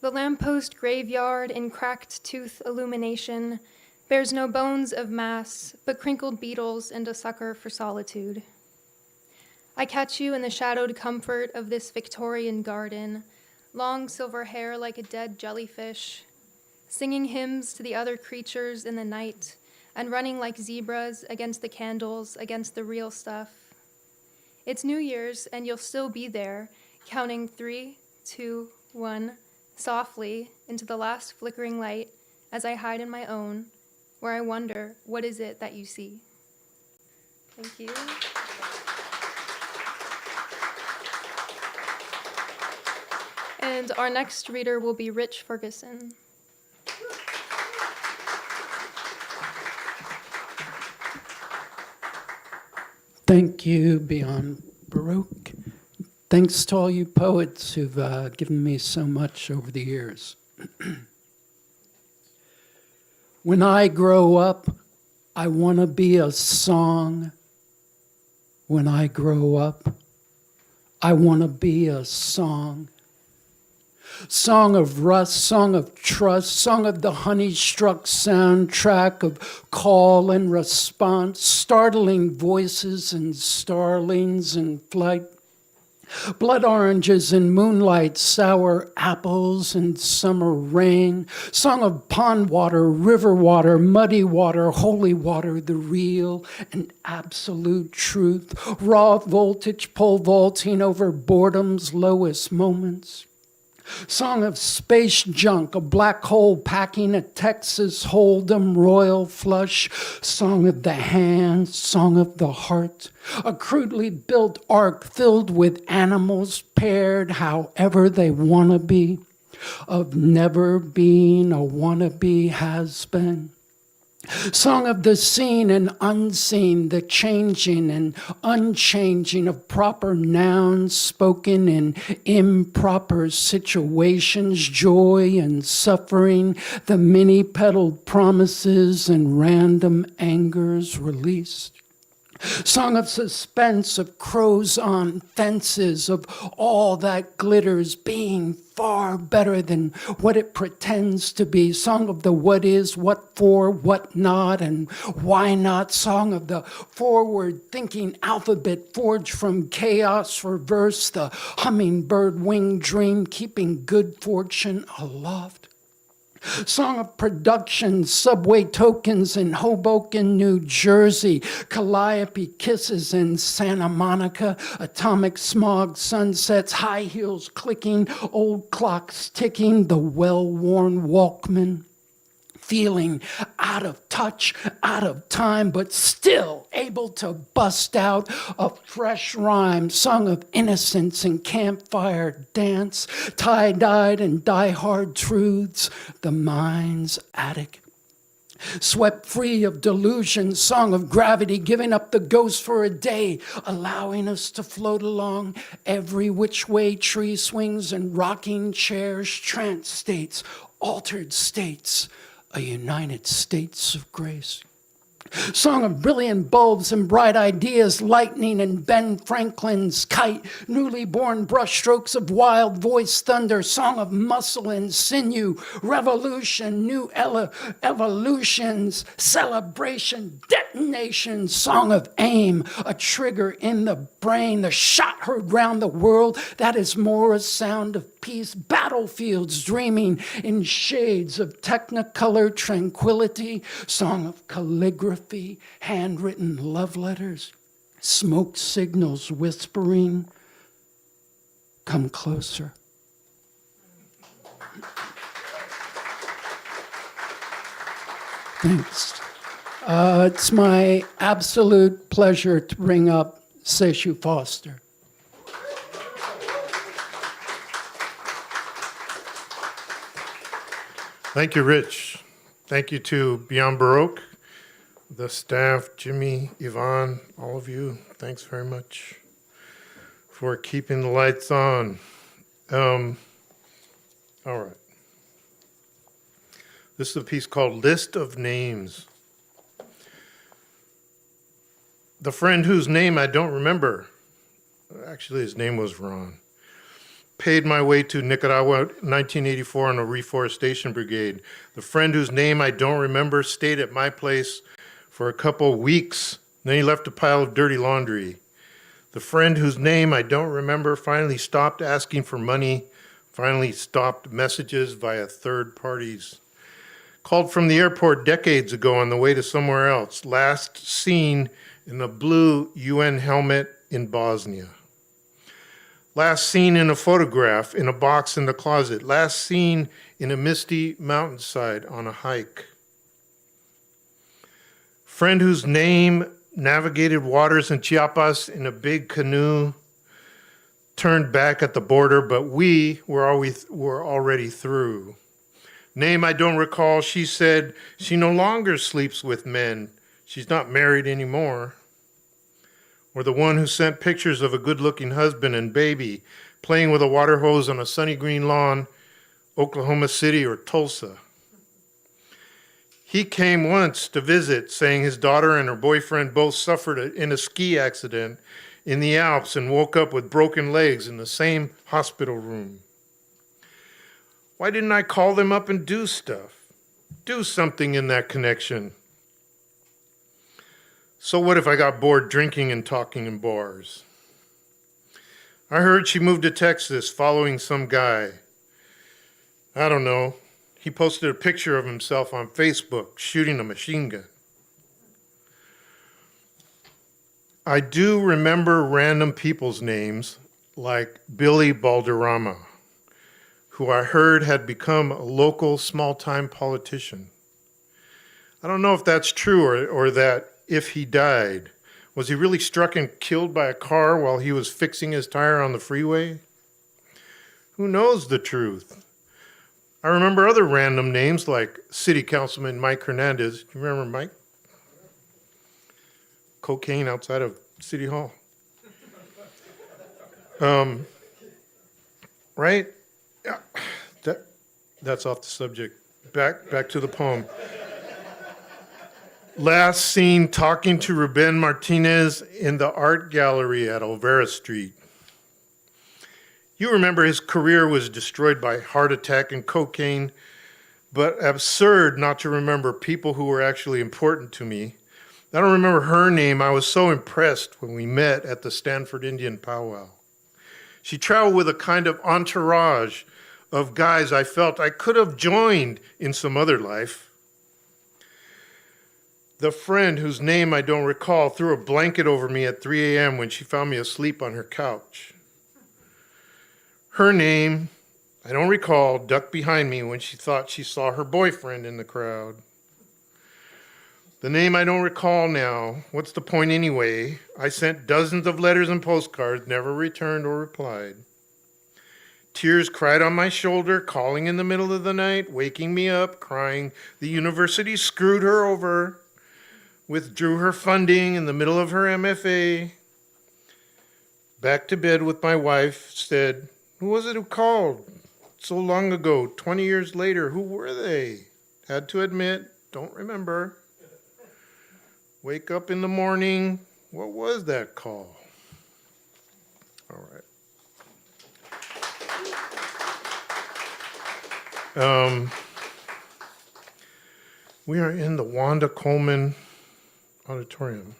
The lamppost graveyard in cracked tooth illumination bears no bones of mass, but crinkled beetles and a sucker for solitude. I catch you in the shadowed comfort of this Victorian garden, long silver hair like a dead jellyfish, singing hymns to the other creatures in the night, and running like zebras against the candles, against the real stuff. It's New Year's, and you'll still be there, counting 3, 2, 1, softly into the last flickering light as I hide in my own, where I wonder, what is it that you see? Thank you. And our next reader will be Rich Ferguson. Thank you, Beyond Baroque. Thanks to all you poets who've given me so much over the years. When I grow up, I want to be a song. When I grow up, I want to be a song. Song of rust, song of trust, song of the honey-struck soundtrack of call and response, startling voices and starlings in flight. Blood oranges and moonlight, sour apples and summer rain. Song of pond water, river water, muddy water, holy water, the real and absolute truth. Raw voltage pole vaulting over boredom's lowest moments. Song of space junk, a black hole packing a Texas Hold'em royal flush. Song of the hand, song of the heart. A crudely built ark filled with animals paired however they want to be. Of never being a wannabe has-been. Song of the seen and unseen, the changing and unchanging of proper nouns spoken in improper situations, joy and suffering, the many-petaled promises and random angers released. Song of suspense, of crows on fences, of all that glitters being far better than what it pretends to be. Song of the what is, what for, what not, and why not. Song of the forward-thinking alphabet forged from chaos reverse, the hummingbird winged dream keeping good fortune aloft. Song of production, subway tokens in Hoboken, New Jersey, calliope kisses in Santa Monica, atomic smog sunsets, high heels clicking, old clocks ticking, the well-worn Walkman. Feeling out of touch, out of time, but still able to bust out a fresh rhyme, song of innocence and campfire dance, tie-dyed and die-hard truths, the mind's attic. Swept free of delusion, song of gravity, giving up the ghost for a day, allowing us to float along every which way tree swings and rocking chairs, trance states, altered states, a United States of grace. Song of brilliant bulbs and bright ideas, lightning and Ben Franklin's kite, newly born brushstrokes of wild voice thunder, song of muscle and sinew, revolution, new evolutions, celebration, detonation, song of aim, a trigger in the brain, the shot heard round the world, that is more a sound of peace, battlefields dreaming in shades of technicolor tranquility, song of calligraphy, handwritten love letters, smoke signals whispering, come closer. Thanks. It's my absolute pleasure to bring up Seshu Foster. Thank you, Rich. Thank you to Beyond Baroque, the staff, Jimmy, Yvonne, all of you. Thanks very much for keeping the lights on. All right. This is a piece called List of Names. The friend whose name I don't remember, actually his name was Ron, paid my way to Nicaragua in 1984 on a reforestation brigade. The friend whose name I don't remember stayed at my place for a couple weeks. Then he left a pile of dirty laundry. The friend whose name I don't remember finally stopped asking for money, finally stopped messages via third parties. Called from the airport decades ago on the way to somewhere else. Last seen in a blue UN helmet in Bosnia. Last seen in a photograph in a box in the closet. Last seen in a misty mountainside on a hike. Friend whose name navigated waters in Chiapas in a big canoe, turned back at the border, but we were already through. Name I don't recall, she said she no longer sleeps with men. She's not married anymore. Or the one who sent pictures of a good-looking husband and baby playing with a water hose on a sunny green lawn, Oklahoma City or Tulsa. He came once to visit, saying his daughter and her boyfriend both suffered in a ski accident in the Alps and woke up with broken legs in the same hospital room. Why didn't I call them up and do stuff? Do something in that connection. So what if I got bored drinking and talking in bars? I heard she moved to Texas following some guy. I don't know. He posted a picture of himself on Facebook shooting a machine gun. I do remember random people's names like Billy Balderrama, who I heard had become a local small-time politician. I don't know if that's true or that if he died. Was he really struck and killed by a car while he was fixing his tire on the freeway? Who knows the truth? I remember other random names like City Councilman Mike Hernandez. Do you remember Mike? Cocaine outside of City Hall. Right? Yeah. That's off the subject. Back to the poem. Last seen talking to Ruben Martinez in the art gallery at Olvera Street. You remember his career was destroyed by heart attack and cocaine, but absurd not to remember people who were actually important to me. I don't remember her name. I was so impressed when we met at the Stanford Indian powwow. She traveled with a kind of entourage of guys I felt I could have joined in some other life. The friend whose name I don't recall threw a blanket over me at 3 a.m. when she found me asleep on her couch. Her name, I don't recall, ducked behind me when she thought she saw her boyfriend in the crowd. The name I don't recall now. What's the point anyway? I sent dozens of letters and postcards, never returned or replied. Tears cried on my shoulder, calling in the middle of the night, waking me up, crying the university screwed her over, withdrew her funding in the middle of her MFA. Back to bed with my wife, said, who was it who called? So long ago, 20 years later, who were they? Had to admit, don't remember. Wake up in the morning, what was that call? All right. We are in the Wanda Coleman Auditorium.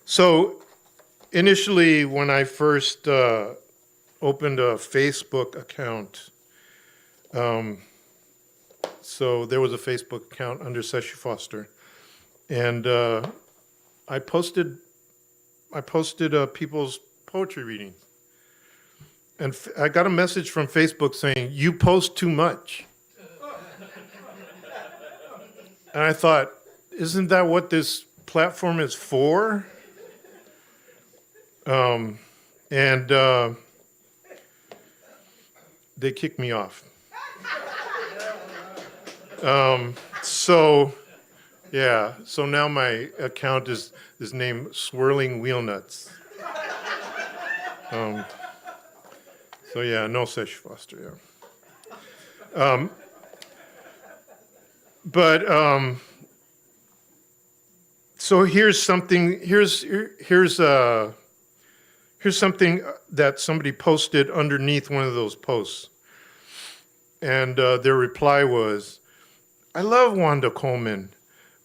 So initially, when I first opened a Facebook account, so there was a Facebook account under Seshu Foster, and I posted people's poetry reading, and I got a message from Facebook saying, "You post too much." And I thought, isn't that what this platform is for? And they kicked me off. So now my account is named Swirling Wheel Nuts. So yeah, no such Foster, yeah. So here's something that somebody posted underneath one of those posts. And their reply was, I love Wanda Coleman,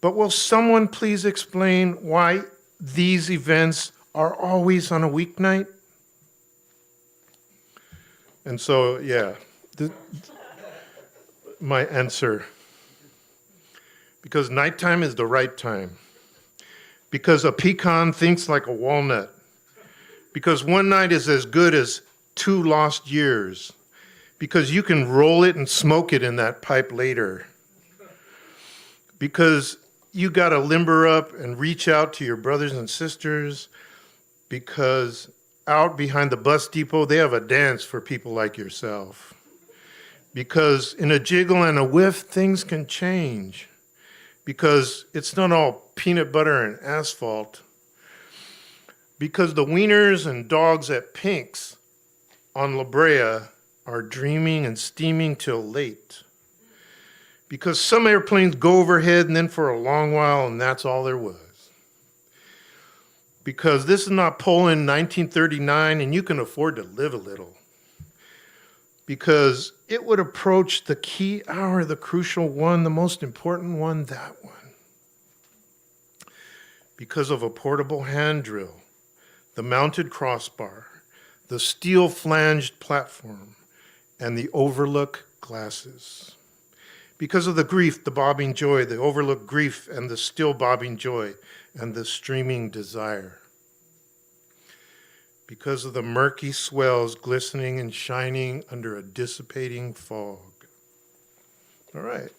but will someone please explain why these events are always on a weeknight? And so, yeah, my answer. Because nighttime is the right time. Because a pecan thinks like a walnut. Because one night is as good as 2 lost years. Because you can roll it and smoke it in that pipe later. Because you got to limber up and reach out to your brothers and sisters. Because out behind the bus depot, they have a dance for people like yourself. Because in a jiggle and a whiff, things can change. Because it's not all peanut butter and asphalt. Because the wieners and dogs at Pink's on La Brea are dreaming and steaming till late. Because some airplanes go overhead and then for a long while, and that's all there was. Because this is not Poland 1939, and you can afford to live a little. Because it would approach the key hour, the crucial one, the most important one, that one. Because of a portable hand drill, the mounted crossbar, the steel flanged platform, and the overlook glasses. Because of the grief, the bobbing joy, the overlooked grief, and the still bobbing joy, and the streaming desire. Because of the murky swells glistening and shining under a dissipating fog. All right.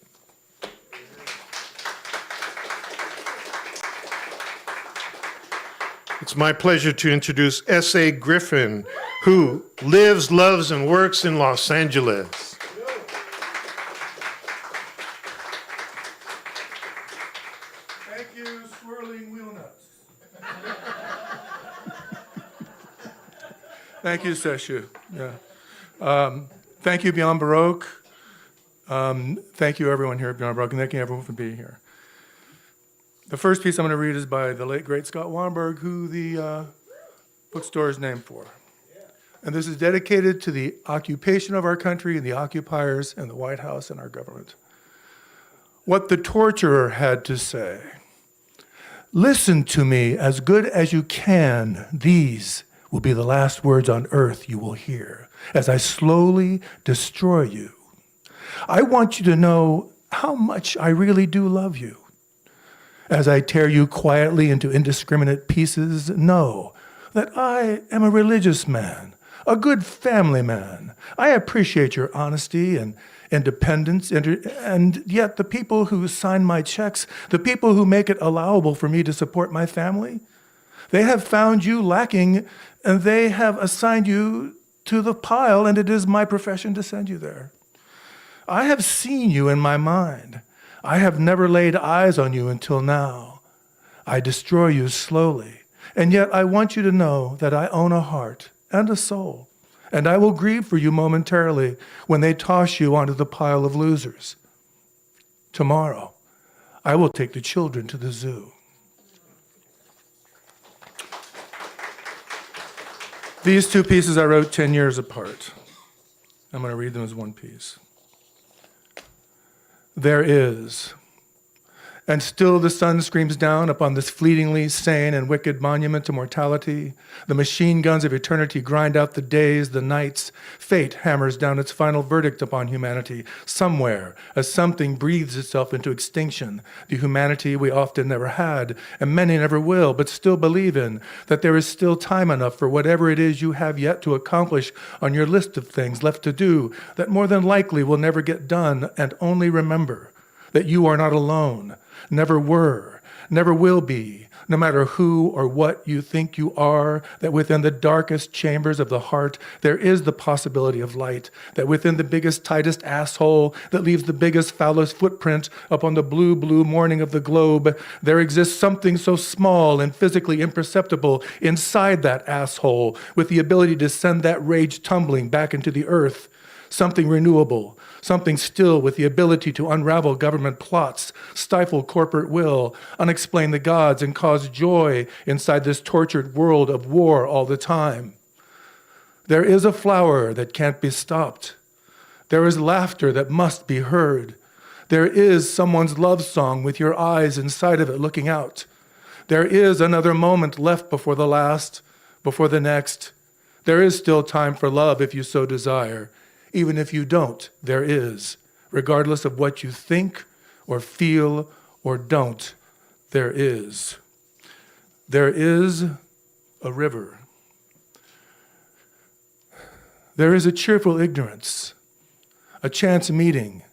It's my pleasure to introduce S.A. Griffin, who lives, loves, and works in Los Angeles. Thank you, Swirling Wheel Nuts. Thank you, Seshu. Yeah. Thank you, Beyond Baroque. Thank you, everyone here at Beyond Baroque, and thank you, everyone, for being here. The first piece I'm going to read is by the late, great Scott Weinberg, who the bookstore is named for. And this is dedicated to the occupation of our country and the occupiers and the White House and our government. What the torturer had to say. Listen to me as good as you can. These will be the last words on earth you will hear as I slowly destroy you. I want you to know how much I really do love you. As I tear you quietly into indiscriminate pieces, know that I am a religious man, a good family man. I appreciate your honesty and independence, and yet the people who sign my checks, the people who make it allowable for me to support my family, they have found you lacking, and they have assigned you to the pile, and it is my profession to send you there. I have seen you in my mind. I have never laid eyes on you until now. I destroy you slowly, and yet I want you to know that I own a heart and a soul, and I will grieve for you momentarily when they toss you onto the pile of losers. Tomorrow, I will take the children to the zoo. These two pieces I wrote 10 years apart. I'm going to read them as one piece. There is, and still the sun screams down upon this fleetingly sane and wicked monument to mortality. The machine guns of eternity grind out the days, the nights. Fate hammers down its final verdict upon humanity. Somewhere, as something breathes itself into extinction, the humanity we often never had, and many never will, but still believe in, that there is still time enough for whatever it is you have yet to accomplish on your list of things left to do that more than likely will never get done, and only remember that you are not alone, never were, never will be, no matter who or what you think you are, that within the darkest chambers of the heart, there is the possibility of light, that within the biggest, tightest asshole that leaves the biggest, foulest footprint upon the blue, blue morning of the globe, there exists something so small and physically imperceptible inside that asshole with the ability to send that rage tumbling back into the earth, something renewable, something still with the ability to unravel government plots, stifle corporate will, unexplain the gods, and cause joy inside this tortured world of war all the time. There is a flower that can't be stopped. There is laughter that must be heard. There is someone's love song with your eyes inside of it looking out. There is another moment left before the last, before the next. There is still time for love if you so desire. Even if you don't, there is. Regardless of what you think or feel or don't, there is. There is a river. There is a cheerful ignorance, a chance meeting,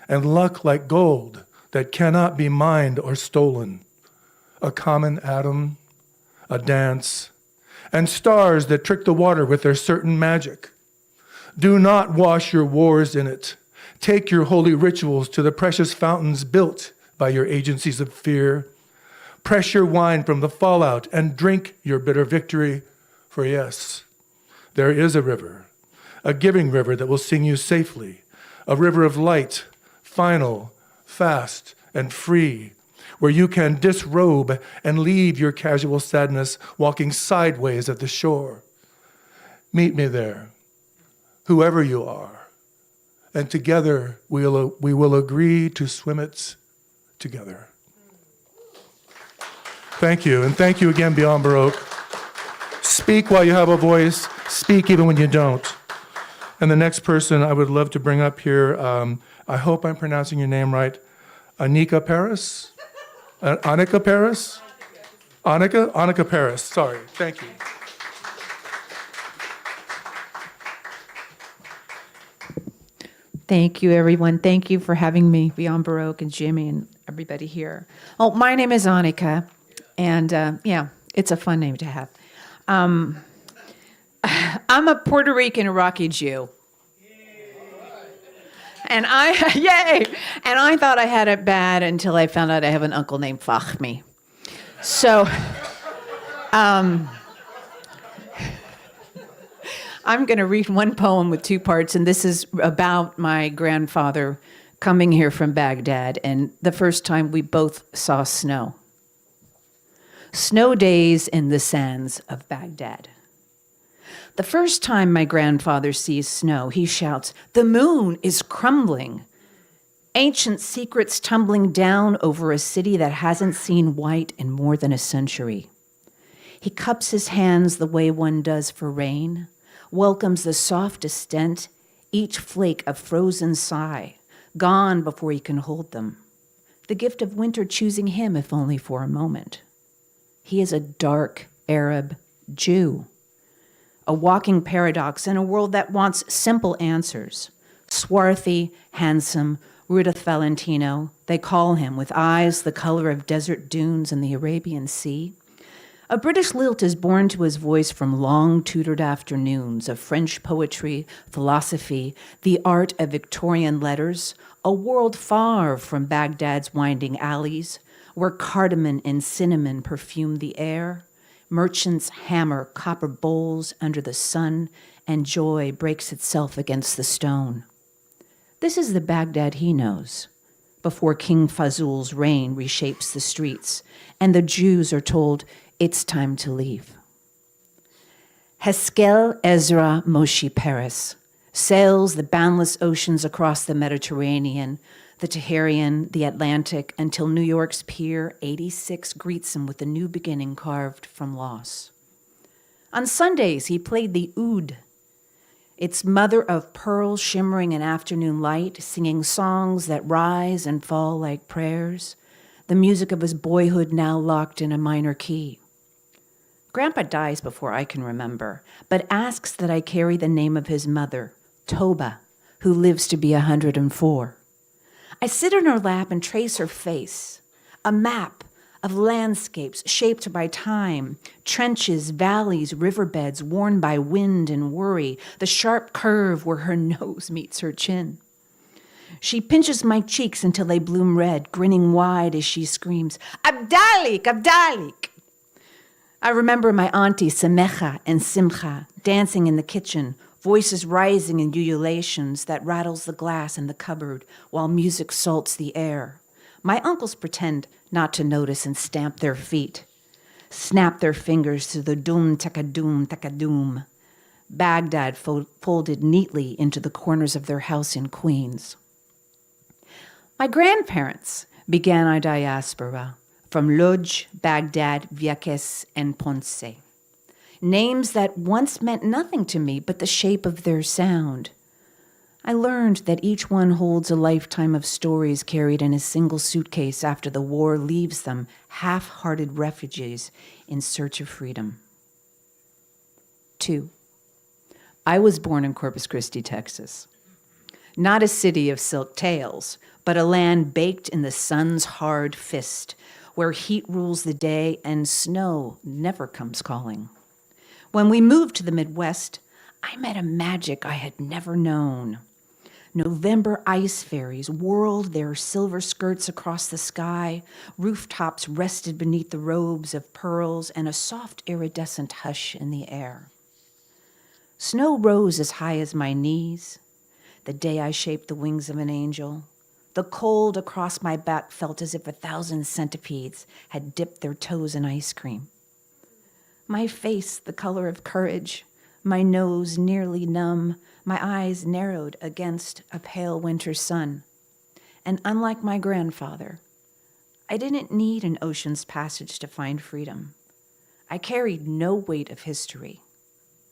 and luck like gold that cannot be mined or stolen. A common atom, a dance, and stars that trick the water with their certain magic. Do not wash your wars in it. Take your holy rituals to the precious fountains built by your agencies of fear. Press your wine from the fallout and drink your bitter victory. For yes, there is a river, a giving river that will sing you safely, a river of light, final, fast, and free, where you can disrobe and leave your casual sadness walking sideways at the shore. Meet me there, whoever you are, and together we will agree to swim it together. Thank you, and thank you again, Beyond Baroque. Speak while you have a voice, speak even when you don't. And the next person I would love to bring up here, I hope I'm pronouncing your name right, Annika Paris? Annika Paris? Annika Paris, sorry, thank you. Thank you, everyone. Thank you for having me, Beyond Baroque and Jimmy and everybody here. Oh, my name is Annika, and yeah, it's a fun name to have. I'm a Puerto Rican Iraqi Jew. And I thought I had it bad until I found out I have an uncle named Fahmi. So, I'm going to read one poem with two parts, and this is about my grandfather coming here from Baghdad, and the first time we both saw snow. Snow days in the sands of Baghdad. The first time my grandfather sees snow, he shouts, "The moon is crumbling." Ancient secrets tumbling down over a city that hasn't seen white in more than a century. He cups his hands the way one does for rain, welcomes the softest scent, each flake a frozen sigh, gone before he can hold them. The gift of winter choosing him, if only for a moment. He is a dark Arab Jew, a walking paradox in a world that wants simple answers. Swarthy, handsome, Rudolph Valentino, they call him, with eyes the color of desert dunes in the Arabian Sea. A British lilt is born to his voice from long tutored afternoons of French poetry, philosophy, the art of Victorian letters, a world far from Baghdad's winding alleys, where cardamom and cinnamon perfume the air. Merchants hammer copper bowls under the sun, and joy breaks itself against the stone. This is the Baghdad he knows, before King Fazul's reign reshapes the streets, and the Jews are told it's time to leave. Heskel Ezra Moshe Peres sails the boundless oceans across the Mediterranean, the Taharian, the Atlantic, until New York's Pier 86 greets him with a new beginning carved from loss. On Sundays, he played the oud, its mother of pearl shimmering in afternoon light, singing songs that rise and fall like prayers, the music of his boyhood now locked in a minor key. Grandpa dies before I can remember, but asks that I carry the name of his mother, Toba, who lives to be 104. I sit in her lap and trace her face, a map of landscapes shaped by time, trenches, valleys, riverbeds worn by wind and worry, the sharp curve where her nose meets her chin. She pinches my cheeks until they bloom red, grinning wide as she screams, Abdalik, Abdalik! I remember my auntie Semecha and Simcha dancing in the kitchen, voices rising in ululations that rattles the glass in the cupboard while music salts the air. My uncles pretend not to notice and stamp their feet, snap their fingers to the dum takadum takadum, Baghdad folded neatly into the corners of their house in Queens. My grandparents began our diaspora from Lodz, Baghdad, Vieques, and Ponce. Names that once meant nothing to me but the shape of their sound. I learned that each one holds a lifetime of stories carried in a single suitcase after the war leaves them half-hearted refugees in search of freedom. 2. I was born in Corpus Christi, Texas. Not a city of silk tales, but a land baked in the sun's hard fist, where heat rules the day and snow never comes calling. When we moved to the Midwest, I met a magic I had never known. November ice fairies whirled their silver skirts across the sky, rooftops rested beneath the robes of pearls, and a soft iridescent hush in the air. Snow rose as high as my knees, the day I shaped the wings of an angel. The cold across my back felt as if 1,000 centipedes had dipped their toes in ice cream. My face the color of courage, my nose nearly numb, my eyes narrowed against a pale winter sun. And unlike my grandfather, I didn't need an ocean's passage to find freedom. I carried no weight of history.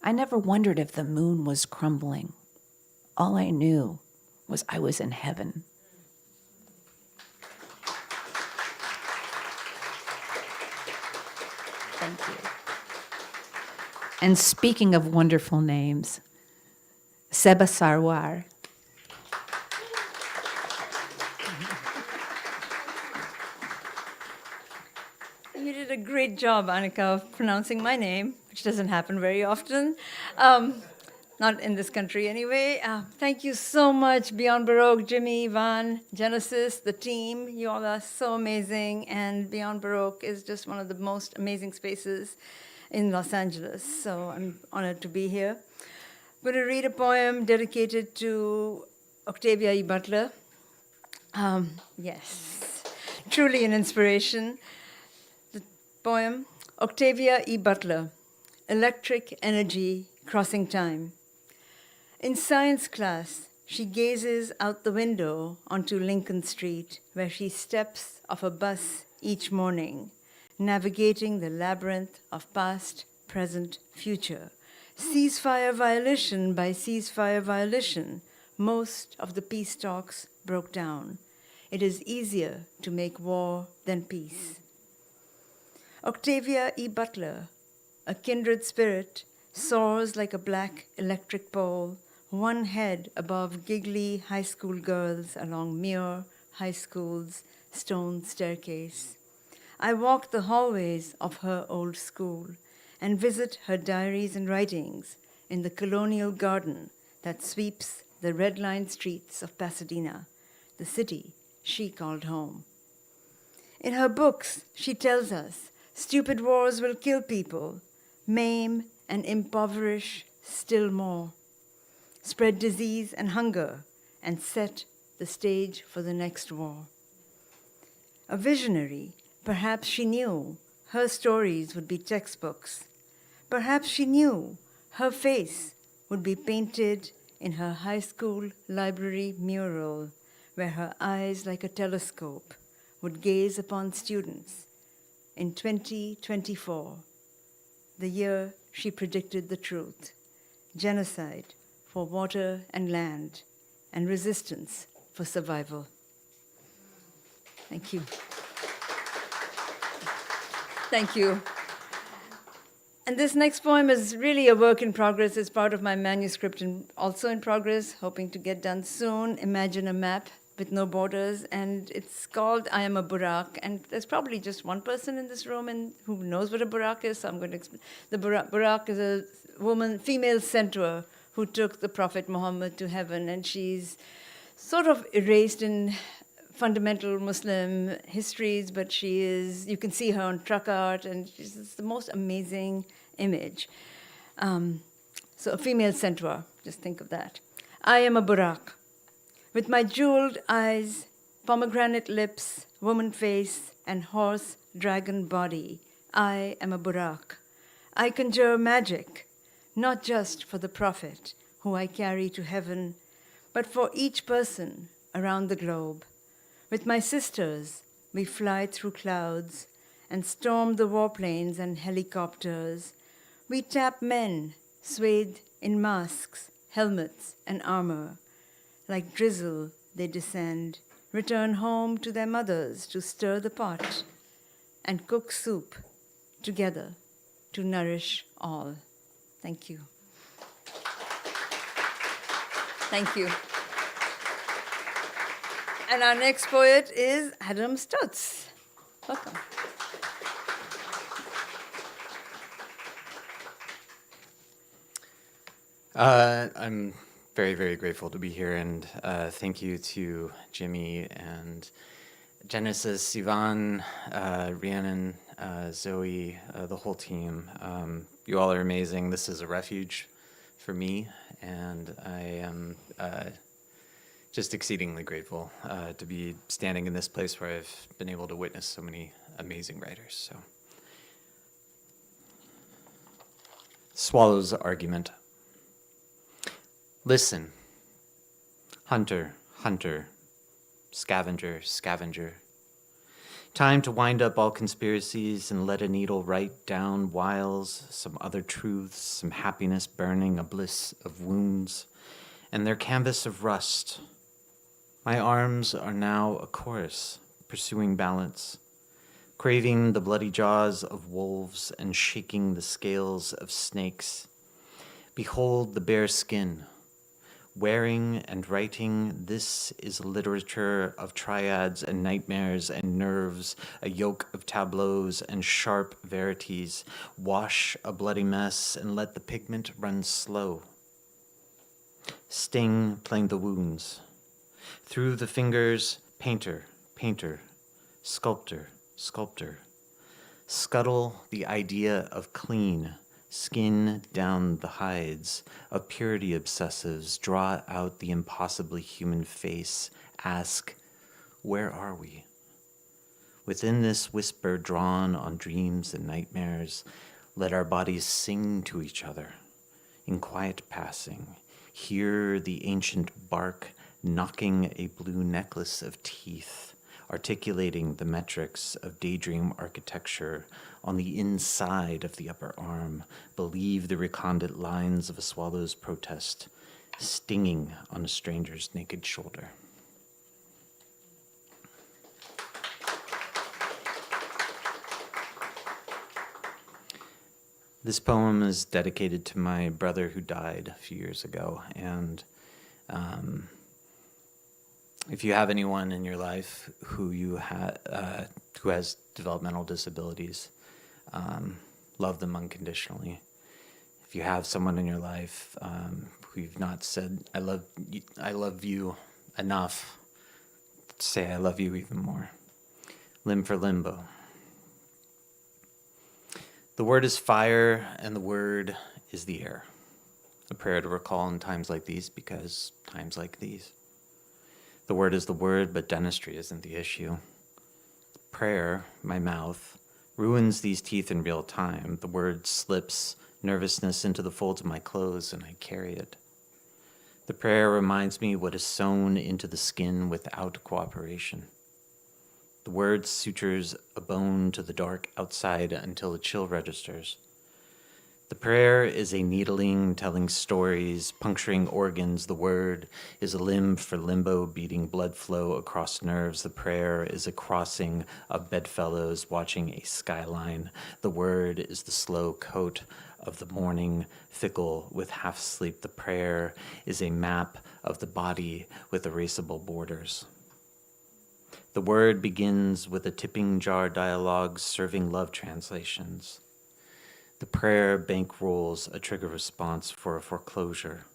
I never wondered if the moon was crumbling. All I knew was I was in heaven. Thank you. And speaking of wonderful names, Seba Sarwar. You did a great job, Annika, of pronouncing my name, which doesn't happen very often. Not in this country anyway. Thank you so much, Beyond Baroque, Jimmy, Ivan, Genesis, the team. You all are so amazing, and Beyond Baroque is just one of the most amazing spaces in Los Angeles, so I'm honored to be here. I'm going to read a poem dedicated to Octavia E. Butler. Yes, truly an inspiration. The poem, Octavia E. Butler, Electric Energy Crossing Time. In science class, she gazes out the window onto Lincoln Street, where she steps off a bus each morning, navigating the labyrinth of past, present, future. Ceasefire violation by ceasefire violation, most of the peace talks broke down. It is easier to make war than peace. Octavia E. Butler, a kindred spirit, soars like a black electric pole, one head above giggly high school girls along Muir High School's stone staircase. I walk the hallways of her old school and visit her diaries and writings in the colonial garden that sweeps the red-lined streets of Pasadena, the city she called home. In her books, she tells us stupid wars will kill people, maim and impoverish still more, spread disease and hunger, and set the stage for the next war. A visionary, perhaps she knew her stories would be textbooks. Perhaps she knew her face would be painted in her high school library mural, where her eyes like a telescope would gaze upon students in 2024, the year she predicted the truth, genocide for water and land, and resistance for survival. Thank you. Thank you. And this next poem is really a work in progress. It's part of my manuscript and also in progress, hoping to get done soon. Imagine a map with no borders, and it's called I Am a Baroque. And there's probably just one person in this room and who knows what a Baroque is, so I'm going to explain. The Baroque is a woman, female centaur, who took the Prophet Muhammad to heaven, and she's sort of erased in fundamental Muslim histories, but she is, you can see her on truck art, and she's the most amazing image. So a female centaur, just think of that. I am a Baroque. With my jeweled eyes, pomegranate lips, woman face, and horse dragon body, I am a Baroque. I conjure magic, not just for the Prophet, who I carry to heaven, but for each person around the globe. With my sisters, we fly through clouds and storm the warplanes and helicopters. We tap men, swathed in masks, helmets, and armor. Like drizzle, they descend, return home to their mothers to stir the pot and cook soup together to nourish all. Thank you. Thank you. And our next poet is Adam Stutz. Welcome. I'm very, very grateful to be here, and thank you to Jimmy and Genesis, Yvonne, Rhiannon, Zoe, the whole team. You all are amazing. This is a refuge for me, and I am just exceedingly grateful to be standing in this place where I've been able to witness so many amazing writers. So, Swallow's argument. Listen, hunter, hunter, scavenger, scavenger. Time to wind up all conspiracies and let a needle write down wiles, some other truths, some happiness burning, a bliss of wounds, and their canvas of rust. My arms are now a chorus, pursuing balance, craving the bloody jaws of wolves and shaking the scales of snakes. Behold the bare skin. Wearing and writing, this is a literature of triads and nightmares and nerves, a yoke of tableaus and sharp verities. Wash a bloody mess and let the pigment run slow. Sting playing the wounds. Through the fingers, painter, painter, sculptor, sculptor. Scuttle the idea of clean. Skin down the hides of purity obsessives, draw out the impossibly human face, ask, where are we? Within this whisper drawn on dreams and nightmares, let our bodies sing to each other in quiet passing. Hear the ancient bark knocking a blue necklace of teeth, articulating the metrics of daydream architecture on the inside of the upper arm. Believe the recondite lines of a swallow's protest, stinging on a stranger's naked shoulder. This poem is dedicated to my brother who died a few years ago, and if you have anyone in your life who who has developmental disabilities, love them unconditionally. If you have someone in your life who you've not said I love you enough, say I love you even more. Limb for limbo. The word is fire, and the word is the air. A prayer to recall in times like these, because times like these. The word is the word, but dentistry isn't the issue. Prayer, my mouth, ruins these teeth in real time. The word slips nervousness into the folds of my clothes, and I carry it. The prayer reminds me what is sewn into the skin without cooperation. The word sutures a bone to the dark outside until a chill registers. The prayer is a needling, telling stories, puncturing organs. The word is a limb for limbo, beating blood flow across nerves. The prayer is a crossing of bedfellows watching a skyline. The word is the slow coat of the morning, fickle with half sleep. The prayer is a map of the body with erasable borders. The word begins with a tipping jar dialogue serving love translations. The prayer bankrolls a trigger response for a foreclosure.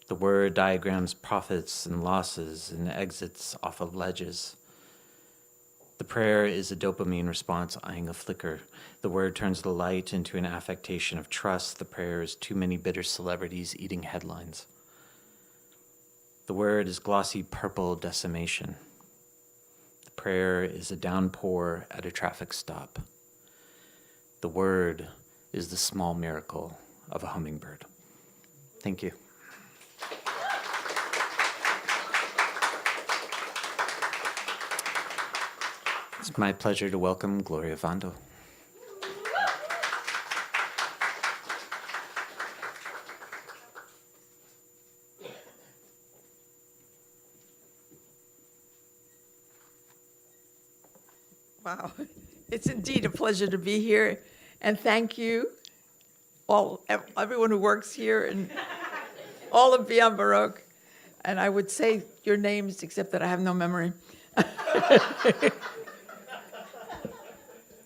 The word diagrams profits and losses and exits off of ledges. The prayer is a dopamine response eyeing a flicker. The word turns the light into an affectation of trust. The prayer is too many bitter celebrities eating headlines. The word is glossy purple decimation. The prayer is a downpour at a traffic stop. The word is the small miracle of a hummingbird. Thank you. It's my pleasure to welcome Gloria Vando. Wow, it's indeed a pleasure to be here, and thank you, everyone who works here, and all of Beyond Baroque. And I would say your names, except that I have no memory.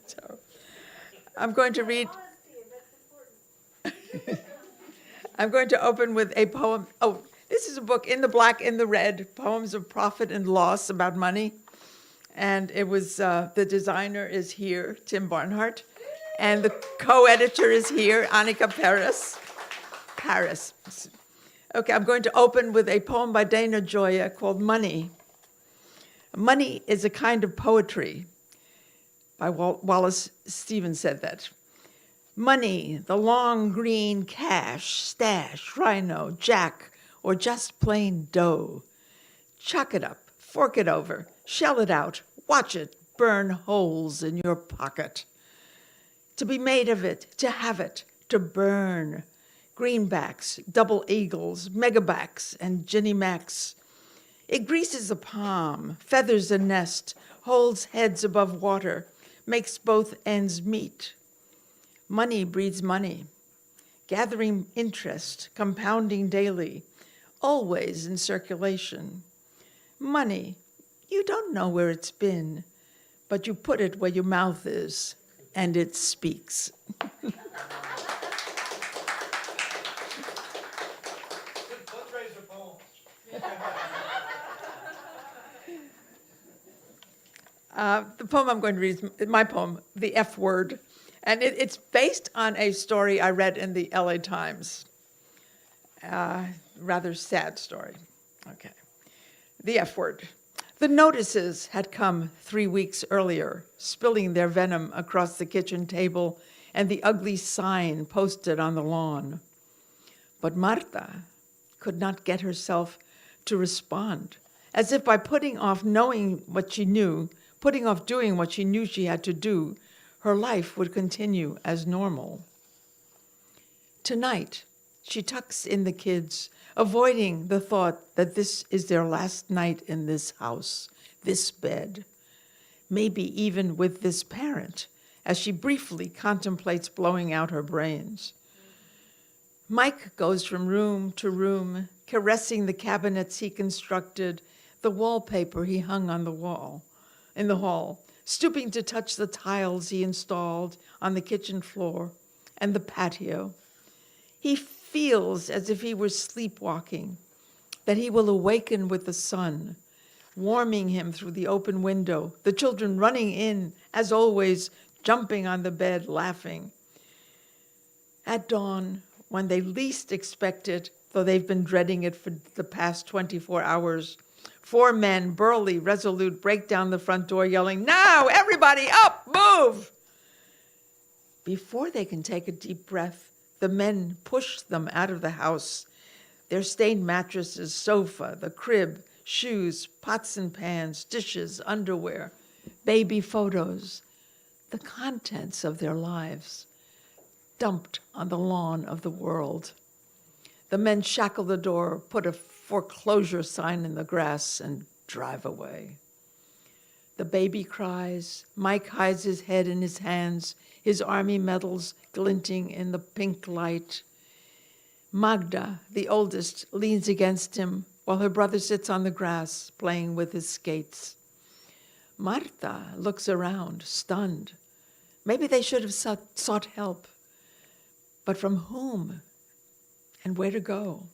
So, I'm going to read. I'm going to open with a poem. Oh, this is a book, In the Black, in the Red, Poems of Profit and Loss about money. And it was, the designer is here, Tim Barnhart, and the co-editor is here, Annika Paris. Okay, I'm going to open with a poem by Dana Gioia called Money. Money is a kind of poetry. By Wallace Stevens said that. Money, the long green cash, stash, rhino, jack, or just plain dough. Chuck it up, fork it over, shell it out, watch it burn holes in your pocket. To be made of it, to have it, to burn. Greenbacks, double eagles, megabacks, and Ginny Macks. It greases a palm, feathers a nest, holds heads above water, makes both ends meet. Money breeds money, gathering interest, compounding daily, always in circulation. Money, you don't know where it's been, but you put it where your mouth is, and it speaks. The poem I'm going to read is my poem, The F Word, and it's based on a story I read in the LA Times. Rather sad story. Okay. The F Word. The notices had come 3 weeks earlier, spilling their venom across the kitchen table and the ugly sign posted on the lawn. But Marta could not get herself to respond, as if by putting off knowing what she knew, putting off doing what she knew she had to do, her life would continue as normal. Tonight, she tucks in the kids, avoiding the thought that this is their last night in this house, this bed, maybe even with this parent, as she briefly contemplates blowing out her brains. Mike goes from room to room, caressing the cabinets he constructed, the wallpaper he hung on the wall, in the hall, stooping to touch the tiles he installed on the kitchen floor and the patio. He feels as if he were sleepwalking, that he will awaken with the sun, warming him through the open window, the children running in, as always, jumping on the bed, laughing. At dawn, when they least expect it, though they've been dreading it for the past 24 hours, 4 men, burly, resolute, break down the front door yelling, "Now, everybody up, move!" Before they can take a deep breath, the men push them out of the house. Their stained mattresses, sofa, the crib, shoes, pots and pans, dishes, underwear, baby photos, the contents of their lives, dumped on the lawn of the world. The men shackle the door, put a foreclosure sign in the grass, and drive away. The baby cries. Mike hides his head in his hands, his army medals glinting in the pink light. Magda, the oldest, leans against him while her brother sits on the grass playing with his skates. Marta looks around, stunned. Maybe they should have sought help. But from whom and where to go?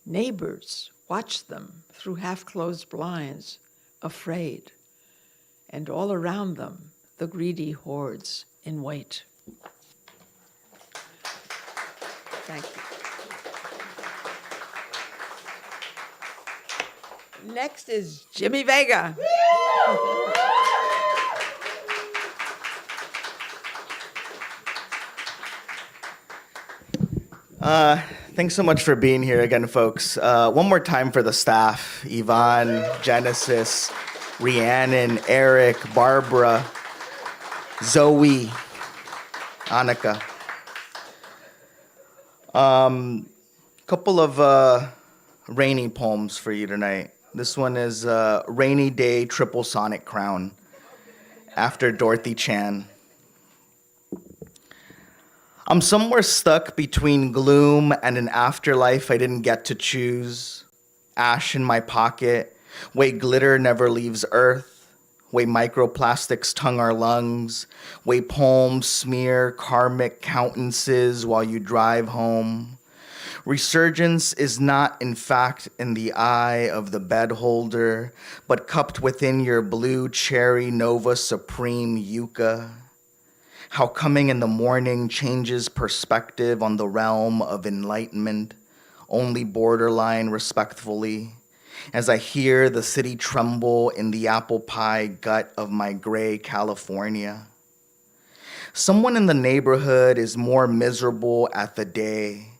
Neighbors watch them through half-closed blinds, afraid. And all around them, the greedy hordes in wait. Thank you. Next is Jimmy Vega. Thanks so much for being here again, folks. One more time for the staff, Yvonne, Genesis, Rhiannon, Eric, Barbara, Zoe, Annika. Couple of rainy poems for you tonight. This one is Rainy Day Triple Sonic Crown, after Dorothy Chan. I'm somewhere stuck between gloom and an afterlife I didn't get to choose. Ash in my pocket, way glitter never leaves earth, way microplastics tongue our lungs, way poems smear karmic countenances while you drive home. Resurgence is not, in fact, in the eye of the bed holder, but cupped within your blue cherry Nova Supreme yucca. How coming in the morning changes perspective on the realm of enlightenment, only borderline respectfully, as I hear the city tremble in the apple pie gut of my gray California. Someone in the neighborhood is more miserable at the day,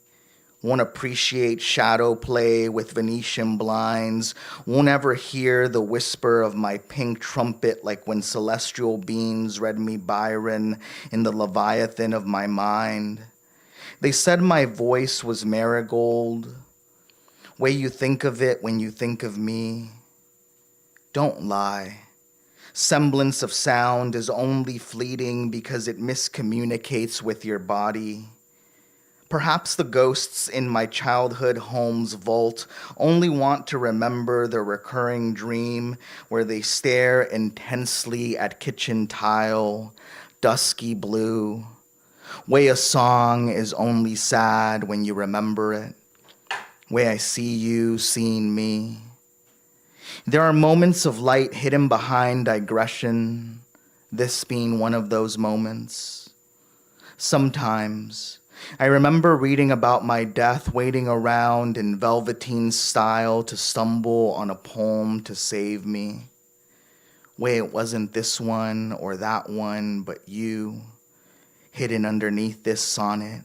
won't appreciate shadow play with Venetian blinds, won't ever hear the whisper of my pink trumpet like when celestial beings read me Byron in the Leviathan of my mind. They said my voice was marigold, way you think of it when you think of me. Don't lie. Semblance of sound is only fleeting because it miscommunicates with your body. Perhaps the ghosts in my childhood home's vault only want to remember the recurring dream where they stare intensely at kitchen tile, dusky blue. Way a song is only sad when you remember it. Way I see you seeing me. There are moments of light hidden behind digression, this being one of those moments. Sometimes, I remember reading about my death, waiting around in velveteen style to stumble on a poem to save me. Way it wasn't this one or that one, but you, hidden underneath this sonnet.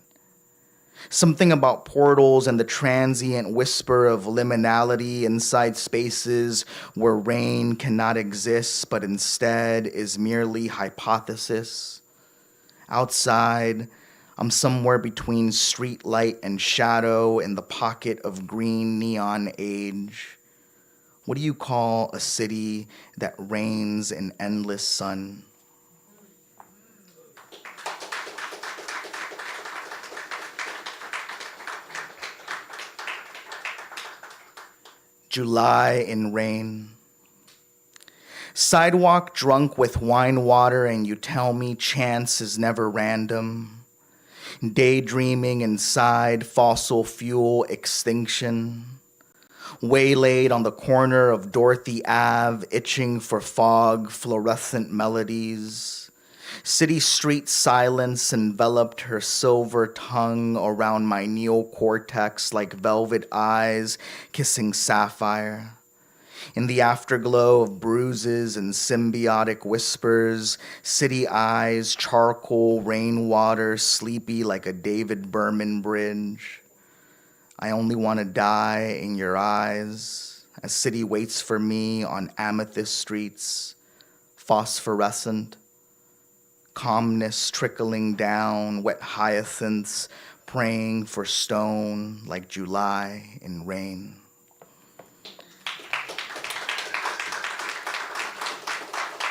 Something about portals and the transient whisper of liminality inside spaces where rain cannot exist, but instead is merely hypothesis. Outside, I'm somewhere between street light and shadow in the pocket of green neon age. What do you call a city that reigns in endless sun? July in rain. Sidewalk drunk with wine water and you tell me chance is never random. Daydreaming inside fossil fuel extinction. Waylaid on the corner of Dorothy Ave, itching for fog, fluorescent melodies. City street silence enveloped her silver tongue around my neocortex like velvet eyes kissing sapphire. In the afterglow of bruises and symbiotic whispers, city eyes, charcoal, rainwater, sleepy like a David Berman bridge. I only want to die in your eyes as city waits for me on amethyst streets, phosphorescent, calmness trickling down, wet hyacinths praying for stone like July in rain.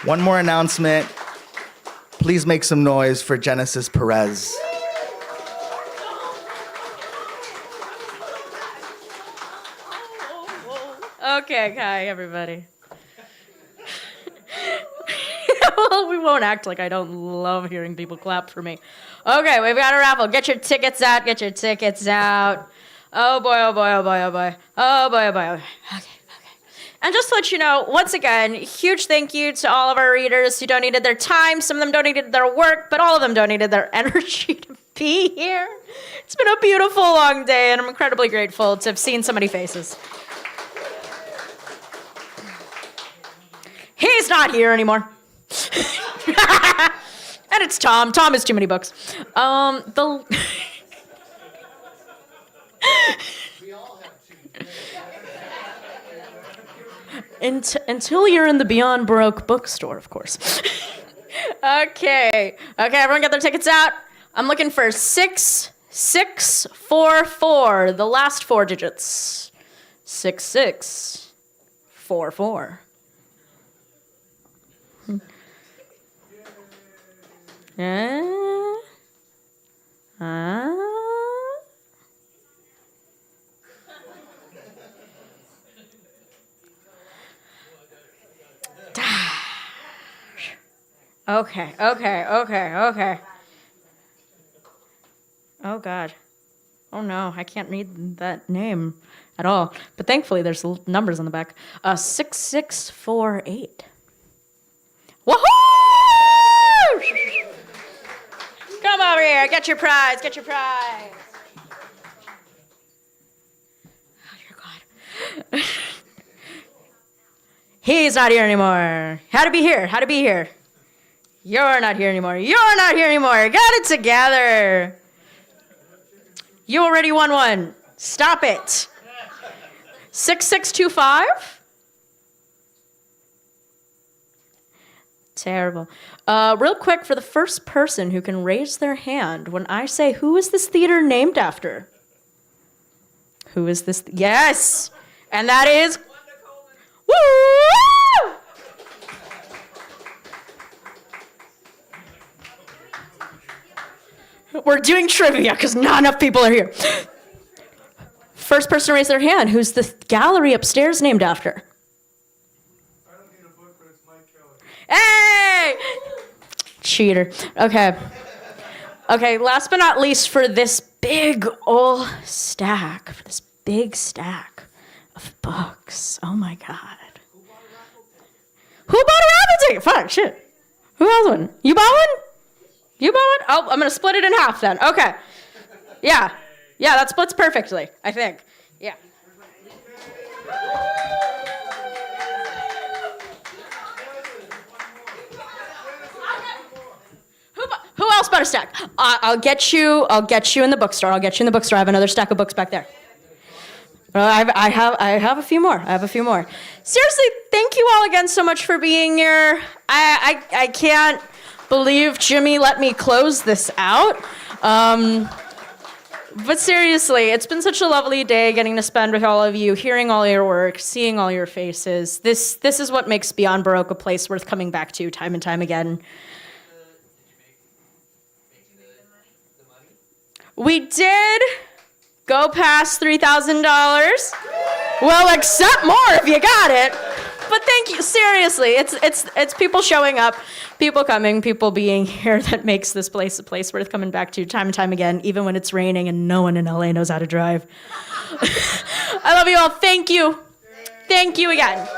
One more announcement. Please make some noise for Genesis Perez. Okay, hi, everybody. We won't act like I don't love hearing people clap for me. Okay, we've got a raffle. Get your tickets out. Get your tickets out. Oh boy, oh boy, oh boy, oh boy. Oh boy, oh boy, oh boy. Okay. And just to let you know, once again, huge thank you to all of our readers who donated their time. Some of them donated their work, but all of them donated their energy to be here. It's been a beautiful long day, and I'm incredibly grateful to have seen so many faces. He's not here anymore. And it's Tom. Tom has too many books. Until you're in the Beyond Baroque bookstore, of course. Okay, everyone got their tickets out? I'm looking for 6644, the last 4 digits. 6644. Okay. Oh, God. Oh, no, I can't read that name at all. But thankfully, there's numbers on the back. 6648. Woohoo! Come over here. Get your prize. Oh, dear God. He's not here anymore. How to be here. You're not here anymore. Got it together. You already won one. Stop it. 6625? Terrible. Real quick, for the first person who can raise their hand when I say, who is this theater named after? Who is this? Yes! And that is... Woo! We're doing trivia because not enough people are here. First person to raise their hand, who's the gallery upstairs named after? I don't need a book, but it's Mike Kelly. Hey! Cheater. Okay, last but not least, for this big old stack, of books. Oh my God. Who bought a raffle ticket? Fuck, shit. Who has one? You bought one? Oh, I'm going to split it in half then. Okay. Yeah, that splits perfectly, I think. Yeah. Who else bought a stack? I'll get you in the bookstore. I have another stack of books back there. I have a few more. Seriously, thank you all again so much for being here. I can't believe Jimmy let me close this out. But seriously, it's been such a lovely day getting to spend with all of you, hearing all your work, seeing all your faces. This is what makes Beyond Baroque a place worth coming back to time and time again. We did go past $3,000. We'll accept more if you got it. But thank you, seriously, it's people showing up, people coming, people being here that makes this place a place worth coming back to time and time again, even when it's raining and no one in LA knows how to drive. I love you all. Thank you. Thank you again.